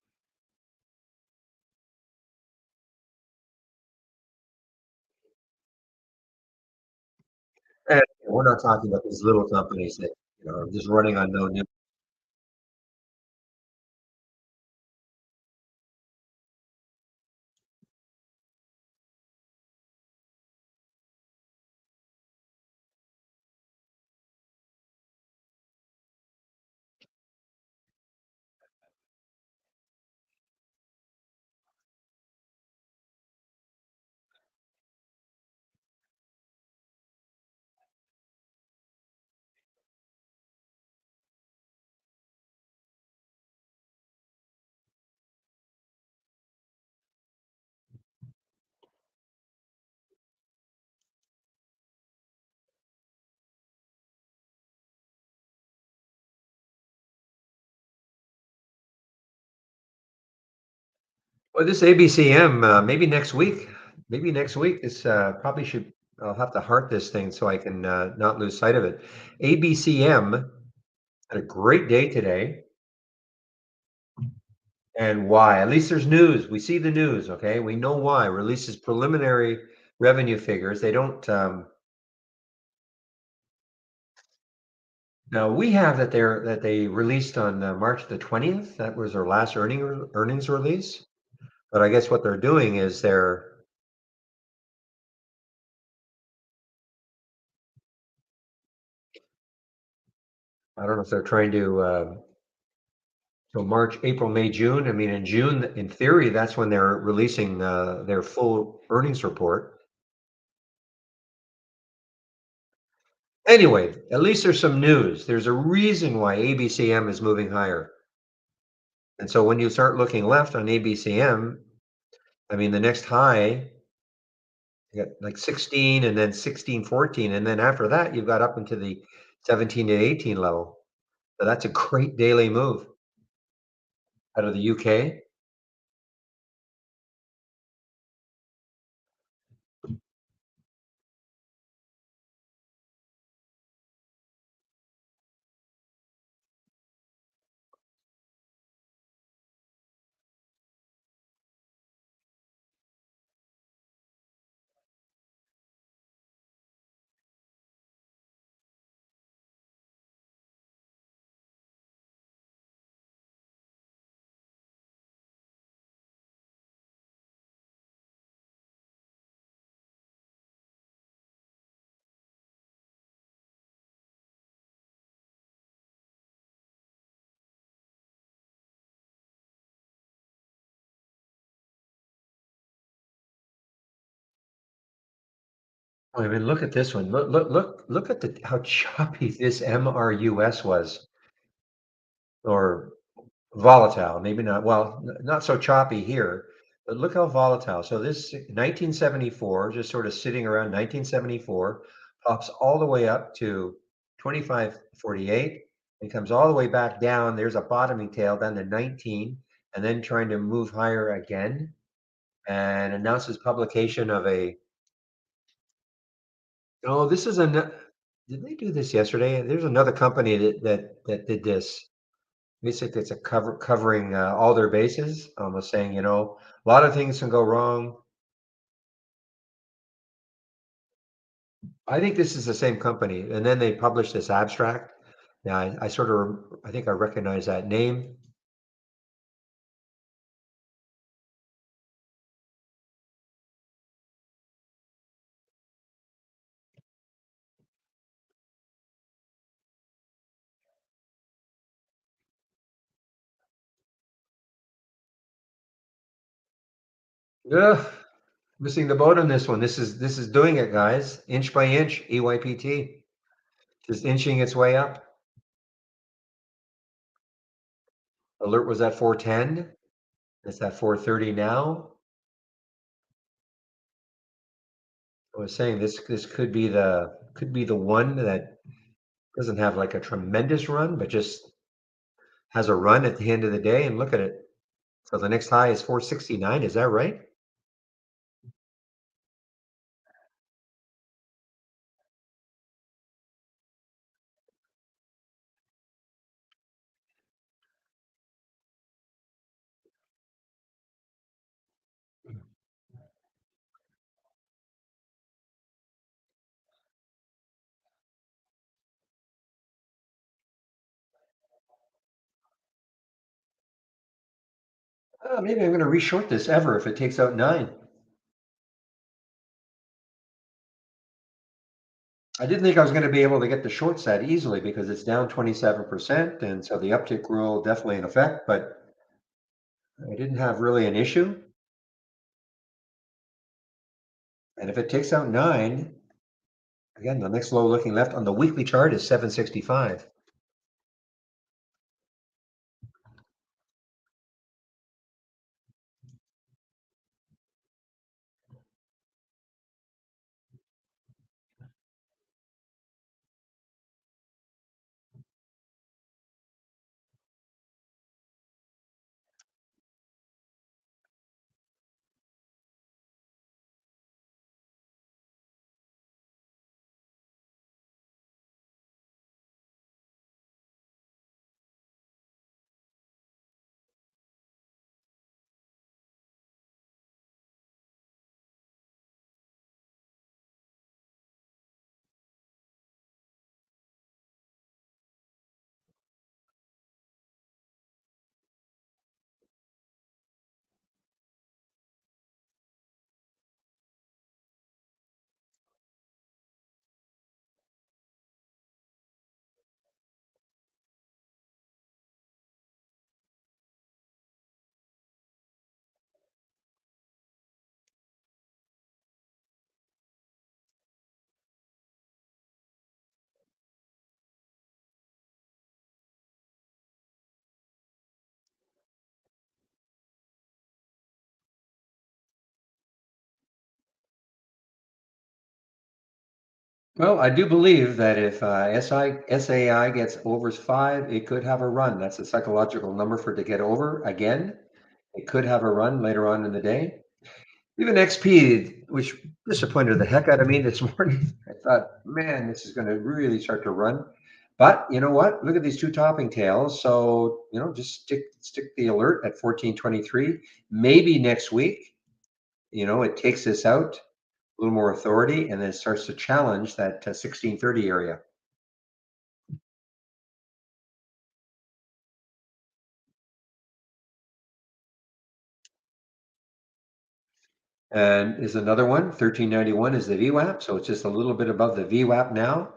And we're not talking about these little companies that are just running on no news. Well, this ABCM, maybe next week. Maybe next week. This probably should. I'll have to heart this thing so I can not lose sight of it. ABCM had a great day today, and why? At least there's news. We see the news. Okay, we know why. Releases preliminary revenue figures. They don't. Now we have that they released on March the 20th. That was their last earnings release. But I guess what they're doing is I don't know if they're trying to. So March, April, May, June. I mean, in June, in theory, that's when they're releasing their full earnings report. Anyway, at least there's some news. There's a reason why ABCM is moving higher. And so when you start looking left on ABCM, I mean, the next high, you got like 16 and then 16, 14. And then after that, you've got up into the 17 to 18 level. So that's a great daily move out of the UK. I mean, look at this one. Look at how choppy this MRUS was, or volatile, maybe not. Well, not so choppy here, but look how volatile. So this 1974, just sort of sitting around 1974, pops all the way up to 25.48 and comes all the way back down. There's a bottoming tail down to 19, and then trying to move higher again, and announces publication of a. Oh, this is a. Did they do this yesterday? There's another company that did this. Basically, it's a covering all their bases, almost saying, a lot of things can go wrong. I think this is the same company, and then they published this abstract. Yeah, I sort of, I think I recognize that name. Ugh, missing the boat on this one. This is doing it, guys, inch by inch. EYPT just inching its way up. Alert was at 410. It's at 430 now. I was saying this could be the one that doesn't have like a tremendous run, but just has a run at the end of the day. And look at it. So the next high is 469. Is that right? Maybe I'm going to reshort this ever if it takes out 9. I didn't think I was going to be able to get the short set easily because it's down 27%. And so the uptick rule definitely in effect, but I didn't have really an issue. And if it takes out 9, again, the next low looking left on the weekly chart is 765. Well, I do believe that if SAI gets over 5, it could have a run. That's a psychological number for it to get over again. It could have a run later on in the day. Even XP, which disappointed the heck out of me this morning. I thought, man, this is going to really start to run. But you know what? Look at these two topping tails. So, just stick the alert at 1423. Maybe next week, it takes this out, a little more authority, and then it starts to challenge that 1630 area. And is another one, 1391 is the VWAP. So it's just a little bit above the VWAP now.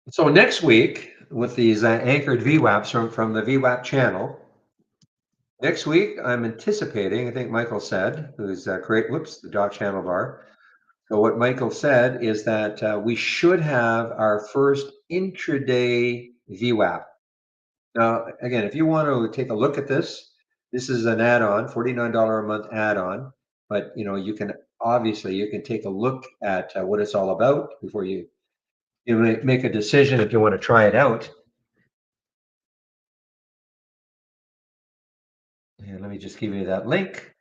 So next week with these anchored VWAPs from the VWAP channel, next week I'm anticipating, I think Michael said, who's whoops, the dog channel bar. So what Michael said is that we should have our first intraday VWAP. Now, again, if you want to take a look at this, this is an add-on, $49 a month add-on, but you can obviously you can take a look at what it's all about before you make a decision if you want to try it out. And let me just give you that link.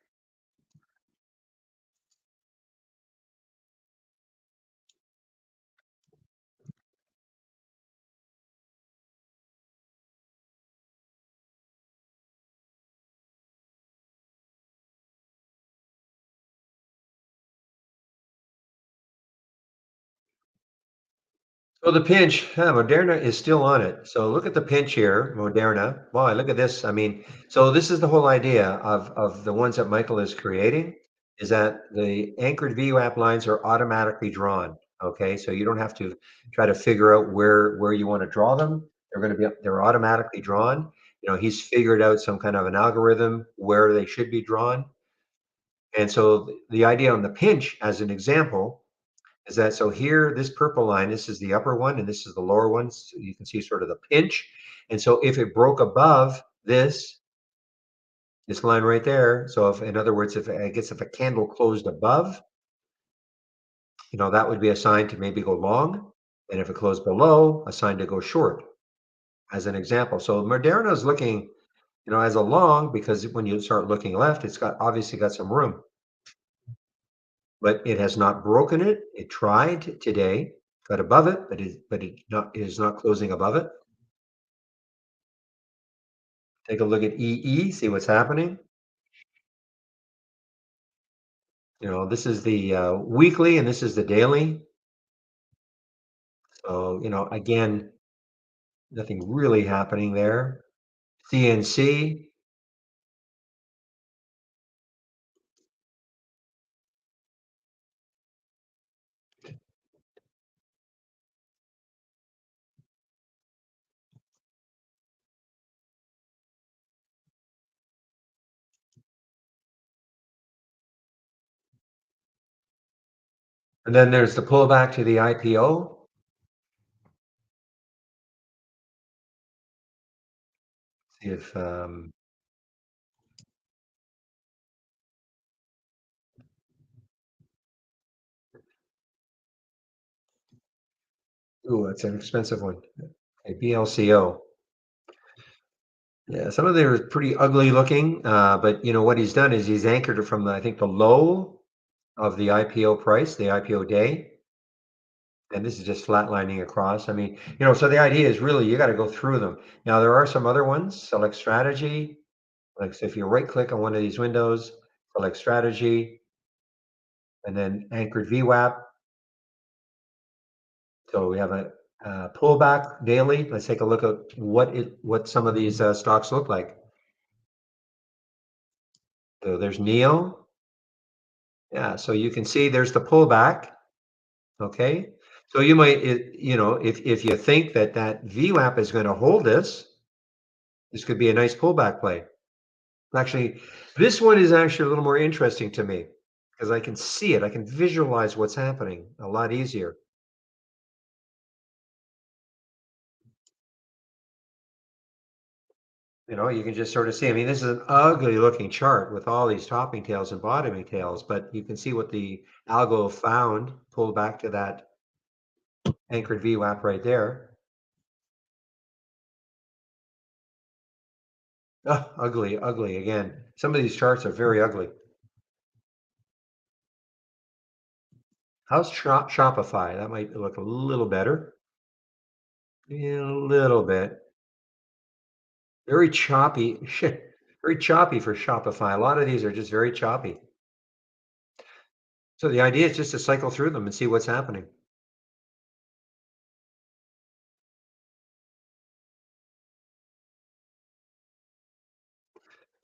So the pinch, Moderna is still on it. So look at the pinch here, Moderna. Boy, look at this. I mean, so this is the whole idea of the ones that Michael is creating, is that the anchored VWAP lines are automatically drawn. Okay, so you don't have to try to figure out where you want to draw them. They're automatically drawn. He's figured out some kind of an algorithm where they should be drawn. And so the idea on the pinch, as an example, is that so here, this purple line, this is the upper one, and this is the lower one. So you can see sort of the pinch. And so if it broke above this line right there, so if, in other words, if a candle closed above, that would be a sign to maybe go long. And if it closed below, a sign to go short, as an example. So Moderna is looking, as a long, because when you start looking left, it's obviously got some room, but it has not broken it. It tried today, got above it, it is not closing above it. Take a look at EE, see what's happening. This is the weekly and this is the daily. So, again, nothing really happening there. CNC, and then there's the pullback to the IPO. See if, ooh, that's an expensive one. A BLCO. Yeah, some of them are pretty ugly looking, but what he's done is he's anchored it from I think the low of the IPO price, the IPO day. And this is just flatlining across. I mean, so the idea is really you got to go through them. Now, there are some other ones, select strategy. Like, so if you right click on one of these windows, select strategy, and then anchored VWAP. So we have a pullback daily. Let's take a look at what some of these stocks look like. So there's Neo. Yeah, so you can see there's the pullback. Okay. So you might, if you think that VWAP is going to hold this could be a nice pullback play. Actually, this one is actually a little more interesting to me because I can see it. I can visualize what's happening a lot easier. You can just sort of see. I mean, this is an ugly looking chart with all these topping tails and bottoming tails, but you can see what the algo found, pulled back to that anchored VWAP right there. Oh, ugly, ugly again. Some of these charts are very ugly. How's Shopify? That might look a little better. Yeah, a little bit. Very choppy. Very choppy for Shopify. A lot of these are just very choppy. So the idea is just to cycle through them and see what's happening.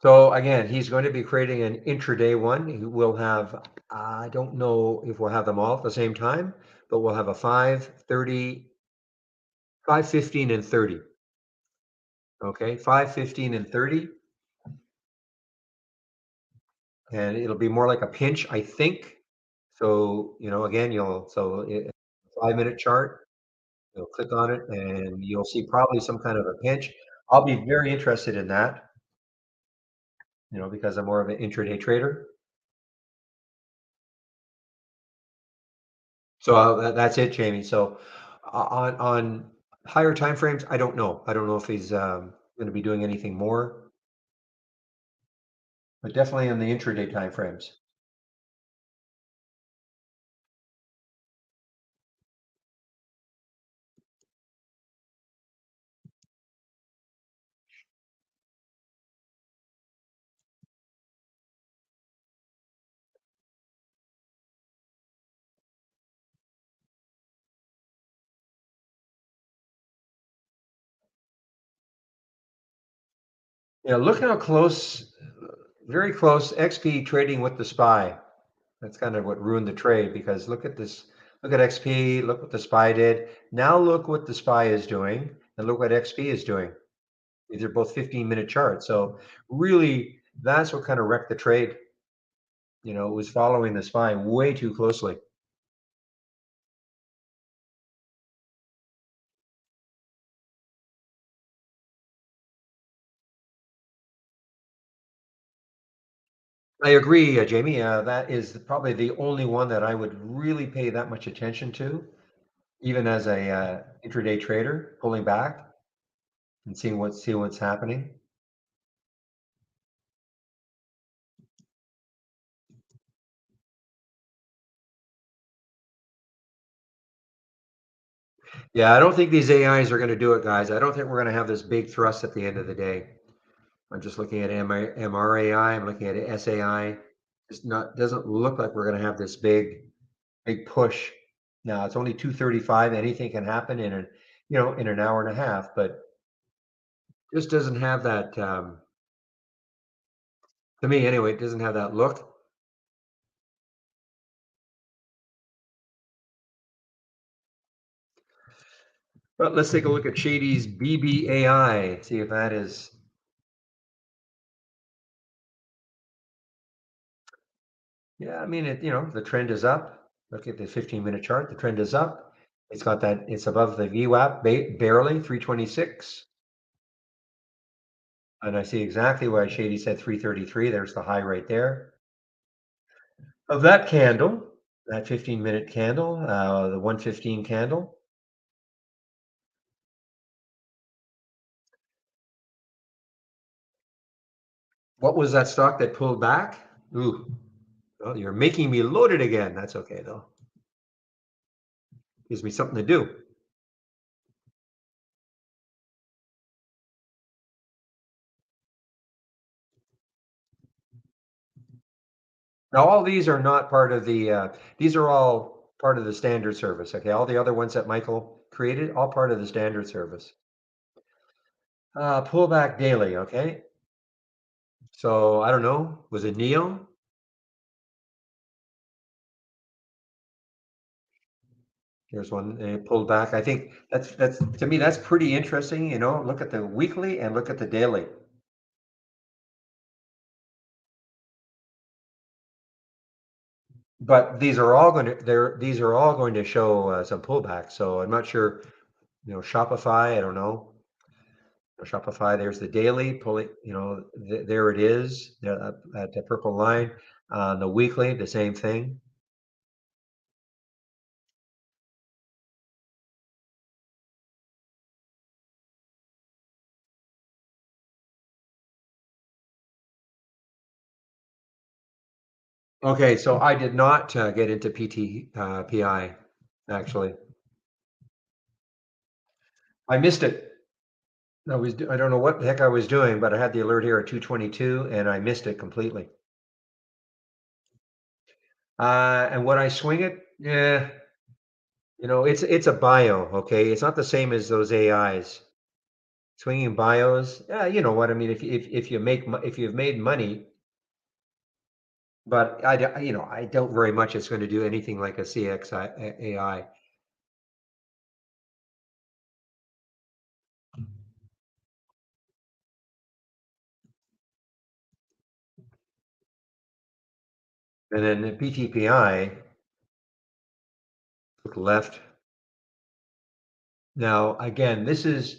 So again, he's going to be creating an intraday one. He will have, I don't know if we'll have them all at the same time, but we'll have a 5:30 5, 15, and 30. Okay, 5, 15, and 30. And it'll be more like a pinch, I think. So, again, 5-minute chart, you'll click on it and you'll see probably some kind of a pinch. I'll be very interested in that, because I'm more of an intraday trader. So that's it, Jamie. So on higher time frames, I don't know. I don't know if he's going to be doing anything more, but definitely in the intraday time frames. Yeah, look how close, very close. XP trading with the SPY. That's kind of what ruined the trade because look at this. Look at XP. Look what the SPY did. Now look what the SPY is doing, and look what XP is doing. These are both 15-minute charts. So really, that's what kind of wrecked the trade. It was following the SPY way too closely. I agree, Jamie. That is probably the only one that I would really pay that much attention to, even as a intraday trader, pulling back and seeing what's happening. Yeah, I don't think these AIs are going to do it, guys. I don't think we're going to have this big thrust at the end of the day. I'm just looking at MRAI. I'm looking at SAI. It's not doesn't look like we're going to have this big push. Now it's only 2:35. Anything can happen in an hour and a half, but just doesn't have that. To me, anyway, it doesn't have that look. But let's take a look at Shady's BBAI. See if that is. Yeah, I mean, the trend is up. Look at the 15-minute chart. The trend is up. It's got that. It's above the VWAP barely 326. And I see exactly why Shady said 333. There's the high right there of that candle, that 15-minute candle, the 115 candle. What was that stock that pulled back? Ooh, well, you're making me loaded again. That's okay though. Gives me something to do. Now, all these are not part of these are all part of the standard service. Okay, all the other ones that Michael created, all part of the standard service. Pullback daily. Okay, so I don't know. Was it Neo? Here's one. It pulled back. I think that's to me that's pretty interesting. Look at the weekly and look at the daily. But these are all going to show some pullback. So I'm not sure. Shopify. I don't know. Shopify. There's the daily pulling. There it is. At the purple line. The weekly, the same thing. Okay, so I did not get into PI actually. I missed it. I don't know what the heck I was doing, but I had the alert here at 2:22 and I missed it completely. And when I swing it, yeah, it's a bio, okay? It's not the same as those AIs. Swinging bios, yeah, you know what I mean. If you've made money, but I doubt very much it's going to do anything like a CXI AI. And then the PTPI, look left. Now, again, this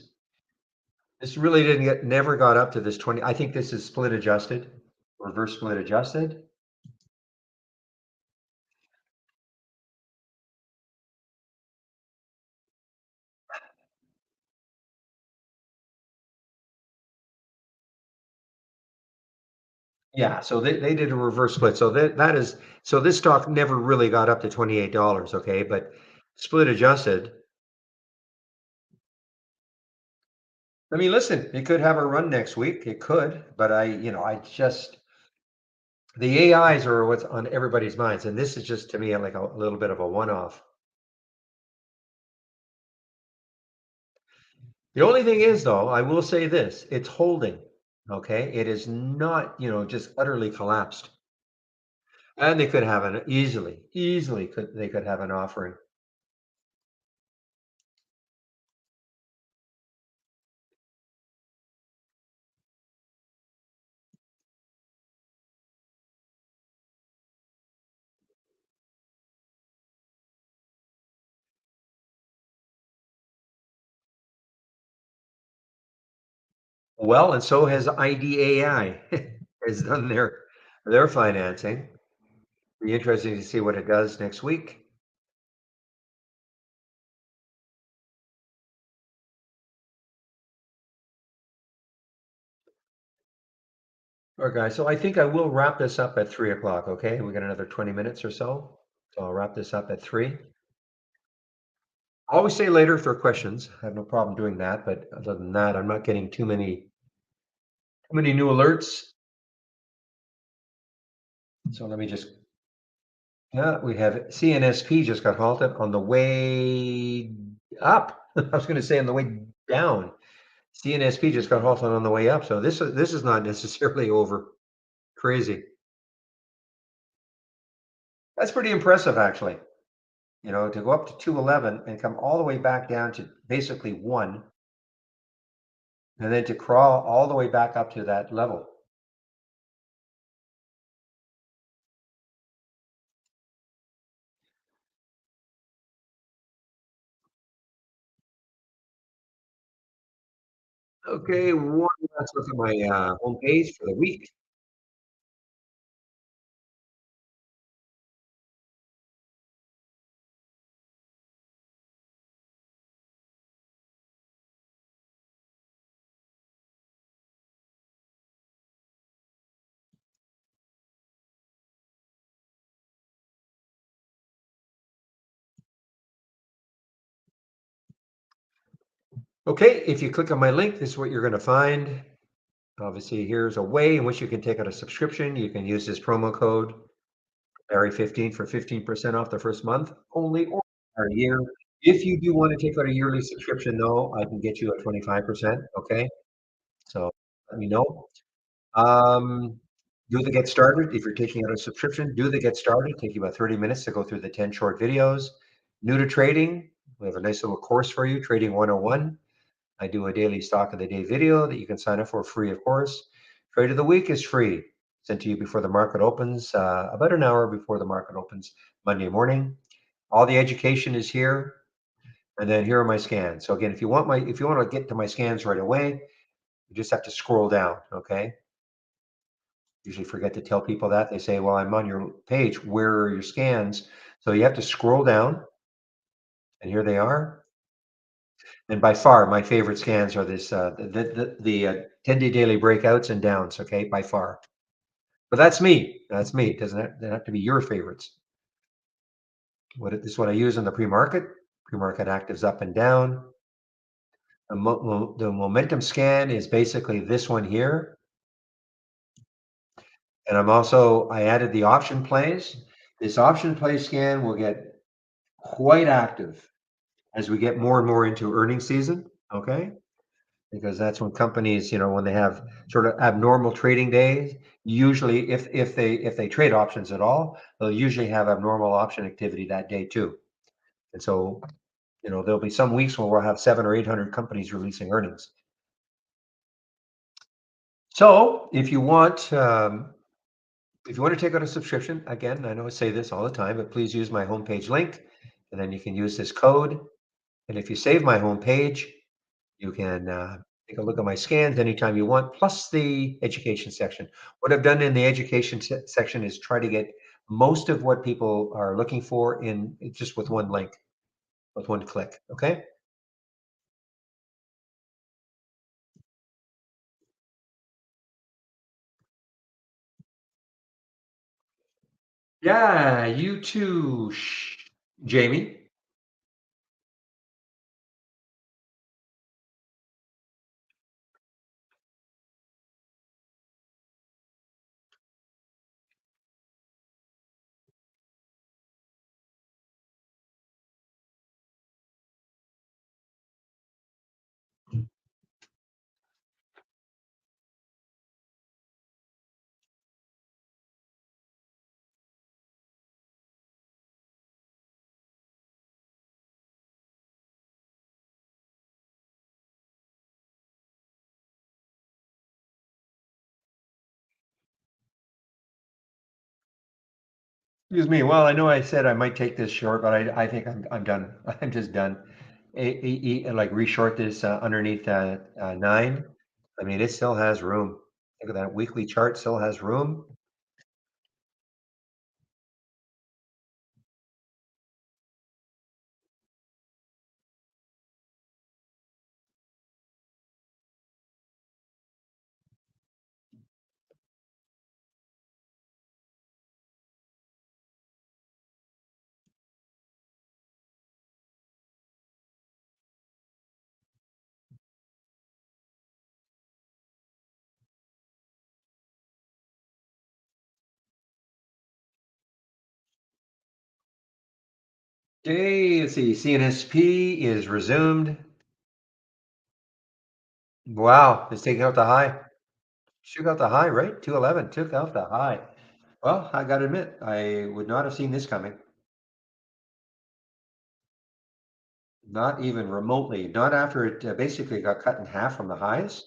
really never got up to this 20. I think this is split adjusted, reverse split adjusted. Yeah, so they did a reverse split. So that is, so this stock never really got up to $28, okay? But split adjusted. I mean, listen, it could have a run next week. It could, but I just, the AIs are what's on everybody's minds, and this is just to me like a little bit of a one-off. The only thing is, though, I will say this: it's holding. Okay, it is not, just utterly collapsed, and they could have an easily could they could have an offering. Well, and so has IDAI has done their financing. Be interesting to see what it does next week. All right, guys. So I think I will wrap this up at 3 o'clock. Okay, we got another 20 minutes or so. So I'll wrap this up at 3. Always say later if there are questions. I have no problem doing that. But other than that, I'm not getting too many new alerts. So let me just, yeah, we have CNSP just got halted on the way up. I was going to say on the way down. CNSP just got halted on the way up. So this is not necessarily over. Crazy. That's pretty impressive, actually. To go up to 211 and come all the way back down to basically one, and then to crawl all the way back up to that level. Okay, let's look at my home page for the week. Okay, if you click on my link, this is what you're going to find. Obviously, here's a way in which you can take out a subscription. You can use this promo code Barry15 for 15% off the first month only, or a year. If you do want to take out a yearly subscription, though, I can get you at 25%. Okay, so let me know. Um, do the get started. If you're taking out a subscription, do the get started. Take you about 30 minutes to go through the 10 short videos. New to trading, we have a nice little course for you, Trading 101. I do a daily stock of the day video that you can sign up for free, of course. Trade of the week is free, sent to you before the market opens, about an hour before the market opens Monday morning. All the education is here, and then here are my scans. So again, if you want to get to my scans right away, you just have to scroll down. Okay. Usually forget to tell people that. They say, "Well, I'm on your page. Where are your scans?" So you have to scroll down, and here they are. And by far, my favorite scans are this the 10-day daily breakouts and downs. Okay, by far. But that's me. That's me. It doesn't have to be your favorites. This is what I use in the pre-market. Pre-market actives up and down. The momentum scan is basically this one here. And I added the option plays. This option play scan will get quite active as we get more and more into earnings season. Okay. Because that's when companies, when they have sort of abnormal trading days, usually if they trade options at all, they'll usually have abnormal option activity that day too. And so, there'll be some weeks where we'll have 700 or 800 companies releasing earnings. So if you want If you want to take out a subscription, again, I know I say this all the time, but please use my homepage link, and then you can use this code. And if you save my homepage, you can take a look at my scans anytime you want, plus the education section. What I've done in the education section is try to get most of what people are looking for in just with one link, with one click. Okay. Yeah, you too, Jamie. Excuse me. Well, I know I said I might take this short, but I think I'm done. I'm just done. Like reshort this underneath 9. I mean, it still has room. Look at that weekly chart, still has room. Okay, let's see. CNSP is resumed. Wow, it's taking out the high. Took out the high, right? 211 took out the high. Well, I got to admit, I would not have seen this coming. Not even remotely. Not after it basically got cut in half from the highs.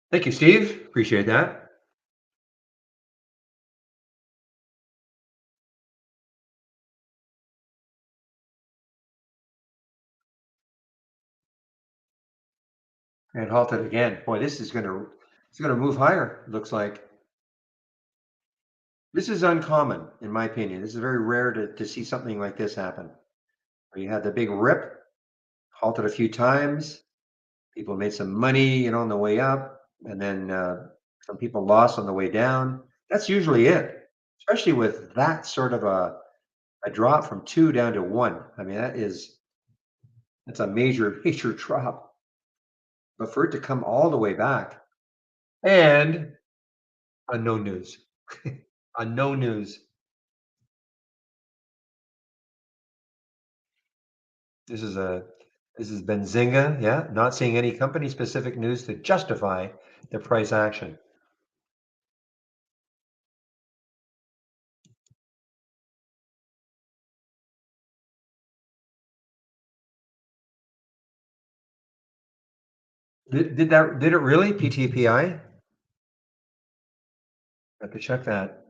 Thank you, Steve. Appreciate that. And halted again. Boy, this is gonna move higher. Looks like this is uncommon, in my opinion. This is very rare to see something like this happen. Where you had the big rip, halted a few times. People made some money, on the way up, and then some people lost on the way down. That's usually it, especially with that sort of a drop from 2 down to 1. I mean, that's a major, major drop. But for it to come all the way back and unknown news, unknown news. This is a this is Benzinga, yeah, not seeing any company specific news to justify the price action. Did it really? PTPI? Have to check that.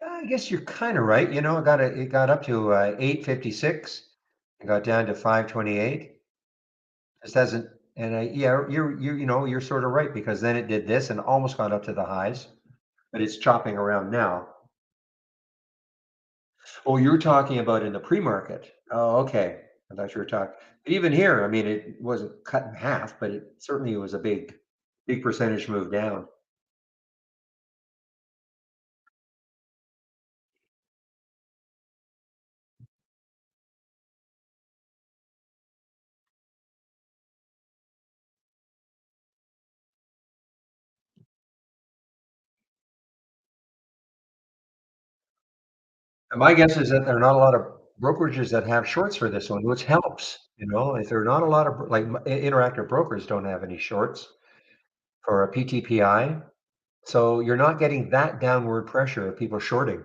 I guess you're kind of right. It got up to 856. It got down to 528. This doesn't, and yeah, you're sort of right because then it did this and almost got up to the highs, but it's chopping around now. Oh, you're talking about in the pre-market. Oh, okay. I thought you were talking. Even here, I mean, it wasn't cut in half, but it certainly was a big, big percentage move down. And my guess is that there are not a lot of brokerages that have shorts for this one, which helps. If there are not a lot of like interactive brokers don't have any shorts for a PTPI. So you're not getting that downward pressure of people shorting.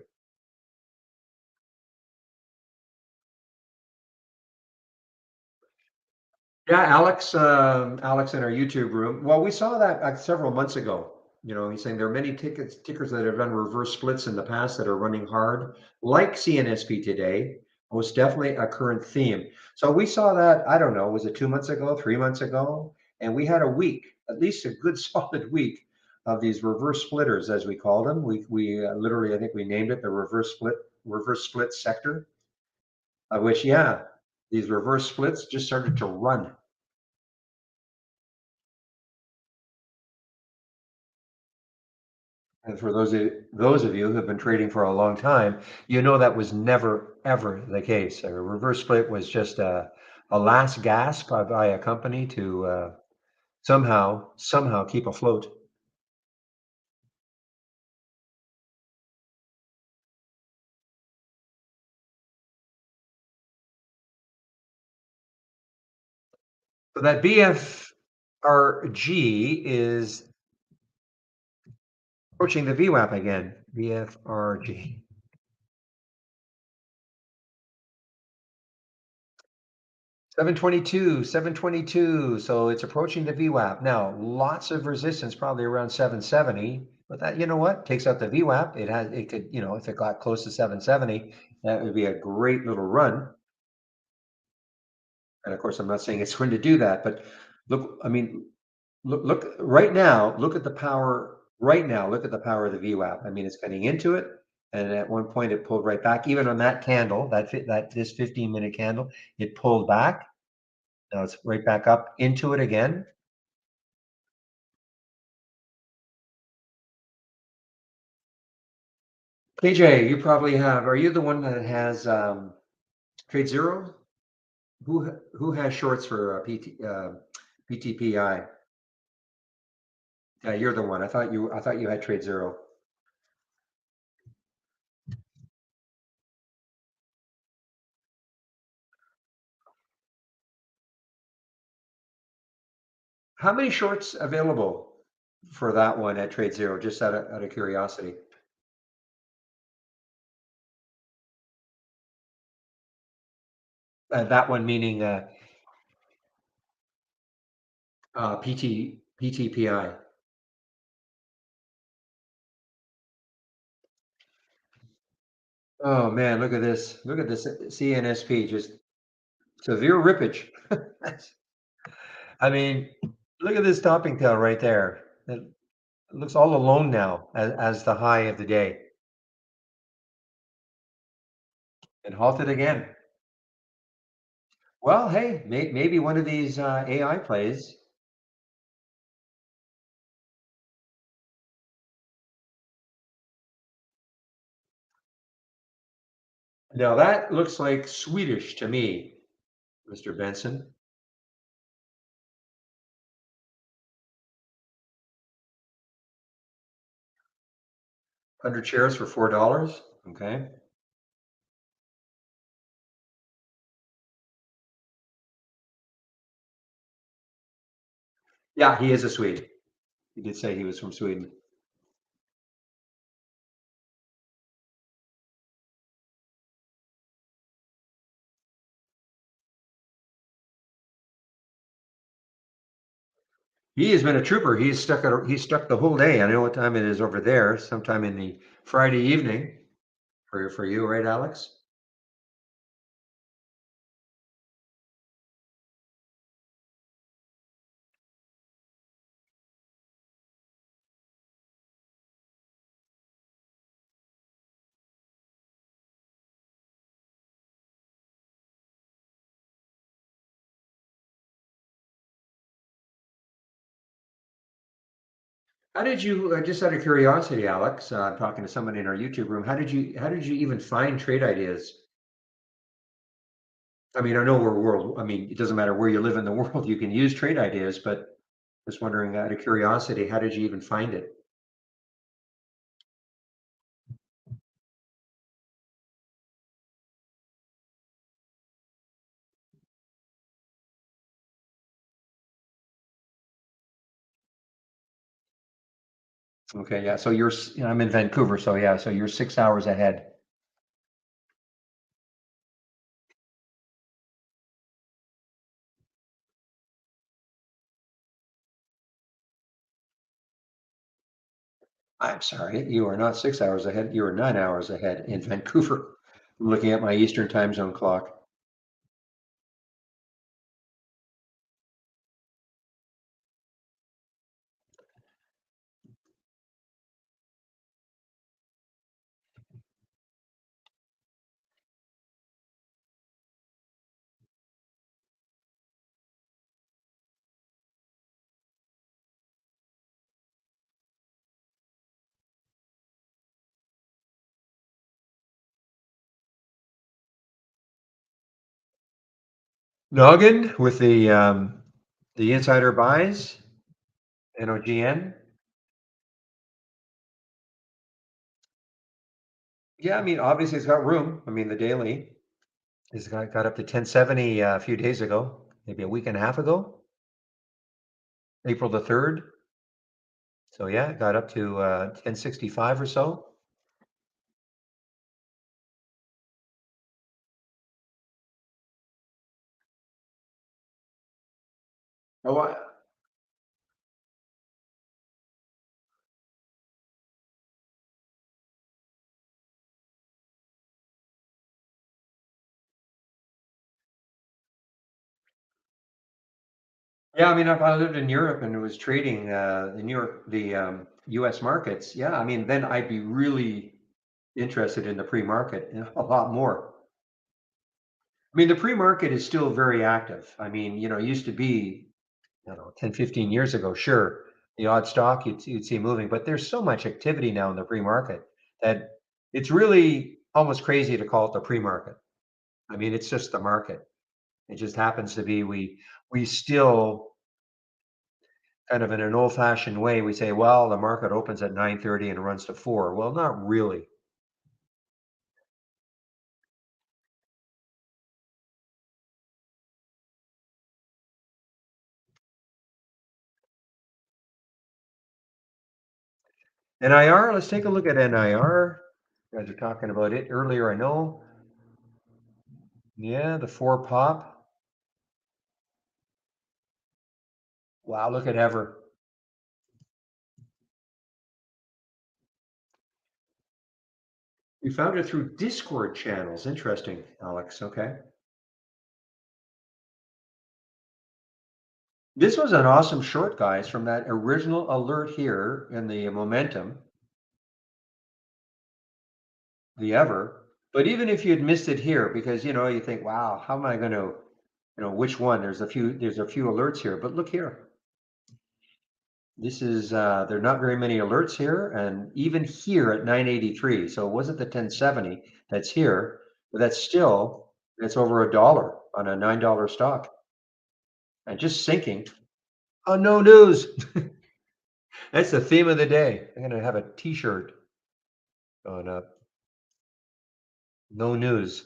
Yeah, Alex in our YouTube room. Well, we saw that several months ago. He's saying there are many tickers that have done reverse splits in the past that are running hard, like CNSP today. Most definitely a current theme. So we saw that, I don't know, was it 2 months ago, 3 months ago? And we had a week, at least a good solid week of these reverse splitters, as we called them. We literally, I think we named it the reverse split sector, of which, yeah, these reverse splits just started to run. And for those of you who have been trading for a long time, that was never ever the case. A reverse split was just a last gasp by a company to somehow keep afloat. So that BFRG is approaching the VWAP again. BFRG. 722. So it's approaching the VWAP. Now, lots of resistance, probably around 770. But that, you know what, takes out the VWAP. It could, if it got close to 770, that would be a great little run. And of course, I'm not saying it's going to do that, but look, I mean, look right now, look at the power right now, look at the power of the VWAP. I mean, it's getting into it. And at one point it pulled right back, even on that candle, this 15-minute candle, it pulled back. Now it's right back up into it again. KJ, you probably have. Are you the one that has Trade Zero? Who has shorts for PTPI? Yeah, you're the one. I thought you had Trade Zero. How many shorts available for that one at Trade Zero? Just out of curiosity. That one meaning PTPI. Oh man, look at this! Look at this CNSP, just severe rippage. I mean, look at this topping tail right there. It looks all alone now as the high of the day. And halted again. Well, hey, maybe one of these AI plays. Now that looks like Swedish to me, Mr. Benson. 100 shares for $4. Okay. Yeah, he is a Swede. He did say he was from Sweden. He has been a trooper. He's stuck the whole day. I know what time it is over there. Sometime in the Friday evening for you, right, Alex? How did you, just out of curiosity, Alex, talking to somebody in our YouTube room, how did you even find trade ideas? I mean, I know I mean, it doesn't matter where you live in the world, you can use trade ideas, but just wondering out of curiosity, how did you even find it? Okay, yeah. So I'm in Vancouver, so yeah, so you're 6 hours ahead. I'm sorry, you are not 6 hours ahead. You are 9 hours ahead in Vancouver. I'm looking at my Eastern time zone clock. Noggin with the insider buys, NOGN. Yeah, I mean, obviously it's got room. I mean, the daily is got up to 1070 a few days ago, maybe a week and a half ago, April the 3rd. So yeah, it got up to 1065 or so. Oh, yeah, I mean, if I lived in Europe and was trading the New York, the U.S. markets, yeah, I mean, then I'd be really interested in the pre-market a lot more. I mean, the pre-market is still very active. I mean, it used to be, I don't know, 10, 15 years ago, sure, the odd stock you'd see moving, but there's so much activity now in the pre-market that it's really almost crazy to call it the pre-market. I mean, it's just the market. It just happens to be we still kind of in an old-fashioned way, we say, well, the market opens at 9:30 and runs to 4. Well, not really. NIR, let's take a look at NIR. You guys are talking about it earlier, I know. Yeah, the 4 pop. Wow, look at Ever. You found it through Discord channels. Interesting, Alex. Okay. This was an awesome short, guys, from that original alert here in the momentum, the Ever. But even if you'd missed it here, because you think, wow, how am I going to, which one? There's a few alerts here, but look here. This is there are not very many alerts here, and even here at 983. So it wasn't the 1070 that's here, but that's over $1 on a $9 stock and just sinking. Oh, no news. That's the theme of the day. I'm gonna have a T-shirt going up. No news.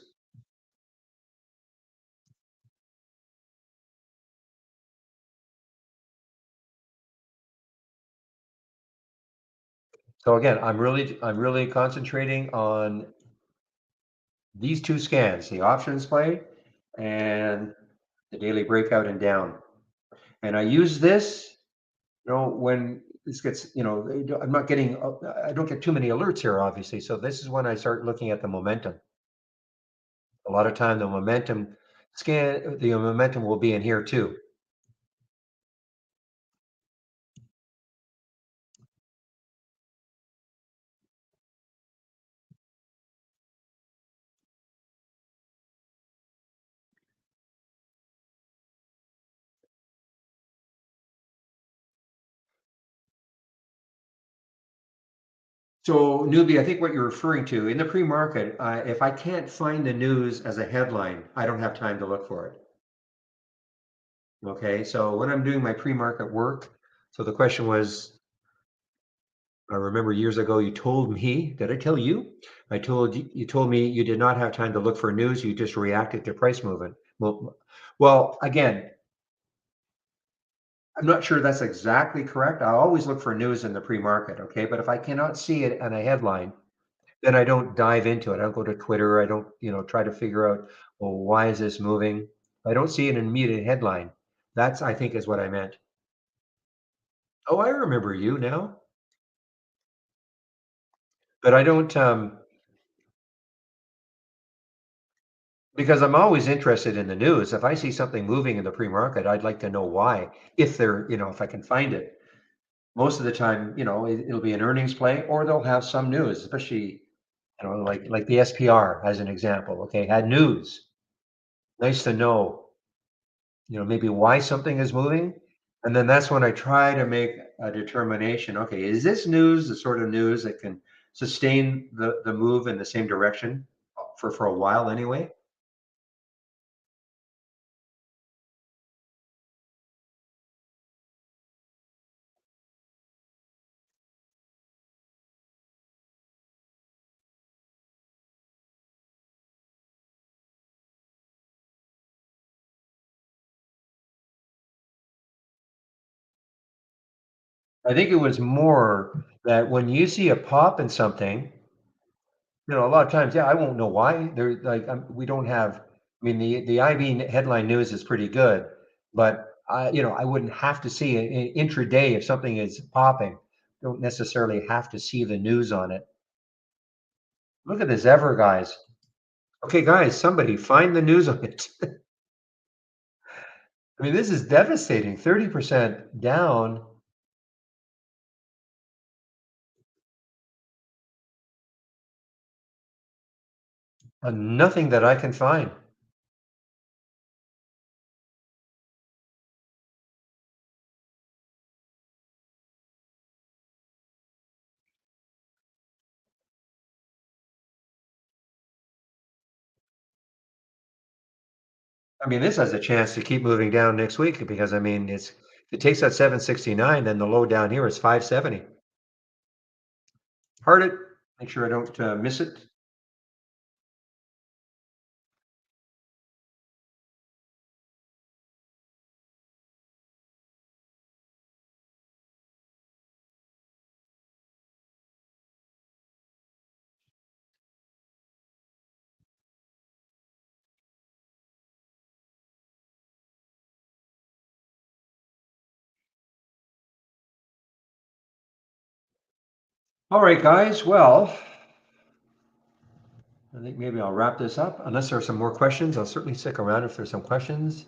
So again, I'm really concentrating on these two scans, the options play and the daily breakout and down. And I use this, when this gets, I'm not getting, I don't get too many alerts here, obviously. So this is when I start looking at the momentum. A lot of time, the momentum will be in here too. So newbie, I think what you're referring to in the pre-market, if I can't find the news as a headline, I don't have time to look for it. Okay, so when I'm doing my pre-market work, so the question was, I remember years ago you told me, did I tell you? You told me you did not have time to look for news, you just reacted to price movement. Well, again, I'm not sure that's exactly correct. I always look for news in the pre-market, okay? But if I cannot see it on a headline, then I don't dive into it. I don't go to Twitter. I don't, try to figure out, well, why is this moving? I don't see an immediate headline. That's, I think, is what I meant. Oh, I remember you now, but I don't, because I'm always interested in the news. If I see something moving in the pre-market, I'd like to know why, if they're, if I can find it. Most of the time, it'll be an earnings play or they'll have some news, especially, like the SPR as an example. Okay, had news. Nice to know, maybe why something is moving. And then that's when I try to make a determination. Okay, is this news the sort of news that can sustain the move in the same direction for a while anyway? I think it was more that when you see a pop in something, a lot of times, yeah, I won't know why. They're like, we don't have. I mean, the IB headline news is pretty good, but I wouldn't have to see it intraday if something is popping. Don't necessarily have to see the news on it. Look at this ever, guys. Okay, guys, somebody find the news on it. I mean, this is devastating. 30% down on nothing that I can find. I mean, this has a chance to keep moving down next week because I mean, if it takes that 769, then the low down here is 570. Heart it. Make sure I don't miss it. All right, guys. Well, I think maybe I'll wrap this up. Unless there are some more questions, I'll certainly stick around if there's some questions.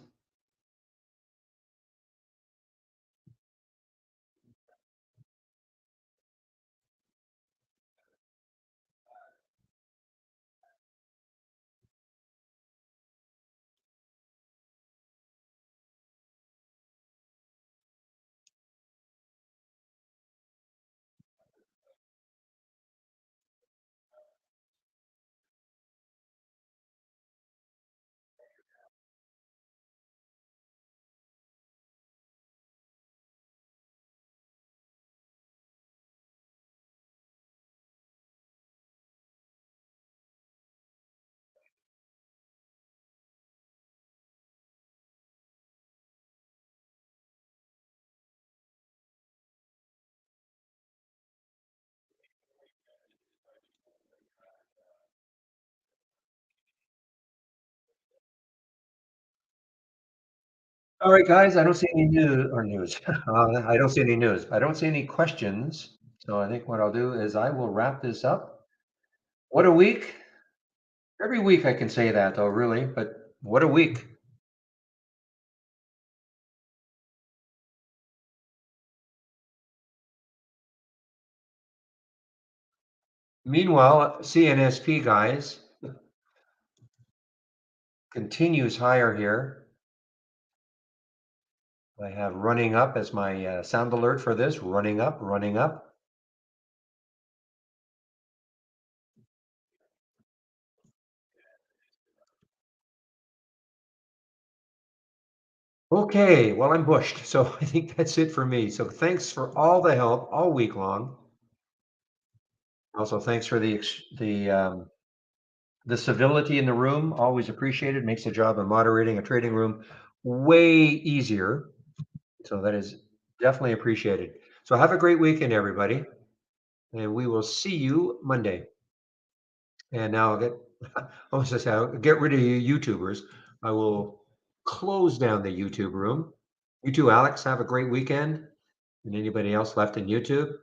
All right, guys. I don't see any news. I don't see any news. I don't see any questions. So I think what I'll do is I will wrap this up. What a week. Every week I can say that though, really, but what a week. Meanwhile, CNSP guys continues higher here. I have running up as my sound alert for this, running up, running up. Okay, well, I'm bushed. So I think that's it for me. So thanks for all the help all week long. Also, thanks for the civility in the room. Always appreciated. Makes the job of moderating a trading room way easier. So that is definitely appreciated. So have a great weekend, everybody, and we will see you Monday. And now I'll get, I was just say, I'll get rid of you YouTubers. I will close down the YouTube room. You too, Alex. Have a great weekend. And anybody else left in YouTube,